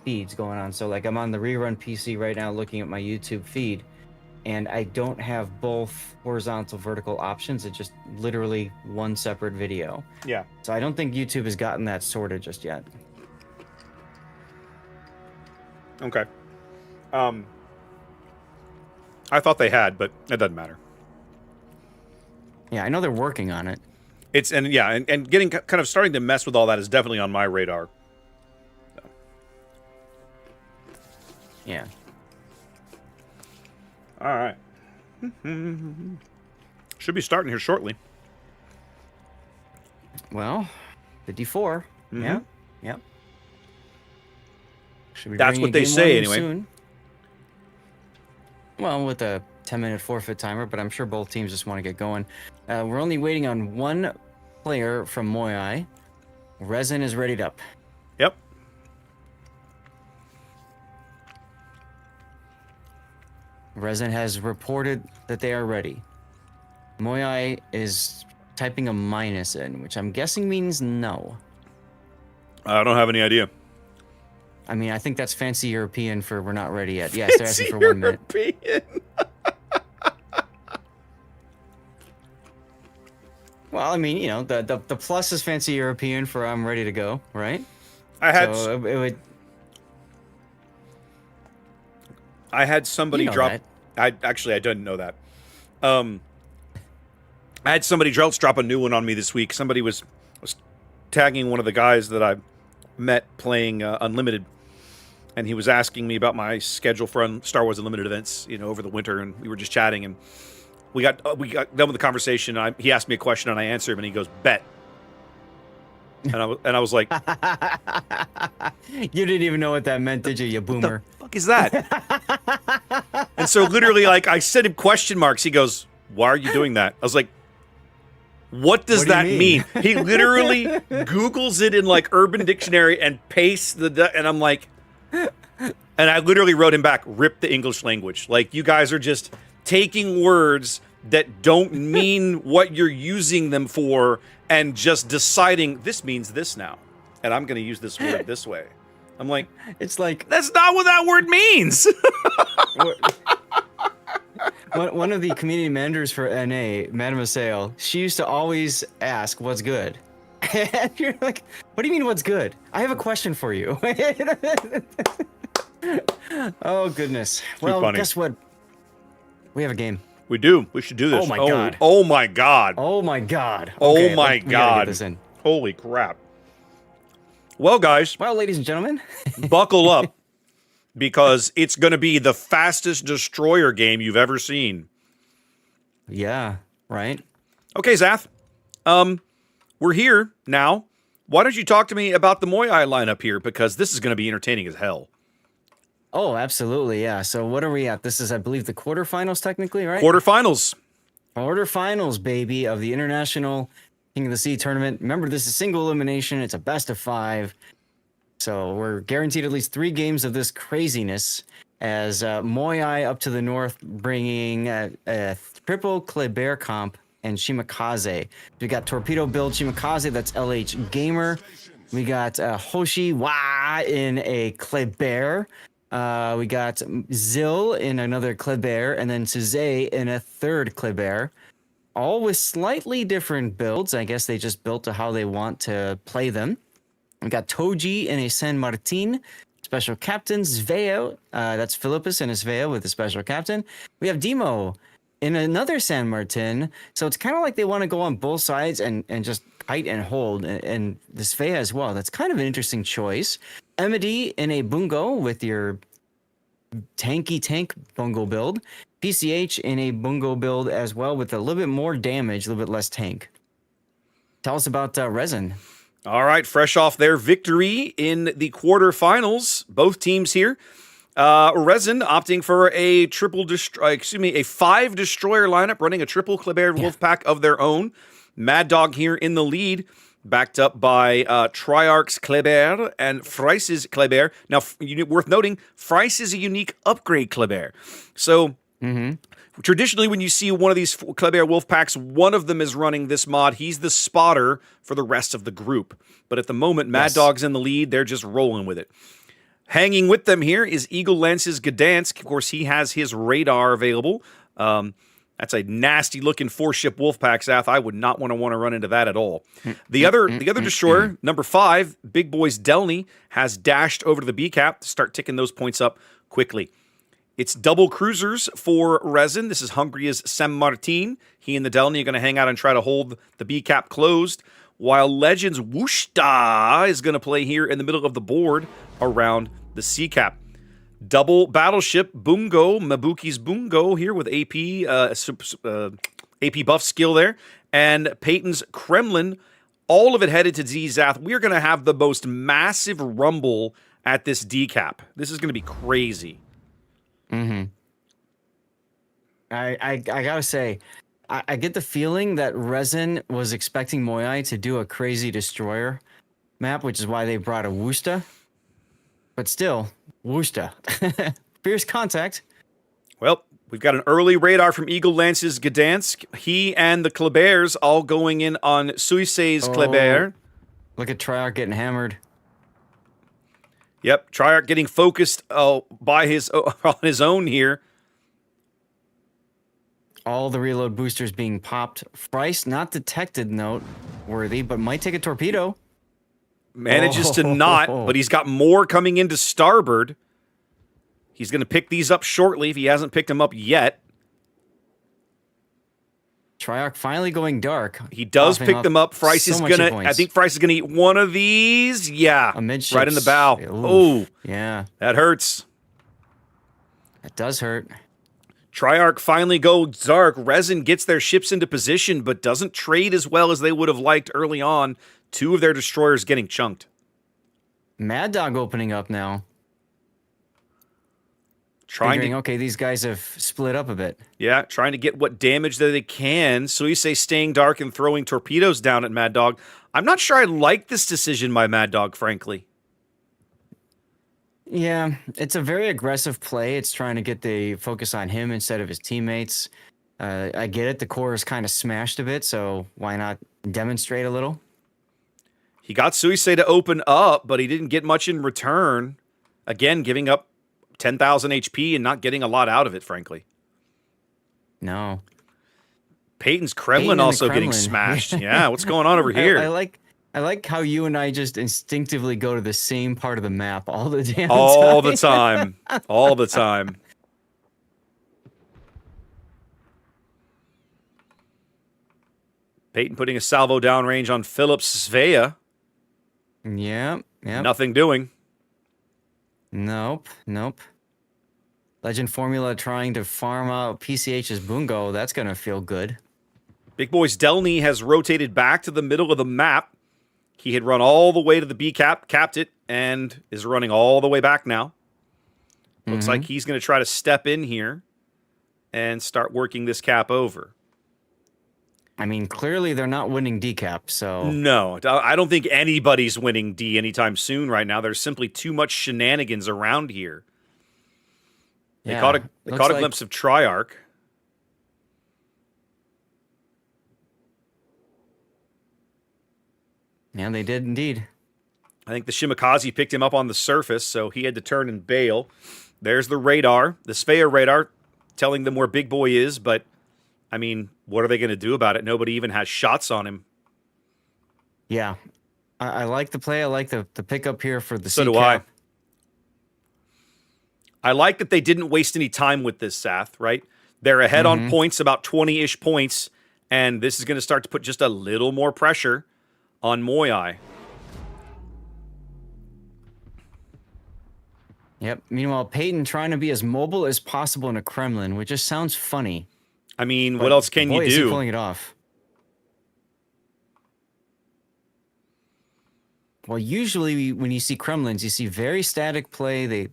feeds going on. So like I'm on the rerun PC right now looking at my YouTube feed, and I don't have both horizontal vertical options. It's just literally one separate video. Yeah. So I don't think YouTube has gotten that sorted just yet. Okay. I thought they had, but it doesn't matter. Yeah, I know they're working on it. It's and getting kind of starting to mess with all that is definitely on my radar. So. Yeah. All right. Should be starting here shortly. Well, 54. Mhm. Yeah. Yep. Should be That's bringing what a they game say, one anyway. soon. Well, with a 10-minute forfeit timer, but I'm sure both teams just want to get going. We're only waiting on one player from Moai. Resin is readied up. Yep. Resin has reported that they are ready. Moai is typing a minus in, which I'm guessing means no. I don't have any idea. I mean, I think that's fancy European for we're not ready yet. Yes, they're asking for 1 minute. European. Well, I mean, you know, the plus is fancy European for I'm ready to go, right? I had So it would. I had somebody You know drop. that. I didn't know that. I had somebody else drop a new one on me this week. Somebody was tagging one of the guys that I met playing Unlimited, and he was asking me about my schedule for Star Wars Unlimited events, over the winter, and we were just chatting, and we got done with the conversation. He asked me a question, and I answered him, and he goes, "Bet." And I was like, You didn't even know what that meant, did you boomer? "The fuck is that?" And so literally, like, I sent him question marks. He goes, "Why are you doing that?" I was like, "What does What do you that mean?" mean?" He literally Googles it in like Urban Dictionary and pastes and I'm like, and I literally wrote him back, "Rip the English language. Like, you guys are just taking words that don't mean what you're using them for and just deciding this means this now, and I'm going to use this word this way." I'm like, It's like that's not what that word means. one of the community managers for NA, Mademoiselle, she used to always ask, "What's good?" And you're like, "What do you mean, what's good? I have a question for you." Oh, goodness. Well, funny. guess what? We have a game. We do. We should do this. Oh my God. Oh my God. Oh, my God. Oh Okay, my we gotta God. get this in. Holy crap. Well, guys, Well, ladies and gentlemen, buckle up, because it's going to be the fastest destroyer game you've ever seen. yeah, right? Okay, Zath, we're here now. Why don't you talk to me about the Moai lineup here, because this is going to be entertaining as hell. Oh, absolutely, yeah. So what are we at? This is, I believe, the quarterfinals technically, right? Quarterfinals. Quarterfinals, baby, of the International King of the Sea tournament. Remember, this is single elimination. It's a best of 5. So we're guaranteed at least 3 games of this craziness, as Moai up to the north bringing a triple Kleber comp and Shimakaze. We got Torpedo Build Shimakaze, that's LH Gamer. We got Hoshi Wa in a Kleber. We got Zil in another Kleber, and then Suze in a third Kleber. All with slightly different builds. I guess they just built to how they want to play them. We got Toji in a San Martin, special captain. Sveo, that's Philippus in a Sveo with a special captain. We have Demo in another San Martin. So it's kind of like they want to go on both sides and just kite and hold. And the Svea as well. That's kind of an interesting choice. Emedy in a Bungo with your tanky tank Bungo build. PCH in a Bungo build as well with a little bit more damage, a little bit less tank. Tell us about Resin. All right, fresh off their victory in the quarterfinals, both teams here. Resin opting for a a 5 destroyer lineup, running a triple Kleber wolf pack of their own. Mad Dog here in the lead, backed up by Triarch's Kleber and Freiss's Kleber. Now, worth noting, Freiss is a unique upgrade Kleber. So, traditionally, when you see one of these Kleber wolf packs, one of them is running this mod. He's the spotter for the rest of the group. But at the moment, Mad Dog's in the lead. They're just rolling with it. Hanging with them here is Eagle Lance's Gdansk. Of course, he has his radar available. That's a nasty-looking 4-ship wolf pack, Zath. I would not want to run into that at all. The other destroyer, number 5, Big Boy's Delny, has dashed over to the B-cap to start ticking those points up quickly. It's double cruisers for Resin. This is Hungary's San Martin. He and the Delny are going to hang out and try to hold the B-cap closed, while Legends Wushta is going to play here in the middle of the board around the C-cap. Double battleship Bungo, Mabuki's Bungo here with AP buff skill there, and Peyton's Kremlin, all of it headed to Z-Zath. We're going to have the most massive rumble at this D-cap. This is going to be crazy. I gotta say, I get the feeling that Resin was expecting Moyai to do a crazy destroyer map, which is why they brought a Wusta. But still, Wusta. Fierce contact. Well, we've got an early radar from Eagle Lance's Gdansk. He and the Klebers all going in on Suisei's Kleber. Look at Triarch getting hammered. Yep, Triarch getting focused by on his own here. All the reload boosters being popped. Freiss not detected, noteworthy, but might take a torpedo. Manages to not, but he's got more coming into starboard. He's going to pick these up shortly if he hasn't picked them up yet. Triarch finally going dark. He does pick them up. Freiss is going to, I think Freiss is going to eat one of these. Yeah, right in the bow. Oh, yeah. That hurts. That does hurt. Triarch finally goes dark. Resin gets their ships into position, but doesn't trade as well as they would have liked early on. 2 of their destroyers getting chunked. Mad Dog opening up now. Okay, these guys have split up a bit. Yeah, trying to get what damage that they can. Suisei staying dark and throwing torpedoes down at Mad Dog. I'm not sure I like this decision by Mad Dog, frankly. Yeah, it's a very aggressive play. It's trying to get the focus on him instead of his teammates. I get it. The core is kind of smashed a bit, so why not demonstrate a little? He got Suisei to open up, but he didn't get much in return. Again, giving up 10,000 HP and not getting a lot out of it, frankly. No. Peyton's Kremlin also getting smashed. Yeah, what's going on over here? I like how you and I just instinctively go to the same part of the map all the damn time. All the time. All the time. Peyton putting a salvo downrange on Phillips Svea. Yeah. Nothing doing. Nope. Legend Formula trying to farm out PCH's Bungo. That's going to feel good. Big Boy's Delny has rotated back to the middle of the map. He had run all the way to the B-cap, capped it, and is running all the way back now. Looks like he's going to try to step in here and start working this cap over. I mean, clearly they're not winning D-cap, so... No, I don't think anybody's winning D anytime soon right now. There's simply too much shenanigans around here. They caught a glimpse of Triarch. Yeah, they did indeed. I think the Shimakaze picked him up on the surface, so he had to turn and bail. There's the radar, the Svea radar, telling them where Big Boy is, but, I mean, what are they going to do about it? Nobody even has shots on him. Yeah. I like the play. I like the pickup here for the So do I. I like that they didn't waste any time with this, Sath, right? They're ahead on points, about 20-ish points, and this is going to start to put just a little more pressure on Moyai. Yep. Meanwhile, Peyton trying to be as mobile as possible in a Kremlin, which just sounds funny. I mean, what else can you do? Is he pulling it off? Well, usually when you see Kremlins, you see very static play. They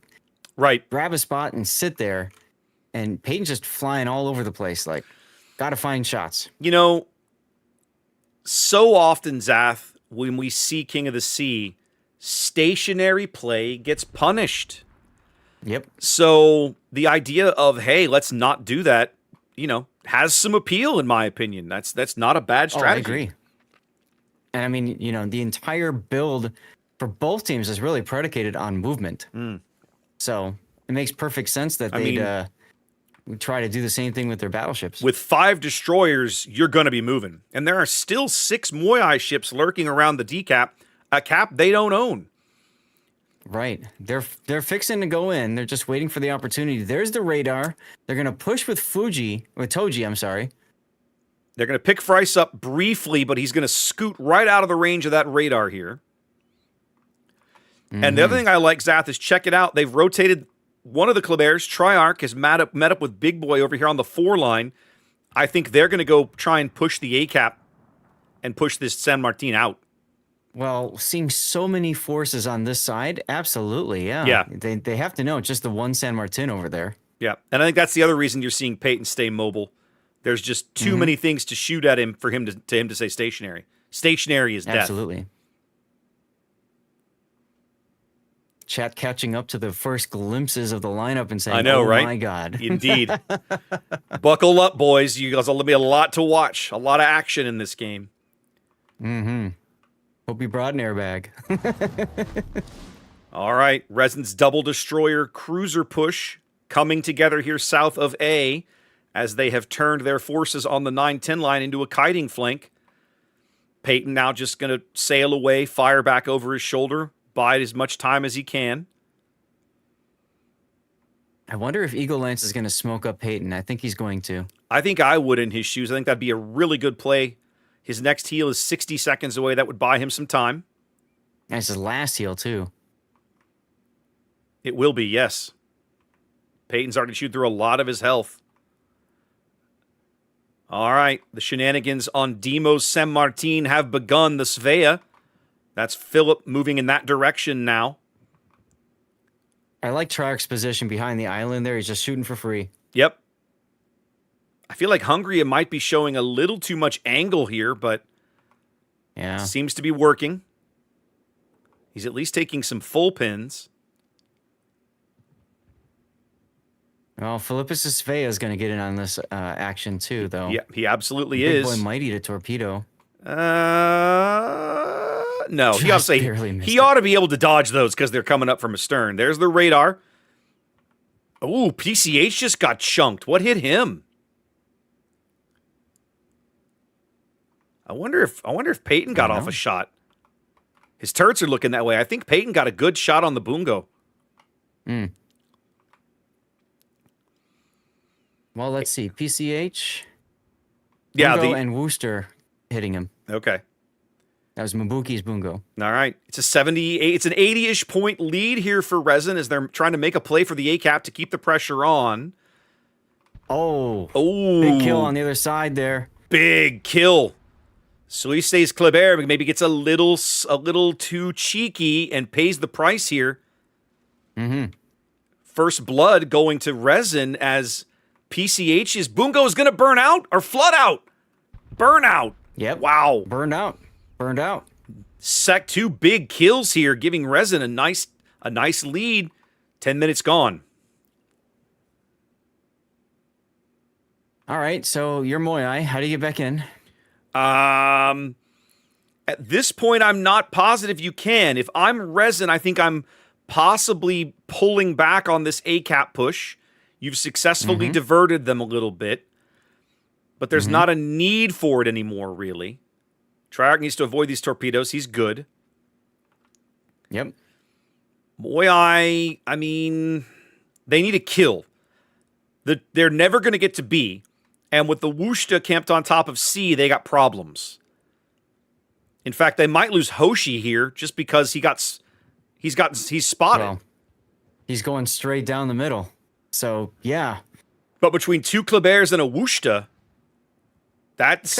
Right. grab a spot and sit there, and Peyton's just flying all over the place. Like, gotta find shots. You know, so often, Zath, when we see King of the Sea, stationary play gets punished. Yep. So the idea of, hey, let's not do that, has some appeal in my opinion. That's not a bad strategy. I agree. And I mean, the entire build for both teams is really predicated on movement. So it makes perfect sense that they'd try to do the same thing with their battleships. With 5 destroyers, you're going to be moving. And there are still 6 Moai ships lurking around the decap, a cap they don't own. Right. They're fixing to go in. They're just waiting for the opportunity. There's the radar. They're going to push with Toji, I'm sorry. They're going to pick Fryce up briefly, but he's going to scoot right out of the range of that radar here. And the other thing I like, Zath, is check it out. They've rotated one of the Kleber's. Triarch has met up with Big Boy over here on the 4 line. I think they're going to go try and push the ACAP and push this San Martin out. Well, seeing so many forces on this side, absolutely, yeah. Yeah. They have to know it's just the one San Martin over there. Yeah, and I think that's the other reason you're seeing Peyton stay mobile. There's just too many things to shoot at him for him to stay stationary. Stationary is death. Absolutely. Chat catching up to the first glimpses of the lineup and saying, I know, oh right? my God. Indeed. Buckle up, boys. You guys will be a lot to watch. A lot of action in this game. Hope you brought an airbag. All right. Resin's double destroyer cruiser push coming together here south of A as they have turned their forces on the 9-10 line into a kiting flank. Peyton now just going to sail away, fire back over his shoulder, bide as much time as he can. I wonder if Eagle Lance is going to smoke up Peyton. I think he's going to. I think I would in his shoes. I think that'd be a really good play. His next heal is 60 seconds away. That would buy him some time. And it's his last heal, too. It will be, yes. Peyton's already chewed through a lot of his health. All right. The shenanigans on Demo's San Martin have begun. The Svea. That's Philip moving in that direction now. I like Triarch's position behind the island there. He's just shooting for free. Yep. I feel like Hungria might be showing a little too much angle here, but yeah, seems to be working. He's at least taking some full pins. Well, Philippus Svea is going to get in on this action too, though. Yeah, he absolutely Big is. Boy might eat a torpedo. No, he ought to be able to dodge those because they're coming up from astern. There's the radar. Ooh, PCH just got chunked. What hit him? I wonder if Peyton got off a shot. His turrets are looking that way. I think Peyton got a good shot on the Bungo. Well, let's see. PCH. Yeah, Bungo and Wooster hitting him. Okay. That was Mabuki's Bungo. All right. It's a 78. It's an 80-ish point lead here for Resin as they're trying to make a play for the ACAP to keep the pressure on. Oh. Oh. Big kill on the other side there. Big kill. So he stays Kleber, but maybe gets a little too cheeky and pays the price here. First blood going to Resin as PCH's Bungo is going to burn out or flood out. Burn out. Yep. Wow. Burned out. 2 big kills here, giving Resin a nice lead. 10 minutes gone. All right, so you're Moai. How do you get back in? At this point, I'm not positive you can. If I'm Resin, I think I'm possibly pulling back on this ACAP push. You've successfully diverted them a little bit, but there's not a need for it anymore, really. Triarch needs to avoid these torpedoes. He's good. Yep. Moai, I mean, they need a kill. They're never going to get to B. And with the Wushta camped on top of C, they got problems. In fact, they might lose Hoshi here just because he's spotted. Well, he's going straight down the middle. So, yeah. But between 2 Klebers and a Wushta, that's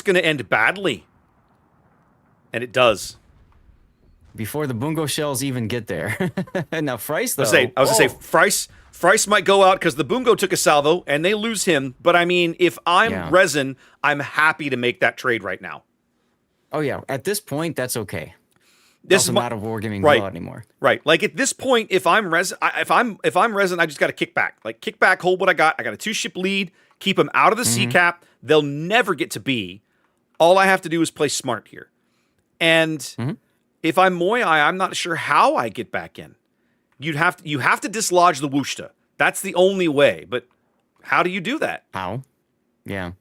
going to end badly. And it does. before the bungo shells even get there. Now, Frice, though. I was gonna say, Frice might go out because the bungo took a salvo and they lose him. But I mean, if I'm Resin, I'm happy to make that trade right now. Oh yeah, at this point, that's okay. This is not a wargaming blowout anymore. Right. Like at this point, if I'm Resin, I just got to kick back. Like kick back, hold what I got. I got a 2-ship lead. Keep them out of the sea cap. They'll never get to B. All I have to do is play smart here. And if I'm Moai, I'm not sure how I get back in. You have to dislodge the Wushta. That's the only way. But how do you do that? How? Yeah.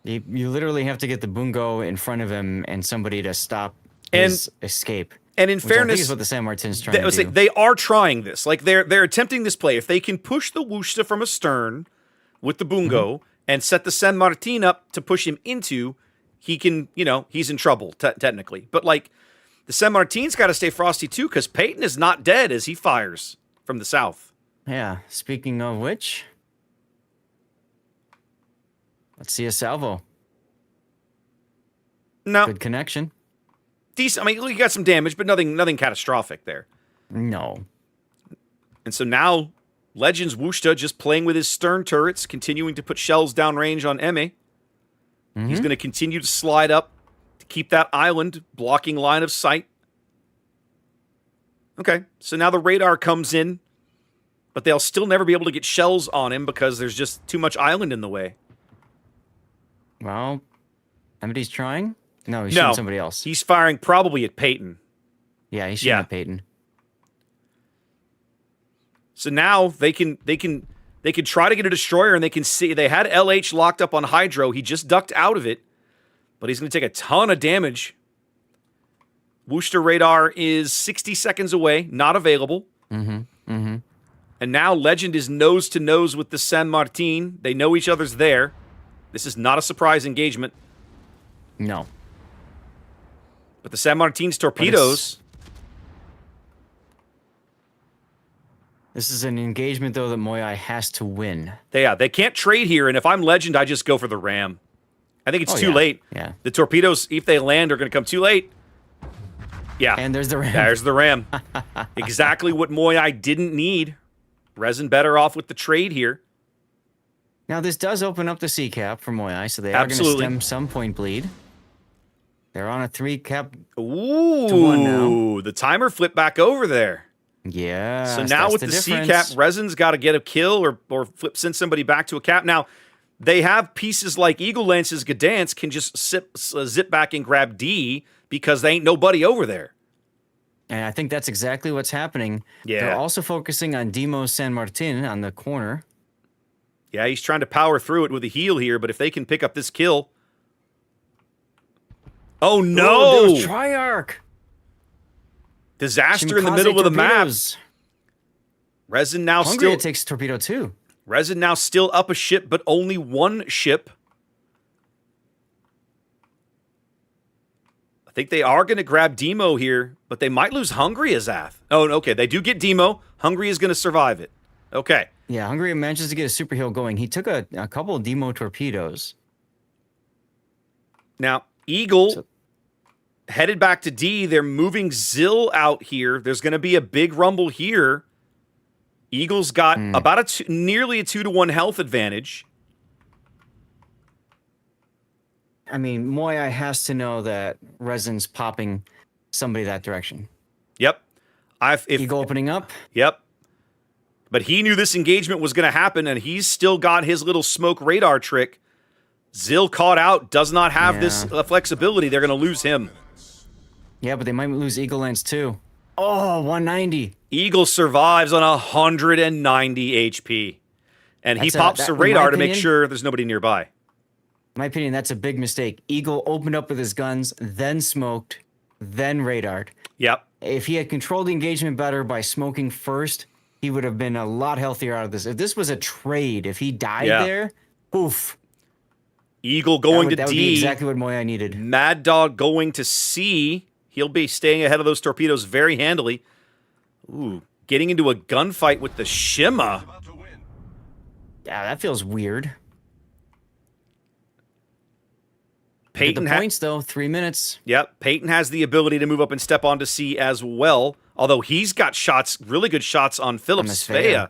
You literally have to get the bungo in front of him and somebody to stop his escape. And in fairness, I think is what the San Martin's trying to do. They are trying this. Like they're attempting this play. If they can push the Wushta from astern with the bungo and set the San Martin up to push him into, he can, he's in trouble technically. But like the San Martin's got to stay frosty too because Peyton is not dead as he fires from the south. Yeah. Speaking of which, let's see a salvo. No. Good connection. Decent. I mean, you got some damage, but nothing catastrophic there. No. And so now Legends Wushta just playing with his stern turrets, continuing to put shells downrange on Eme. He's going to continue to slide up to keep that island blocking line of sight. Okay, so now the radar comes in, but they'll still never be able to get shells on him because there's just too much island in the way. Well, somebody's trying? No, he's shooting somebody else. He's firing probably at Peyton. Yeah, he's shooting at Peyton. So now they can try to get a destroyer, and they can see they had LH locked up on Hydro. He just ducked out of it, but he's going to take a ton of damage. Wushta radar is 60 seconds away, not available. And now Legend is nose to nose with the San Martin. They know each other's there. This is not a surprise engagement. No. But the San Martin's torpedoes. This is an engagement, though, that Moai has to win. They can't trade here, and if I'm Legend, I just go for the ram. I think it's too late. Yeah. The torpedoes, if they land, are going to come too late. Yeah. And there's the ram. There's the ram. Exactly what Moai didn't need. Resin better off with the trade here. Now, this does open up the sea cap for Moai, so they are going to stem some point bleed. They're on a 3 cap to 1 now. The timer flipped back over there. Yeah. So now with the sea cap, Resin's got to get a kill or send somebody back to a cap. Now, they have pieces like Eagle Lance's Gdansk can just zip back and grab D because there ain't nobody over there. And I think that's exactly what's happening. Yeah. They're also focusing on Demo San Martin on the corner. Yeah, he's trying to power through it with a heal here, but if they can pick up this kill. Oh, no! There was Triarch! Disaster in the middle of the map. Resin now Hungry takes torpedo too. Resin now still up a ship, but only 1 ship. I think they are going to grab Demo here, but they might lose Hungry Azath. Oh, okay, they do get Demo. Hungry is going to survive it. Okay. Yeah, Hungry manages to get a super heal going. He took a couple of Demo torpedoes. Now, Eagle headed back to D. They're moving Zill out here. There's going to be a big rumble here. Eagle's got about nearly a 2-to-1 health advantage. I mean, Moai has to know that Resin's popping somebody that direction. Yep. Eagle opening up? Yep. But he knew this engagement was going to happen, and he's still got his little smoke radar trick. Zill caught out, does not have this flexibility. They're going to lose him. Yeah, but they might lose Eagle Lance too. Oh, 190. Eagle survives on 190 HP. And he pops the radar to make sure there's nobody nearby. In my opinion, that's a big mistake. Eagle opened up with his guns, then smoked, then radared. Yep. If he had controlled the engagement better by smoking first, he would have been a lot healthier out of this. If this was a trade, if he died there, poof. Eagle going to D. That would be exactly what Moai needed. Mad Dog going to C. He'll be staying ahead of those torpedoes very handily. Ooh, getting into a gunfight with the Shima. Yeah, that feels weird. Peyton the points though. 3 minutes. Yep, Peyton has the ability to move up and step onto C as well. Although he's got shots, really good shots on Philip Svea.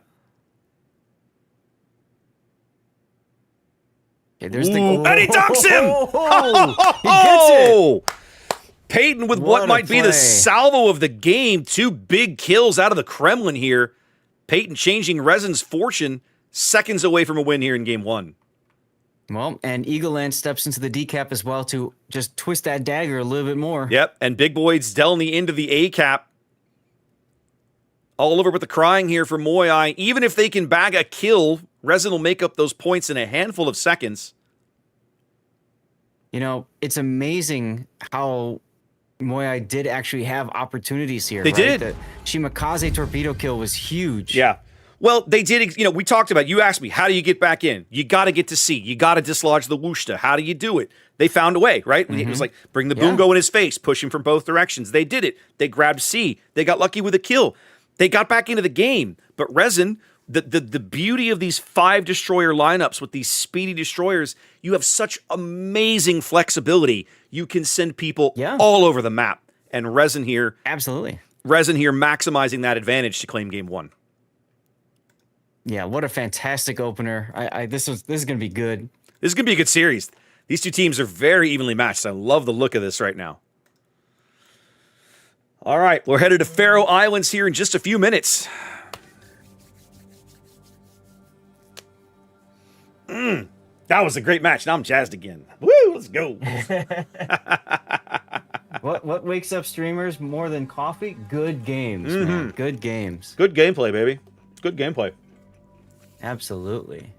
Okay, there's and he dunks him! He gets it! Peyton with what might be the salvo of the game. 2 big kills out of the Kremlin here. Peyton changing Resin's fortune, seconds away from a win here in game 1. Well, and Eagle Land steps into the decap as well to just twist that dagger a little bit more. Yep, and Big Boyd's delving into the A cap. All over with the crying here for Moyai. Even if they can bag a kill, Resin will make up those points in a handful of seconds. You know, it's amazing how Moyai did actually have opportunities here. They did. The Shimakaze torpedo kill was huge. Yeah. Well, they did, we talked about, you asked me, how do you get back in? You got to get to C. You got to dislodge the Wushta. How do you do it? They found a way, right? It was like, bring the Boongo in his face, push him from both directions. They did it. They grabbed C. They got lucky with a kill. They got back into the game. But Resin, the beauty of these 5 destroyer lineups with these speedy destroyers, you have such amazing flexibility. You can send people all over the map. And Resin here. Absolutely. Resin here maximizing that advantage to claim game 1. Yeah, what a fantastic opener. This is going to be good. This is going to be a good series. These 2 teams are very evenly matched. I love the look of this right now. All right, we're headed to Faroe Islands here in just a few minutes. That was a great match. Now I'm jazzed again. Woo, let's go. What wakes up streamers more than coffee? Good games, man. Good games. Good gameplay, baby. Good gameplay. Absolutely.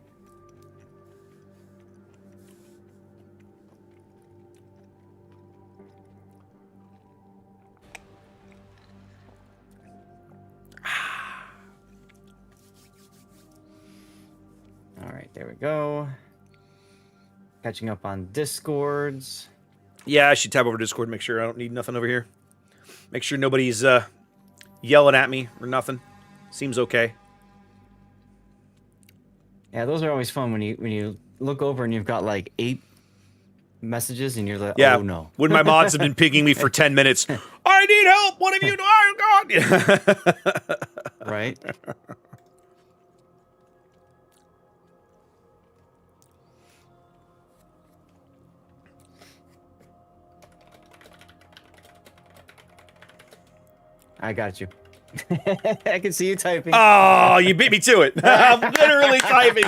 All right, there we go. Catching up on Discords. Yeah, I should tab over Discord, make sure I don't need nothing over here. Make sure nobody's yelling at me or nothing. Seems okay. Yeah, those are always fun when you look over and you've got like 8 messages and you're like, yeah, oh no. When my mods have been pinging me for 10 minutes, I need help. What have you done? Oh, God. Right? I got you. I can see you typing. Oh, you beat me to it. I'm literally typing.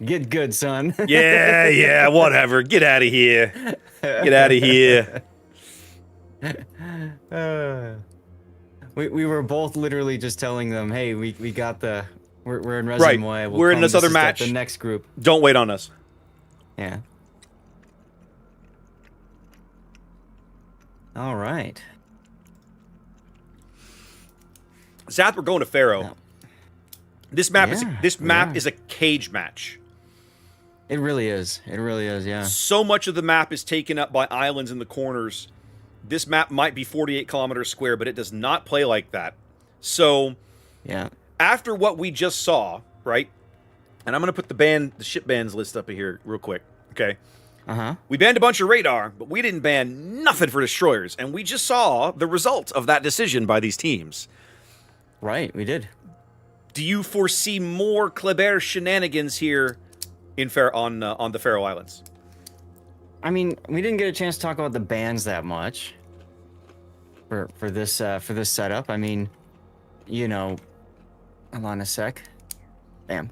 Get good, son. Yeah, whatever. Get out of here. Get out of here. We were both literally just telling them, hey, we got the we're in Resin Way. We're in this other match. The next group. Don't wait on us. Yeah. All right. Zath, we're going to Faro. No. This map is a cage match. It really is. It really is, yeah. So much of the map is taken up by islands in the corners. This map might be 48 kilometers square, but it does not play like that. So, yeah. After what we just saw, right? And I'm going to put the ship bans list up here real quick, okay? Uh-huh. We banned a bunch of radar, but we didn't ban nothing for destroyers, and we just saw the result of that decision by these teams. Right, we did. Do you foresee more Kleber shenanigans here in on the Faroe Islands? I mean, we didn't get a chance to talk about the bans that much for this setup. I mean, you know, hold on a sec. Bam.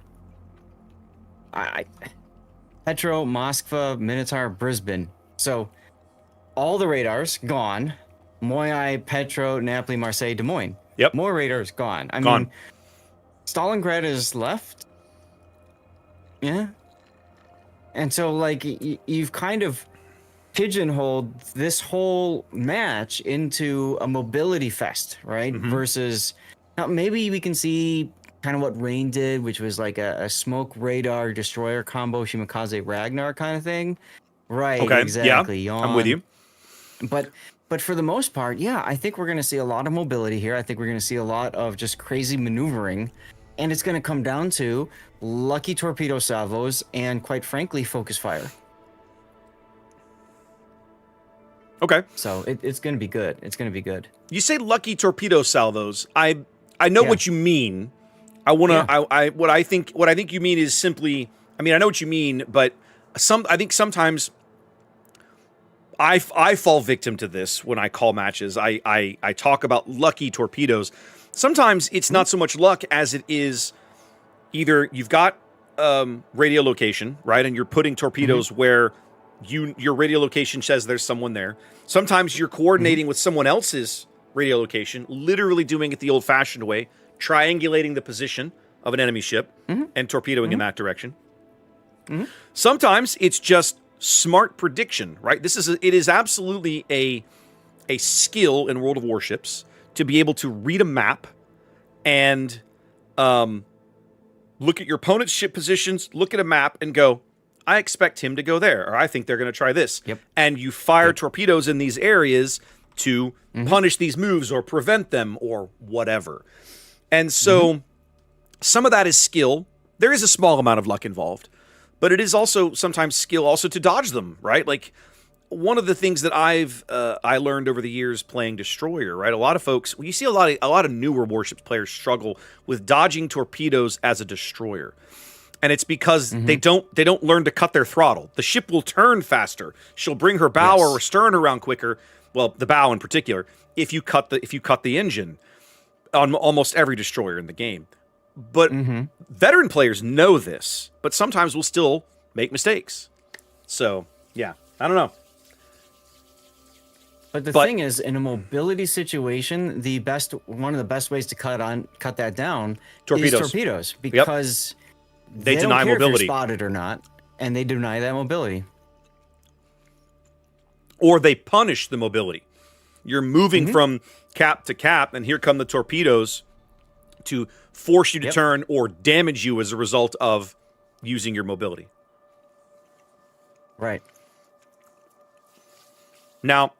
Petro, Moskva, Minotaur, Brisbane. So all the radars gone. Moyai, Petro, Napoli, Marseille, Des Moines. Yep. More radars gone. I mean, Stalingrad is left. Yeah. And so, like, you've kind of pigeonholed this whole match into a mobility fest, right? Mm-hmm. Versus, now maybe we can see kind of what Rain did, which was like a smoke radar destroyer combo, Shimakaze Ragnar kind of thing. Right, okay. Exactly. Yeah, I'm with you. But for the most part, yeah, I think we're going to see a lot of mobility here. I think we're going to see a lot of just crazy maneuvering. and it's going to come down to lucky torpedo salvos and, quite frankly, focus fire. Okay. So it's going to be good. It's going to be good. You say lucky torpedo salvos. I know what you mean. I want to. Yeah. What I think you mean is simply. I mean, I know what you mean, but I think sometimes I fall victim to this when I call matches. I talk about lucky torpedoes. Sometimes it's not so much luck as it is either you've got radio location, right, and you're putting torpedoes where your radio location says there's someone there. Sometimes you're coordinating with someone else's radio location, literally doing it the old-fashioned way, triangulating the position of an enemy ship and torpedoing in that direction. Sometimes it's just smart prediction, right? It is absolutely a skill in World of Warships to be able to read a map and look at your opponent's ship positions, look at a map, and go, I expect him to go there, or I think they're going to try this. Yep. And you fire torpedoes in these areas to punish these moves or prevent them or whatever. And so some of that is skill. There is a small amount of luck involved, but it is also sometimes skill also to dodge them, right? Like one of the things that I learned over the years playing Destroyer, right? A lot of folks, you see a lot of newer warships players struggle with dodging torpedoes as a destroyer. And it's because they don't learn to cut their throttle. The ship will turn faster. She'll bring her bow or stern around quicker. Well, the bow in particular, if you cut the engine on almost every destroyer in the game. But veteran players know this, but sometimes we'll still make mistakes. So, yeah, I don't know. But the thing is, in a mobility situation, one of the best ways to cut that down is torpedoes, because they don't deny care mobility. If you're spotted or not, and they deny that mobility. Or they punish the mobility. You're moving from cap to cap, and here come the torpedoes to force you to turn or damage you as a result of using your mobility. Right. Now,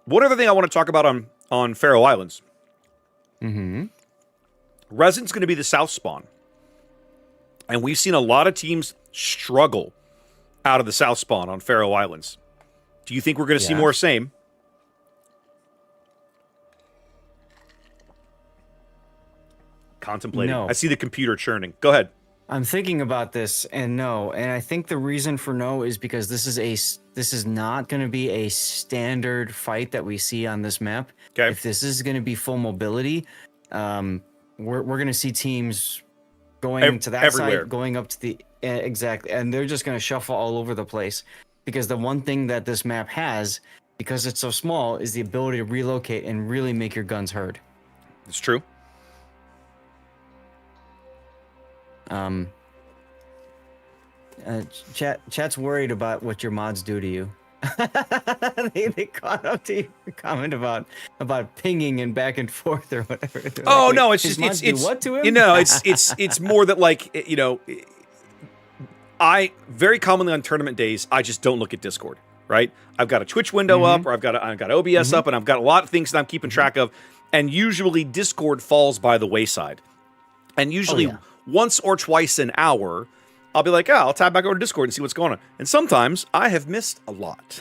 one other thing I want to talk about on Faroe Islands. Resin's going to be the south spawn. And we've seen a lot of teams struggle out of the south spawn on Faroe Islands. Do you think we're going to see more same? Contemplating. No. I see the computer churning. Go ahead. I'm thinking about this, and no. And I think the reason for no is because this is not going to be a standard fight that we see on this map. Okay. If this is going to be full mobility, we're going to see teams going to that everywhere. side, going up to the exactly, and they're just going to shuffle all over the place. Because the one thing that this map has, because it's so small, is the ability to relocate and really make your guns heard. It's true. Chat's worried about what your mods do to you. they caught up to your comment about pinging and back and forth or whatever. Oh like, no, it's his just mods it's do what to him? You know, it's more that like I very commonly on tournament days I just don't look at Discord. Right, I've got a Twitch window up, or I've got OBS up, and I've got a lot of things that I'm keeping track of. And usually Discord falls by the wayside. And usually once or twice an hour, I'll be like, I'll tab back over to Discord and see what's going on. And sometimes I have missed a lot.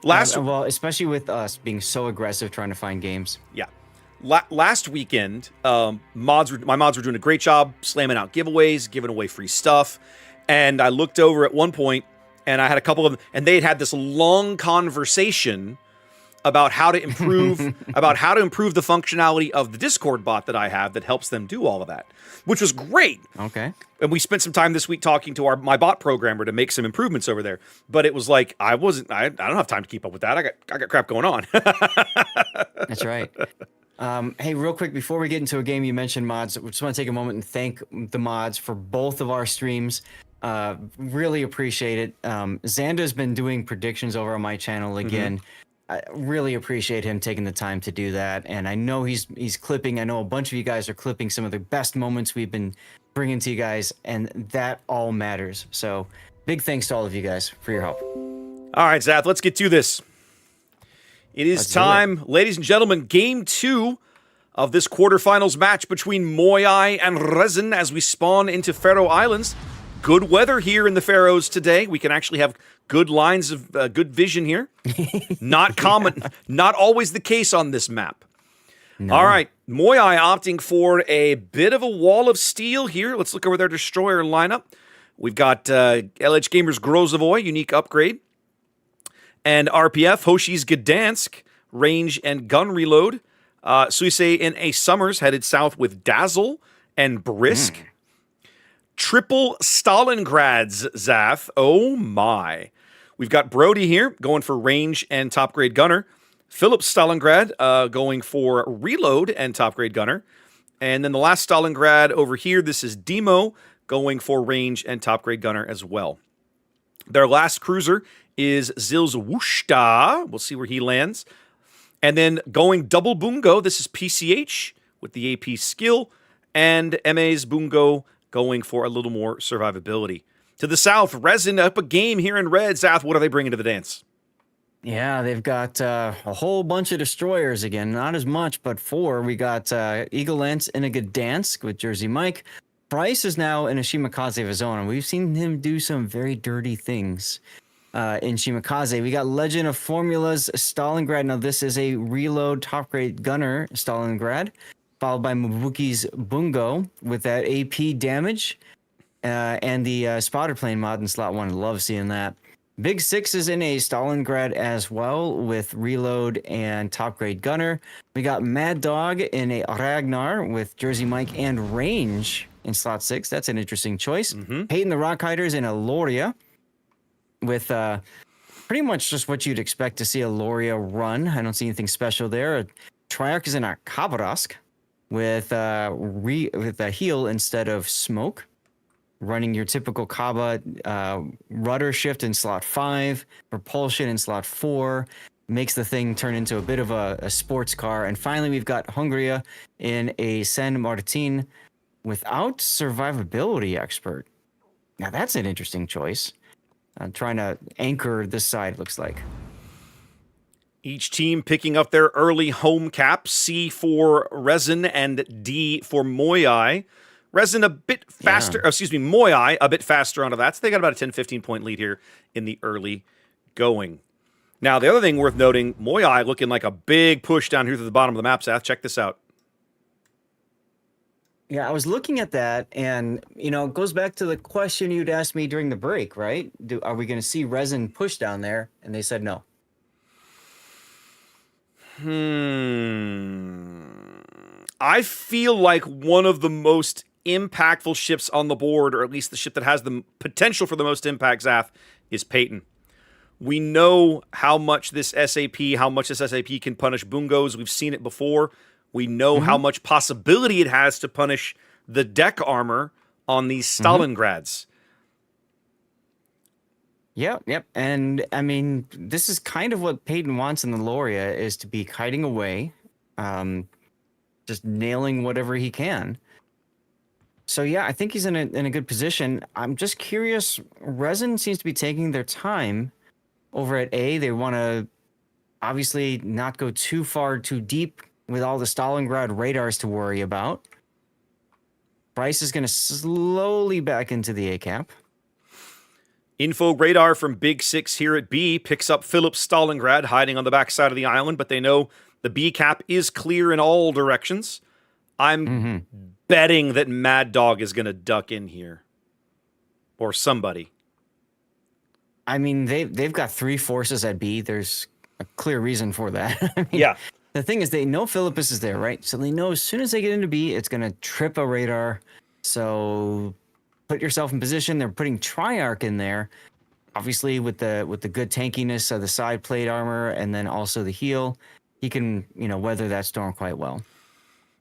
Well, especially with us being so aggressive trying to find games. Yeah. Last weekend, my mods were doing a great job slamming out giveaways, giving away free stuff. And I looked over at one point, and I had a couple of them, and they had this long conversation about how to improve the functionality of the Discord bot that I have that helps them do all of that, which was great. Okay. And we spent some time this week talking to my bot programmer to make some improvements over there. But it was like I don't have time to keep up with that. I got crap going on. That's right. Hey, real quick, before we get into a game, you mentioned mods. I just want to take a moment and thank the mods for both of our streams. Really appreciate it. Xanda's been doing predictions over on my channel again. I really appreciate him taking the time to do that. And I know he's clipping. I know a bunch of you guys are clipping some of the best moments we've been bringing to you guys, and that all matters. So big thanks to all of you guys for your help. All right, Zath, let's get to this. It is time, ladies and gentlemen, game 2 of this quarterfinals match between Moyai and Resin as we spawn into Faroe Islands. Good weather here in the Faroes today. We can actually have good lines of good vision here. Not common, not always the case on this map. No. All right, Moyai opting for a bit of a wall of steel here. Let's look over their destroyer lineup. We've got LH Gamers Grozovoy, unique upgrade. And RPF, Hoshi's Gdansk, range and gun reload. Suisei in a Summers headed south with Dazzle and Brisk. Triple Stalingrads, Zath. Oh my. We've got Brody here going for range and top grade gunner. Philip Stalingrad going for reload and top grade gunner. And then the last Stalingrad over here, this is Demo going for range and top grade gunner as well. Their last cruiser is Zil's Wushta. We'll see where he lands. And then going double Bungo, this is PCH with the AP skill. And MA's Bungo going for a little more survivability. To the south, Resin up a game here in red. Zath, what are they bringing to the dance? Yeah, they've got a whole bunch of destroyers again. Not as much, but 4. We got Eagle Lance in a Gdansk with Jersey Mike. Bryce is now in a Shimakaze of his own, and we've seen him do some very dirty things in Shimakaze. We got Legend of Formulas Stalingrad. Now, this is a reload top grade gunner Stalingrad, followed by Mabuki's Bungo with that AP damage and the spotter plane mod in slot 1. Love seeing that. Big Six is in a Stalingrad as well with reload and top grade gunner. We got Mad Dog in a Ragnar with Jersey Mike and range in slot 6. That's an interesting choice. Peyton the Rockhiders in a Loria with pretty much just what you'd expect to see a Loria run. I don't see anything special there. Triarch is in a Khabarovsk with a heal instead of smoke. Running your typical Kaba rudder shift in slot 5, propulsion in slot 4, makes the thing turn into a bit of a sports car. And finally, we've got Hungria in a San Martin without survivability expert. Now, that's an interesting choice. I'm trying to anchor this side, looks like. Each team picking up their early home cap, C for Resin and D for Moyai. Resin a bit faster, Moyai a bit faster onto that. So they got about a 10-15 point lead here in the early going. Now, the other thing worth noting, Moyai looking like a big push down here to the bottom of the map, Zath. Check this out. Yeah, I was looking at that, and, it goes back to the question you'd asked me during the break, right? Are we going to see Resin push down there? And they said no. I feel like one of the most impactful ships on the board, or at least the ship that has the potential for the most impact, Zath, is Peyton. We know how much this SAP can punish Bungos. We've seen it before. We know how much possibility it has to punish the deck armor on these Stalingrads. Yep. And, I mean, this is kind of what Peyton wants in the Loria, is to be kiting away, just nailing whatever he can. So, yeah, I think he's in a good position. I'm just curious. Resin seems to be taking their time over at A. They want to obviously not go too far, too deep with all the Stalingrad radars to worry about. Bryce is going to slowly back into the A cap. Info radar from Big Six here at B picks up Philip Stalingrad hiding on the backside of the island, but they know the B cap is clear in all directions. I'm betting that Mad Dog is going to duck in here. Or somebody. I mean, they've got 3 forces at B. There's a clear reason for that. I mean, yeah. The thing is, they know Philippus is there, right? So they know as soon as they get into B, it's going to trip a radar. So put yourself in position. They're putting Triarch in there, obviously with the good tankiness of the side plate armor and then also the heal. He can, weather that storm quite well.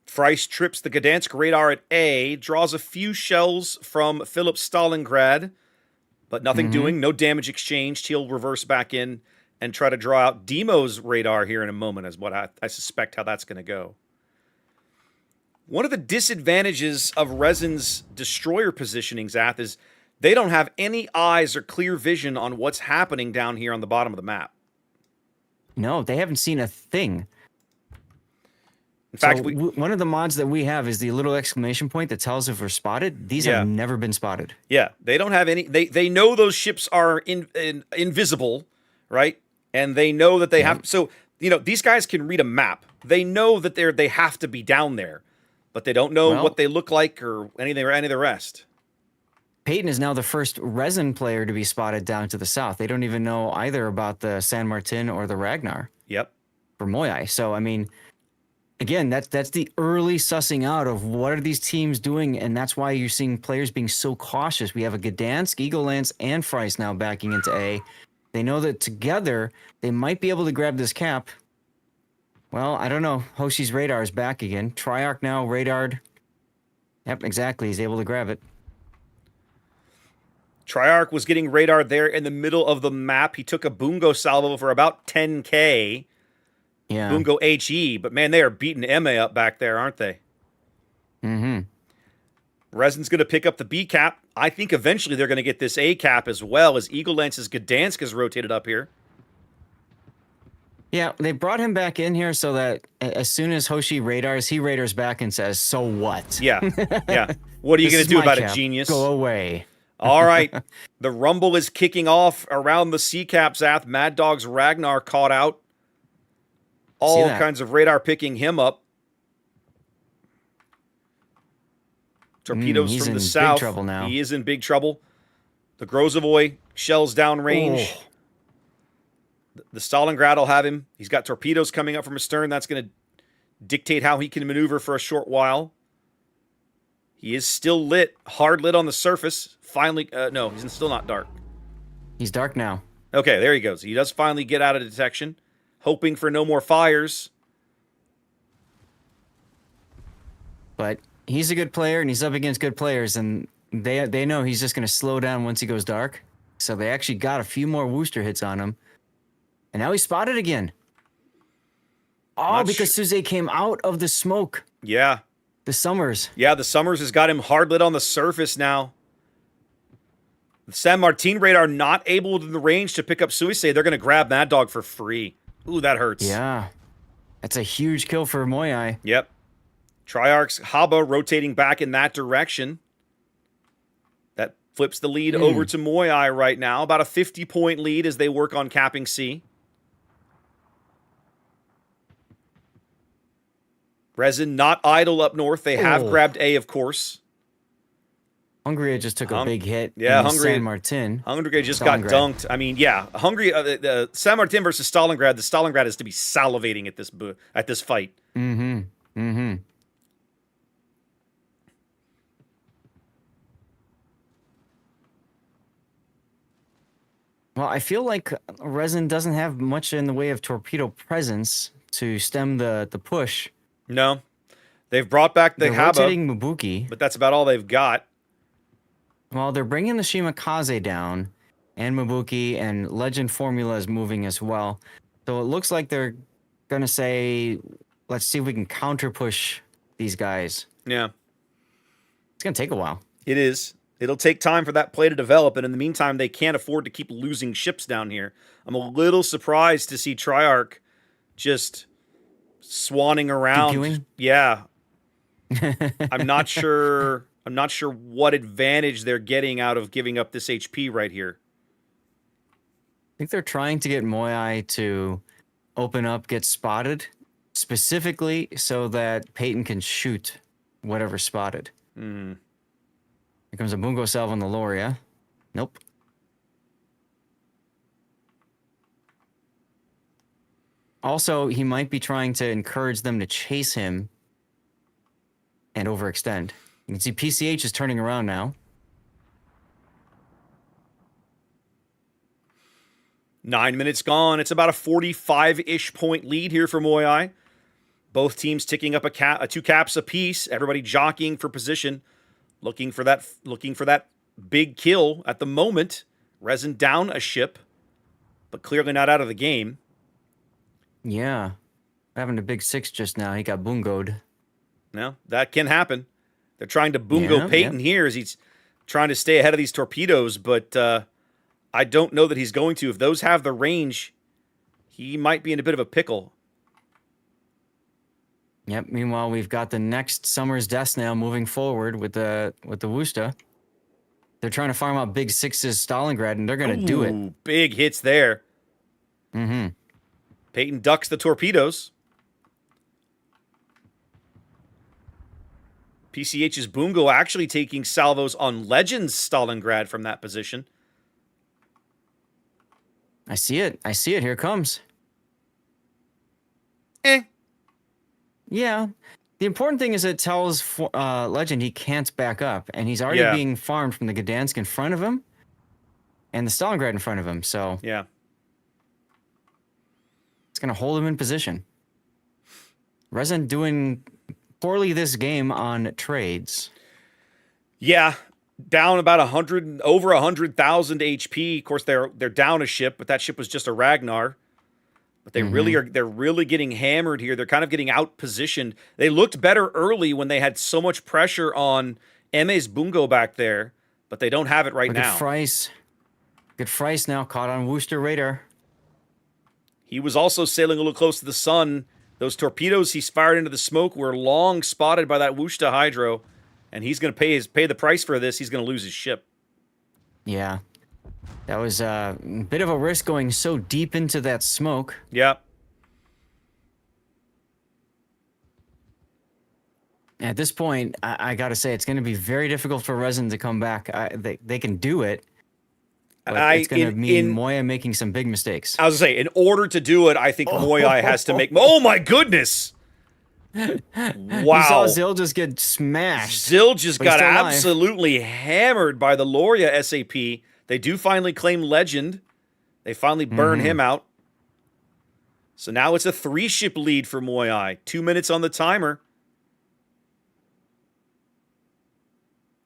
Freiss trips the Gdansk radar at A, draws a few shells from Philip Stalingrad, but nothing doing, no damage exchanged. He'll reverse back in and try to draw out Demo's radar here in a moment, is what I suspect how that's going to go. One of the disadvantages of Resin's destroyer positioning, Zath, is they don't have any eyes or clear vision on what's happening down here on the bottom of the map. No, they haven't seen a thing. In fact, one of the mods that we have is the little exclamation point that tells if we're spotted. These have never been spotted. Yeah, they don't have any. They know those ships are invisible, right? And they know that they have. So these guys can read a map. They know that they have to be down there, but they don't know what they look like or any of the rest. Peyton is now the first resin player to be spotted down to the south. They don't even know either about the San Martin or the Ragnar. Yep. For Moyai. So I mean, again, that's the early sussing out of what are these teams doing, and that's why you're seeing players being so cautious. We have a Gdansk, Eagle Lance, and Fries now backing into A. They know that together they might be able to grab this cap. Well, I don't know. Hoshi's radar is back again. Triarch now radared. Yep, exactly. He's able to grab it. Triarch was getting radar there in the middle of the map. He took a Bungo salvo for about 10K. Yeah. Bungo HE, but man, they are beating Emma up back there, aren't they? Mm-hmm. Resin's going to pick up the B cap. I think eventually they're going to get this A cap as well, as Eagle Lance's Gdansk is rotated up here. Yeah, they brought him back in here so that as soon as Hoshi radars, he radars back and says, "So what?" Yeah, yeah. What are you going to do about it, genius? Go away. All right. The rumble is kicking off around the C cap, Zath. Mad Dog's Ragnar caught out. All kinds of radar picking him up. Torpedoes from the south. He's in big trouble now. He is in big trouble. The Grozovoy shells downrange. The Stalingrad will have him. He's got torpedoes coming up from astern. That's going to dictate how he can maneuver for a short while. He is still lit. Hard lit on the surface. Finally, no, he's still not dark. He's dark now. Okay, there he goes. He does finally get out of detection. Hoping for no more fires. But he's a good player, and he's up against good players, and they know he's just going to slow down once he goes dark. So they actually got a few more Wooster hits on him. And now he's spotted again. Oh, because Suze came out of the smoke. Yeah. The Summers. Yeah, the Summers has got him hard lit on the surface now. The San Martin radar not able in the range to pick up Suicide. They're going to grab Mad Dog for free. Ooh, that hurts. Yeah. That's a huge kill for Moyai. Yep. Triarch's Haba rotating back in that direction. That flips the lead over to Moyai right now. About a 50-point lead as they work on capping C. Resin not idle up north. They have grabbed A, of course. Hungary just took a big hit. Yeah, in Hungary. San Martin. Hungary just got dunked. I mean, yeah, Hungary. The San Martin versus Stalingrad. The Stalingrad is to be salivating at this fight. Mm-hmm. Mm-hmm. Well, I feel like Resin doesn't have much in the way of torpedo presence to stem the push. No, they've brought back the Haba, rotating Mabuki, but that's about all they've got. Well, they're bringing the Shimakaze down, and Mabuki, and Legend Formula is moving as well. So it looks like they're gonna say, "Let's see if we can counter push these guys." Yeah, it's gonna take a while. It is. It'll take time for that play to develop, and in the meantime, they can't afford to keep losing ships down here. I'm a little surprised to see Triarch just swanning around. DQing? Yeah. I'm not sure what advantage they're getting out of giving up this HP right here. I think they're trying to get Moyai to open up, get spotted, specifically so that Peyton can shoot whatever's spotted. Hmm. Here comes a Bungo salve on the Loria. Nope. Also, he might be trying to encourage them to chase him and overextend. You can see PCH is turning around now. 9 minutes gone. It's about a 45-ish point lead here for Moyai. Both teams ticking up a 2 caps apiece. Everybody jockeying for position, looking for that big kill at the moment. Resin down a ship, but clearly not out of the game. Yeah. Having a big 6 just now. He got bungoed. No, that can happen. They're trying to bungo Peyton here as he's trying to stay ahead of these torpedoes, but I don't know that he's going to. If those have the range, he might be in a bit of a pickle. Yep. Meanwhile, we've got the next Summer's Death Snail moving forward with the Wusta. They're trying to farm out Big Six's Stalingrad, and they're going to do it. Ooh, big hits there. Mm-hmm. Peyton ducks the torpedoes. PCH's Bungo actually taking salvos on Legend's Stalingrad from that position. I see it. I see it. Here it comes. Yeah. The important thing is it tells Legend he can't back up, and he's already being farmed from the Gdansk in front of him and the Stalingrad in front of him, so yeah. It's going to hold him in position. Resin doing poorly this game on trades. Yeah, down about 100, over 100,000 HP. Of course, they're down a ship, but that ship was just a Ragnar. But they they're really getting hammered here. They're kind of getting out positioned. They looked better early when they had so much pressure on Eme's Bungo back there, but they don't have it right now. Good Frice now caught on Worcester radar. He was also sailing a little close to the sun. Those torpedoes he's fired into the smoke were long spotted by that Wushta Hydro, and he's going to pay the price for this. He's going to lose his ship. Yeah. That was a bit of a risk going so deep into that smoke. Yeah. At this point, I got to say, it's going to be very difficult for Resin to come back. They can do it, but it's going to mean Moya making some big mistakes. I was going to say, in order to do it, I think Moya has to make... Oh, my goodness! Wow. You saw Zill just get smashed. Zill just got absolutely hammered by the Loria SAP. They do finally claim Legend. They finally burn him out. So now it's a 3-ship lead for Moyai. 2 minutes on the timer.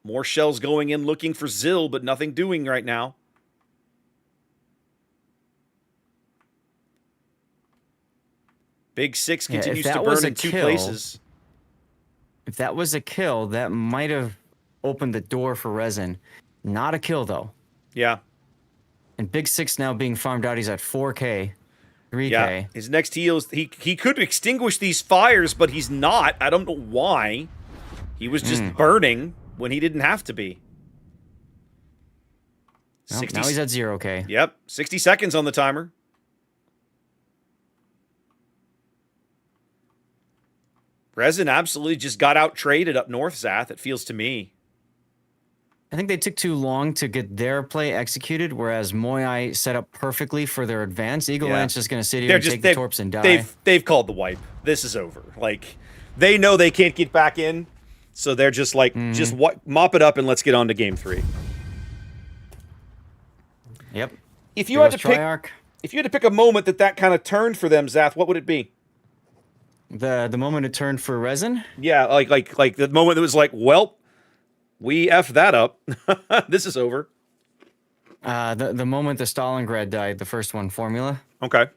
More shells going in looking for Zill, but nothing doing right now. Big Six continues to burn in 2 places. If that was a kill, that might have opened the door for Resin. Not a kill, though. Yeah. And Big Six now being farmed out. He's at 4K, 3K. Yeah. His next heal is... He could extinguish these fires, but he's not. I don't know why. He was just burning when he didn't have to be. Well, now he's at 0K. Yep. 60 seconds on the timer. Resin absolutely just got out-traded up north, Zath, it feels to me. I think they took too long to get their play executed, whereas Moyai set up perfectly for their advance. Eagle Lance just going to sit here and take the torps and die. They've called the wipe. This is over. Like, they know they can't get back in, so they're just like, mop it up and let's get on to game 3. Yep. If you had to pick a moment that kind of turned for them, Zath, what would it be? The moment it turned for Resin? Yeah, like the moment that was like, well, we effed that up. This is over. The moment the Stalingrad died, the first one, Formula. Okay.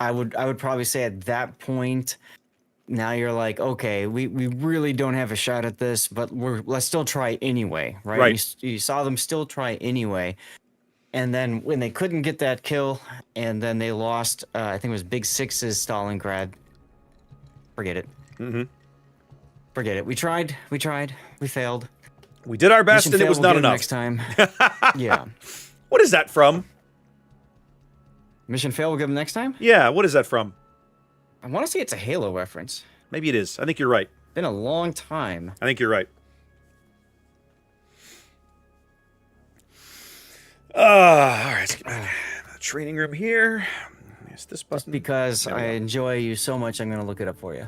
I would probably say at that point, now you're like, okay, we really don't have a shot at this, but let's still try anyway, right? Right. You saw them still try anyway. And then when they couldn't get that kill, and then they lost, I think it was Big Six's Stalingrad. Forget it. Forget it. We tried. We failed. We did our best, and it was not enough. Next time. Yeah. What is that from? Mission fail, we'll give them next time? Yeah, what is that from? I want to say it's a Halo reference. Maybe it is. I think you're right. Been a long time. I think you're right. All right, let's get back to the training room here. Is this button? Just because I enjoy you so much, I'm going to look it up for you.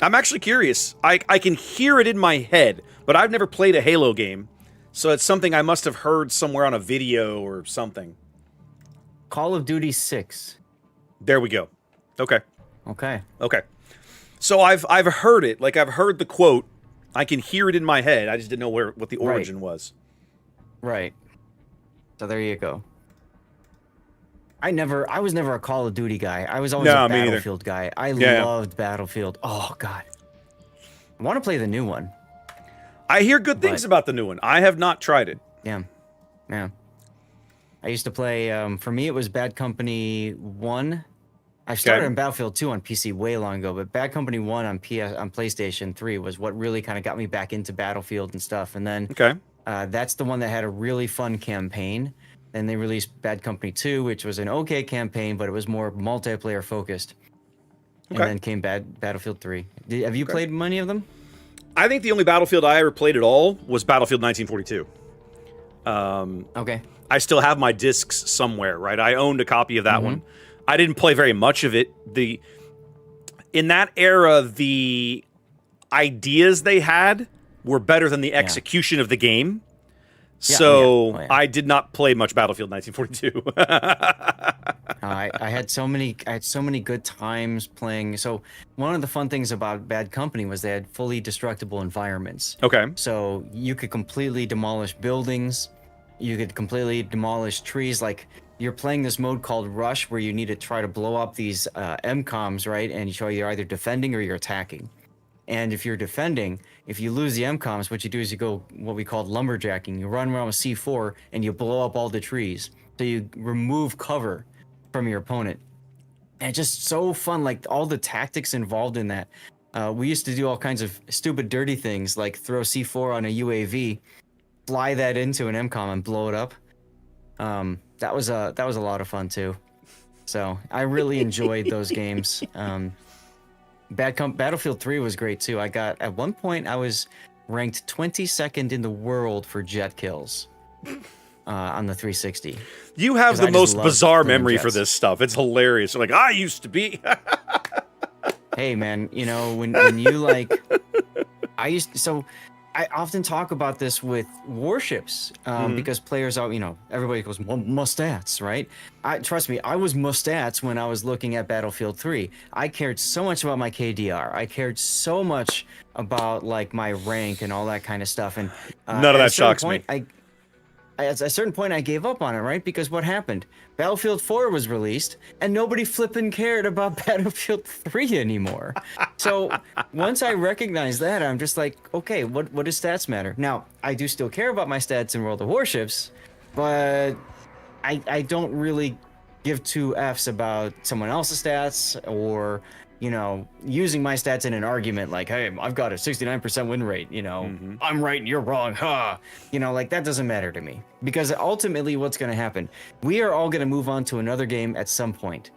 I'm actually curious. I can hear it in my head, but I've never played a Halo game, so it's something I must have heard somewhere on a video or something. Call of Duty 6. There we go. Okay. Okay. So I've heard it. Like, I've heard the quote. I can hear it in my head. I just didn't know what the origin was. Right. So there you go. I was never a Call of Duty guy. I was always a Battlefield guy. I loved Battlefield. Oh, God. I want to play the new one. I hear good things about the new one. I have not tried it. Yeah. I used to play, for me, it was Bad Company 1. I started in Battlefield 2 on PC way long ago, but Bad Company 1 on PlayStation 3 was what really kind of got me back into Battlefield and stuff. And then that's the one that had a really fun campaign. Then they released Bad Company 2, which was an okay campaign, but it was more multiplayer focused. And then came Battlefield 3. Have you played many of them? I think the only Battlefield I ever played at all was Battlefield 1942. Okay. I still have my discs somewhere, right? I owned a copy of that one. I didn't play very much of it. In that era, the ideas they had were better than the execution of the game. So I did not play much Battlefield 1942. I had so many good times playing. So one of the fun things about Bad Company was they had fully destructible environments. Okay. So you could completely demolish buildings. You could completely demolish trees. Like, you're playing this mode called Rush, where you need to try to blow up these MCOMs, right? And you're either defending or you're attacking. And if you're defending, if you lose the MCOMs, what you do is you go what we call lumberjacking. You run around with C4 and you blow up all the trees. So you remove cover from your opponent. And it's just so fun, like all the tactics involved in that. We used to do all kinds of stupid, dirty things, like throw C4 on a UAV, fly that into an MCOM and blow it up. That was a lot of fun too. So I really enjoyed those games. Battlefield 3 was great too. At one point I was ranked 22nd in the world for jet kills on the 360. You have the most bizarre memory for this stuff. It's hilarious. Like, I used to be. Hey man, you know, when you like, I often talk about this with warships because players are, everybody goes, mustats, right? Trust me, I was mustats when I was looking at Battlefield 3. I cared so much about my KDR. I cared so much about like my rank and all that kind of stuff. And none of that shocks me. At a certain point, I gave up on it, right? Because what happened? Battlefield 4 was released, and nobody flipping cared about Battlefield 3 anymore. So once I recognized that, I'm just like, okay, what does stats matter? Now, I do still care about my stats in World of Warships, but I don't really give two Fs about someone else's stats or, using my stats in an argument like, hey, I've got a 69% win rate, I'm right and you're wrong, like that doesn't matter to me. Because ultimately what's going to happen, we are all going to move on to another game at some point.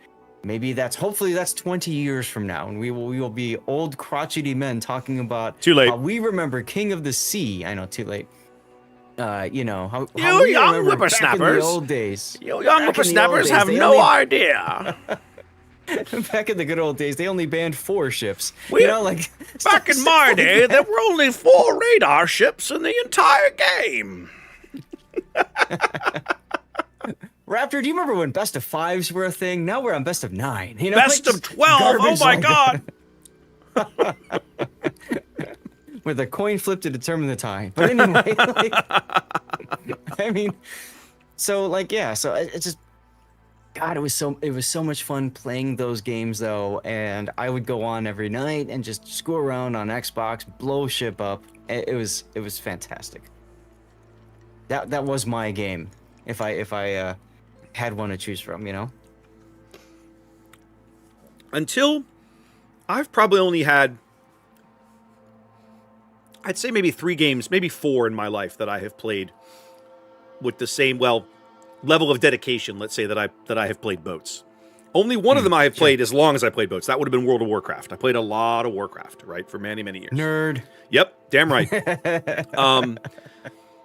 Hopefully that's 20 years from now, and we will be old crotchety men talking about too late. How we remember King of the Sea. I know, too late. How you we young whippersnappers. Back in the old days. You young whippersnappers have no idea. Back in the good old days, they only banned 4 ships. Back in my day, there were only 4 radar ships in the entire game. Raptor, do you remember when best of 5s were a thing? Now we're on best of 9. Best of 12. Oh my god. With a coin flip to determine the tie. But anyway, so it's just, God, it was so much fun playing those games though, and I would go on every night and just screw around on Xbox, blow ship up. It was fantastic. That was my game. If I had one to choose from, Until I've probably only had, I'd say maybe 3 games, maybe 4 in my life that I have played with the same level of dedication, let's say, that I have played boats. Only one of them I have played as long as I played boats. That would have been World of Warcraft. I played a lot of Warcraft, right, for many, many years. Nerd. Yep, damn right.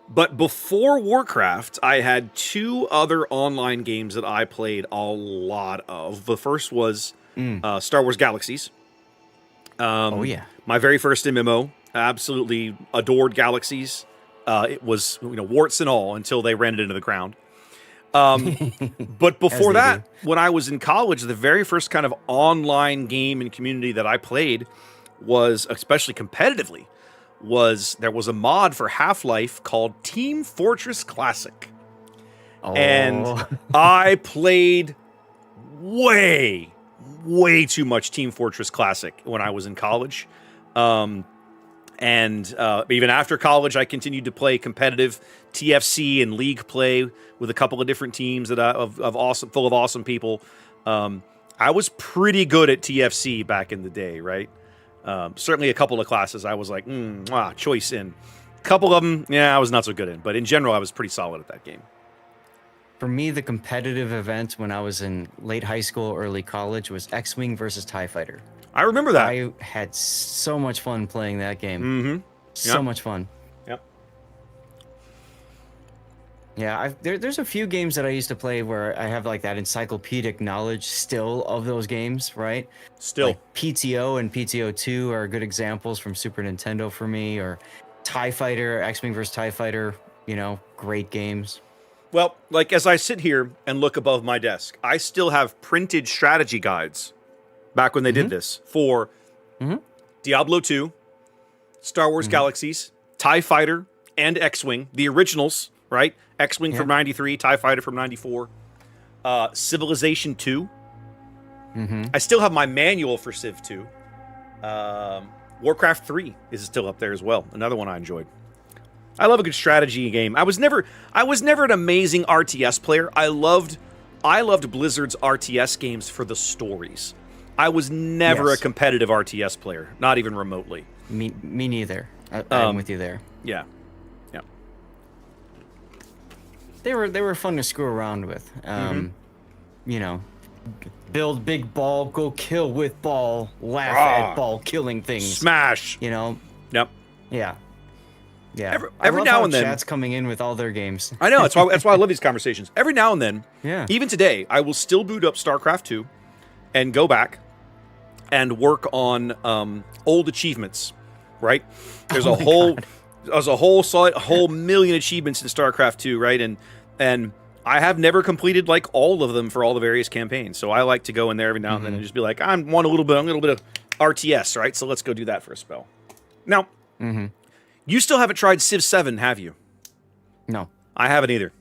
But before Warcraft, I had 2 other online games that I played a lot of. The first was Star Wars Galaxies. My very first MMO. Absolutely adored Galaxies. It was, warts and all until they ran it into the ground. But before that, when I was in college, the very first kind of online game and community that I played was, especially competitively, there was a mod for Half-Life called Team Fortress Classic. Oh. And I played way too much Team Fortress Classic when I was in college. And even after college, I continued to play competitive TFC and league play with a couple of different teams that full of awesome people. I was pretty good at TFC back in the day, right? Certainly a couple of classes I was like, choice in. A couple of them, I was not so good in. But in general, I was pretty solid at that game. For me, the competitive event when I was in late high school, early college was X-Wing versus TIE Fighter. I remember that. I had so much fun playing that game. Mm-hmm. So much fun. Yep. Yeah, there's a few games that I used to play where I have like that encyclopedic knowledge still of those games, right? Still. Like PTO and PTO 2 are good examples from Super Nintendo for me, or TIE Fighter, X-Wing vs. TIE Fighter, great games. Well, like as I sit here and look above my desk, I still have printed strategy guides back when they did this for Diablo 2, Star Wars Galaxies, TIE Fighter, and X-Wing, the originals, right? X-Wing from 93, TIE Fighter from 94, Civilization 2. I still have my manual for Civ 2. Warcraft 3 is still up there as well. Another one I enjoyed. I love a good strategy game. I was never an amazing RTS player. I loved Blizzard's RTS games for the stories. I was never a competitive RTS player, not even remotely. Me neither. I'm with you there. Yeah. They were fun to screw around with. Build big ball, go kill with ball, laugh at ball killing things. Smash. Yep. Yeah. Yeah. Every now and then, chat's coming in with all their games. I know. That's why I love these conversations. Every now and then, even today, I will still boot up StarCraft 2 and go back and work on old achievements. Right? There's a whole million achievements in StarCraft 2, right? And I have never completed like all of them for all the various campaigns. So I like to go in there every now and then and just be like, I want a little bit of RTS, right? So let's go do that for a spell. Now, you still haven't tried Civ 7, have you? No. I haven't either.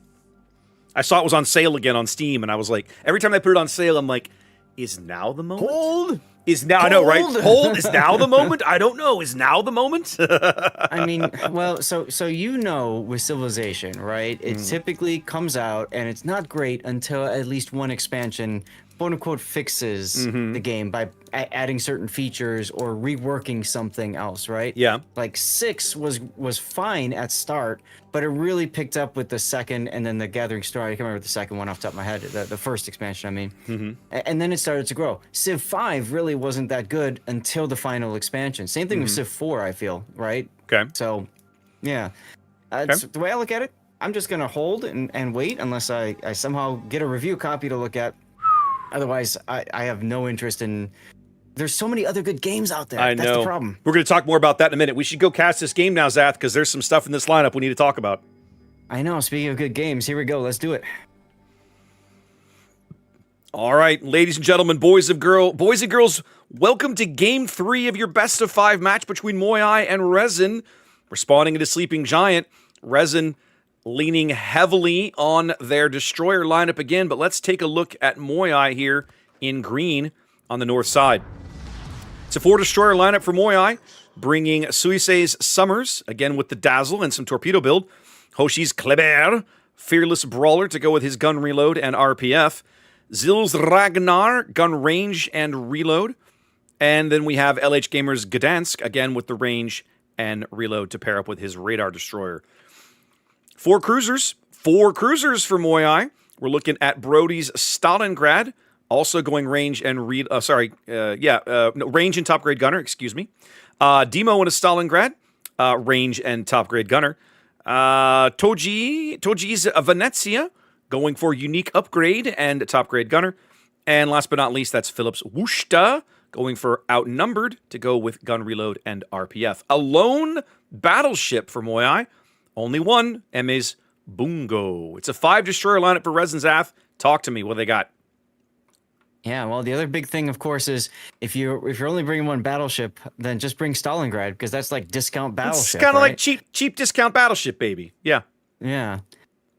I saw it was on sale again on Steam, and I was like, every time I put it on sale, I'm like, is now the moment? Hold! I know, right? Hold, is now the moment? I don't know. Is now the moment? I mean, well, so with Civilization, right? It typically comes out, and it's not great until at least one expansion, quote unquote, fixes the game by adding certain features or reworking something else, right? Yeah. Like 6 was fine at start, but it really picked up with the second and then the Gathering Storm. I can't remember the second one off the top of my head. The first expansion, I mean. And then it started to grow. Civ 5 really wasn't that good until the final expansion. Same thing with Civ 4, I feel, right? Okay. So, yeah. The way I look at it, I'm just going to hold and wait unless I somehow get a review copy to look at. Otherwise, I have no interest in... There's so many other good games out there. That's the problem. We're going to talk more about that in a minute. We should go cast this game now, Zath, because there's some stuff in this lineup we need to talk about. I know. Speaking of good games, here we go. Let's do it. All right, ladies and gentlemen, boys and girls, welcome to Game 3 of your best of 5 match between Moai and Resin. Responding to Sleeping Giant, Resin leaning heavily on their Destroyer lineup again, but let's take a look at Moai here in green on the north side. It's a 4 Destroyer lineup for Moai, bringing Suisei's Summers, again with the Dazzle and some Torpedo build, Hoshi's Kleber, Fearless Brawler to go with his gun reload and RPF, Zill's Ragnar, gun range and reload, and then we have LH Gamer's Gdansk, again with the range and reload to pair up with his Radar Destroyer. 4 cruisers for Moai. We're looking at Brody's Stalingrad, also going range and range and top grade gunner, excuse me. Demo and a Stalingrad, range and top grade gunner. Toji's Venezia, going for unique upgrade and top grade gunner. And last but not least, that's Philip's Wushta, going for outnumbered to go with gun reload and RPF. A lone battleship for Moai. Only one, Eme's Bungo. It's a 5 Destroyer lineup for Resin Zath. Talk to me. What they got? Yeah, well, the other big thing, of course, is if you're only bringing one battleship, then just bring Stalingrad, because that's like discount battleship. It's kind of like cheap discount battleship, baby. Yeah. Yeah.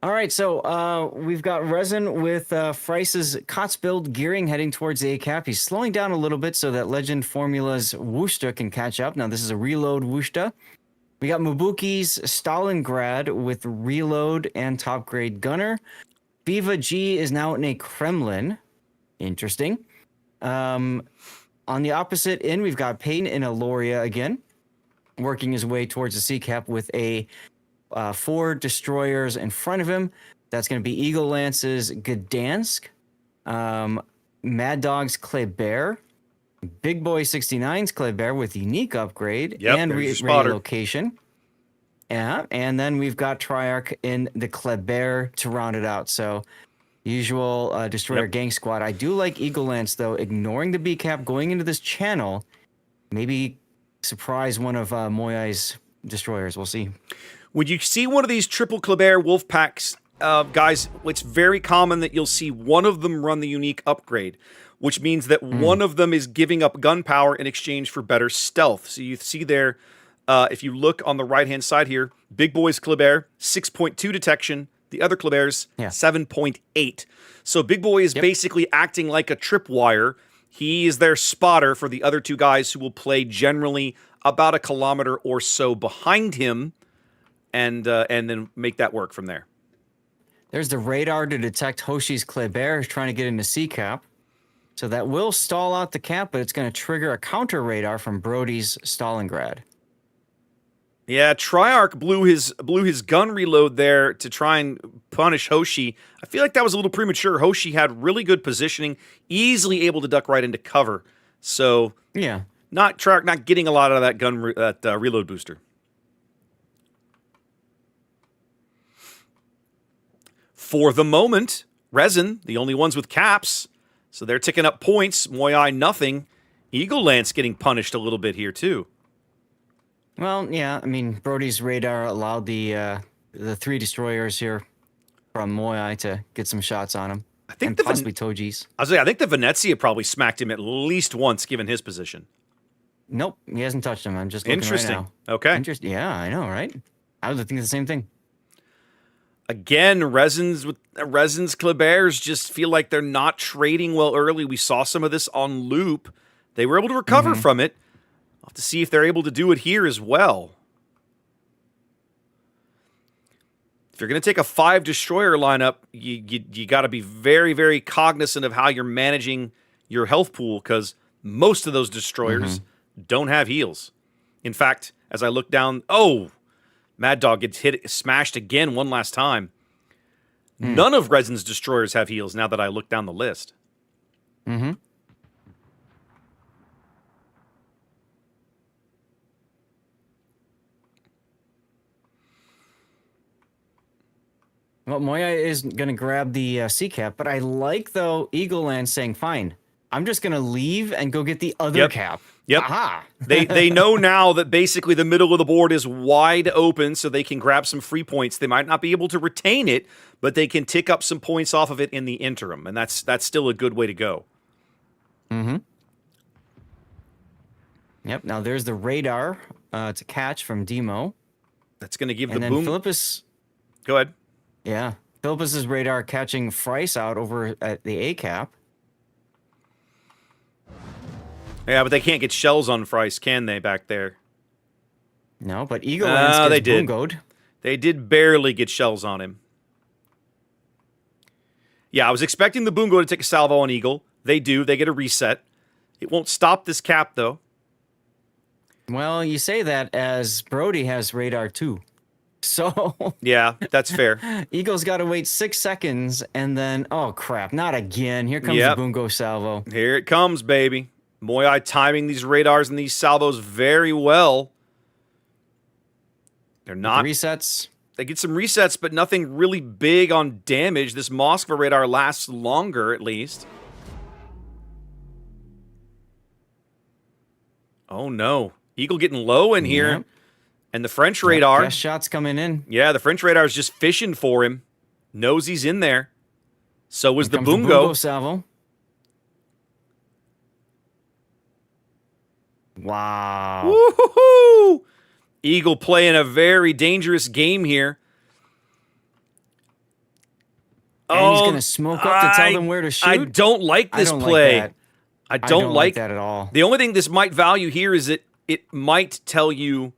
All right, so we've got Resin with Frice's Kotz build gearing heading towards the A-cap. He's slowing down a little bit so that Legend Formula's Wushta can catch up. Now, this is a reload Wushta. We got Mabuki's Stalingrad with reload and top grade gunner. Viva G is now in a Kremlin. Interesting. On the opposite end, we've got Payne and Aloria again, working his way towards the sea cap with a 4 destroyers in front of him. That's going to be Eagle Lance's Gdansk, Mad Dog's Kleber, Big Boy 69's Kleber with unique upgrade and relocation. Yeah, and then we've got Triarch in the Kleber to round it out. So usual destroyer gang squad. I do like Eagle Lance though, ignoring the B cap, going into this channel, maybe surprise one of Moyai's destroyers. We'll see. When you see one of these triple Kleber wolf packs, guys, it's very common that you'll see one of them run the unique upgrade, which means that one of them is giving up gunpowder in exchange for better stealth. So you see there, if you look on the right-hand side here, Big Boy's Kleber, 6.2 detection. The other Kleber's 7.8. So Big Boy is basically acting like a tripwire. He is their spotter for the other 2 guys who will play generally about a kilometer or so behind him, and then make that work from there. There's the radar to detect Hoshi's Kleber trying to get into sea cap. So that will stall out the cap, but it's going to trigger a counter radar from Brody's Stalingrad. Yeah, Triarch blew his gun reload there to try and punish Hoshi. I feel like that was a little premature. Hoshi had really good positioning, easily able to duck right into cover. So yeah, Triarch not getting a lot of that reload booster. For the moment, Resin, the only ones with caps, so they're ticking up points. Moyai, nothing. Eagle Lance getting punished a little bit here, too. Well, yeah, I mean, Brody's radar allowed the 3 destroyers here from Moyai to get some shots on him. I think possibly Toji's. I think the Venezia probably smacked him at least once, given his position. Nope, he hasn't touched him. I'm just looking right now. Okay. Yeah, I know, right? I was thinking the same thing. Again, Resin's Klebers just feel like they're not trading well early. We saw some of this on loop. They were able to recover from it. I'll have to see if they're able to do it here as well. If you're going to take a 5 destroyer lineup, you got to be very, very cognizant of how you're managing your health pool, because most of those destroyers don't have heals. In fact, as I look down, Mad Dog gets smashed again one last time. None of Resin's destroyers have heals now that I look down the list. Well, Moya is going to grab the sea cap, but I like, though, Eagle Land saying, fine, I'm just going to leave and go get the other cap. Yep. Aha. They know now that basically the middle of the board is wide open, so they can grab some free points. They might not be able to retain it, but they can tick up some points off of it in the interim, and that's still a good way to go. Yep, now there's the radar to catch from Demo. That's going to give and the then boom. Philippus. Go ahead. Yeah, Philippus's radar catching Frice out over at the A cap. Yeah, but they can't get shells on Frice, can they, back there? No, but Eagle Lance gets boongoed. They did barely get shells on him. Yeah, I was expecting the boongo to take a salvo on Eagle. They do. They get a reset. It won't stop this cap, though. Well, you say that as Brody has radar, too. So yeah, that's fair. Eagle's got to wait 6 seconds, and then, oh, crap, not again. Here comes the boongo salvo. Here it comes, baby. Moyai timing these radars and these salvos very well. They're not resets. They get some resets, but nothing really big on damage. This Moskva radar lasts longer, at least. Oh no, Eagle getting low in here, Yep. And the French radar. Best shots coming in. Yeah, the French radar is just fishing for him. Knows he's in there. So was the boongo. The boongo salvo. Wow. Woo-hoo-hoo! Eagle playing a very dangerous game here. And he's going to smoke up to tell them where to shoot? I don't like this play. I don't like that at all. The only thing this might value here is that it might tell you,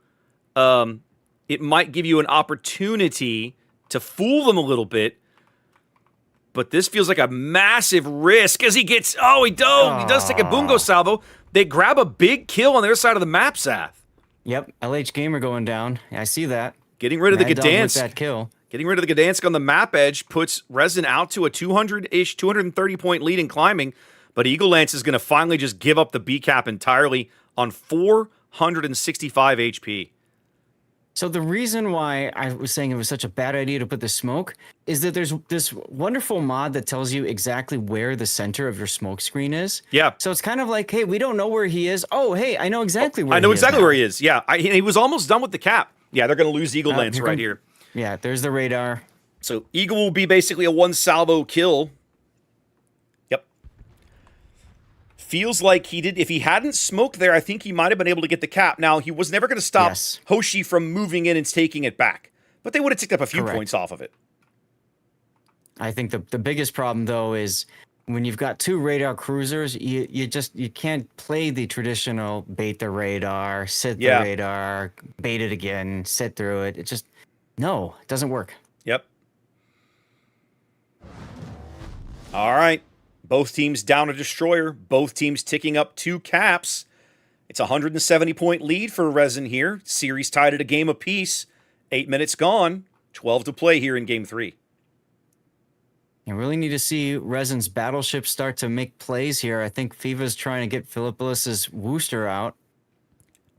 it might give you an opportunity to fool them a little bit. But this feels like a massive risk as he gets... Oh, he does take a bungo salvo. They grab a big kill on their side of the map, Zath. Yep, LH Gamer going down. I see that. Getting rid of the Mad Dog with Gdansk. that kill. Getting rid of the Gdansk on the map edge puts Resin out to a 200-ish, 230-point lead in climbing. But Eagle Lance is going to finally just give up the B cap entirely on 465 HP. So the reason why I was saying it was such a bad idea to put the smoke is that there's this wonderful mod that tells you exactly where the center of your smoke screen is. Yeah. So it's kind of like, hey, we don't know where he is. Oh, hey, I know exactly where he is. I know exactly now. where he is. Yeah, he was almost done with the cap. Yeah, they're going to lose Eagle Lance right here. Yeah, there's the radar. So Eagle will be basically a one salvo kill. Yep. Feels like he did. If he hadn't smoked there, I think he might have been able to get the cap. Now, he was never going to stop Hoshi from moving in and taking it back. But they would have ticked up a few points off of it. I think the biggest problem, though, is when you've got two radar cruisers, you can't play the traditional bait the radar, sit the radar, bait it again, sit through it. It just, no, it doesn't work. Yep. All right. Both teams down a destroyer. Both teams ticking up 2 caps. It's a 170-point lead for Resin here. Series tied at a game apiece. 8 minutes gone. 12 to play here in Game 3. You really need to see Resin's battleship start to make plays here. I think FIVA's trying to get Philippous's Wooster out.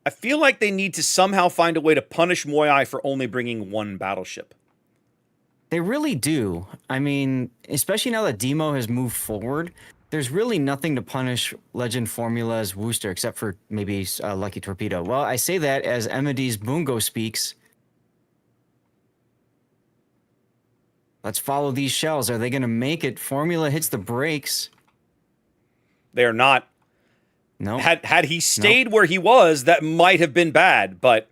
I feel like they need to somehow find a way to punish Moyai for only bringing 1 battleship. They really do. I mean, especially now that Demo has moved forward, there's really nothing to punish Legend Formula's Wooster except for maybe Lucky Torpedo. Well, I say that as Emidy's Bungo speaks. Let's follow these shells. Are they going to make it? Formula hits the brakes. They are not. No. Had he stayed where he was, that might have been bad, but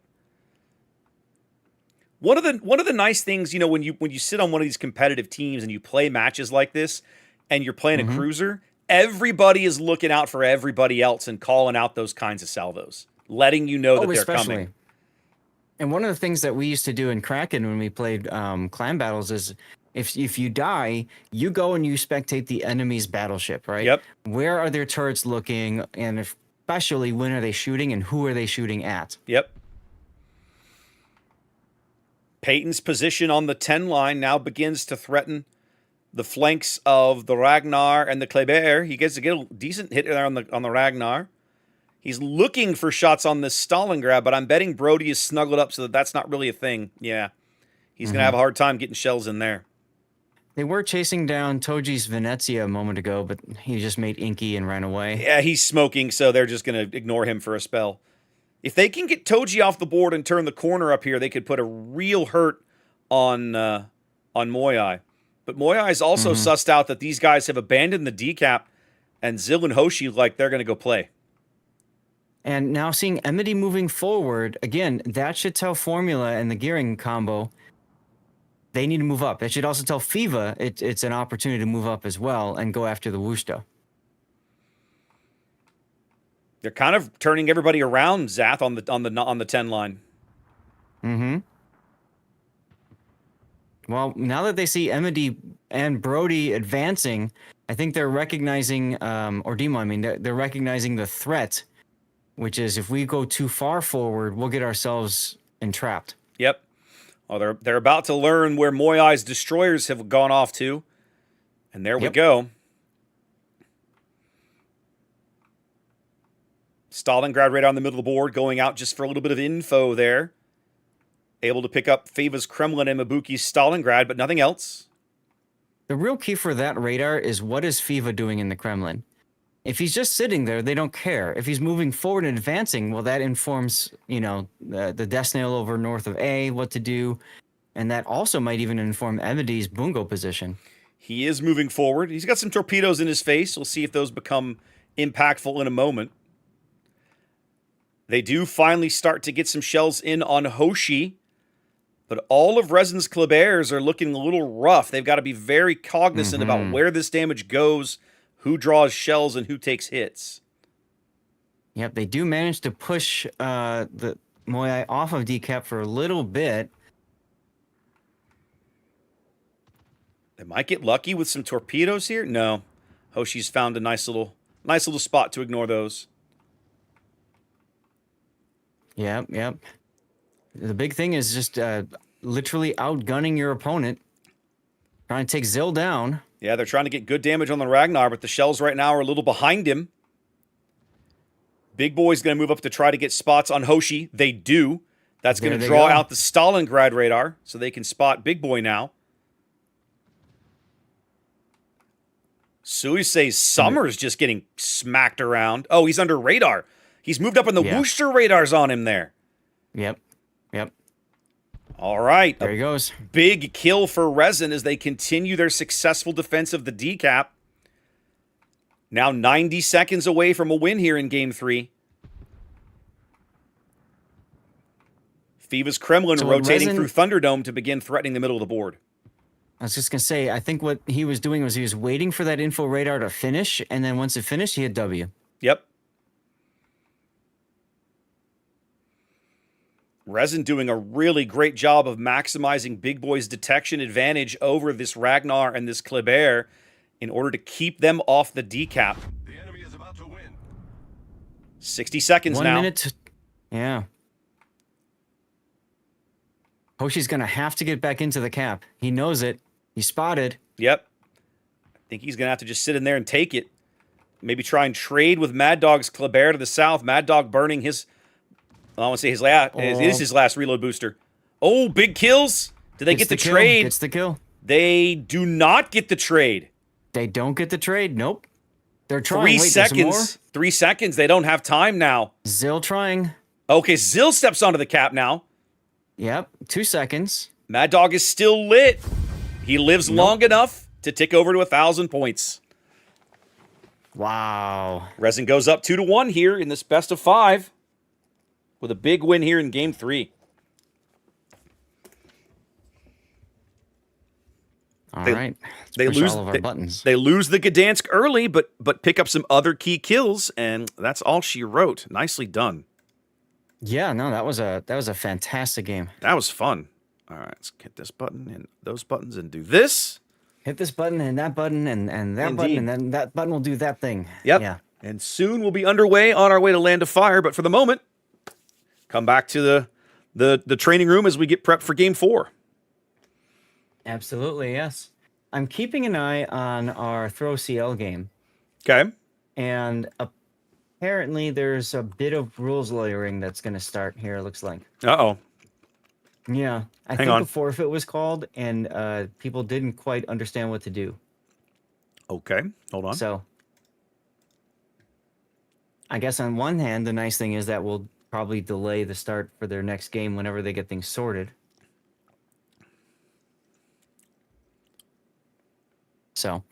one of the nice things, you know, when you sit on one of these competitive teams and you play matches like this and you're playing a cruiser, everybody is looking out for everybody else and calling out those kinds of salvos, letting you know that they're coming. And one of the things that we used to do in Kraken when we played clan battles is if you die, you go and you spectate the enemy's battleship, right? Yep. Where are their turrets looking, and especially when are they shooting and who are they shooting at? Yep. Peyton's position on the 10 line now begins to threaten the flanks of the Ragnar and the Kleber. He gets to get a decent hit there on the Ragnar. He's looking for shots on this Stalingrad, but I'm betting Brody is snuggled up so that that's not really a thing. Yeah. He's going to have a hard time getting shells in there. They were chasing down Toji's Venezia a moment ago, but he just made Inky and ran away. Yeah, he's smoking, so they're just going to ignore him for a spell. If they can get Toji off the board and turn the corner up here, they could put a real hurt on Moyai. But Moyai is also sussed out that these guys have abandoned the decap, and Zill and Hoshi like they're going to go play. And now seeing Emity moving forward, again, that should tell Formula and the gearing combo they need to move up. It should also tell FIVA it's an opportunity to move up as well and go after the Wooster. They're kind of turning everybody around, Zath, on the 10 line. Well, now that they see Emity and Brody advancing, I think they're recognizing, or Demo, I mean, they're recognizing the threat, which is if we go too far forward, we'll get ourselves entrapped. Yep. Well, they're about to learn where Moyai's destroyers have gone off to. And there we go. Stalingrad right on the middle of the board, going out just for a little bit of info there. Able to pick up FIVA's Kremlin and Mabuki's Stalingrad, but nothing else. The real key for that radar is what is FIVA doing in the Kremlin? If he's just sitting there, they don't care. If he's moving forward and advancing, well, that informs, you know, the Death Snail over north of A, what to do. And that also might even inform Emidy's Bungo position. He is moving forward. He's got some torpedoes in his face. We'll see if those become impactful in a moment. They do finally start to get some shells in on Hoshi. But all of Resin's Klebers are looking a little rough. They've got to be very cognizant about where this damage goes, who draws shells, and who takes hits. Yep, they do manage to push the Moyai off of decap for a little bit. They might get lucky with some torpedoes here. No. Hoshi's found a nice little spot to ignore those. Yep, yep. The big thing is just literally outgunning your opponent. Trying to take Zill down. Yeah, they're trying to get good damage on the Ragnar, but the shells right now are a little behind him. Big Boy's going to move up to try to get spots on Hoshi. They do. That's going to draw out the Stalingrad radar, so they can spot Big Boy now. Suisei's Summer's just getting smacked around. Oh, he's under radar. He's moved up on the Worcester radars on him there. Yep, yep. All right. There he goes. Big kill for Resin as they continue their successful defense of the decap. Now 90 seconds away from a win here in Game 3. Fiva's Kremlin rotating through Thunderdome to begin threatening the middle of the board. I was just going to say, I think what he was doing was he was waiting for that info radar to finish, and then once it finished, he hit W. Yep. Resin doing a really great job of maximizing Big Boy's detection advantage over this Ragnar and this Kleber in order to keep them off the decap. The enemy is about to win. 60 seconds 1 now. minute. Yeah. Hoshi's going to have to get back into the cap. He knows it. He's spotted. Yep. I think he's going to have to just sit in there and take it. Maybe try and trade with Mad Dog's Kleber to the south. Mad Dog burning his... I want to say his last. It is his last reload booster. Oh, big kills. Do they get the trade? Gets the kill. They do not get the trade. They don't get the trade. Nope. They're trying. 3 Wait, there's more? seconds. 3 seconds. They don't have time now. Zill trying. Okay, Zill steps onto the cap now. Yep. 2 seconds. Mad Dog is still lit. He lives long enough to tick over to 1,000 points. Wow. Resin goes up 2-1 here in this best of 5 with a big win here in Game 3. All right. They lose all of our buttons. They lose the Gdansk early, but pick up some other key kills, and that's all she wrote. Nicely done. Yeah, no, that was a fantastic game. That was fun. All right, let's hit this button and those buttons and do this. Hit this button and that button and that button, and then that button will do that thing. Yep. Yeah. And soon we'll be underway on our way to Land of Fire, but for the moment, come back to the training room as we get prepped for Game 4. Absolutely, yes. I'm keeping an eye on our Throw CL game, Okay. and apparently there's a bit of rules lawyering that's going to start here, it looks like. Uh-oh. Yeah. I Hang think on. a forfeit was called, and people didn't quite understand what to do. Okay. Hold on. So, I guess on one hand, the nice thing is that we'll probably delay the start for their next game whenever they get things sorted. So,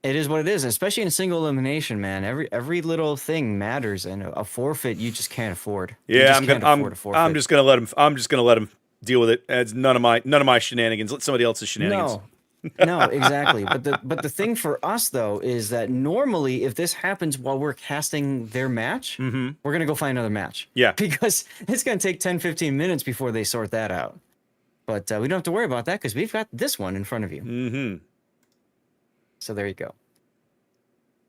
it is what it is, especially in single elimination, man. Every little thing matters, and a forfeit you just can't afford. You Yeah, just I'm can't gonna afford a forfeit. I'm just gonna let him deal with it. It's none of my shenanigans. Let somebody else's shenanigans. No, exactly. But the thing for us though is that normally if this happens while we're casting their match, we're gonna go find another match. Yeah. Because it's gonna take 10-15 minutes before they sort that out. But we don't have to worry about that because we've got this one in front of you. Mm-hmm. So there you go. All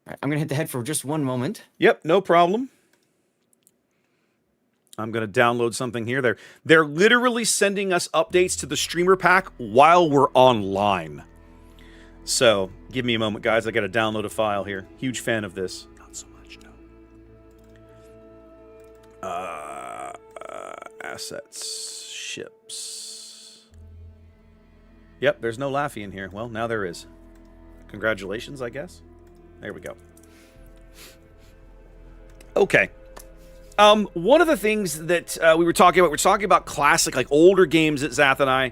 right, I'm gonna hit the head for just one moment. Yep, no problem. I'm going to download something here. They're literally sending us updates to the streamer pack while we're online. So, give me a moment, guys. I got to download a file here. Huge fan of this. Not so much, no. Assets. Ships. Yep, there's no Laffy in here. Well, now there is. Congratulations, I guess. There we go. Okay. One of the things that we were talking about classic, like older games that Zath and I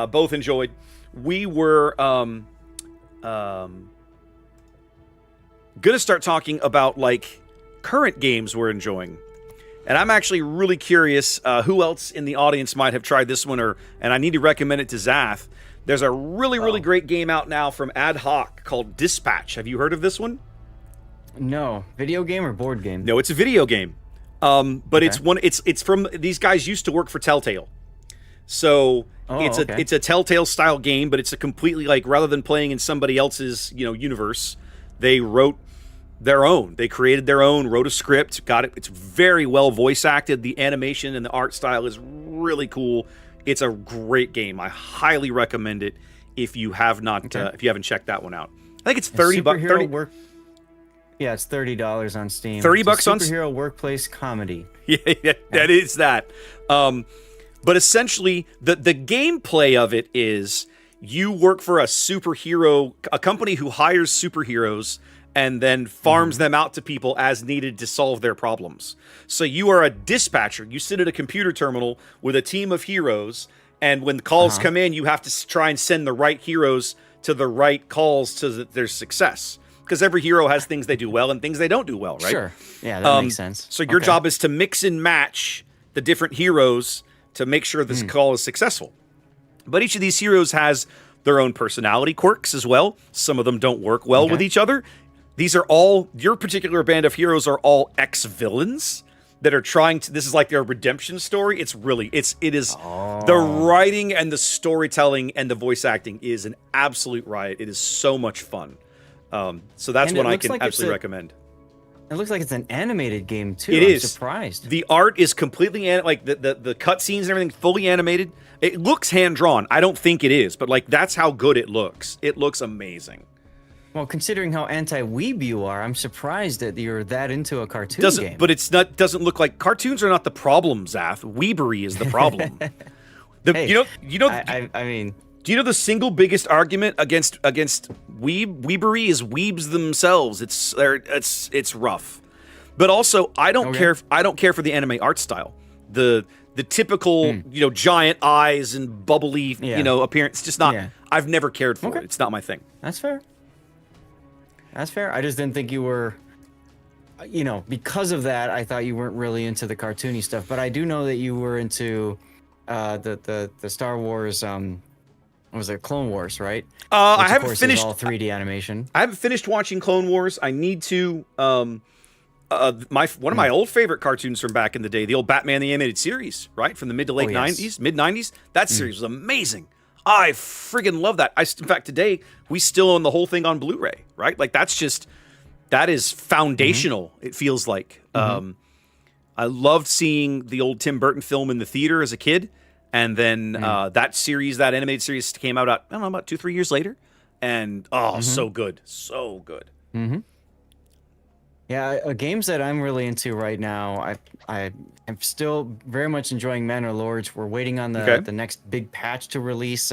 both enjoyed. We were going to start talking about like current games we're enjoying. And I'm actually really curious who else in the audience might have tried this one, and I need to recommend it to Zath. There's a really great game out now from Ad Hoc called Dispatch. Have you heard of this one? No, video game or board game? No, it's a video game. But Okay. it's from these guys used to work for Telltale. So okay. it's a Telltale style game, but it's a completely like rather than playing in somebody else's universe, they wrote their own. They created their own, wrote a script, got it. It's very well voice acted. The animation and the art style is really cool. It's a great game. I highly recommend it if you have not if you haven't checked that one out. I think it's $30. 30. Yeah, it's $30 on Steam. $30 on superhero workplace comedy. Yeah, that is that. But essentially, the gameplay of it is you work for a company who hires superheroes and then farms them out to people as needed to solve their problems. So you are a dispatcher. You sit at a computer terminal with a team of heroes, and when the calls come in, you have to try and send the right heroes to the right calls to their success. Because every hero has things they do well and things they don't do well, right? Sure. Yeah, that makes sense. So your job is to mix and match the different heroes to make sure this call is successful. But each of these heroes has their own personality quirks as well. Some of them don't work well with each other. These are all, your particular band of heroes are all ex-villains that are trying to, this is like their redemption story. It is the writing and the storytelling and the voice acting is an absolute riot. It is so much fun. So that's one I can absolutely recommend. It looks like it's an animated game too. I'm surprised. The art is completely like the cutscenes and everything fully animated. It looks hand drawn. I don't think it is, but like that's how good it looks. It looks amazing. Well, considering how anti-weeb you are, I'm surprised that you're that into a cartoon game. But doesn't look like cartoons are not the problem, Zath. Weebery is the problem. I mean, do you know the single biggest argument against weebery is weebs themselves? It's rough. But also, I don't care for the anime art style. The typical, giant eyes and bubbly, appearance. Just not. Yeah. I've never cared for it. It's not my thing. That's fair. That's fair. I just didn't think you were, because of that, I thought you weren't really into the cartoony stuff. But I do know that you were into the Star Wars. What was it? Clone Wars, right? I haven't finished all 3D animation. I haven't finished watching Clone Wars. I need to. One of my old favorite cartoons from back in the day, the old Batman the Animated Series, right from the mid 90s. That series was amazing. I friggin' love that. In fact, today we still own the whole thing on Blu-ray, right? Like that is foundational. It feels like. I loved seeing the old Tim Burton film in the theater as a kid, and then that animated series came out. I don't know, about 2-3 years later, and so good, so good. Yeah, games that I'm really into right now. I'm still very much enjoying Manor Lords. We're waiting on the next big patch to release.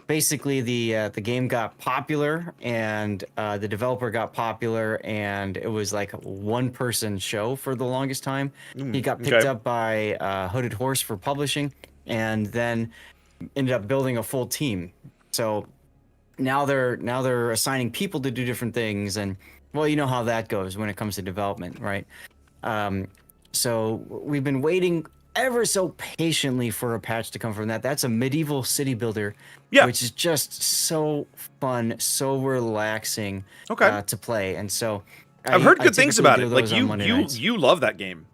Basically, the game got popular, and the developer got popular, and it was like a one-person show for the longest time. He got picked up by Hooded Horse for publishing, and then ended up building a full team. So now they're assigning people to do different things, and well, you know how that goes when it comes to development, right? So we've been waiting ever so patiently for a patch to come from that. That's a medieval city builder, which is just so fun, so relaxing to play. And so I've heard good things about it. Like you love that game.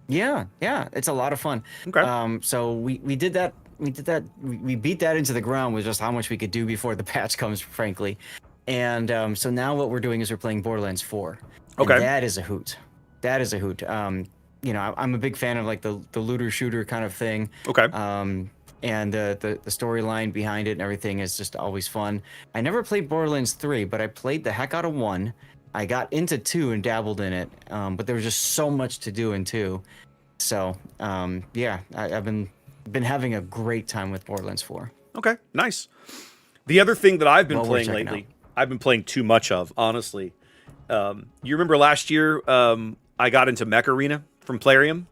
Yeah, it's a lot of fun. Okay. So we did that. We beat that into the ground with just how much we could do before the patch comes, frankly. And so now what we're doing is we're playing Borderlands 4. Okay. And that is a hoot. I'm a big fan of like the looter shooter kind of thing. Okay. And the storyline behind it and everything is just always fun. I never played Borderlands 3, but I played the heck out of 1. I got into 2 and dabbled in it, but there was just so much to do in 2. So I've been having a great time with Borderlands 4. Okay, nice. The other thing that I've been playing lately, I've been playing too much of, honestly. You remember last year, I got into Mech Arena from Plarium?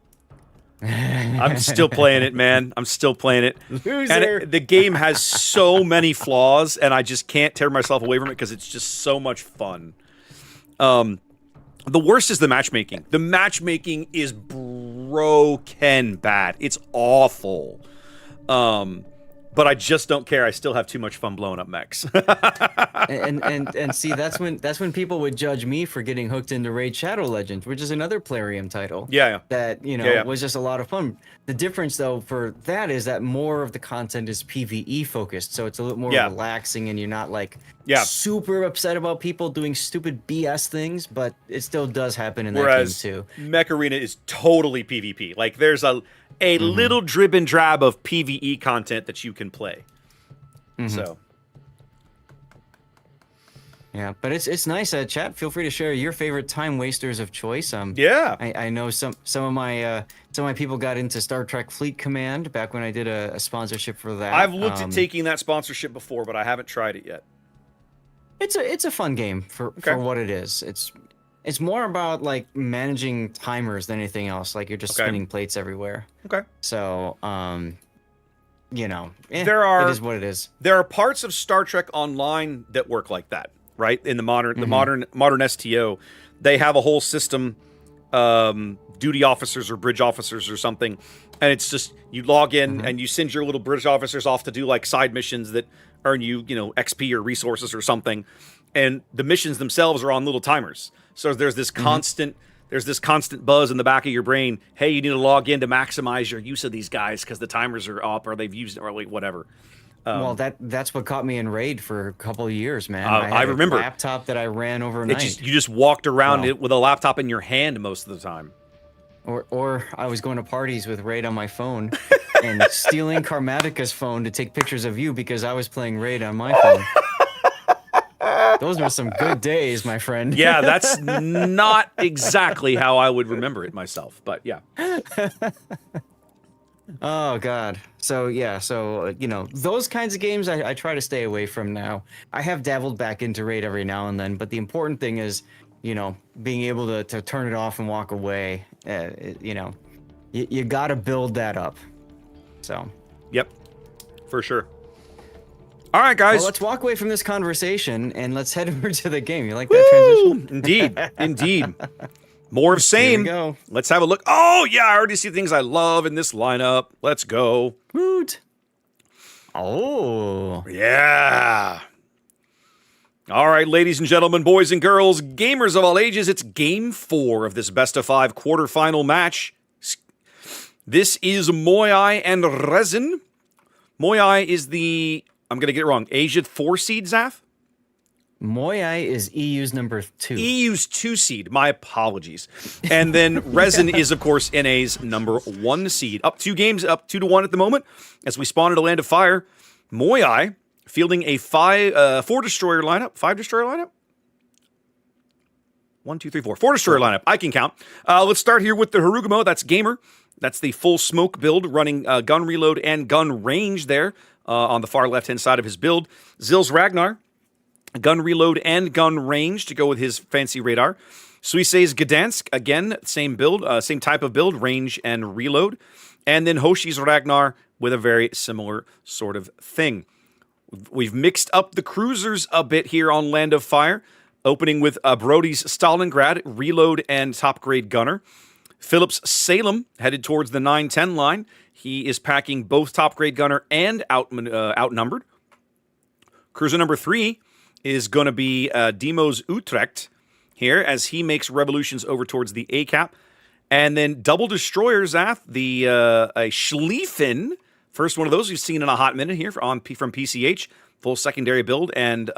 I'm still playing it, man. I'm still playing it. Loser. And the game has so many flaws, and I just can't tear myself away from it because it's just so much fun. The worst is the matchmaking. The matchmaking is broken bad. It's awful. but I just don't care. I still have too much fun blowing up mechs. and see, that's when people would judge me for getting hooked into Raid Shadow Legends, which is another Plarium title. Yeah. That was just a lot of fun. The difference though for that is that more of the content is PvE focused, so it's a little more relaxing, and you're not like super upset about people doing stupid BS things, but it still does happen in that game too. Mech Arena is totally PvP. Like there's a little drib and drab of PvE content that you can play. So. Yeah, but it's nice. Chat, feel free to share your favorite time wasters of choice. I know some of my people got into Star Trek Fleet Command back when I did a sponsorship for that. I've looked at taking that sponsorship before, but I haven't tried it yet. It's a fun game for what it is. It's more about like managing timers than anything else. Like you're just spinning plates everywhere. Okay. So it is what it is. There are parts of Star Trek Online that work like that, right? In the modern STO, they have a whole system, duty officers or bridge officers or something, and it's just you log in and you send your little bridge officers off to do like side missions that earn you, XP or resources or something, and the missions themselves are on little timers. So there's this constant buzz in the back of your brain. Hey, you need to log in to maximize your use of these guys because the timers are up or they've used or like whatever. Well, that's what caught me in Raid for a couple of years, man. I remember a laptop that I ran overnight. You just walked around it with a laptop in your hand most of the time. Or I was going to parties with Raid on my phone and stealing Karmatica's phone to take pictures of you because I was playing Raid on my phone. Those were some good days, my friend. Yeah, that's not exactly how I would remember it myself, but yeah. Oh God. So those kinds of games I try to stay away from now. I have dabbled back into Raid every now and then, but the important thing is, being able to turn it off and walk away. You got to build that up. So. Yep, for sure. All right, guys. Well, let's walk away from this conversation and let's head over to the game. You like that transition? Indeed. More of same. Here we go. Let's have a look. Oh, yeah, I already see things I love in this lineup. Let's go. Woot. Oh. Yeah. All right, ladies and gentlemen, boys and girls, gamers of all ages, it's game 4 of this best-of-5 quarterfinal match. This is Moai and Resin. Moai is the... I'm going to get it wrong. Asia 4 seed, Zath? Moai is EU's number 2. EU's 2 seed. My apologies. And then Resin is, of course, NA's number 1 seed. Up 2 games, up 2-1 at the moment. As we spawn at a land of fire, Moai fielding a 4 destroyer lineup. 5 destroyer lineup? 1, 2, 3, 4. 4 destroyer lineup. I can count. Let's start here with the Harugamo. That's Gamer. That's the full smoke build, running gun reload and gun range there on the far left-hand side of his build. Zil's Ragnar, gun reload and gun range to go with his fancy radar. Suisei's Gdansk, again, same build, same type of build, range and reload. And then Hoshi's Ragnar with a very similar sort of thing. We've mixed up the cruisers a bit here on Land of Fire, opening with Brody's Stalingrad, reload and top-grade gunner. Phillips Salem headed towards the 9-10 line. He is packing both top-grade gunner and outnumbered. Cruiser number 3 is going to be Demo's Utrecht here as he makes revolutions over towards the A-cap. And then double destroyer, Zath, the a Schlieffen. First one of those we've seen in a hot minute here from PCH. Full secondary build and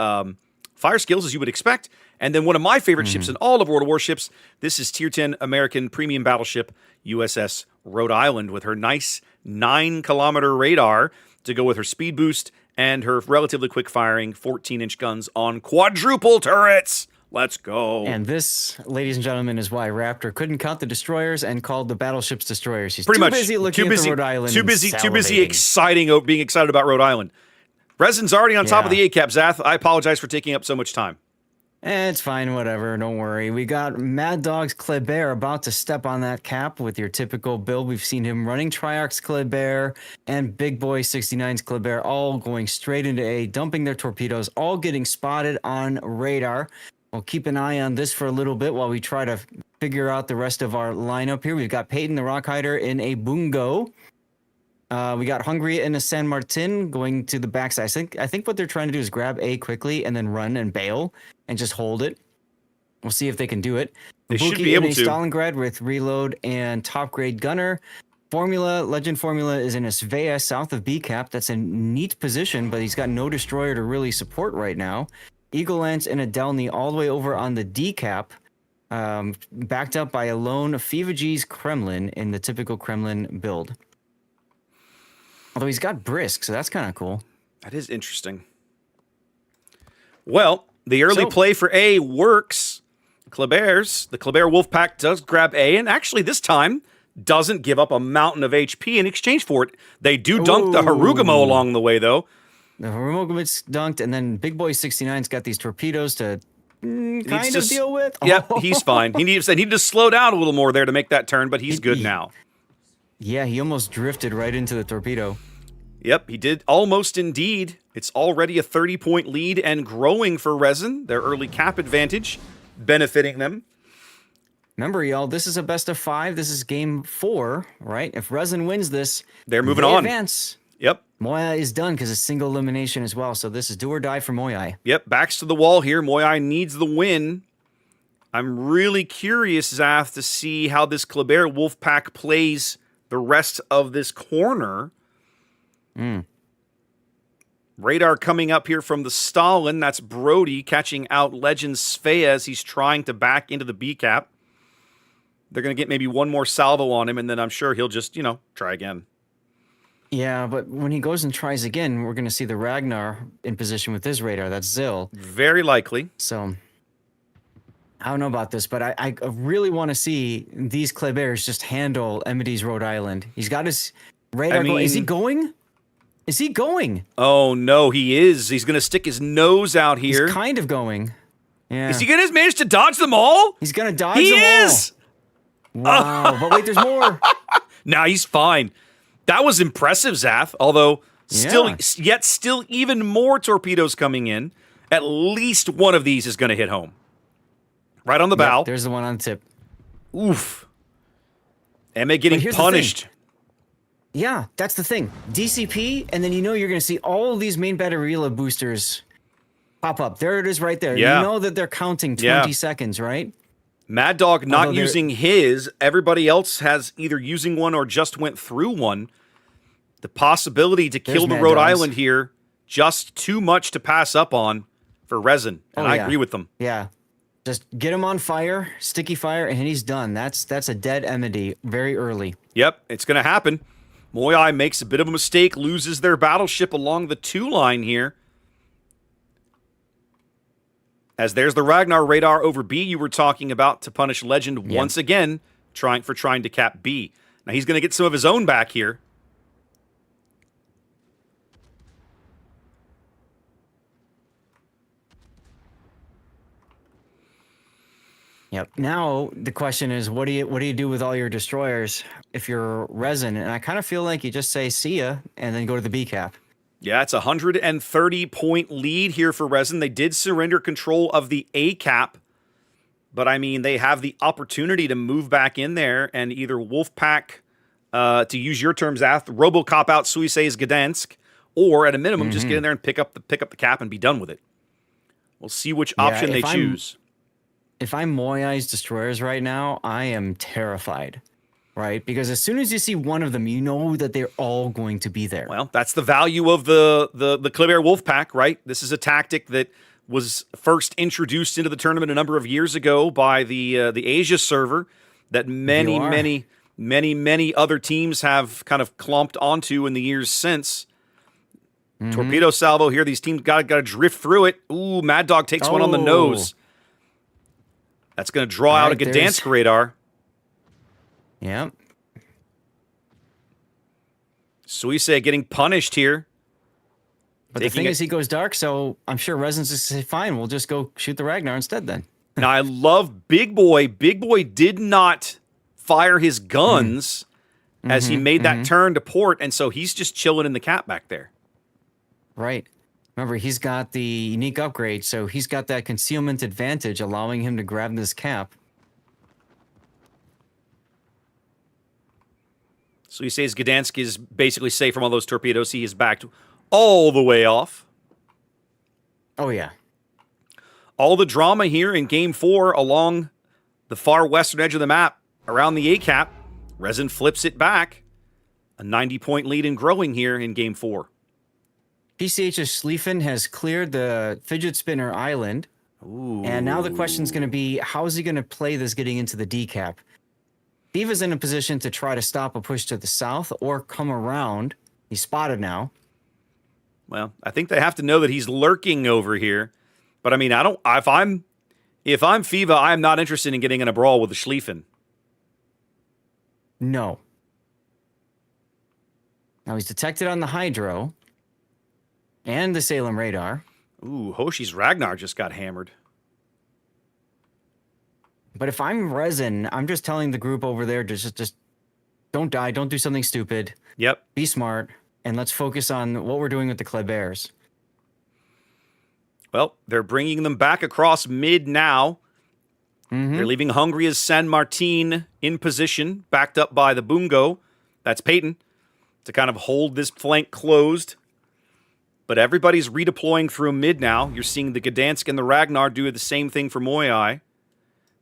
fire skills, as you would expect. And then one of my favorite ships in all of World of Warships. This is Tier 10 American premium battleship USS Rhode Island with her nice 9-kilometer radar to go with her speed boost and her relatively quick firing 14-inch guns on quadruple turrets. Let's go. And this, ladies and gentlemen, is why Raptor couldn't count the destroyers and called the battleships destroyers. He's pretty too much busy looking at the Rhode Island. Too busy being excited about Rhode Island. Resin's already on top of the A-cap, Zath. I apologize for taking up so much time. It's fine, whatever, don't worry. We got Mad Dog's Kleber about to step on that cap with your typical build. We've seen him running Triarch's Kleber and Big Boy 69's Kleber all going straight into A, dumping their torpedoes, all getting spotted on radar. We'll keep an eye on this for a little bit while we try to figure out the rest of our lineup here. We've got Peyton the Rockhider in a Bungo. We got Hungary and a San Martin going to the backside. I think what they're trying to do is grab A quickly and then run and bail and just hold it. We'll see if they can do it. They should be able to. Stalingrad with reload and top grade gunner. Legend Formula is in a Svea south of B cap. That's a neat position, but he's got no destroyer to really support right now. Eagle Lance and a Delny all the way over on the D cap, backed up by a lone Fivage's Kremlin in the typical Kremlin build. Although he's got Brisk, so that's kind of cool. That is interesting. Well, the early play for A works. The Kleber Wolfpack does grab A, and actually this time doesn't give up a mountain of HP in exchange for it. They do dunk the Harugamo along the way, though. The Harugamo's dunked, and then Big Boy 69's got these torpedoes to kind of deal with. Yep, he's fine. He needs to slow down a little more there to make that turn, but he's good now. Yeah, he almost drifted right into the torpedo. Yep, he did almost indeed. It's already a 30-point lead and growing for Resin. Their early cap advantage benefiting them. Remember, y'all, this is a best of 5. This is game 4, right? If Resin wins this, they're moving on. Advance. Yep. Moyai is done because it's single elimination as well. So this is do or die for Moyai. Yep, backs to the wall here. Moyai needs the win. I'm really curious, Zath, to see how this Kleber Wolfpack plays the rest of this corner. Radar coming up here from the Stalin. That's Brody catching out Legend Svea as he's trying to back into the B cap. They're going to get maybe one more salvo on him, and then I'm sure he'll just, try again. Yeah, but when he goes and tries again, we're going to see the Ragnar in position with his radar. That's Zill. Very likely. So, I don't know about this, but I really want to see these Klebers just handle Emidy's Rhode Island. He's got his radar going. Is he going? Is he going? Oh, no, he is. He's going to stick his nose out here. He's kind of going. Yeah. Is he going to manage to dodge them all? He's going to dodge them all. He is! Wow, but wait, there's more. Nah, he's fine. That was impressive, Zath, although still even more torpedoes coming in. At least one of these is going to hit home. Right on the bow. There's the one on tip. Oof. Emma getting punished. Yeah, that's the thing. DCP, and then you're going to see all of these main battery reload boosters pop up. There it is right there. Yeah. You know that they're counting 20 seconds, right? Mad Dog not using his. Everybody else has either using one or just went through one. The possibility to kill the Rhode Island here, just too much to pass up on for Resin. And I agree with them. Yeah. Just get him on fire, sticky fire, and he's done. That's a dead Emedy very early. Yep, it's going to happen. Moyai makes a bit of a mistake, loses their battleship along the 2 line here. As there's the Ragnar radar over B you were talking about to punish Legend once again, trying to cap B. Now he's going to get some of his own back here. Yep. Now the question is, what do you do with all your destroyers if you're Resin? And I kind of feel like you just say see ya and then go to the B cap. Yeah, it's a 130-point lead here for Resin. They did surrender control of the A cap, but I mean, they have the opportunity to move back in there and either Wolfpack, to use your terms, Zath, Robocop out Suisei's Gdansk, or at a minimum, just get in there and pick up the cap and be done with it. We'll see which option they choose. If I'm Moyai's destroyers right now, I am terrified. Right? Because as soon as you see one of them, you know that they're all going to be there. Well, that's the value of the Kleber Wolfpack, right? This is a tactic that was first introduced into the tournament a number of years ago by the Asia server that many other teams have kind of clomped onto in the years since. Torpedo salvo here. These teams got to drift through it. Ooh, Mad Dog takes one on the nose. That's going to draw out a Gdansk radar. Yep. Suisei getting punished here. But the thing is, he goes dark, so I'm sure Resin's just say, fine, we'll just go shoot the Ragnar instead then. Now, I love Big Boy. Big Boy did not fire his guns as he made that turn to port, and so he's just chilling in the cap back there. Right. Remember, he's got the unique upgrade, so he's got that concealment advantage, allowing him to grab this cap. So he says Gdansk is basically safe from all those torpedoes. He is backed all the way off. Oh, yeah. All the drama here in Game 4 along the far western edge of the map around the A-cap. Resin flips it back. A 90-point lead and growing here in Game 4. PCH's Schlieffen has cleared the fidget spinner island. Ooh. And now the question's going to be, how is he going to play this getting into the D-cap? Viva's in a position to try to stop a push to the south or come around. He's spotted now. Well, I think they have to know that he's lurking over here. But I mean, if I'm FIVA, I'm not interested in getting in a brawl with the Schlieffen. No. Now he's detected on the Hydro and the Salem radar. Ooh, Hoshi's Ragnar just got hammered. But if I'm Resin, I'm just telling the group over there to just don't die, don't do something stupid. Yep. Be smart, and let's focus on what we're doing with the Klebers. Well, they're bringing them back across mid now. They're leaving Hungria's San Martin in position, backed up by the Bungo. That's Peyton, to kind of hold this flank closed. But everybody's redeploying through mid now. You're seeing the Gdansk and the Ragnar do the same thing for Moyai,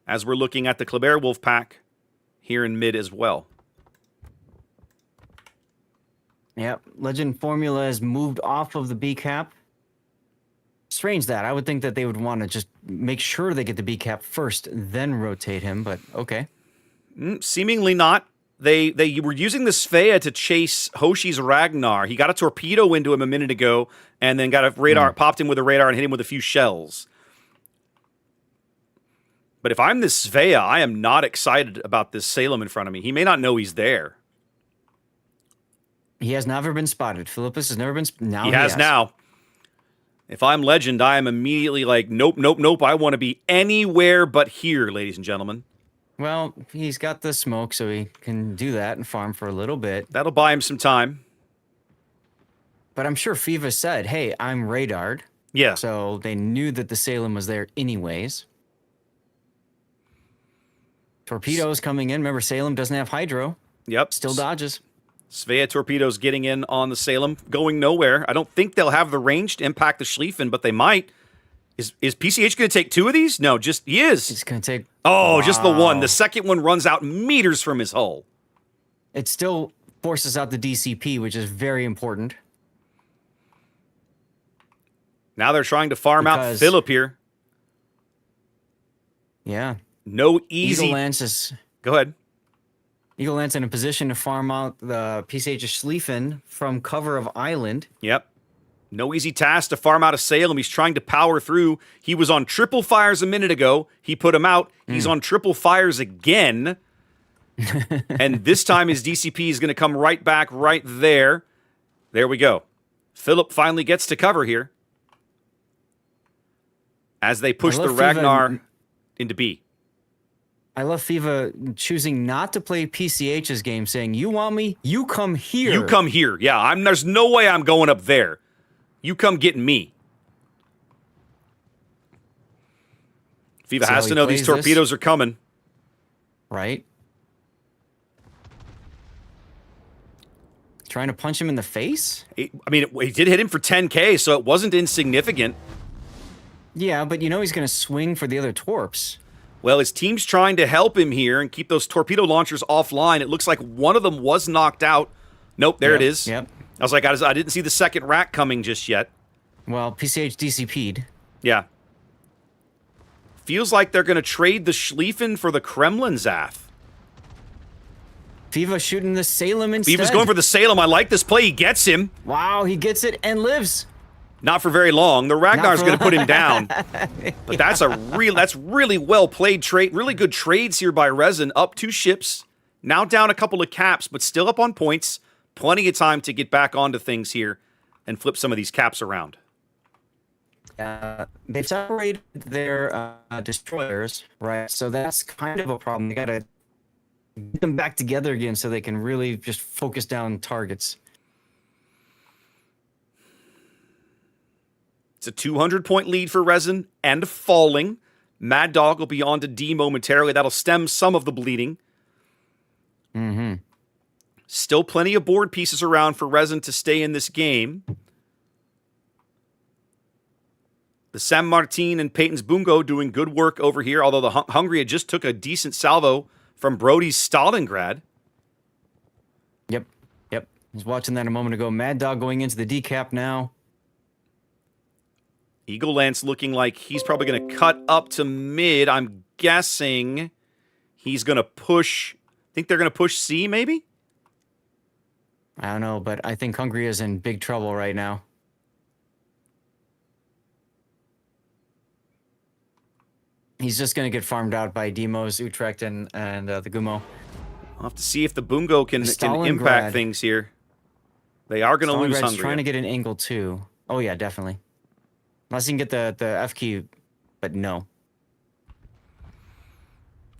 as we're looking at the Kleber Wolf Pack here in mid as well. Yep, Legend Formula has moved off of the B-cap. Strange that. I would think that they would want to just make sure they get the B-cap first, then rotate him, but okay. Seemingly not. They were using the Svea to chase Hoshi's Ragnar. He got a torpedo into him a minute ago, and then got a radar, popped him with a radar and hit him with a few shells. But if I'm this Svea, I am not excited about this Salem in front of me. He may not know he's there. He has never been spotted. Philippus has never been now He has now. If I'm Legend, I am immediately like, nope, nope, nope. I want to be anywhere but here, ladies and gentlemen. Well, he's got the smoke, so he can do that and farm for a little bit. That'll buy him some time. But I'm sure FIVA said, hey, I'm radared. Yeah. So they knew that the Salem was there anyways. Torpedoes coming in. Remember, Salem doesn't have Hydro. Yep. Still dodges. Svea torpedoes getting in on the Salem, going nowhere. I don't think they'll have the range to impact the Schlieffen, but they might. Is PCH going to take two of these? No, just he is. He's going to take... Oh, just the one. The second one runs out meters from his hull. It still forces out the DCP, which is very important. Now they're trying to farm out Philip here. Yeah. No easy... Eagle Lance is... Go ahead. Eagle Lance in a position to farm out the PCH Schlieffen from cover of island. Yep. No easy task to farm out of Salem. He's trying to power through. He was on triple fires a minute ago. He put him out. He's on triple fires again. And this time his DCP is going to come right back right there. There we go. Philip finally gets to cover here. As they push the Ragnar into B. I love FIVA choosing not to play PCH's game, saying, you want me? You come here. You come here. Yeah, there's no way I'm going up there. You come get me. FIVA has to know these torpedoes are coming. Right. Trying to punch him in the face? He did hit him for 10K, so it wasn't insignificant. Yeah, but you know he's going to swing for the other torps. Well, his team's trying to help him here and keep those torpedo launchers offline. It looks like one of them was knocked out. Nope, there it is. Yep. I was like, I didn't see the second rack coming just yet. Well, PCH DCP'd. Yeah. Feels like they're going to trade the Schlieffen for the Kremlin Zath. FIVA shooting the Salem instead. FIVA's going for the Salem. I like this play. He gets him. Wow, he gets it and lives. Not for very long. The Ragnar's going to put him down. But that's really well played trade. Really good trades here by Resin. Up 2 ships. Now down a couple of caps, but still up on points. Plenty of time to get back onto things here and flip some of these caps around. They've separated their destroyers, right? So that's kind of a problem. They got to get them back together again so they can really just focus down targets. It's a 200-point lead for Resin and falling. Mad Dog will be on to D momentarily. That'll stem some of the bleeding. Still plenty of board pieces around for Resin to stay in this game. The San Martin and Peyton's Bungo doing good work over here, although the Hungria just took a decent salvo from Brody's Stalingrad. Yep. I was watching that a moment ago. Mad Dog going into the decap now. Eagle Lance looking like he's probably going to cut up to mid. I'm guessing he's going to push. Think they're going to push C, maybe? I don't know, but I think Hungary is in big trouble right now. He's just going to get farmed out by Demos, Utrecht, and the Gumo. I'll have to see if the Bungo can impact things here. They are going to lose Hungary. Trying to get an angle, too. Oh, yeah, definitely. Unless he can get the F key, but no.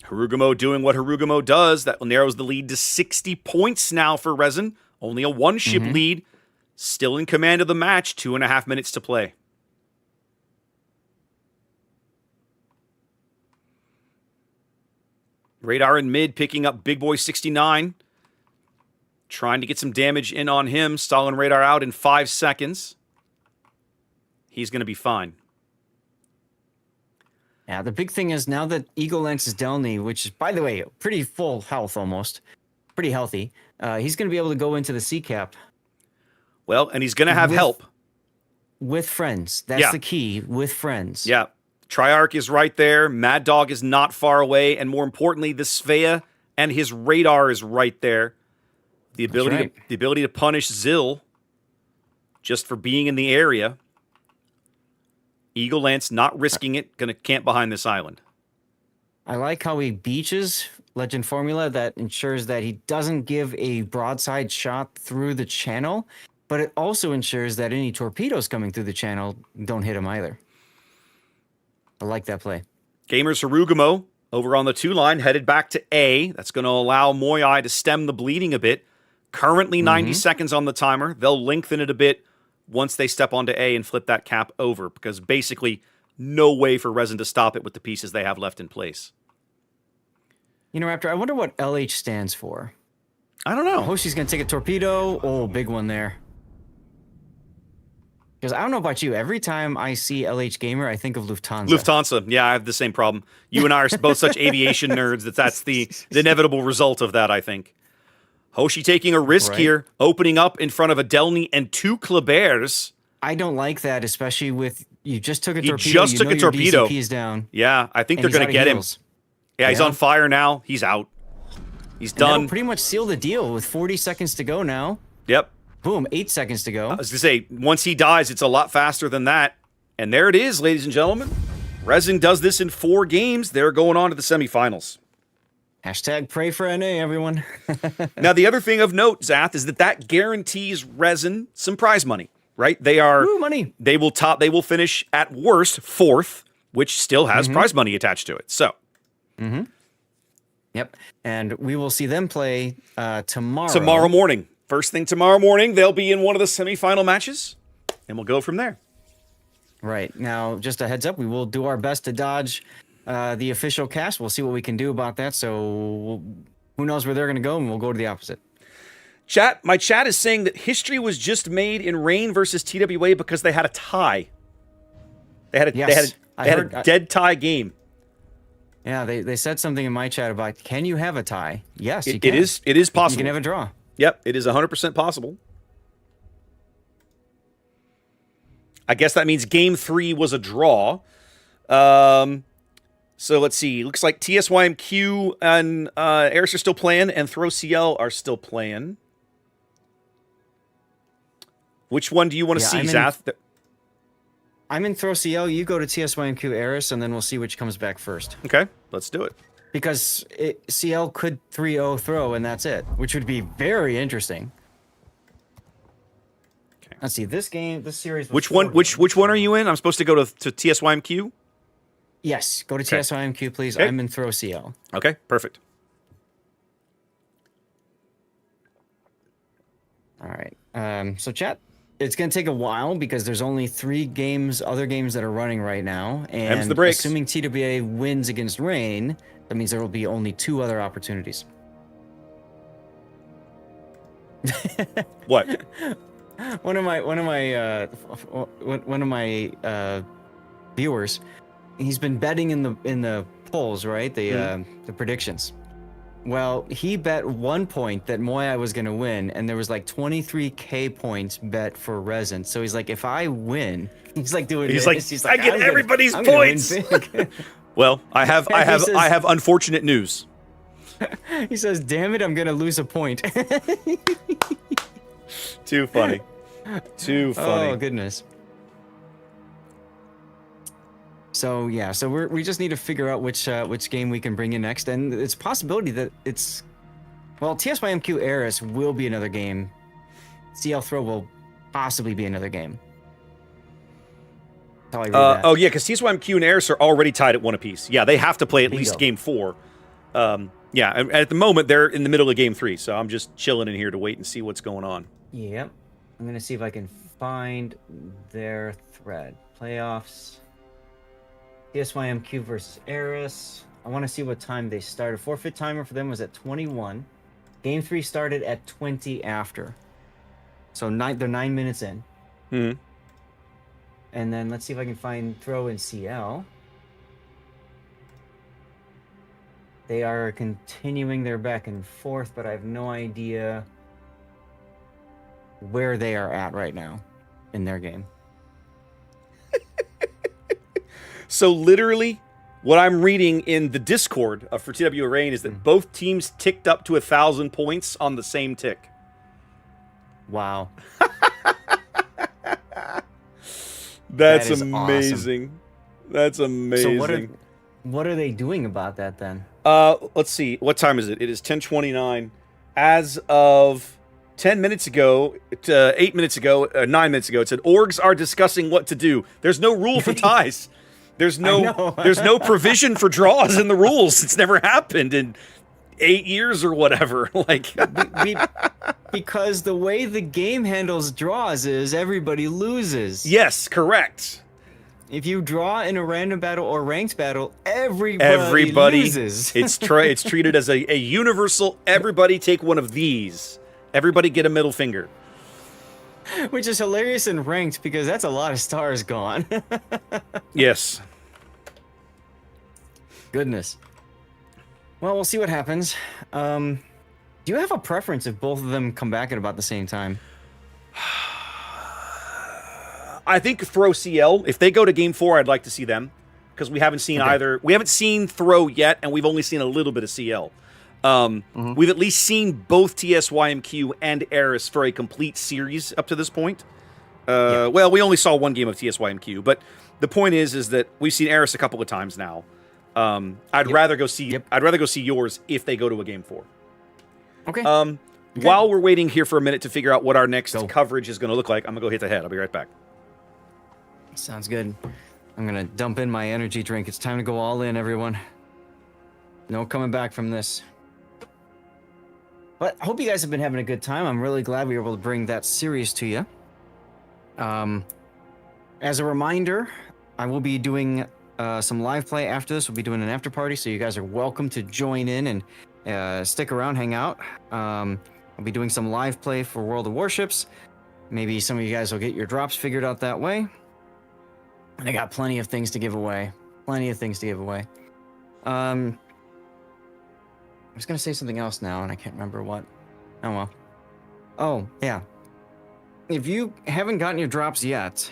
Harugumo doing what Harugumo does. That narrows the lead to 60 points now for Resin. Only a one-ship lead. Still in command of the match. 2.5 minutes to play. Radar in mid, picking up Big Boy 69. Trying to get some damage in on him. Stalin Radar out in 5 seconds. He's going to be fine. Yeah, the big thing is now that Eagle Lance is Delny, which is, by the way, pretty full health almost. Pretty healthy. He's going to be able to go into the C cap. Well, and he's going to have help. With friends. That's the key, with friends. Yeah. Triarch is right there. Mad Dog is not far away. And more importantly, the Svea and his radar is right there. The ability to punish Zill just for being in the area. Eagle Lance not risking it, going to camp behind this island. I like how he beaches Legend Formula that ensures that he doesn't give a broadside shot through the channel, but it also ensures that any torpedoes coming through the channel don't hit him either. I like that play. Gamers Harugumo over on the 2 line, headed back to A. That's going to allow Moyai to stem the bleeding a bit. Currently 90 seconds on the timer. They'll lengthen it a bit once they step onto A and flip that cap over, because basically no way for Resin to stop it with the pieces they have left in place. You know, Raptor, I wonder what LH stands for. I don't know. Hoshi's going to take a torpedo. Oh, big one there. Because I don't know about you, every time I see LH Gamer, I think of Lufthansa. Lufthansa, yeah, I have the same problem. You and I are both such aviation nerds that's the inevitable result of that, I think. Hoshi taking a risk here, opening up in front of a Delny and 2 Kleberts. I don't like that, especially with you just took a torpedo. He just took a torpedo. DCP is down. Yeah, I think they're going to get him. Yeah, he's on fire now. He's out. He's done. That'll pretty much seal the deal with 40 seconds to go now. Yep. Boom, 8 seconds to go. I was going to say, once he dies, it's a lot faster than that. And there it is, ladies and gentlemen. Resin does this in 4 games. They're going on to the semifinals. Hashtag pray for NA, everyone. Now, the other thing of note, Zath, is that guarantees Resin some prize money, right? They are money. They will finish at worst 4th, which still has prize money attached to it. So, Yep. And we will see them play tomorrow. Tomorrow morning. First thing tomorrow morning, they'll be in one of the semifinal matches, and we'll go from there. Right. Now, just a heads up, we will do our best to dodge the official cast. We'll see what we can do about that. So who knows where they're going to go, and we'll go to the opposite. My chat is saying that history was just made in Rain versus TWA because they had a tie. They had a dead tie game. Yeah, they said something in my chat about, can you have a tie? Yes, you can. It is possible. You can have a draw. Yep, it is 100% possible. I guess that means game 3 was a draw. So let's see. Looks like TSYMQ and Eris are still playing, and Throw CL are still playing. Which one do you want to see, Zath? I'm in Throw CL. You go to TSYMQ Eris, and then we'll see which comes back first. Okay, let's do it. Because CL could 3-0 throw, and that's it, which would be very interesting. Okay. Let's see. This series. Which one are you in? I'm supposed to go to TSYMQ. Yes, go to TSYMQ, please. Okay. I'm in Throw CL. Okay, perfect. All right. So chat, it's going to take a while because there's only 3 other games that are running right now. And the brakes. Assuming TWA wins against Rain, that means there will be only 2 other opportunities. What? One of my viewers, he's been betting in the polls, right? The predictions. Well, he bet 1 point that Moai was going to win, and there was like 23K points bet for Resin. So he's like, if I win, he's like, I get everybody's points. Well, I have unfortunate news. He says, "Damn it, I'm going to lose a point." Too funny. Too funny. Oh goodness. So yeah, so we just need to figure out which game we can bring in next, and it's a possibility that TSYMQ Eris will be another game. CL Throw will possibly be another game. That's how I read that. Oh yeah, because TSYMQ and Eris are already tied at 1 apiece. Yeah, they have to play at least game 4. Yeah, and at the moment they're in the middle of game 3, so I'm just chilling in here to wait and see what's going on. Yep, I'm gonna see if I can find their thread. Playoffs. TSYMQ versus Eris. I want to see what time they started. Forfeit timer for them was at 21. Game 3 started at 20 after. So they're 9 minutes in. Hmm. And then let's see if I can find Throw in CL. They are continuing their back and forth, but I have no idea where they are at right now in their game. So literally, what I'm reading in the Discord for TW Arraign is that both teams ticked up to 1,000 points on the same tick. Wow. That's That is amazing. awesome. That's amazing. So what are they doing about that then? Let's see. What time is it? It is 10:29. As of 10 minutes ago, 8 minutes ago, 9 minutes ago, it said orgs are discussing what to do. There's no rule for ties. There's no provision for draws in the rules. It's never happened in 8 years or whatever. Like because the way the game handles draws is everybody loses. Yes, correct. If you draw in a random battle or ranked battle, everybody loses. It's treated as a universal. Everybody take one of these. Everybody get a middle finger. Which is hilarious in ranked because that's a lot of stars gone. Yes. Goodness. Well, we'll see what happens. Do you have a preference if both of them come back at about the same time? I think Throw CL. If they go to game 4, I'd like to see them because we haven't seen either. We haven't seen Throw yet, and we've only seen a little bit of CL. We've at least seen both TSYMQ and Eris for a complete series up to this point. Well, we only saw one game of TSYMQ, but the point is that we've seen Eris a couple of times now. I'd rather go see yours if they go to a game 4. Okay. While we're waiting here for a minute to figure out what our next coverage is going to look like, I'm going to go hit the head. I'll be right back. Sounds good. I'm going to dump in my energy drink. It's time to go all in, everyone. No coming back from this. But I hope you guys have been having a good time. I'm really glad we were able to bring that series to you. As a reminder, I will be doing some live play after this. We'll be doing an after party, so you guys are welcome to join in and stick around, hang out. I'll be doing some live play for World of Warships. Maybe some of you guys will get your drops figured out that way. And I got plenty of things to give away. I was going to say something else now, and I can't remember what. Oh, well. Oh, yeah. If you haven't gotten your drops yet,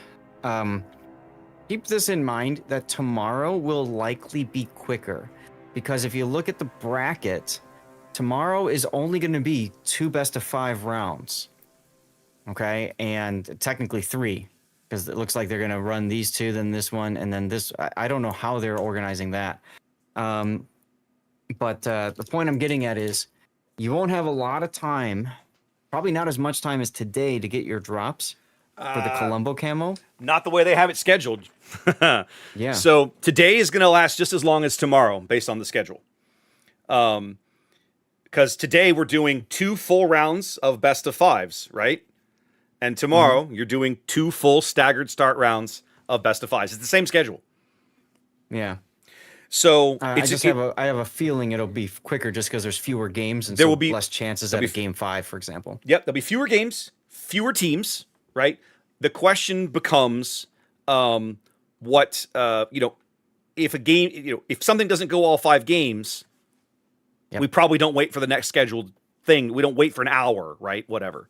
keep this in mind that tomorrow will likely be quicker. Because if you look at the bracket, tomorrow is only going to be 2 best-of-5 rounds. Okay? And technically 3. Because it looks like they're going to run these 2, then this one, and then this. I don't know how they're organizing that. But the point I'm getting at is you won't have a lot of time, probably not as much time as today to get your drops for the Columbo camo. Not the way they have it scheduled. Yeah. So today is going to last just as long as tomorrow based on the schedule. Because today we're doing 2 full rounds of best of 5s, right? And tomorrow you're doing 2 full staggered start rounds of best of 5s. It's the same schedule. Yeah. So I have a feeling it'll be quicker just because there's fewer games and there so will be less chances at a game 5, for example. Yep, there'll be fewer games, fewer teams, right? The question becomes, what if a game, if something doesn't go all 5 games, we probably don't wait for the next scheduled thing. We don't wait for an hour, right? Whatever.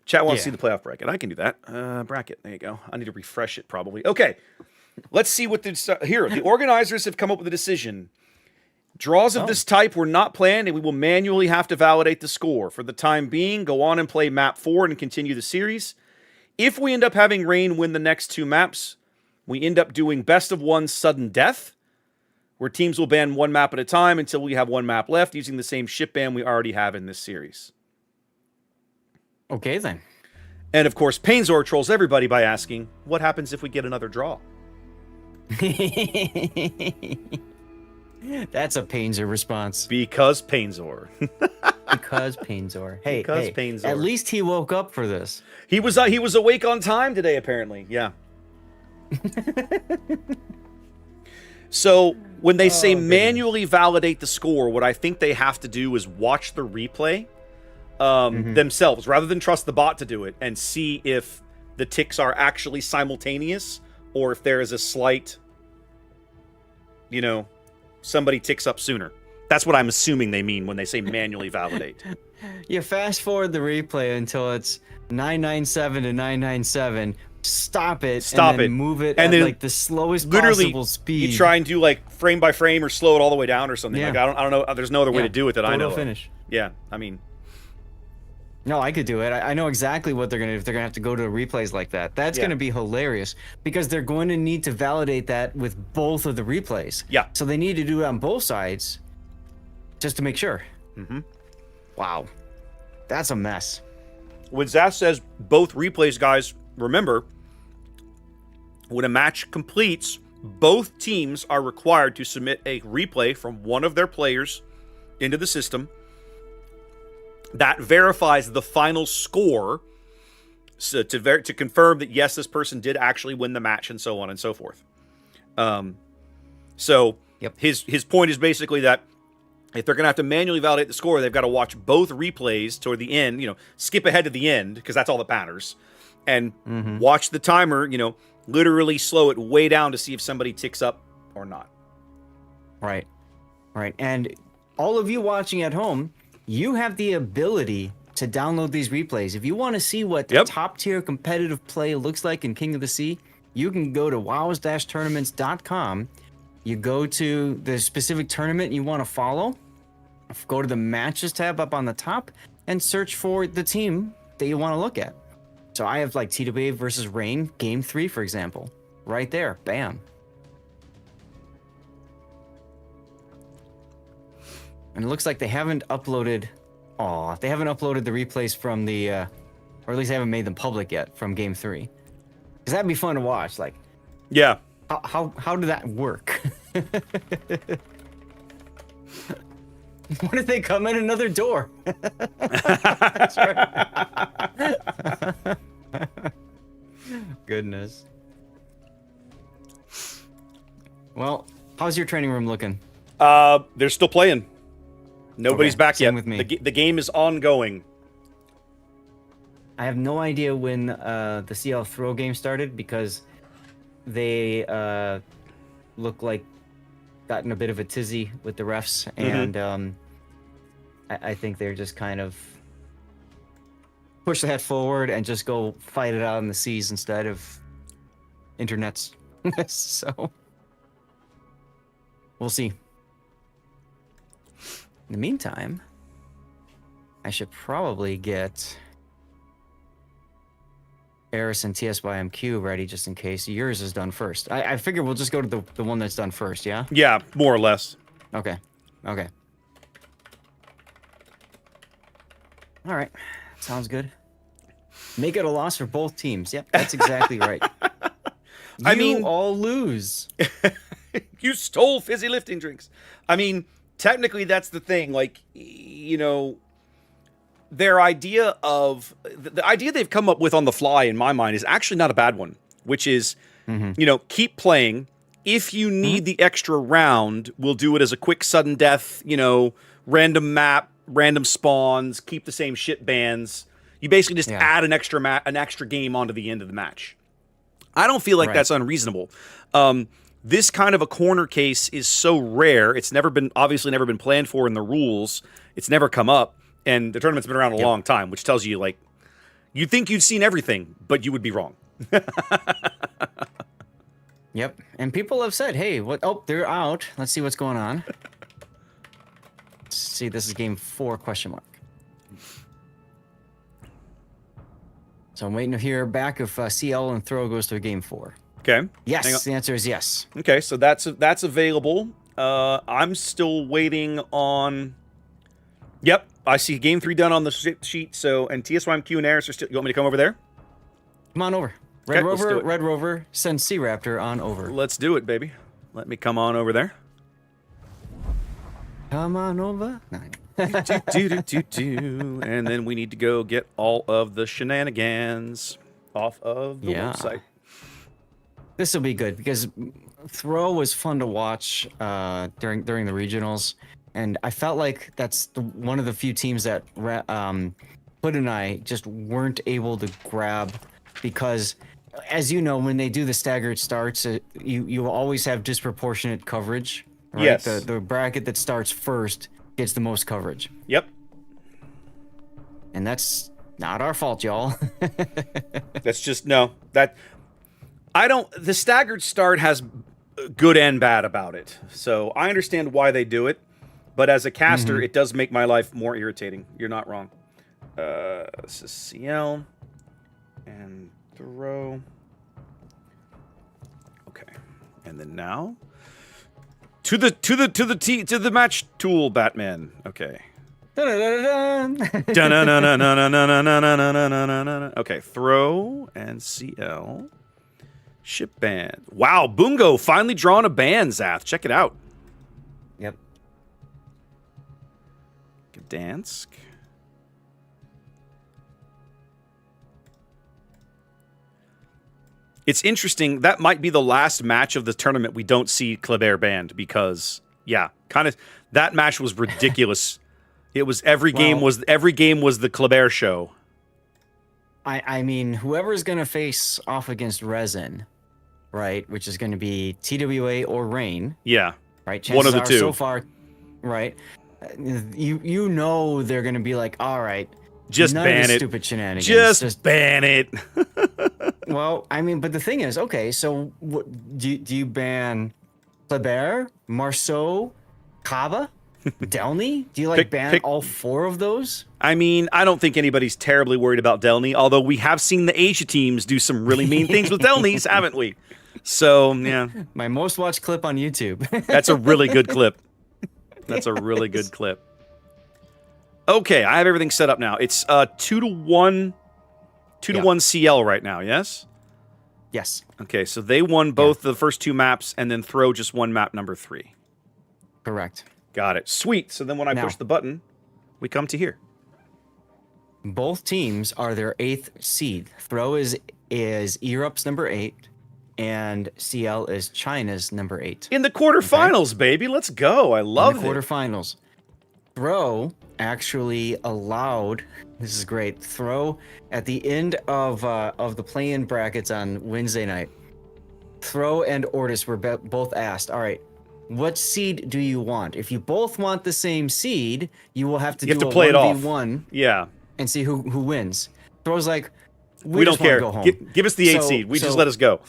Chat wants to see the playoff bracket. I can do that. Bracket. There you go. I need to refresh it probably. Okay. Let's see what here. The organizers have come up with a decision. Draws of this type were not planned, and we will manually have to validate the score. For the time being, go on and play map 4 and continue the series. If we end up having rain win the next 2 maps, we end up doing best of 1 sudden death, where teams will ban 1 map at a time until we have 1 map left, using the same ship ban we already have in this series. Okay, then. And of course, Painzor trolls everybody by asking, what happens if we get another draw? That's a Painzor response. Because Painzor. Because Painzor. Hey, Painzor. At least he woke up for this. He was awake on time today, apparently. Yeah. So when they say manually validate the score, what I think they have to do is watch the replay themselves, rather than trust the bot to do it, and see if the ticks are actually simultaneous or if there is a slight, somebody ticks up sooner. That's what I'm assuming they mean when they say manually validate. You fast forward the replay until it's 997 to 997. Stop it. And then move it at like the slowest possible speed. You try and do like frame by frame or slow it all the way down or something. Like I don't know. There's no other way to do it that I know. Finish. Yeah, I mean. No, I could do it. I know exactly what they're gonna do if they're gonna have to go to replays like that. That's gonna be hilarious because they're going to need to validate that with both of the replays. Yeah. So they need to do it on both sides, just to make sure. Mm-hmm. Wow, that's a mess. When Zaz says both replays, guys, remember when a match completes, both teams are required to submit a replay from one of their players into the system. That verifies the final score, so to confirm that yes, this person did actually win the match, and so on and so forth. His point is basically that if they're going to have to manually validate the score, they've got to watch both replays toward the end. Skip ahead to the end because that's all that matters, and watch the timer. Literally slow it way down to see if somebody ticks up or not. Right, and all of you watching at home, you have the ability to download these replays. If you want to see what top tier competitive play looks like in King of the Sea, you can go to wows-tournaments.com. You go to the specific tournament you want to follow, go to the matches tab up on the top, and search for the team that you want to look at. So I have like TWA versus Rain, Game 3, for example. Right there. Bam. And it looks like they haven't uploaded... they haven't uploaded the replays from the... or at least they haven't made them public yet from Game 3. Because that'd be fun to watch. Like, yeah. How did that work? What if they come in another door? That's right. Goodness. Well, how's your training room looking? They're still playing. Nobody's back yet. With me. The game is ongoing. I have no idea when the CL throw game started because they look like gotten a bit of a tizzy with the refs, and I think they're just kind of push that forward and just go fight it out in the seas instead of internets. So we'll see. In the meantime, I should probably get Eris and TS by MQ ready just in case yours is done first. I figure we'll just go to the one that's done first, yeah? Yeah, more or less. Okay. All right. Sounds good. Make it a loss for both teams. Yep, that's exactly right. You all lose. You stole fizzy lifting drinks. I mean, technically that's the thing. Like, their idea of... The idea they've come up with on the fly, in my mind, is actually not a bad one. Which is, keep playing, if you need the extra round, we'll do it as a quick sudden death, random map, random spawns, keep the same shit bands. You basically just add an extra game onto the end of the match. I don't feel like that's unreasonable. This kind of a corner case is so rare. It's obviously never been planned for in the rules. It's never come up, and the tournament's been around a long time, which tells you, like, you think you've seen everything, but you would be wrong. Yep. And people have said, hey, what? Oh, they're out. Let's see what's going on. Let's see, this is game 4, question mark. So I'm waiting to hear back if CL and Throw goes to game 4. Okay. Yes, the answer is yes. Okay, so that's available. I'm still waiting on... Yep, I see game 3 done on the sheet, so, and TSYMQ and Aris are still... You want me to come over there? Come on over. Red Rover, send SeaRaptor on over. Let's do it, baby. Let me come on over there. Come on over. And then we need to go get all of the shenanigans off of the website. This will be good because Throw was fun to watch during the regionals, and I felt like that's one of the few teams that Hood and I just weren't able to grab because, as you know, when they do the staggered starts, you always have disproportionate coverage. Right? Yes. The bracket that starts first gets the most coverage. Yep. And that's not our fault, y'all. That's just the staggered start has good and bad about it. So I understand why they do it, but as a caster, it does make my life more irritating. You're not wrong. This is CL and Throw. Okay. And then now to the match tool, Batman. Okay. Okay, Throw and CL. Ship band. Wow, Bungo finally drawing a band, Zath. Check it out. Yep. Gdansk. It's interesting. That might be the last match of the tournament we don't see Kleber banned because, that match was ridiculous. It was every game was the Kleber show. I mean, whoever's going to face off against Resin, right, which is going to be TWA or Rain. Yeah. Right? One of the two. So far, right, you know they're going to be like, all right, just ban it. Stupid shenanigans. Just ban it. Well, I mean, but the thing is, okay, so do you ban Kleber, Marceau, Kaba, Delny? Do you ban all 4 of those? I mean, I don't think anybody's terribly worried about Delny, although we have seen the Asia teams do some really mean things with Delnys, haven't we? So, yeah. My most watched clip on YouTube. That's a really good clip. That's a really good clip. Okay, I have everything set up now. It's 2-1 CL right now, yes? Yes. Okay, so they won both the first 2 maps, and then Throw just won map number 3. Correct. Got it. Sweet. So then when I push the button, we come to here. Both teams are their 8th seed. Throw is Europe's number 8, and CL is China's number 8. In the quarterfinals, baby. Let's go. I love it. In the quarterfinals. Throw actually allowed, this is great, Throw at the end of the play-in brackets on Wednesday night, Throw and Ortis were both asked, all right, what seed do you want? If you both want the same seed, you will have to do a 1v1 and see who wins. Throw's like, we don't care. Go home. Give us the 8 seed. Just let us go.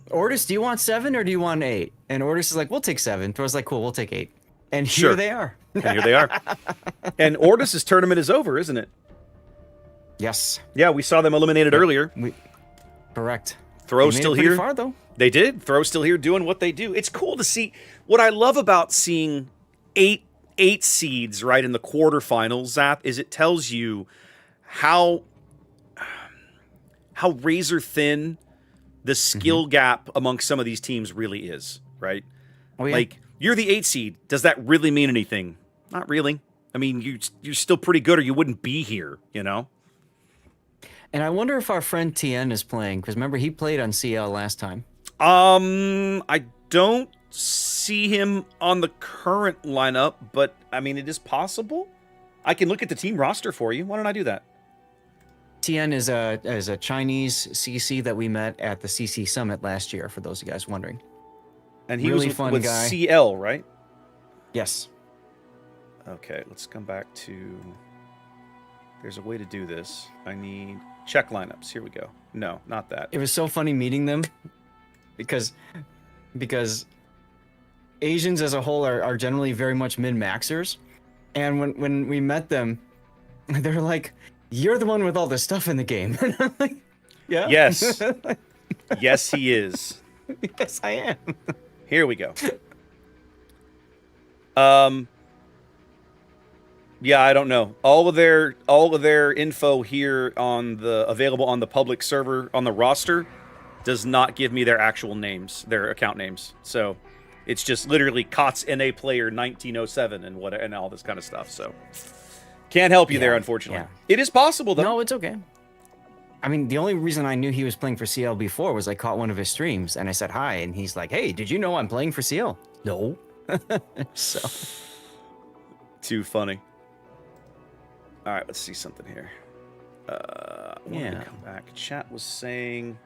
Ortis, do you want 7 or do you want 8? And Ortis is like, we'll take 7. Throw's like, cool, we'll take 8. And here they are. And here they are. And Ortis' tournament is over, isn't it? Yes. Yeah, we saw them eliminated earlier. Correct. Throw's still here. Far, though. They did. Throw's still here doing what they do. It's cool to see. What I love about seeing eight seeds right in the quarterfinals, Zap, is it tells you how razor thin the skill gap amongst some of these teams really is, right? Oh, yeah. Like, you're the 8 seed. Does that really mean anything? Not really. I mean, you're still pretty good or you wouldn't be here, you know? And I wonder if our friend Tien is playing, because remember, he played on CL last time. I don't see him on the current lineup, but I mean, it is possible. I can look at the team roster for you. Why don't I do that? Tian is a Chinese CC that we met at the CC Summit last year, for those of you guys wondering. And he really was fun with guy. CL, right? Yes. Okay, let's come back to... There's a way to do this. I need check lineups. Here we go. No, not that. It was so funny meeting them because Asians as a whole are generally very much min-maxers. And when we met them, they're like, "You're the one with all the stuff in the game." And I'm like, yeah. Yes. Yes, he is. Yes, I am. Here we go. Yeah, I don't know. All of their info here on the available on the public server on the roster does not give me their actual names, their account names. So it's just literally COTS NA player 1907 and all this kind of stuff. So can't help you there, unfortunately. Yeah. It is possible though. No, it's okay. I mean, the only reason I knew he was playing for CL before was I caught one of his streams and I said hi, and he's like, "Hey, did you know I'm playing for CL?" No. So too funny. All right, let's see something here. When we come back, chat was saying.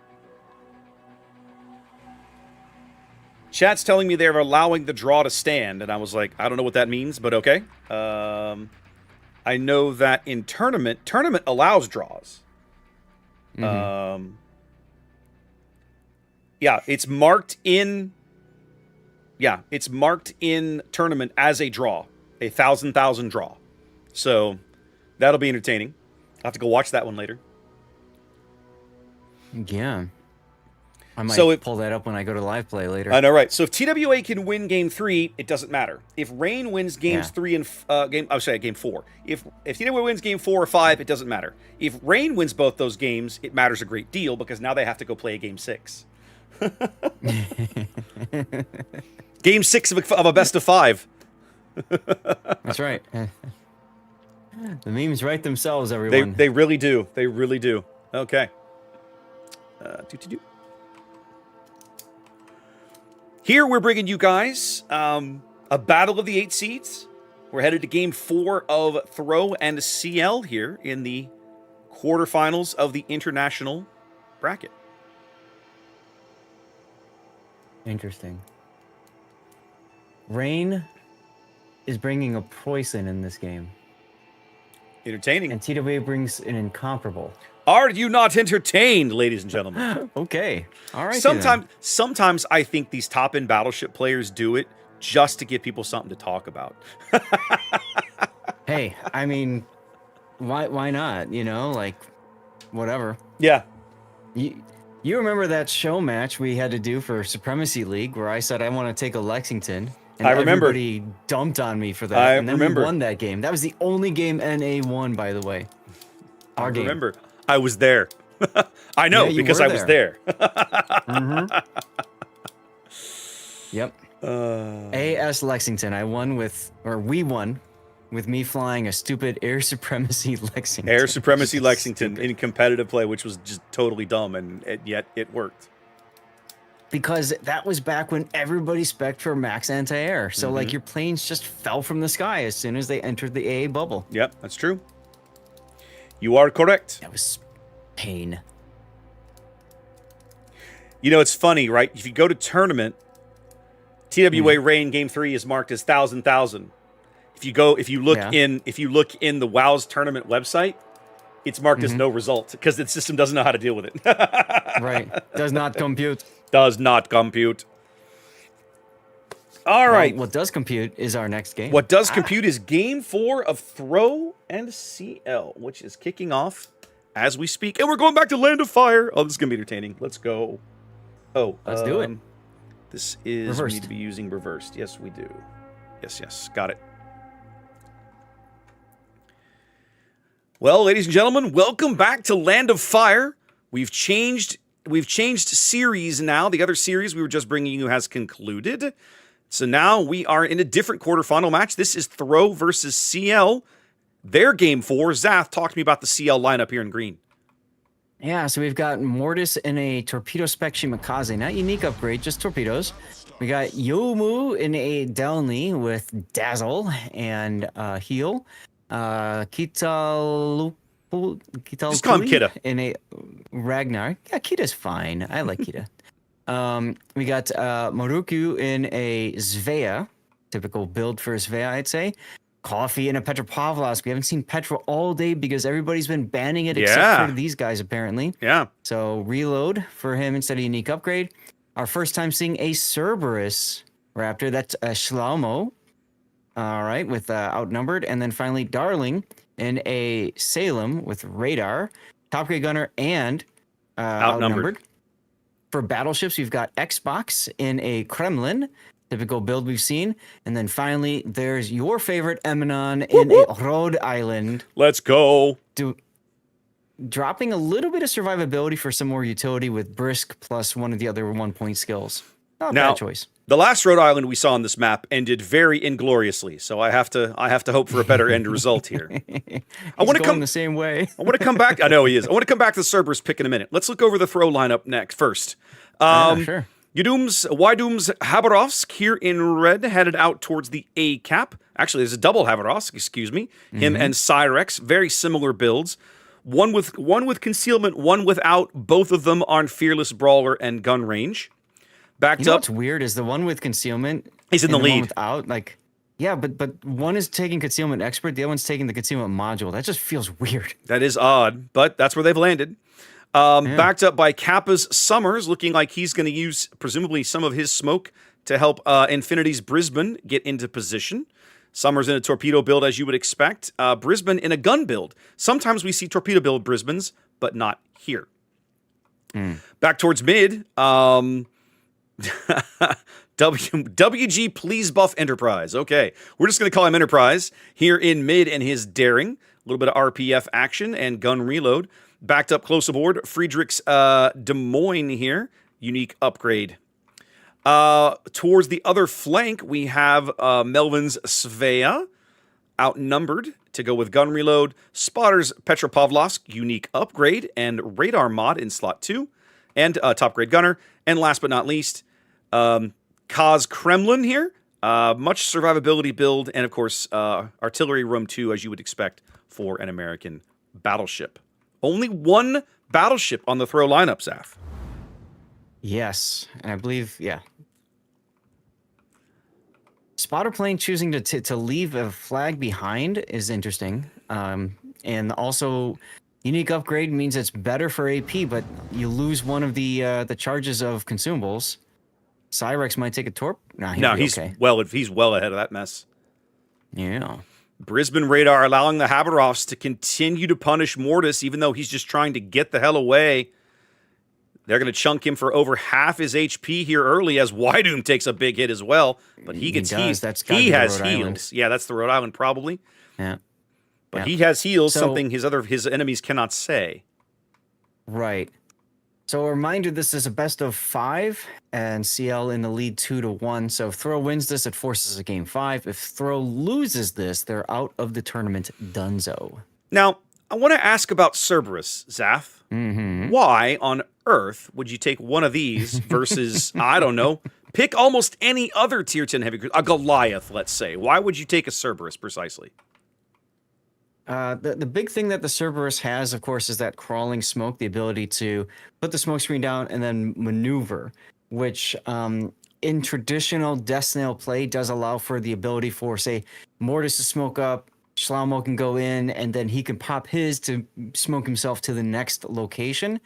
Chat's telling me they're allowing the draw to stand, and I was like, I don't know what that means, but okay. I know that in tournament allows draws. Mm-hmm. Yeah, it's marked in. Yeah, it's marked in tournament as a draw, a 1,000 draw. So that'll be entertaining. I'll have to go watch that one later. Yeah. I might pull that up when I go to live play later. I know, right? So if TWA can win Game 3, it doesn't matter. If Rain wins Games 3 and Game 4. If TWA wins Game 4 or 5, it doesn't matter. If Rain wins both those games, it matters a great deal because now they have to go play a Game 6. Game 6 of a best of 5. That's right. The memes write themselves, everyone. They really do. They really do. Okay. Here we're bringing you guys a battle of the 8 seeds. We're headed to Game 4 of Throw and CL here in the quarterfinals of the international bracket. Interesting. Rain is bringing a poison in this game. Entertaining. And TWA brings an incomparable. Are you not entertained, ladies and gentlemen? Okay. All right. Sometimes I think these top-end Battleship players do it just to give people something to talk about. Hey, I mean, why not? You know, like, whatever. Yeah. You remember that show match we had to do for Supremacy League where I said I want to take a Lexington? And I remember. Everybody dumped on me for that. And then remember. We won that game. That was the only game NA won, by the way. Our game. Remember. I was there. I know, because I was there. Mm-hmm. Yep. AS Lexington. We won with me flying a stupid Air Supremacy Lexington. Air Supremacy Lexington in competitive play, which was just totally dumb, and yet it worked. Because that was back when everybody spec'd for max anti-air. So, like, your planes just fell from the sky as soon as they entered the AA bubble. Yep, that's true. You are correct. That was pain. You know, it's funny, right? If you go to tournament, TWA Rain Game 3 is marked as 1,000. If you look in the WoW's tournament website, it's marked as no result because the system doesn't know how to deal with it. Right. Does not compute. Does not compute. All right. What does compute is our next game. What does compute is Game 4 of Throw and CL, which is kicking off as we speak. And we're going back to Land of Fire. Oh, this is going to be entertaining. Let's go. Oh, let's do it. This is, reversed. We need to be using reversed. Yes, we do. Yes. Got it. Well, ladies and gentlemen, welcome back to Land of Fire. We've changed series now. The other series we were just bringing you has concluded. So now we are in a different quarterfinal match. This is Throw versus CL. Their Game 4. Zath, talk to me about the CL lineup here in green. Yeah, so we've got Mortis in a Torpedo Spec Shimakaze. Not unique upgrade, just torpedoes. We got Yomu in a Delny with Dazzle and Heal. Kital Just call him Kita. in a Ragnar. Yeah, Kita's fine. I like Kita. We got Moruku in a Svea. Typical build for a Svea, I'd say. Coffee in a Petropavlovsk. We haven't seen Petra all day because everybody's been banning it except for these guys, apparently. Yeah. So reload for him instead of unique upgrade. Our first time seeing a Cerberus Raptor. That's a Shlomo. All right, with outnumbered. And then finally, Darling in a Salem with radar, top grade gunner, and outnumbered. For battleships, we've got Xbox in a Kremlin. Typical build we've seen. And then finally, there's your favorite Eminon in a Rhode Island. Let's go. Dropping a little bit of survivability for some more utility with Brisk plus one of the other 1-point skills. Not a bad choice. The last Rhode Island we saw on this map ended very ingloriously, so I have to hope for a better end result here. I want to come the same way. I want to come back. I know he is. I want to come back to the Cerberus pick in a minute. Let's look over the throw lineup next. First, Sure. Ydum's Habarovsk here in red, headed out towards the A cap. Actually, there's a double Habarovsk. Excuse me. Him and Cyrex, very similar builds. One with concealment, one without. Both of them on fearless brawler and gun range. Backed up. What's weird is the one with concealment. He's in the lead. One without, like, yeah, but one is taking concealment expert, the other one's taking the concealment module. That just feels weird. That is odd, but that's where they've landed. Backed up by Kappa's Summers, looking like he's going to use presumably some of his smoke to help Infinity's Brisbane get into position. Summers in a torpedo build, as you would expect. Brisbane in a gun build. Sometimes we see torpedo build Brisbanes, but not here. Back towards mid. WG Please Buff Enterprise. Okay, we're just going to call him Enterprise here in mid and his daring. A little bit of RPF action and gun reload. Backed up close aboard, Friedrich's Des Moines here. Unique upgrade. Towards the other flank, we have Melvin's Svea. Outnumbered to go with gun reload. Spotter's Petropavlovsk. Unique upgrade and radar mod in slot 2. And top grade gunner. And last but not least, Kaz Kremlin here. Much survivability build. And of course, artillery room 2, as you would expect for an American battleship. Only one battleship on the throw lineup, Zaf. Yes, and I believe, yeah. Spotter plane choosing to leave a flag behind is interesting. And also, unique upgrade means it's better for AP, but you lose one of the charges of consumables. Cyrex might take a torp. He's okay. He's well ahead of that mess. Yeah. Brisbane radar allowing the Habarovs to continue to punish Mortis, even though he's just trying to get the hell away. They're going to chunk him for over half his HP here early as Wydum takes a big hit as well. But he gets healed. He has heals. Yeah, that's the Rhode Island probably. Yeah. But he has heals, something his enemies cannot say. Right. So a reminder, this is a best of 5, and CL in the lead 2-1. So if Throw wins this, it forces a game 5. If Throw loses this, they're out of the tournament dunzo. Now, I want to ask about Cerberus, Zaf. Why on earth would you take one of these versus, I don't know, pick almost any other tier 10 heavy cruiser, a Goliath, let's say. Why would you take a Cerberus precisely? The big thing that the Cerberus has, of course, is that crawling smoke, the ability to put the smoke screen down and then maneuver, which in traditional Death Snail play does allow for the ability for, say, Mortis to smoke up, Schlaumo can go in, and then he can pop his to smoke himself to the next location.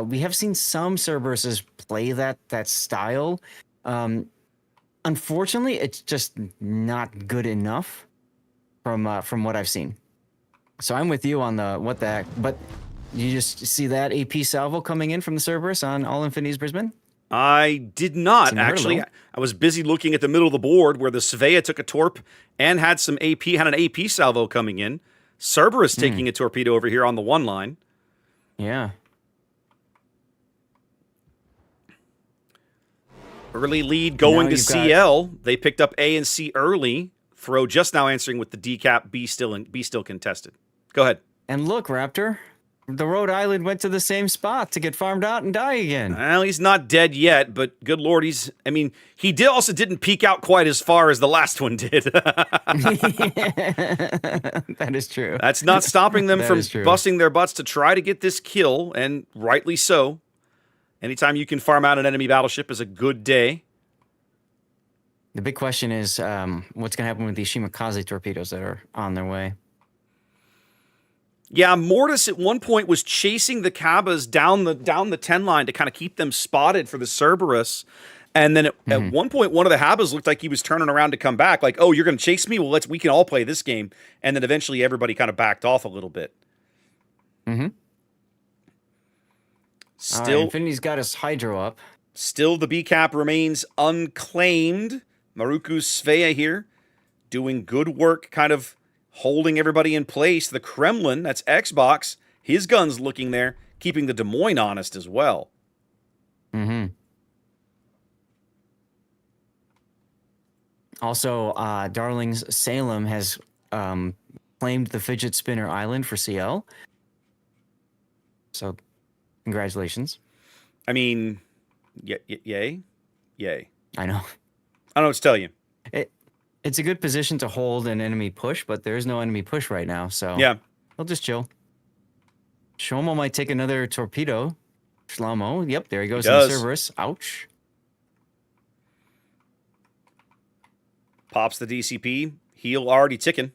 We have seen some Cerberuses play that style. Unfortunately, it's just not good enough from what I've seen. So I'm with you on what the heck. But you just see that AP salvo coming in from the Cerberus on All Infinity's Brisbane? I did not, actually. I was busy looking at the middle of the board where the Svea took a torp and had an AP salvo coming in. Cerberus taking a torpedo over here on the one line. Yeah. Early lead going to CL. They picked up A and C early. Throw just now answering with the decap. B still contested. Go ahead. And look, Raptor, The Rhode Island went to the same spot to get farmed out and die again. Well, he's not dead yet, but good lord, he didn't peek out quite as far as the last one did. That is true. That's not stopping them That from is true. busting their butts to try to get this kill, and rightly so. Anytime you can farm out an enemy battleship is a good day. The big question is, what's going to happen with these Shimakaze torpedoes that are on their way? Yeah, Mortis at one point was chasing the Cabas down the 10 line to kind of keep them spotted for the Cerberus. And then at one point, one of the Habas looked like he was turning around to come back. Like, oh, you're going to chase me? Well, we can all play this game. And then eventually everybody kind of backed off a little bit. Mm-hmm. Still, Infinity's got his Hydro up. Still the B-cap remains unclaimed. Maruku Svea here doing good work, kind of holding everybody in place. The Kremlin, that's Xbox, his gun's looking there, keeping the Des Moines honest as well. Mm-hmm. Also, Darling's Salem has claimed the Fidget Spinner Island for CL. So, congratulations. I mean, yay. I know. I don't know what to tell you. It's a good position to hold an enemy push, but there is no enemy push right now, so yeah, he'll just chill. Shlomo might take another torpedo. Shlomo, yep, there he goes in the Cerberus. Ouch. Pops the DCP. Heel already ticking.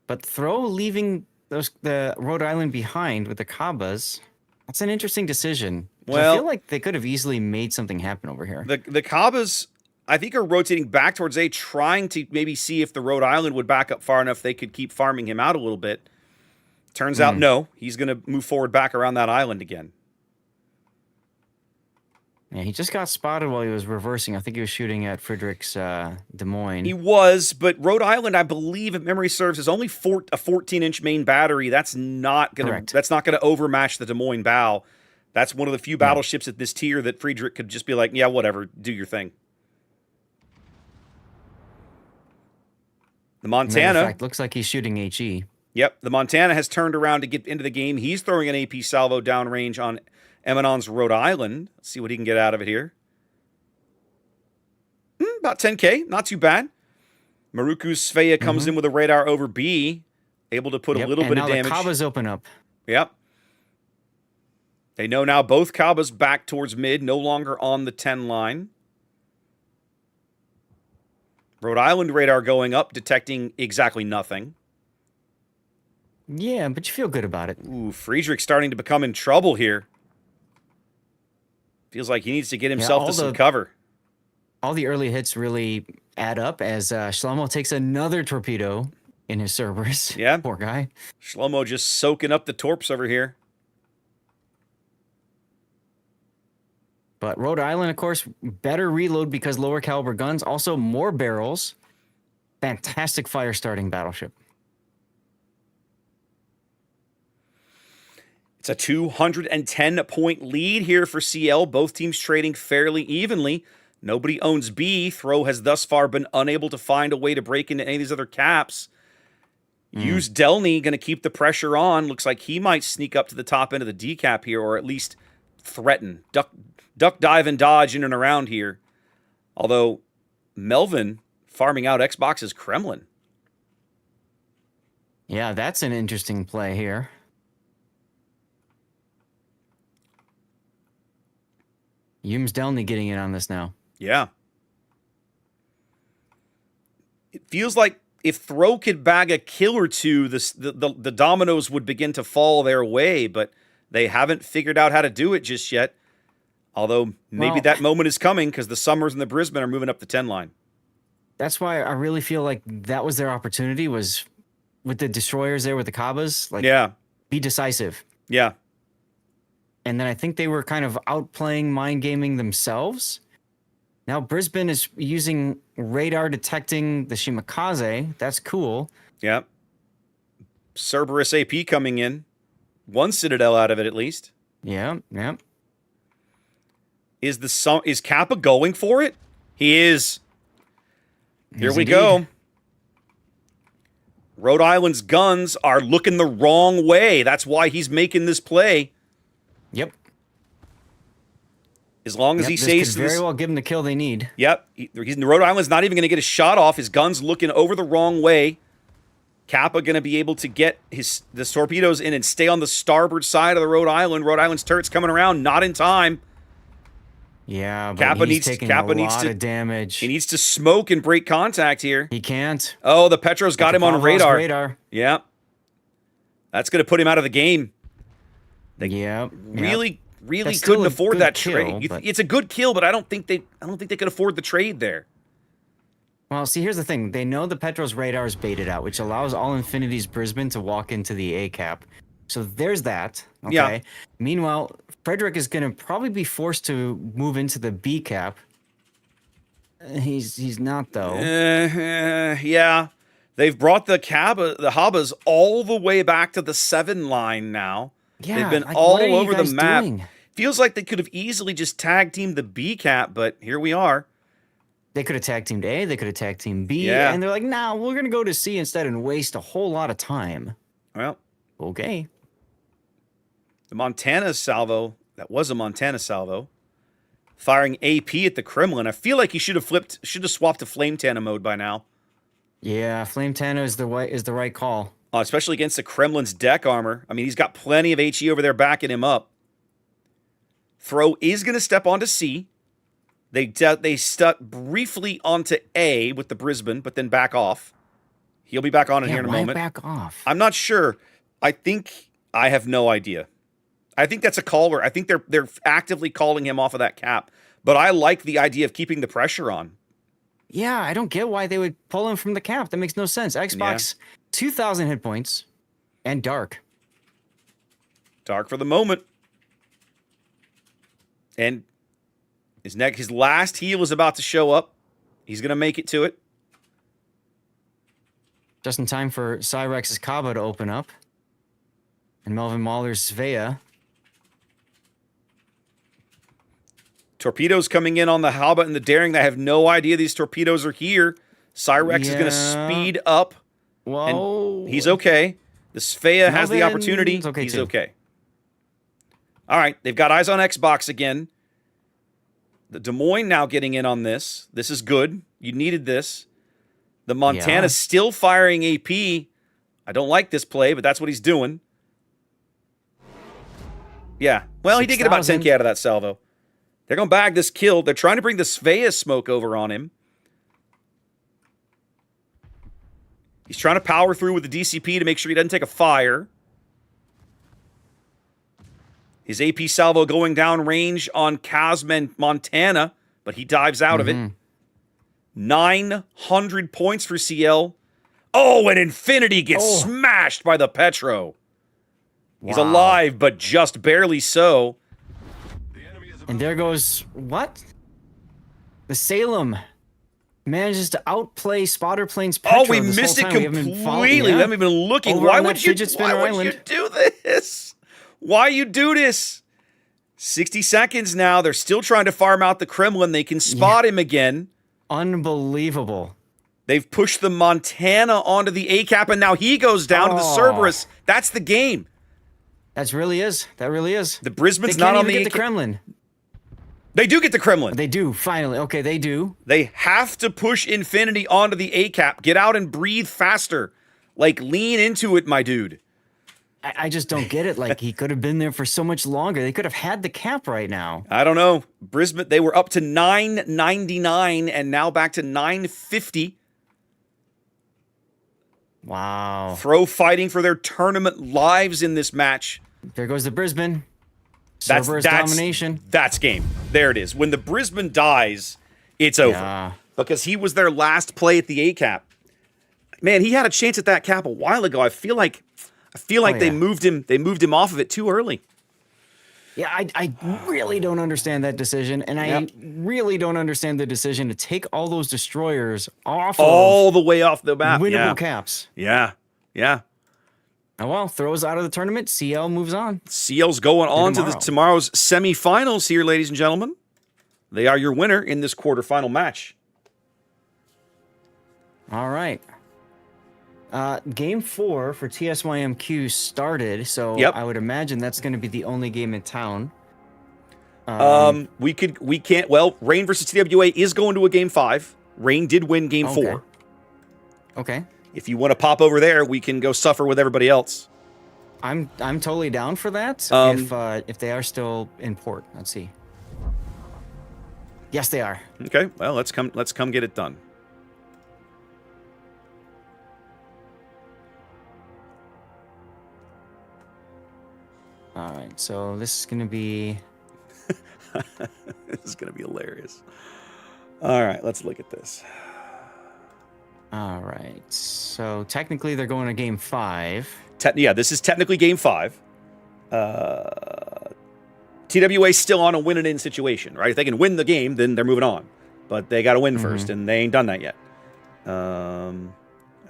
But Throw leaving the Rhode Island behind with the Cabas, that's an interesting decision. Well, I feel like they could have easily made something happen over here. The Cabas, I think, are rotating back towards A, trying to maybe see if the Rhode Island would back up far enough they could keep farming him out a little bit. Turns out, no. He's going to move forward back around that island again. Yeah, he just got spotted while he was reversing. I think he was shooting at Frederick's Des Moines. He was, but Rhode Island, I believe, if memory serves, is only a 14-inch main battery. That's not going to overmatch the Des Moines bow. That's one of the few battleships at this tier that Friedrich could just be like, yeah, whatever, do your thing. The Montana. Matter of fact, looks like he's shooting HE. Yep, the Montana has turned around to get into the game. He's throwing an AP salvo downrange on Eminon's Rhode Island. Let's see what he can get out of it here. About 10K, not too bad. Maruku Svea comes in with a radar over B, able to put a little bit of damage. And now the Cabas open up. Yep. They know now both Cabas back towards mid, no longer on the 10 line. Rhode Island radar going up, detecting exactly nothing. Yeah, but you feel good about it. Ooh, Friedrich's starting to become in trouble here. Feels like he needs to get himself to some cover. All the early hits really add up as Shlomo takes another torpedo in his Cerberus. Yeah. Poor guy. Shlomo just soaking up the torps over here. But Rhode Island, of course, better reload because lower caliber guns. Also, more barrels. Fantastic fire starting battleship. It's a 210-point lead here for CL. Both teams trading fairly evenly. Nobody owns B. Throw has thus far been unable to find a way to break into any of these other caps. Use Delney, going to keep the pressure on. Looks like he might sneak up to the top end of the D cap here, or at least threaten. Duck, dive, and dodge in and around here. Although, Melvin farming out Xbox's Kremlin. Yeah, that's an interesting play here. Yums Delney getting in on this now. Yeah. It feels like if Throw could bag a kill or two, the dominoes would begin to fall their way, but they haven't figured out how to do it just yet. Although maybe that moment is coming because the Summers and the Brisbane are moving up the 10 line. That's why I really feel like that was their opportunity, was with the destroyers there with the Cabas. Like, be decisive. Yeah. And then I think they were kind of outplaying mind gaming themselves. Now Brisbane is using radar detecting the Shimakaze. That's cool. Yeah. Cerberus AP coming in. One Citadel out of it at least. Yeah. Is Kappa going for it? He is. Here we indeed. go. Rhode Island's guns are looking the wrong way. That's why he's making this play. Yep. As long as he This stays could very well give him the kill they need. Yep. Rhode Island's not even going to get a shot off. His gun's looking over the wrong way. Kappa going to be able to get the torpedoes in and stay on the starboard side of the Rhode Island. Rhode Island's turret's coming around, not in time. Yeah, but Kappa he's taking a lot of damage. He needs to smoke and break contact here. He can't. Oh, the Petro's got him on radar. Yeah. That's going to put him out of the game. Yeah. Really couldn't afford that trade. It's a good kill, but I don't think they could afford the trade there. Well, see, here's the thing. They know the Petro's radar is baited out, which allows All Infinity's Brisbane to walk into the A cap. So there's that. Okay. Yeah. Meanwhile, Frederick is going to probably be forced to move into the B cap. He's not though. Yeah. They've brought the Habas all the way back to the 7 line now. Yeah, they've been like, all what are you over the guys map. doing? Feels like they could have easily just tag teamed the B cap, but here we are. They could have tag teamed A, they could have tag teamed B, Yeah. and they're like, nah, we're going to go to C instead and waste a whole lot of time. Well, okay. the Montana salvo, that was a Montana salvo, firing AP at the Kremlin. I feel like he should have swapped to Flame Tana mode by now. Yeah, Flame Tana is the right call. Especially against the Kremlin's deck armor. I mean, he's got plenty of HE over there backing him up. Throw is going to step onto C. They stuck briefly onto A with the Brisbane, but then back off. He'll be back on it here in a moment. Back off? I'm not sure. I have no idea. I think that's a caller. I think they're actively calling him off of that cap. But I like the idea of keeping the pressure on. Yeah, I don't get why they would pull him from the cap. That makes no sense. Xbox, 2,000 hit points, and Dark. Dark for the moment. And his last heal is about to show up. He's going to make it to it. Just in time for Cyrex's Kaba to open up. And Melvin Mahler's Svea. Torpedoes coming in on the Haba and the Daring. They have no idea these torpedoes are here. Cyrex is going to speed up. Whoa. And he's okay. The Svea has the opportunity. Okay he's too. okay. All right, they've got eyes on Xbox again. The Des Moines now getting in on this. This is good. You needed this. The Montana's still firing AP. I don't like this play, but that's what he's doing. Yeah. Well, he did get about 10K out of that salvo. They're going to bag this kill. They're trying to bring the Svea smoke over on him. He's trying to power through with the DCP to make sure he doesn't take a fire. His AP salvo going down range on Casman Montana, but he dives out of it. 900 points for CL. Oh, and Infinity gets smashed by the Petro. Wow. He's alive, but just barely so. And there goes, what? The Salem manages to outplay Spotter Plane's Petro. Oh, we missed it completely. We haven't even been looking. Why would you do this? Why you do this? 60 seconds now. They're still trying to farm out the Kremlin. They can spot him again. Unbelievable. They've pushed the Montana onto the A-cap, and now he goes down to the Cerberus. That's the game. That really is. The Brisbane's not on the A-cap. The Kremlin. They do get the Kremlin. They do, finally. Okay, they do. They have to push Infinity onto the A-cap. Get out and breathe faster. Like, lean into it, my dude. I just don't get it. Like, he could have been there for so much longer. They could have had the cap right now. I don't know. Brisbane, they were up to 999 and now back to 950. Wow. Throw fighting for their tournament lives in this match. There goes the Brisbane. Cerberus domination. That's game. There it is. When the Brisbane dies, it's over. Yeah. Because he was their last play at the A-cap. Man, he had a chance at that cap a while ago. I feel like they moved him off of it too early. Yeah, I really don't understand that decision, and I really don't understand the decision to take all those destroyers off all the way off the map. Winnable caps. Yeah. Oh well, throws out of the tournament. CL moves on. CL's going on to tomorrow's semifinals here, ladies and gentlemen. They are your winner in this quarterfinal match. All right. Game 4 for TSYMQ started, so Yep. I would imagine that's going to be the only game in town. We can't. Well, Rain versus TWA is going to a game 5. Rain did win game 4. Okay. If you want to pop over there, we can go suffer with everybody else. I'm totally down for that. If they are still in port, let's see. Yes, they are. Okay. Well, let's come get it done. All right. So this is going to be. This is going to be hilarious. All right, let's look at this. All right. So technically, they're going to game 5. Yeah, this is technically game 5. TWA's still on a win-it-in situation, right? If they can win the game, then they're moving on. But they got to win first, and they ain't done that yet.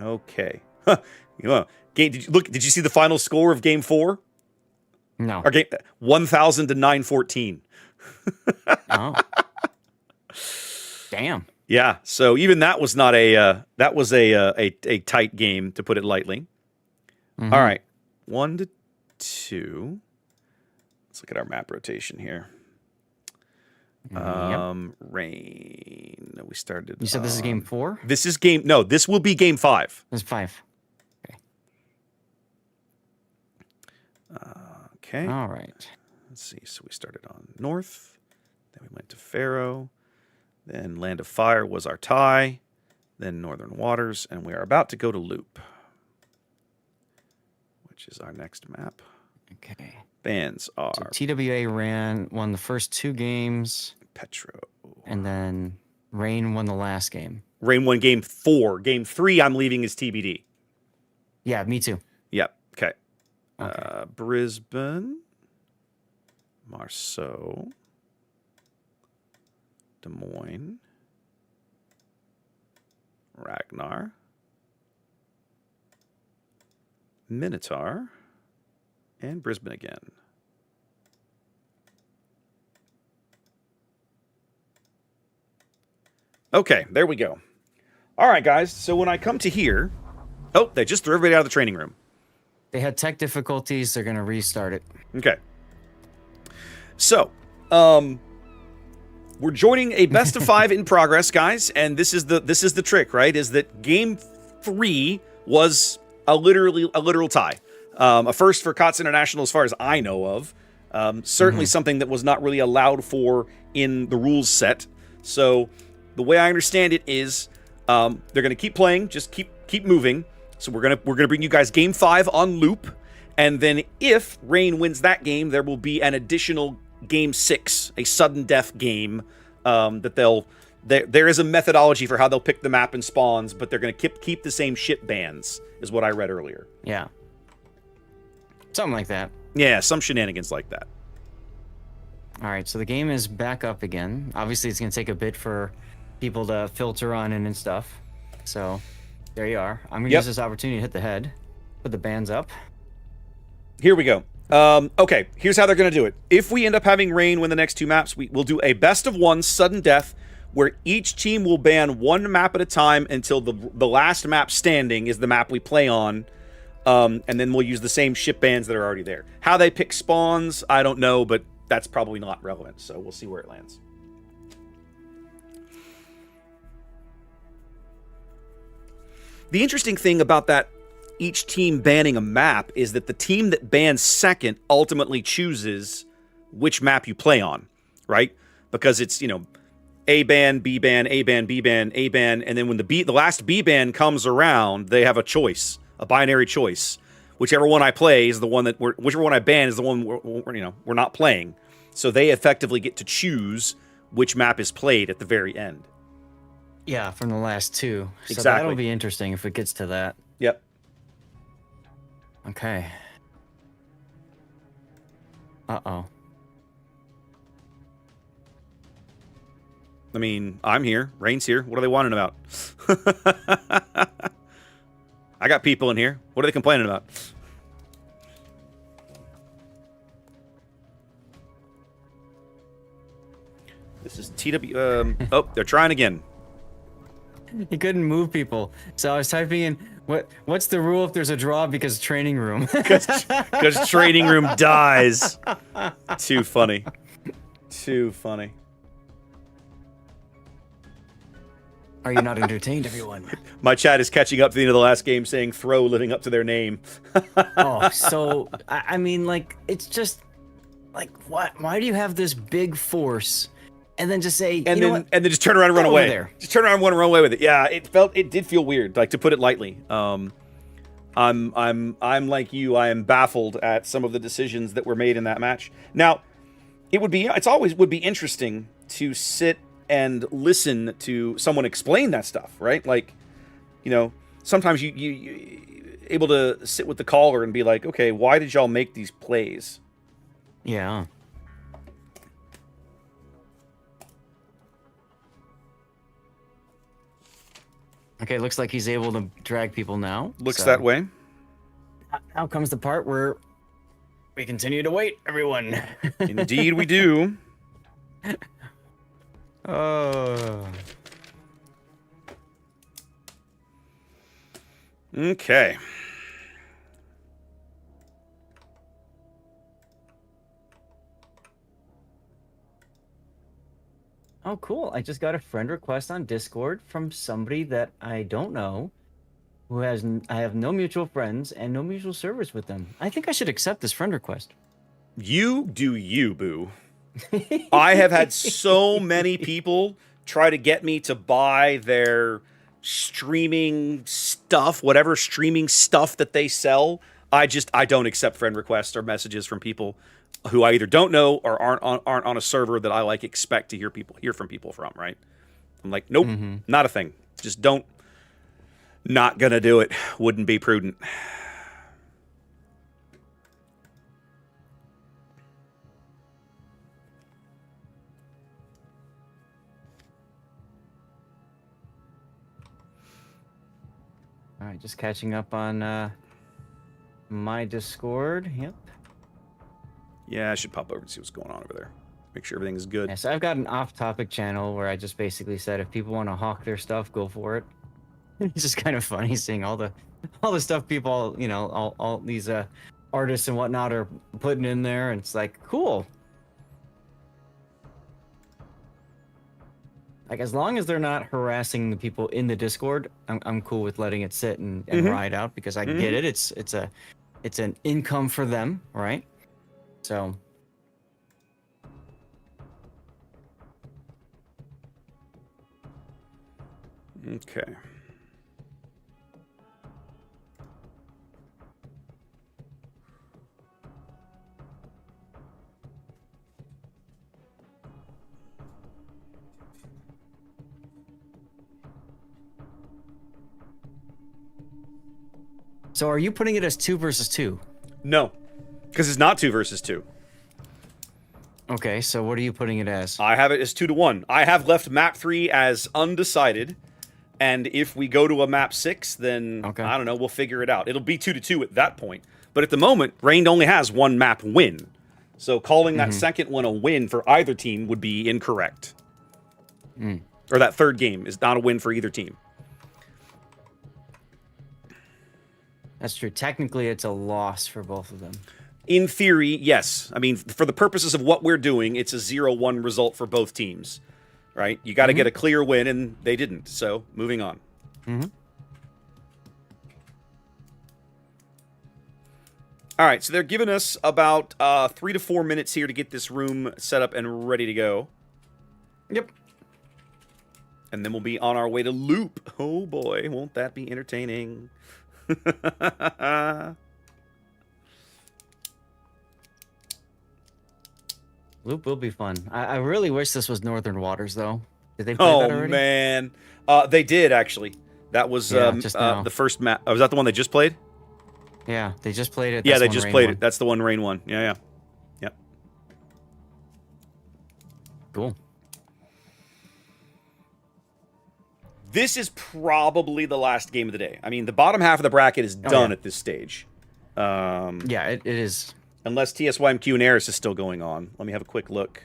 Okay. Did you see the final score of game 4? No. Or game 1,000 to 914. Oh. Damn. Yeah. So even that was not a tight game, to put it lightly. All right, 1 to 2. Let's look at our map rotation here. Rain. We started. You said this is game 4? This is game. No, this will be game 5. This is 5. Okay. Okay. All right. Let's see. So we started on North, then we went to Faro, then Land of Fire was our tie, then Northern Waters, and we are about to go to Loop, which is our next map. Okay. Bands are So TWA won the first 2 games. Petro. And then Rain won the last game. Rain won game 4. Game 3, I'm leaving is TBD. Yeah, me too. Yep. Okay. Okay. Brisbane, Marceau, Des Moines, Ragnar, Minotaur, and Brisbane again. Okay, there we go. All right, guys. So when I come to here, oh, they just threw everybody out of the training room. They had tech difficulties. They're going to restart it. Okay. So, we're joining a best of 5 in progress, guys, and this is the trick, right? Is that game 3 was a literal tie, a first for COTS International as far as I know of. Certainly something that was not really allowed for in the rules set. So, the way I understand it is, they're going to keep playing, just keep moving. So we're gonna bring you guys game 5 on loop, and then if Rain wins that game, there will be an additional game 6, a sudden death game. There is a methodology for how they'll pick the map and spawns, but they're gonna keep the same ship bans, is what I read earlier. Yeah, something like that. Yeah, some shenanigans like that. All right, so the game is back up again. Obviously, it's gonna take a bit for people to filter on in and stuff. So. There you are. I'm going to use this opportunity to hit the head. Put the bands up. Here we go. Okay, here's how they're going to do it. If we end up having Rain win the next 2 maps, we'll do a best of 1 sudden death, where each team will ban 1 map at a time until the last map standing is the map we play on. And then we'll use the same ship bans that are already there. How they pick spawns, I don't know, but that's probably not relevant. So we'll see where it lands. The interesting thing about that each team banning a map is that the team that bans second ultimately chooses which map you play on, right? Because it's, A ban, B ban, A ban, B ban, A ban, and then when the last B ban comes around, they have a choice, a binary choice. Whichever one I play is the one whichever one I ban is the one we're not playing. So they effectively get to choose which map is played at the very end. Yeah, from the last 2. So Exactly. that'll be interesting if it gets to that. Yep. Okay. Uh-oh. I mean, I'm here. Rain's here. What are they whining about? I got people in here. What are they complaining about? This is TW... oh, they're trying again. He couldn't move people. So I was typing in what's the rule if there's a draw because training room. Because training room dies. Too funny. Too funny. Are you not entertained, everyone? My chat is catching up to the end of the last game, saying "throw" living up to their name. Oh, so I mean, like, it's just like, what? Why do you have this big force, and then just say, and then just turn around and run away? There. Just turn around and run away with it. Yeah, it did feel weird, like, to put it lightly. I'm like you. I am baffled at some of the decisions that were made in that match. Now, it's always would be interesting to sit and listen to someone explain that stuff, right? Like, sometimes you able to sit with the caller and be like, okay, why did y'all make these plays? Yeah. Okay, looks like he's able to drag people now. Looks that way. Now comes the part where we continue to wait, everyone. Indeed we do. Oh. Okay. Oh, cool. I just got a friend request on Discord from somebody that I don't know, I have no mutual friends and no mutual servers with them. I think I should accept this friend request. You do you, boo. I have had so many people try to get me to buy their streaming stuff, whatever streaming stuff that they sell. I don't accept friend requests or messages from people who I either don't know or aren't on a server that I expect to hear from people from, right? I'm like, nope, not a thing. Just don't. Not gonna do it. Wouldn't be prudent. All right, just catching up on my Discord. Yep. Yeah, I should pop over and see what's going on over there. Make sure everything is good. Yeah, so I've got an off-topic channel where I just basically said if people want to hawk their stuff, go for it. It's just kind of funny seeing all the stuff people, all these artists and whatnot are putting in there, and it's like, cool. Like, as long as they're not harassing the people in the Discord, I'm cool with letting it sit and ride out, because I get it. It's an income for them, right? So. Okay. So are you putting it as 2 versus 2? No, because it's not 2 versus 2. Okay, so what are you putting it as? I have it as 2-1. I have left map 3 as undecided, and if we go to a map 6, then okay. I don't know, we'll figure it out. It'll be 2-2 at that point. But at the moment, Rain only has 1 map win. So calling that second one a win for either team would be incorrect. Or that third game is not a win for either team. That's true. Technically, it's a loss for both of them. In theory, yes. I mean, for the purposes of what we're doing, it's a 0-1 result for both teams, right? You got to get a clear win, and they didn't. So, moving on. All right, so they're giving us about 3 to 4 minutes here to get this room set up and ready to go. Yep. And then we'll be on our way to Loop. Oh boy, won't that be entertaining? Loop will be fun. I really wish this was Northern Waters, though. Did they play that already? Oh, man. They did, actually. That was the first map. Oh, was that the one they just played? Yeah, they just played it. Yeah, they just played it. That's the one Rain won. Yeah. Yep. Cool. This is probably the last game of the day. I mean, the bottom half of the bracket is done at this stage. Yeah, it is. Unless TSYMQ and Eris is still going on. Let me have a quick look.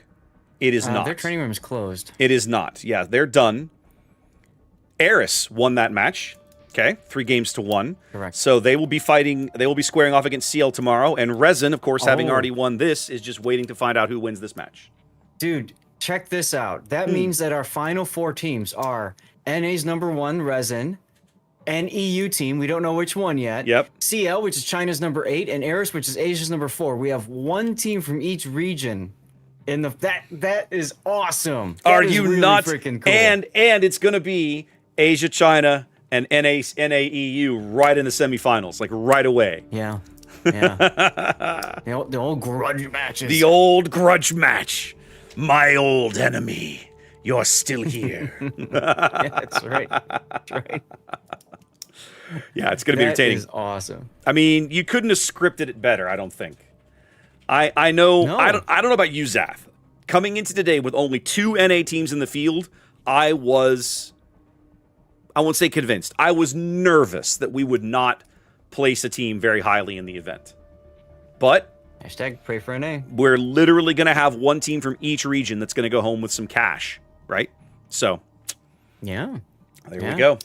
It is not. Their training room is closed. It is not. Yeah, they're done. Eris won that match. Okay, 3-1. Correct. So they will be squaring off against CL tomorrow. And Resin, of course, having already won this, is just waiting to find out who wins this match. Dude, check this out. That means that our final 4 teams are NA's number 1, Resin, an EU team, we don't know which one yet. Yep. CL, which is China's number 8, and Eris, which is Asia's number 4. We have 1 team from each region. That is awesome. Are is you really not? Freaking cool. And it's going to be Asia, China, and NAEU right in the semifinals, like right away. Yeah. the old grudge matches. The old grudge match. My old enemy. You're still here. Yeah, that's right. Yeah, it's going to be entertaining. That is awesome. I mean, you couldn't have scripted it better, I don't think. I know. No. I don't know about you, Zath. Coming into today with only 2 NA teams in the field, I won't say convinced. I was nervous that we would not place a team very highly in the event. But hashtag pray for NA. We're literally going to have 1 team from each region that's going to go home with some cash, right? So, yeah. There we go.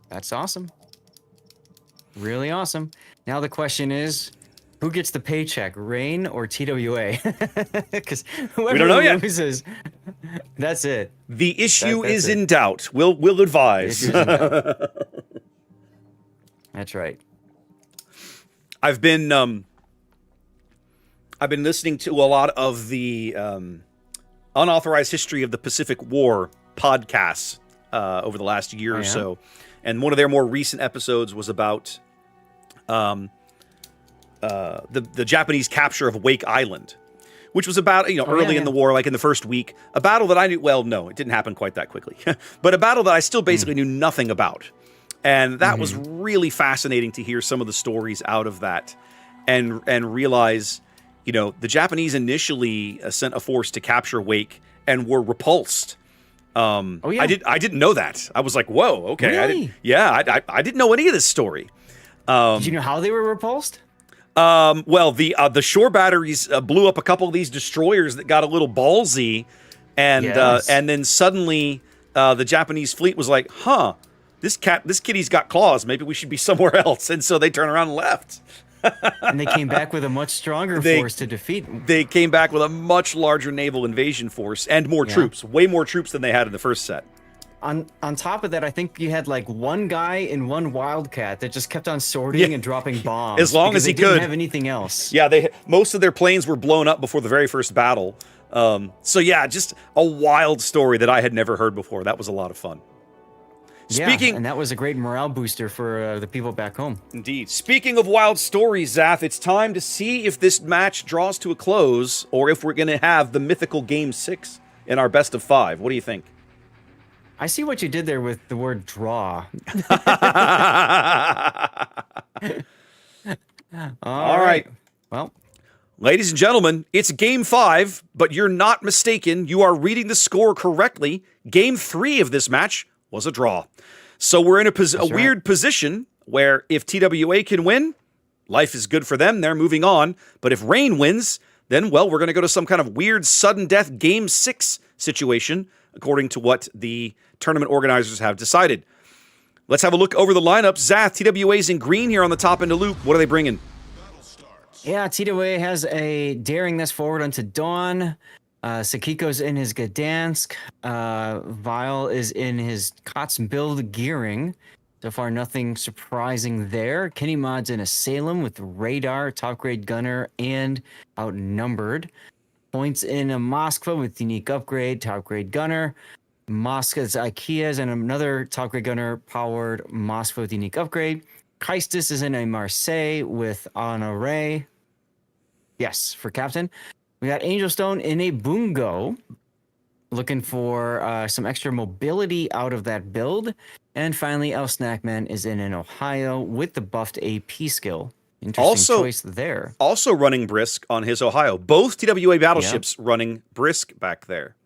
That's awesome. Really awesome. Now the question is, who gets the paycheck, Rain or TWA? Because whoever loses, that's it. The issue is in doubt. We'll advise. That's right. I've been listening to a lot of the unauthorized history of the Pacific War podcasts over the last year or so, and one of their more recent episodes was about the Japanese capture of Wake Island, which was about, early in the war, like in the first week, a battle that I knew, well, no, it didn't happen quite that quickly, but a battle that I still basically knew nothing about. And that was really fascinating to hear some of the stories out of that and realize, the Japanese initially sent a force to capture Wake and were repulsed. I didn't know that. I was like, whoa, okay. Really? I didn't know any of this story. Did you know how they were repulsed? Well, the shore batteries blew up a couple of these destroyers that got a little ballsy, and then suddenly the Japanese fleet was like, "Huh, this kitty's got claws. Maybe we should be somewhere else." And so they turned around and left. And they came back with a much stronger force to defeat them. They came back with a much larger naval invasion force and more troops, way more troops than they had in the first set. On top of that, I think you had like 1 guy and 1 wildcat that just kept on sorting and dropping bombs. As long as he could. They didn't have anything else. Yeah, most of their planes were blown up before the very first battle. Just a wild story that I had never heard before. That was a lot of fun. And that was a great morale booster for the people back home. Indeed. Speaking of wild stories, Zath, it's time to see if this match draws to a close or if we're going to have the mythical Game 6 in our best of 5. What do you think? I see what you did there with the word draw. All right. Well, ladies and gentlemen, it's Game 5, but you're not mistaken. You are reading the score correctly. Game 3 of this match was a draw. So we're in a weird position where if TWA can win, life is good for them. They're moving on. But if Rain wins, then, well, we're going to go to some kind of weird sudden death Game 6 situation, according to what the tournament organizers have decided. Let's have a look over the lineup. Zath, TWA's in green here on the top end of loop. What are they bringing? Yeah, TWA has a Daring This forward onto Dawn. Sakiko's in his Gdansk. Vile is in his Kotz build gearing. So far, nothing surprising there. Kenny Mod's in a Salem with radar, top grade gunner, and outnumbered. Points in a Moskva with unique upgrade, top grade gunner. Moskva's Ikea's and another top grade gunner powered Moskva with unique upgrade. Keistis is in a Marseille with Honoré. Yes, for captain. We got Angel Stone in a Bungo, looking for some extra mobility out of that build. And finally, El Snackman is in an Ohio with the buffed AP skill. Interesting choice there. Also running Brisk on his Ohio. Both TWA battleships running Brisk back there.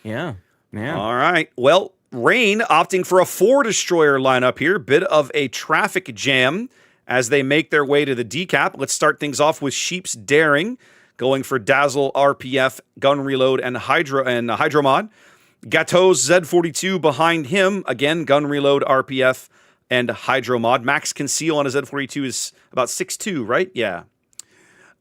Yeah. All right. Well, Rain opting for a 4-destroyer lineup here. Bit of a traffic jam as they make their way to the decap. Let's start things off with Sheep's Daring, going for Dazzle, RPF, Gun Reload, and Hydromod. Gateau's Z42 behind him. Again, gun reload, RPF, and hydro mod. Max conceal on a Z42 is about 6'2", right? Yeah.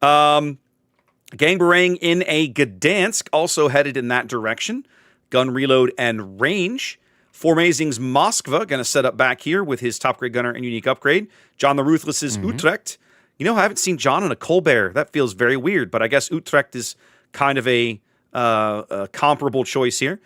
Gangbarang in a Gdansk, also headed in that direction. Gun reload and range. Formazing's Moskva going to set up back here with his top grade gunner and unique upgrade. John the Ruthless's Utrecht. You know, I haven't seen John in a Colbert. That feels very weird, but I guess Utrecht is kind of a comparable choice here.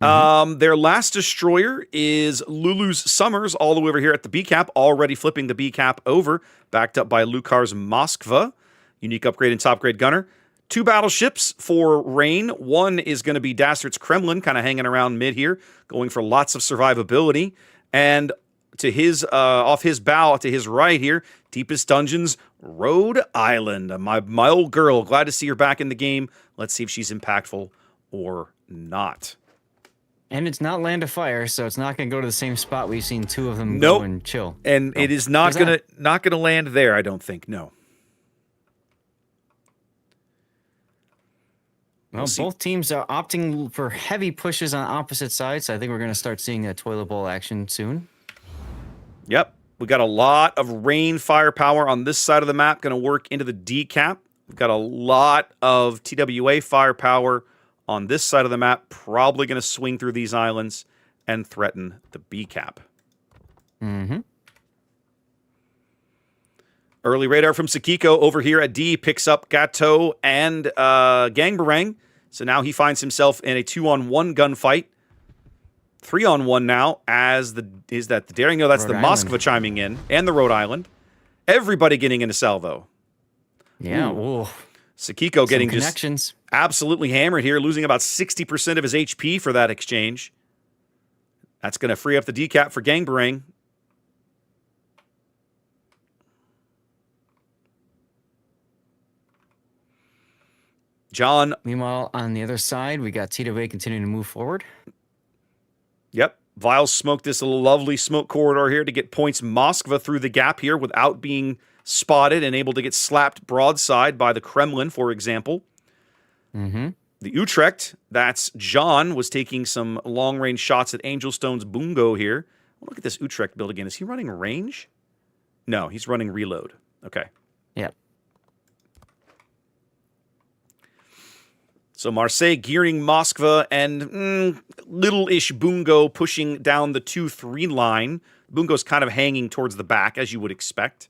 Their last destroyer is Lulu's Summers, all the way over here at the B cap, already flipping the B cap over, backed up by Lukar's Moskva. Unique upgrade and top grade gunner. 2 battleships for Rain. One is going to be Dastard's Kremlin, kind of hanging around mid here, going for lots of survivability. And to his off his bow, to his right here, Deepest Dungeons, Rhode Island. My old girl. Glad to see her back in the game. Let's see if she's impactful or not. And it's not Land of Fire, so it's not going to go to the same spot we've seen 2 of them go and chill. And it is not gonna land there, I don't think. No. Well, both teams are opting for heavy pushes on opposite sides, so I think we're going to start seeing a toilet bowl action soon. Yep. We got a lot of rain firepower on this side of the map, going to work into the D cap. We've got a lot of TWA firepower on this side of the map, probably going to swing through these islands and threaten the B cap. Early radar from Sakiko over here at D picks up Gateau and Gangbarang. So now he finds himself in a 2-on-1 gunfight. 3-on-1 now as the Daring? No, that's Rhode the Moskva Island chiming in and the Rhode Island. Everybody getting into salvo. Yeah. Ooh. Sakiko getting just absolutely hammered here, losing about 60% of his HP for that exchange. That's going to free up the decap for Gangbarang. John. Meanwhile, on the other side, we got TWA continuing to move forward. Yep. Viles smoked this lovely smoke corridor here to get points Moskva through the gap here without being spotted and able to get slapped broadside by the Kremlin, for example. The Utrecht, that's John, was taking some long-range shots at Angelstone's Bungo here. Look at this Utrecht build again. Is he running range? No, he's running reload. Okay. Yep. So Marseille gearing Moskva and little-ish Bungo pushing down the 2-3 line. Bungo's kind of hanging towards the back, as you would expect.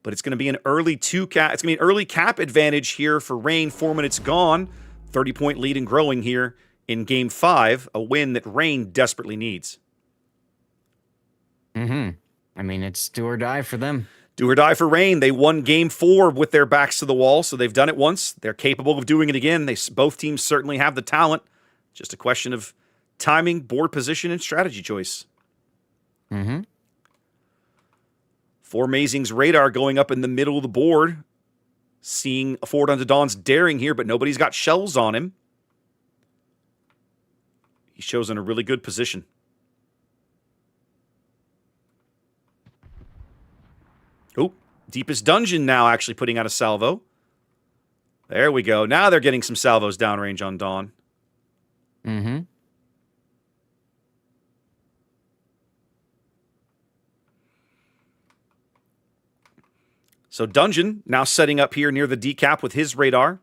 But it's going to be an early it's going to be an early cap advantage here for Rain. 4 minutes gone. 30-point lead and growing here in Game 5. A win that Rain desperately needs. I mean, it's do or die for them. Do or die for Rain. They won Game 4 with their backs to the wall, so they've done it once. They're capable of doing it again. Both teams certainly have the talent. Just a question of timing, board position, and strategy choice. Formazing's radar going up in the middle of the board. Seeing Forward Unto Dawn's Daring here, but nobody's got shells on him. He shows in a really good position. Oh, Deepest Dungeon now actually putting out a salvo. There we go. Now they're getting some salvos downrange on Dawn. So Dungeon now setting up here near the decap with his radar.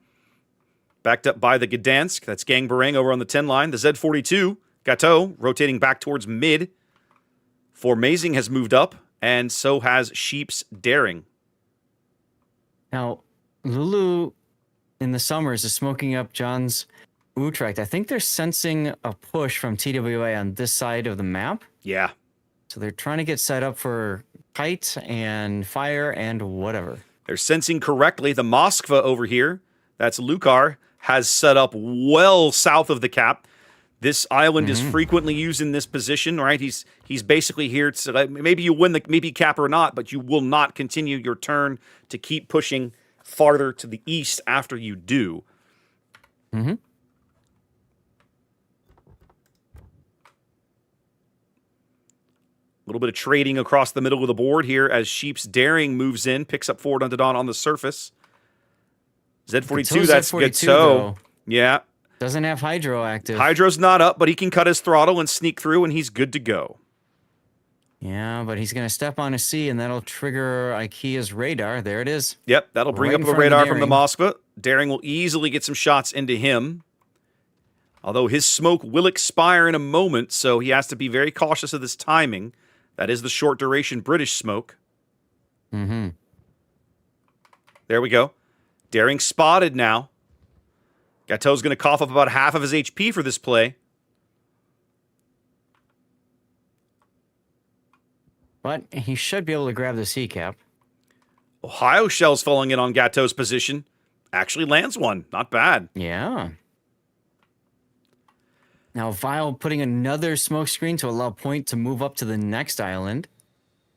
Backed up by the Gdansk. That's Gangbarang over on the 10 line. The Z42, Gateau, rotating back towards mid. Formazing has moved up, and so has Sheep's Daring. Now, Lulu in the summers is smoking up John's Utrecht. I think they're sensing a push from TWA on this side of the map. Yeah. So they're trying to get set up for kite and fire and whatever. They're sensing correctly. The Moskva over here, that's Lukar, has set up well south of the cap. This island is frequently used in this position, right? He's basically here to maybe you win the maybe cap or not, but you will not continue your turn to keep pushing farther to the east after you do. A little bit of trading across the middle of the board here as Sheep's Daring moves in, picks up Forward Unto Dawn on the surface. Z42, that's Gateau. Yeah. Doesn't have Hydro active. Hydro's not up, but he can cut his throttle and sneak through, and he's good to go. Yeah, but he's going to step on a sea, and that'll trigger IKEA's radar. There it is. Yep, that'll bring Right up in the front of radar from the Daring. Moskva. Daring will easily get some shots into him. Although his smoke will expire in a moment, so he has to be very cautious of this timing. That is the short duration British smoke. Mm-hmm. There we go. Daring spotted now. Gatto's going to cough up about half of his HP for this play. But he should be able to grab the sea cap. Ohio shells falling in on Gatto's position. Actually lands one. Not bad. Yeah. Now, Vile putting another smoke screen to allow Point to move up to the next island.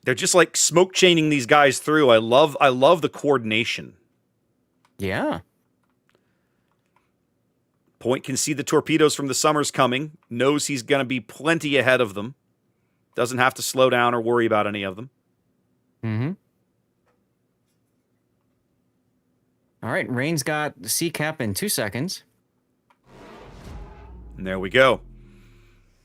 They're just like smoke chaining these guys through. I love the coordination. Yeah. Point can see the torpedoes from the Summers coming. Knows he's going to be plenty ahead of them. Doesn't have to slow down or worry about any of them. Mm-hmm. All right, Rain's got the sea cap in 2 seconds. And there we go.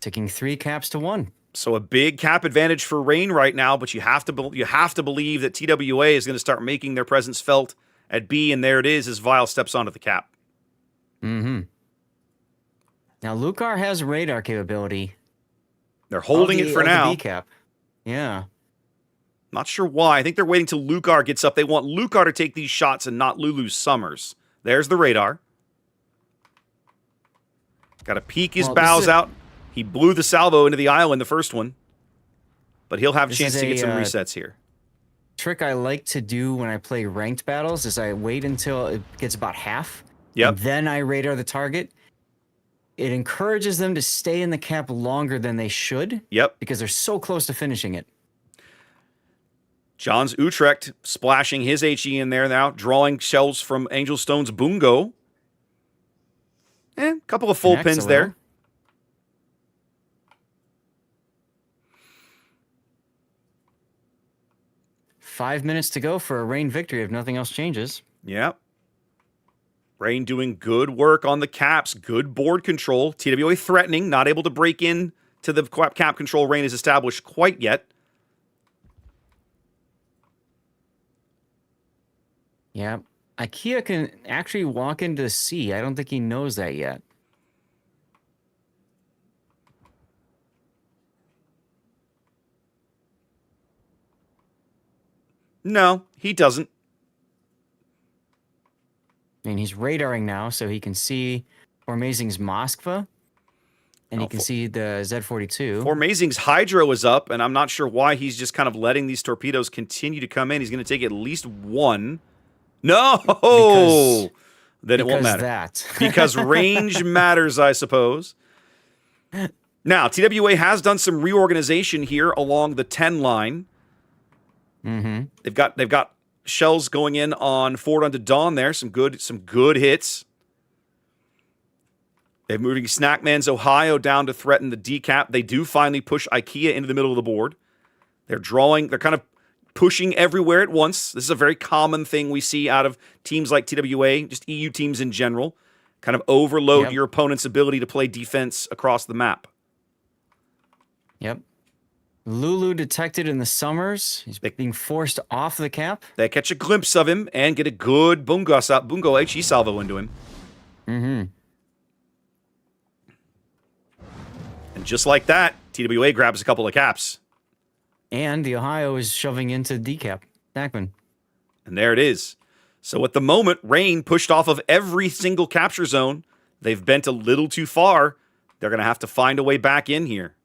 Ticking 3 caps to 1. So a big cap advantage for Rain right now, but you have to believe that TWA is going to start making their presence felt at B, and there it is as Vile steps onto the cap. Mm-hmm. Now, Lucar has radar capability. They're holding it for of the now. B cap. Yeah. Not sure why. I think they're waiting till Lucar gets up. They want Lucar to take these shots and not Lulu Summers. There's the radar. Got to peek his bows out. He blew the salvo into the island, the first one. But he'll have a chance to get some resets here. Trick I like to do when I play ranked battles is I wait until it gets about half. Yep. And then I radar the target. It encourages them to stay in the cap longer than they should. Yep. Because they're so close to finishing it. John's Utrecht splashing his HE in there now, drawing shells from Angel Stone's Bungo. A couple of full pins there. 5 minutes to go for a Rain victory if nothing else changes. Yep. Rain doing good work on the caps. Good board control. TWA threatening. Not able to break in to the cap control Rain has established quite yet. Yeah. IKEA can actually walk into the sea. I don't think he knows that yet. No, he doesn't. I mean, he's radaring now, so he can see Formazing's Moskva, and he can see the Z-42. Formazing's Hydro is up, and I'm not sure why he's just kind of letting these torpedoes continue to come in. He's going to take at least one. No! Then it won't matter. Because range matters, I suppose. Now, TWA has done some reorganization here along the 10 line. Mm-hmm. They've got shells going in on forward onto Dawn there. Some good hits. They're moving Snackman's Ohio down to threaten the decap. They do finally push IKEA into the middle of the board. They're kind of pushing everywhere at once. This is a very common thing we see out of teams like TWA, just EU teams in general. Kind of overload your opponent's ability to play defense across the map. Yep. Lulu detected in the Summers. He's being forced off the cap. They catch a glimpse of him and get a good Bungo HE salvo into him. Mm-hmm. And just like that, TWA grabs a couple of caps. And the Ohio is shoving into decap. Snackman. And there it is. So at the moment, Rain pushed off of every single capture zone. They've bent a little too far. They're going to have to find a way back in here.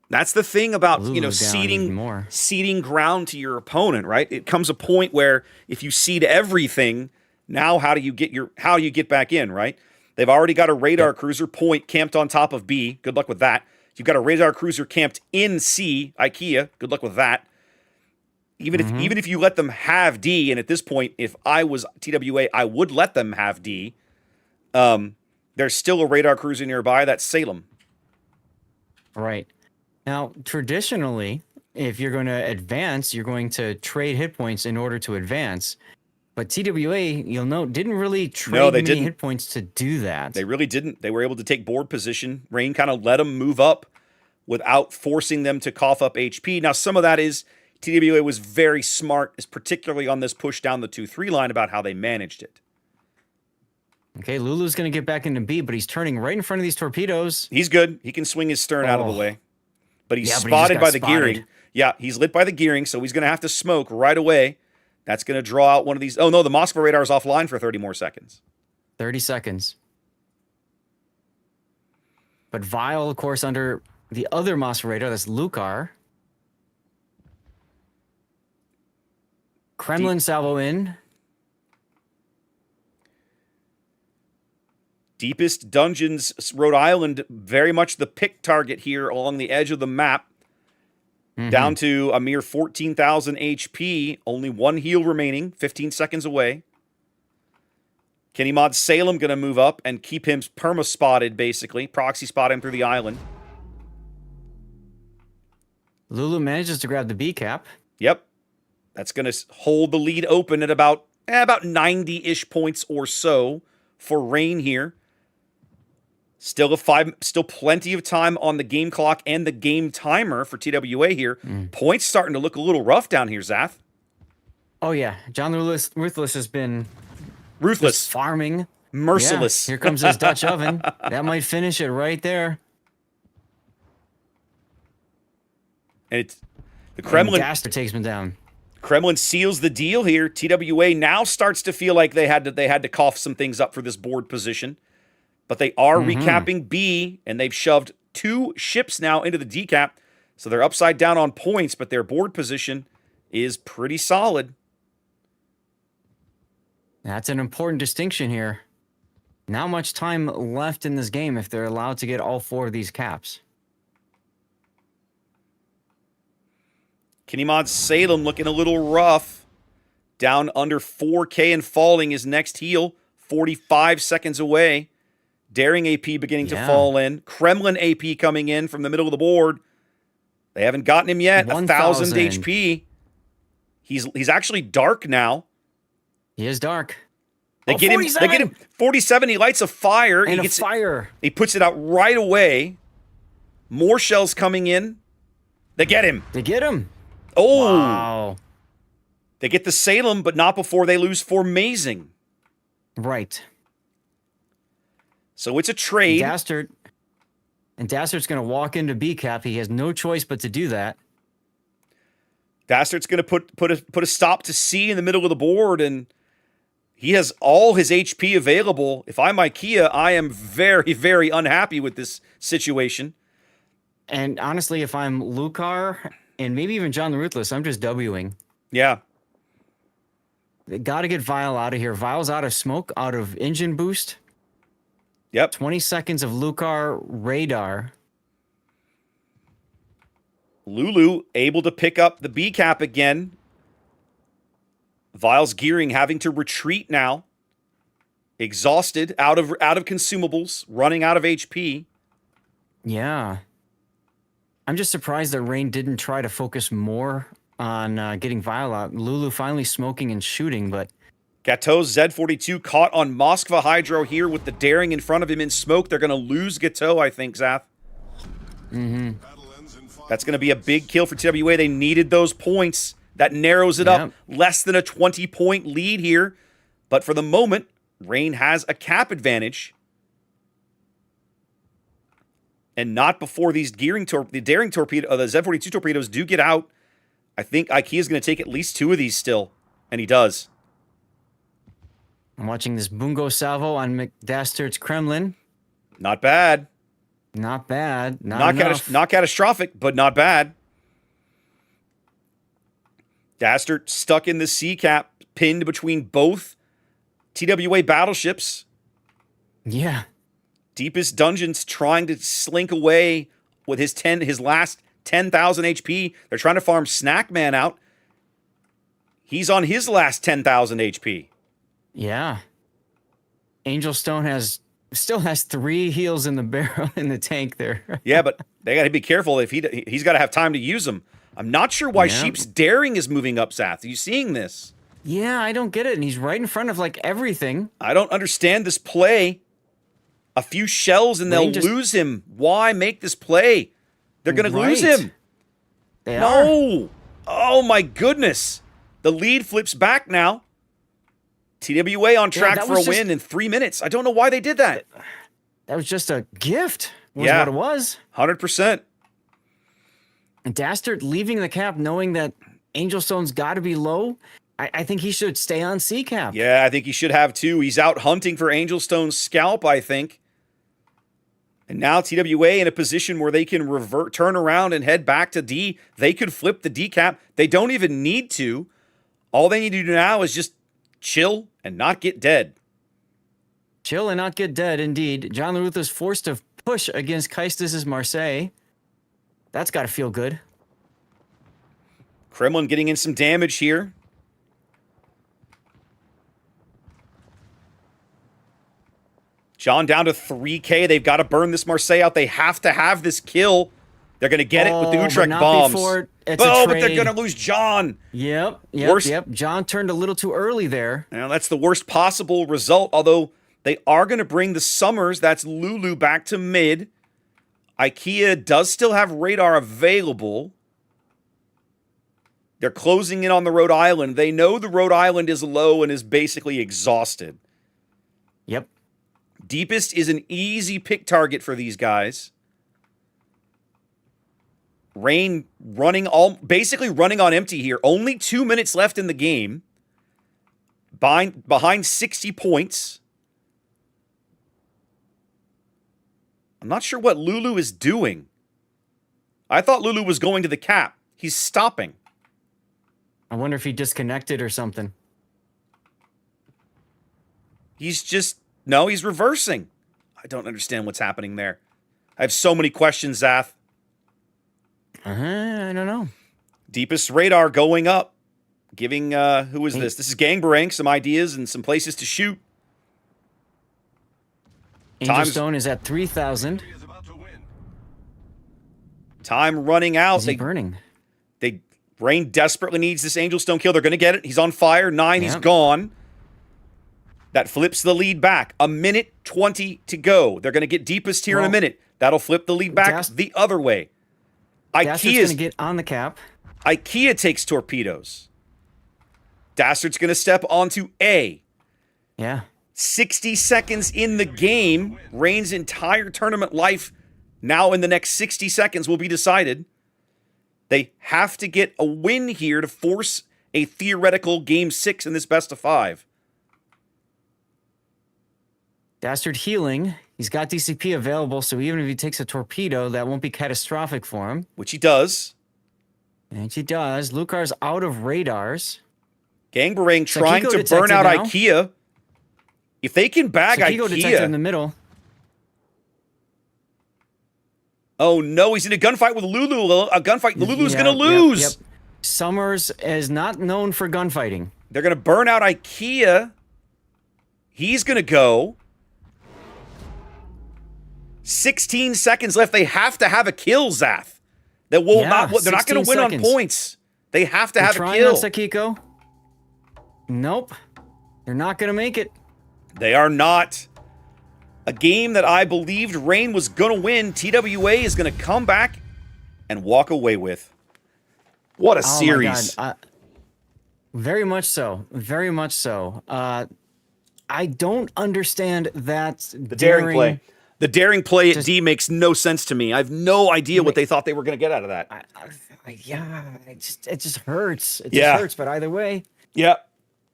That's the thing about, ceding ground to your opponent, right? It comes a point where if you cede everything, now how do you get back in, right? They've already got a radar cruiser Point camped on top of B. Good luck with that. You've got a radar cruiser camped in C, IKEA. Good luck with that. Even if you let them have D, and at this point, if I was TWA, I would let them have D. There's still a radar cruiser nearby. That's Salem. Right. Now, traditionally, if you're going to advance, you're going to trade hit points in order to advance. But TWA, you'll note, didn't really trade No, they many didn't. hit points to do that. They really didn't. They were able to take board position. Rain kind of let them move up without forcing them to cough up HP. Now, some of that is TWA was very smart, particularly on this push down the 2-3 line about how they managed it. Okay, Lulu's going to get back into B, but he's turning right in front of these torpedoes. He's good. He can swing his stern out of the way. But he's Yeah, but he spotted just by got the spotted. gearing. Yeah, he's lit by the gearing, so he's going to have to smoke right away. That's going to draw out one of these. Oh, no, the Moskva radar is offline for 30 more seconds. 30 seconds. But Vile, of course, under the other Moskva radar, that's Lucar. Kremlin salvo in. Deepest Dungeons, Rhode Island, very much the pick target here along the edge of the map. Down to a mere 14,000 HP. Only one heal remaining, 15 seconds away. Kenny Mod Salem going to move up and keep him perma-spotted, basically. Proxy spot him through the island. Lulu manages to grab the B cap. Yep. That's going to hold the lead open at about 90-ish points or so for Rain here. Still plenty of time on the game clock and the game timer for TWA here. Points starting to look a little rough down here, Zath. Oh, yeah. John the Ruthless has been Ruthless. just farming. Merciless. Yeah, here comes his Dutch oven. That might finish it right there. And it's the Kremlin. Gaster takes him down. Kremlin seals the deal here. TWA now starts to feel like they had to cough some things up for this board position. But they are recapping B, and they've shoved 2 ships now into the decap. So they're upside down on points, but their board position is pretty solid. That's an important distinction here. Not much time left in this game if they're allowed to get all 4 of these caps. Kenny Mod Salem looking a little rough. Down under 4K and falling his next heal. 45 seconds away. Daring AP beginning to fall in. Kremlin AP coming in from the middle of the board. They haven't gotten him yet. 1,000 HP. He's actually dark now. He is dark. They get him 47. He lights a fire. And fire. He puts it out right away. More shells coming in. They get him. Oh. Wow. They get the Salem, but not before they lose Formazing. Right. So it's a trade. Dastard's going to walk into B cap. He has no choice but to do that. Dastard's going to put a stop to C in the middle of the board, and he has all his HP available. If I'm IKEA, I am very, very unhappy with this situation. And honestly, if I'm Lucar and maybe even John the Ruthless, I'm just Wing. Yeah. They got to get Vile out of here. Vile's out of smoke, out of engine boost. Yep. 20 seconds of Lucar radar. Lulu able to pick up the B cap again. Vile's gearing having to retreat now. Exhausted, out of consumables, running out of HP. Yeah. I'm just surprised that Rain didn't try to focus more on getting Vile out. Lulu finally smoking and shooting, but... Gateau's Z42 caught on Moskva Hydro here with the Daring in front of him in smoke. They're going to lose Gateau, I think, Zath. That's going to be a big kill for TWA. They needed those points. That narrows it up. Less than a 20-point lead here. But for the moment, Rain has a cap advantage. And not before these the Daring torpedo, the Z42 torpedoes do get out. I think IKEA's going to take at least 2 of these still. And he does. I'm watching this Bungo salvo on McDastard's Kremlin. Not bad. Not bad. Not catastrophic, but not bad. Dastard stuck in the C cap, pinned between both TWA battleships. Yeah. Deepest Dungeons trying to slink away with his last 10,000 HP. They're trying to farm Snackman out. He's on his last 10,000 HP. Yeah. Angel Stone still has 3 heals in the barrel in the tank there. Yeah, but they got to be careful if he's got to have time to use them. I'm not sure why Sheep's Daring is moving up, Zath. Are you seeing this? Yeah, I don't get it. And he's right in front of like everything. I don't understand this play. A few shells and they'll lose him. Why make this play? They're going to lose him. They are. No. Oh, my goodness. The lead flips back now. TWA on track for a win in 3 minutes. I don't know why they did that. That was just a gift, was what it was. 100%. And Dastard leaving the cap knowing that Angel Stone's got to be low. I think he should stay on C cap. Yeah, I think he should have too. He's out hunting for Angel Stone's scalp, I think. And now TWA in a position where they can turn around and head back to D. They could flip the D cap. They don't even need to. All they need to do now is just chill and not get dead. Chill and not get dead, indeed. John LaRuth is forced to push against Keistis' Marseille. That's got to feel good. Kremlin getting in some damage here. John down to 3K. They've got to burn this Marseille out. They have to have this kill. They're going to get it with the Utrecht bombs. But they're going to lose John. Yep. John turned a little too early there. Now, that's the worst possible result, although they are going to bring the Summers, that's Lulu, back to mid. IKEA does still have radar available. They're closing in on the Rhode Island. They know the Rhode Island is low and is basically exhausted. Yep. Deepest is an easy pick target for these guys. Rain basically running on empty here. Only 2 minutes left in the game. Behind 60 points. I'm not sure what Lulu is doing. I thought Lulu was going to the cap. He's stopping. I wonder if he disconnected or something. No, he's reversing. I don't understand what's happening there. I have so many questions, Zath. I don't know. Deepest radar going up. Giving, who is this? This is Gangbarang, some ideas and some places to shoot. Angel Stone is at 3,000. Time running out. Is he burning? Rain desperately needs this Angel Stone kill. They're going to get it. He's on fire. 9, he's gone. That flips the lead back. 1:20 to go. They're going to get Deepest here in a minute. That'll flip the lead back the other way. Dastard's going to get on the cap. IKEA takes torpedoes. Dastard's going to step onto A. Yeah. 60 seconds in the game. Rain's entire tournament life now in the next 60 seconds will be decided. They have to get a win here to force a theoretical Game 6 in this best of 5. Dastard healing. He's got DCP available, so even if he takes a torpedo, that won't be catastrophic for him. Which he does. And he does. Lucar's out of radars. Gangbarang trying to burn out now. IKEA. If they can bag Sakiko IKEA... detector in the middle. Oh no, he's in a gunfight with Lulu. A gunfight. Lulu's going to lose. Yep. Summers is not known for gunfighting. They're going to burn out IKEA. He's going to go. 16 seconds left. They have to have a kill, Zath. They're not going to win on points. They have to have a kill. Trying on Sakiko. Nope. They're not going to make it. They are not. A game that I believed Rain was going to win, TWA is going to come back and walk away with. What a series. My God. Very much so. Very much so. I don't understand that the daring play. The daring play at D makes no sense to me. I have no idea what they thought they were going to get out of that. It just hurts. It just hurts, but either way. Yeah.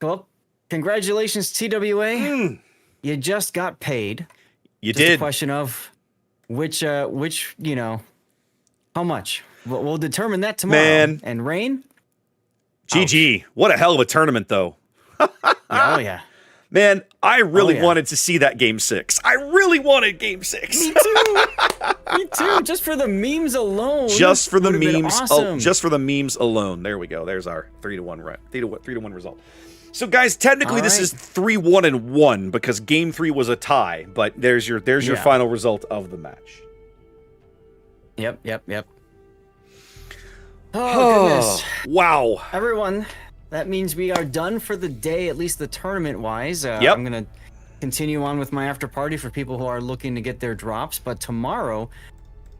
Well, congratulations, TWA. You just got paid. You just did. A question of which, how much. We'll determine that tomorrow. Man. And Rain? GG. What a hell of a tournament, though. Oh, yeah. Man, I really wanted to see that Game 6. I really wanted Game 6. Me too. Me too. Just for the memes alone. Just for the memes. Awesome. Just for the memes alone. There we go. There's our 3-1 result. So, guys, technically this is 3-1-1 because Game 3 was a tie. But there's your final result of the match. Yep. Oh, goodness. Wow. Everyone, that means we are done for the day, at least the tournament-wise. Yep. I'm going to continue on with my after party for people who are looking to get their drops. But tomorrow,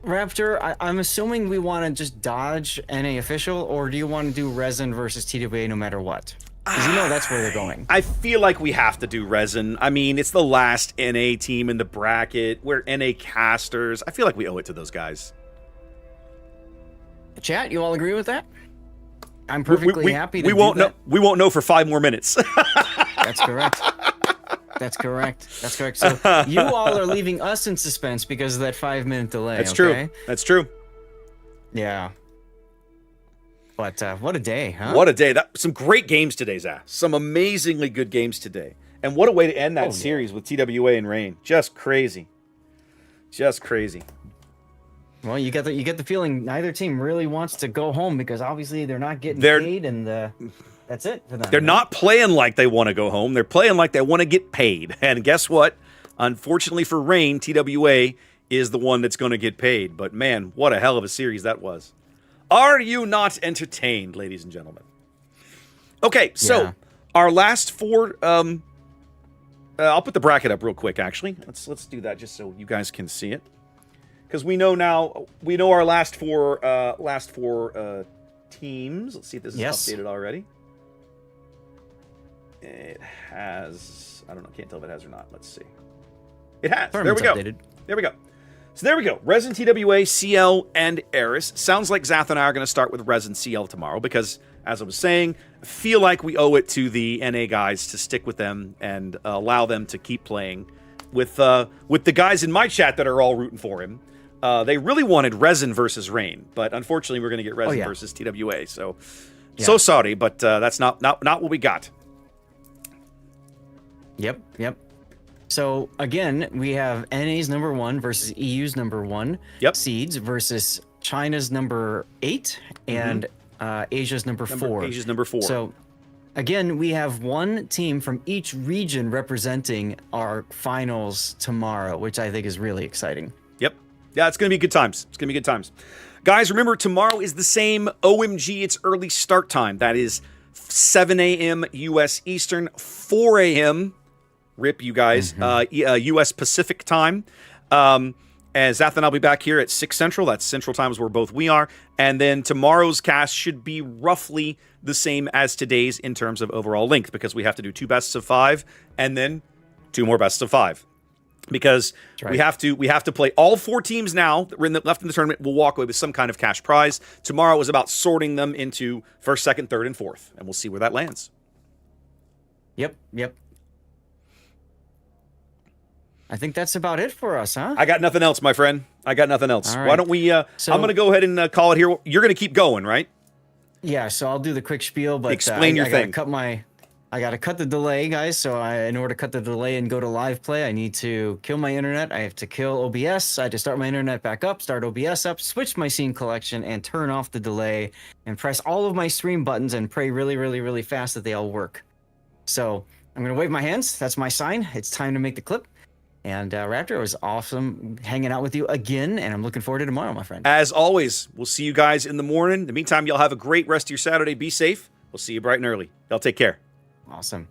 Raptor, I'm assuming we want to just dodge NA official, or do you want to do Resin versus TWA no matter what? Because you know that's where they're going. I feel like we have to do Resin. I mean, it's the last NA team in the bracket. We're NA casters. I feel like we owe it to those guys. Chat, you all agree with that? I'm perfectly happy to we won't know. We won't know for 5 more minutes. That's correct. That's correct. That's correct. So you all are leaving us in suspense because of that 5-minute delay. That's okay? true. That's true. Yeah. But what a day, huh? What a day. Some great games today, Zach. Some amazingly good games today. And what a way to end that series with TWA and Rain. Just crazy. Just crazy. Well, you get the feeling neither team really wants to go home because obviously they're not getting paid, and that's it for them. They're not playing like they want to go home. They're playing like they want to get paid. And guess what? Unfortunately for Rain, TWA is the one that's going to get paid. But man, what a hell of a series that was. Are you not entertained, ladies and gentlemen? Okay, so our last 4. I'll put the bracket up real quick. Actually, let's do that just so you guys can see it. Because we know our last four teams. Let's see if this is updated already. It has. I don't know. Can't tell if it has or not. Let's see. It has. There we go. Updated. There we go. So there we go. Resin, TWA, CL, and Eris. Sounds like Zath and I are going to start with Resin CL tomorrow because, as I was saying, I feel like we owe it to the NA guys to stick with them and allow them to keep playing with the guys in my chat that are all rooting for him. They really wanted Resin versus Rain, but unfortunately we're going to get Resin versus TWA. So sorry, but that's not what we got. Yep. So again, we have NA's number 1 versus EU's number 1 seeds versus China's number 8 and Asia's number 4. Asia's number 4. So again, we have one team from each region representing our finals tomorrow, which I think is really exciting. Yep. Yeah, it's going to be good times. It's going to be good times. Guys, remember, tomorrow is the same OMG, it's early start time. That is 7 a.m. U.S. Eastern, 4 a.m. RIP, you guys, U.S. Pacific time. And Zath and I'll be back here at 6 Central. That's Central times where both we are. And then tomorrow's cast should be roughly the same as today's in terms of overall length because we have to do 2 bests of 5 and then 2 more bests of 5. Because we have to play all 4 teams now that were left in the tournament. We'll walk away with some kind of cash prize. Tomorrow is about sorting them into 1st, 2nd, 3rd, and 4th. And we'll see where that lands. Yep. I think that's about it for us, huh? I got nothing else, my friend. I got nothing else. All right. Why don't we... I'm going to go ahead and call it here. You're going to keep going, right? Yeah, so I'll do the quick spiel, but explain your thing. I got to cut the delay, guys. So in order to cut the delay and go to live play, I need to kill my internet. I have to kill OBS. I had to start my internet back up, start OBS up, switch my scene collection, and turn off the delay, and press all of my stream buttons and pray really, really, really fast that they all work. So I'm going to wave my hands. That's my sign. It's time to make the clip. And Raptor, it was awesome hanging out with you again, and I'm looking forward to tomorrow, my friend. As always, we'll see you guys in the morning. In the meantime, y'all have a great rest of your Saturday. Be safe. We'll see you bright and early. Y'all take care. Awesome.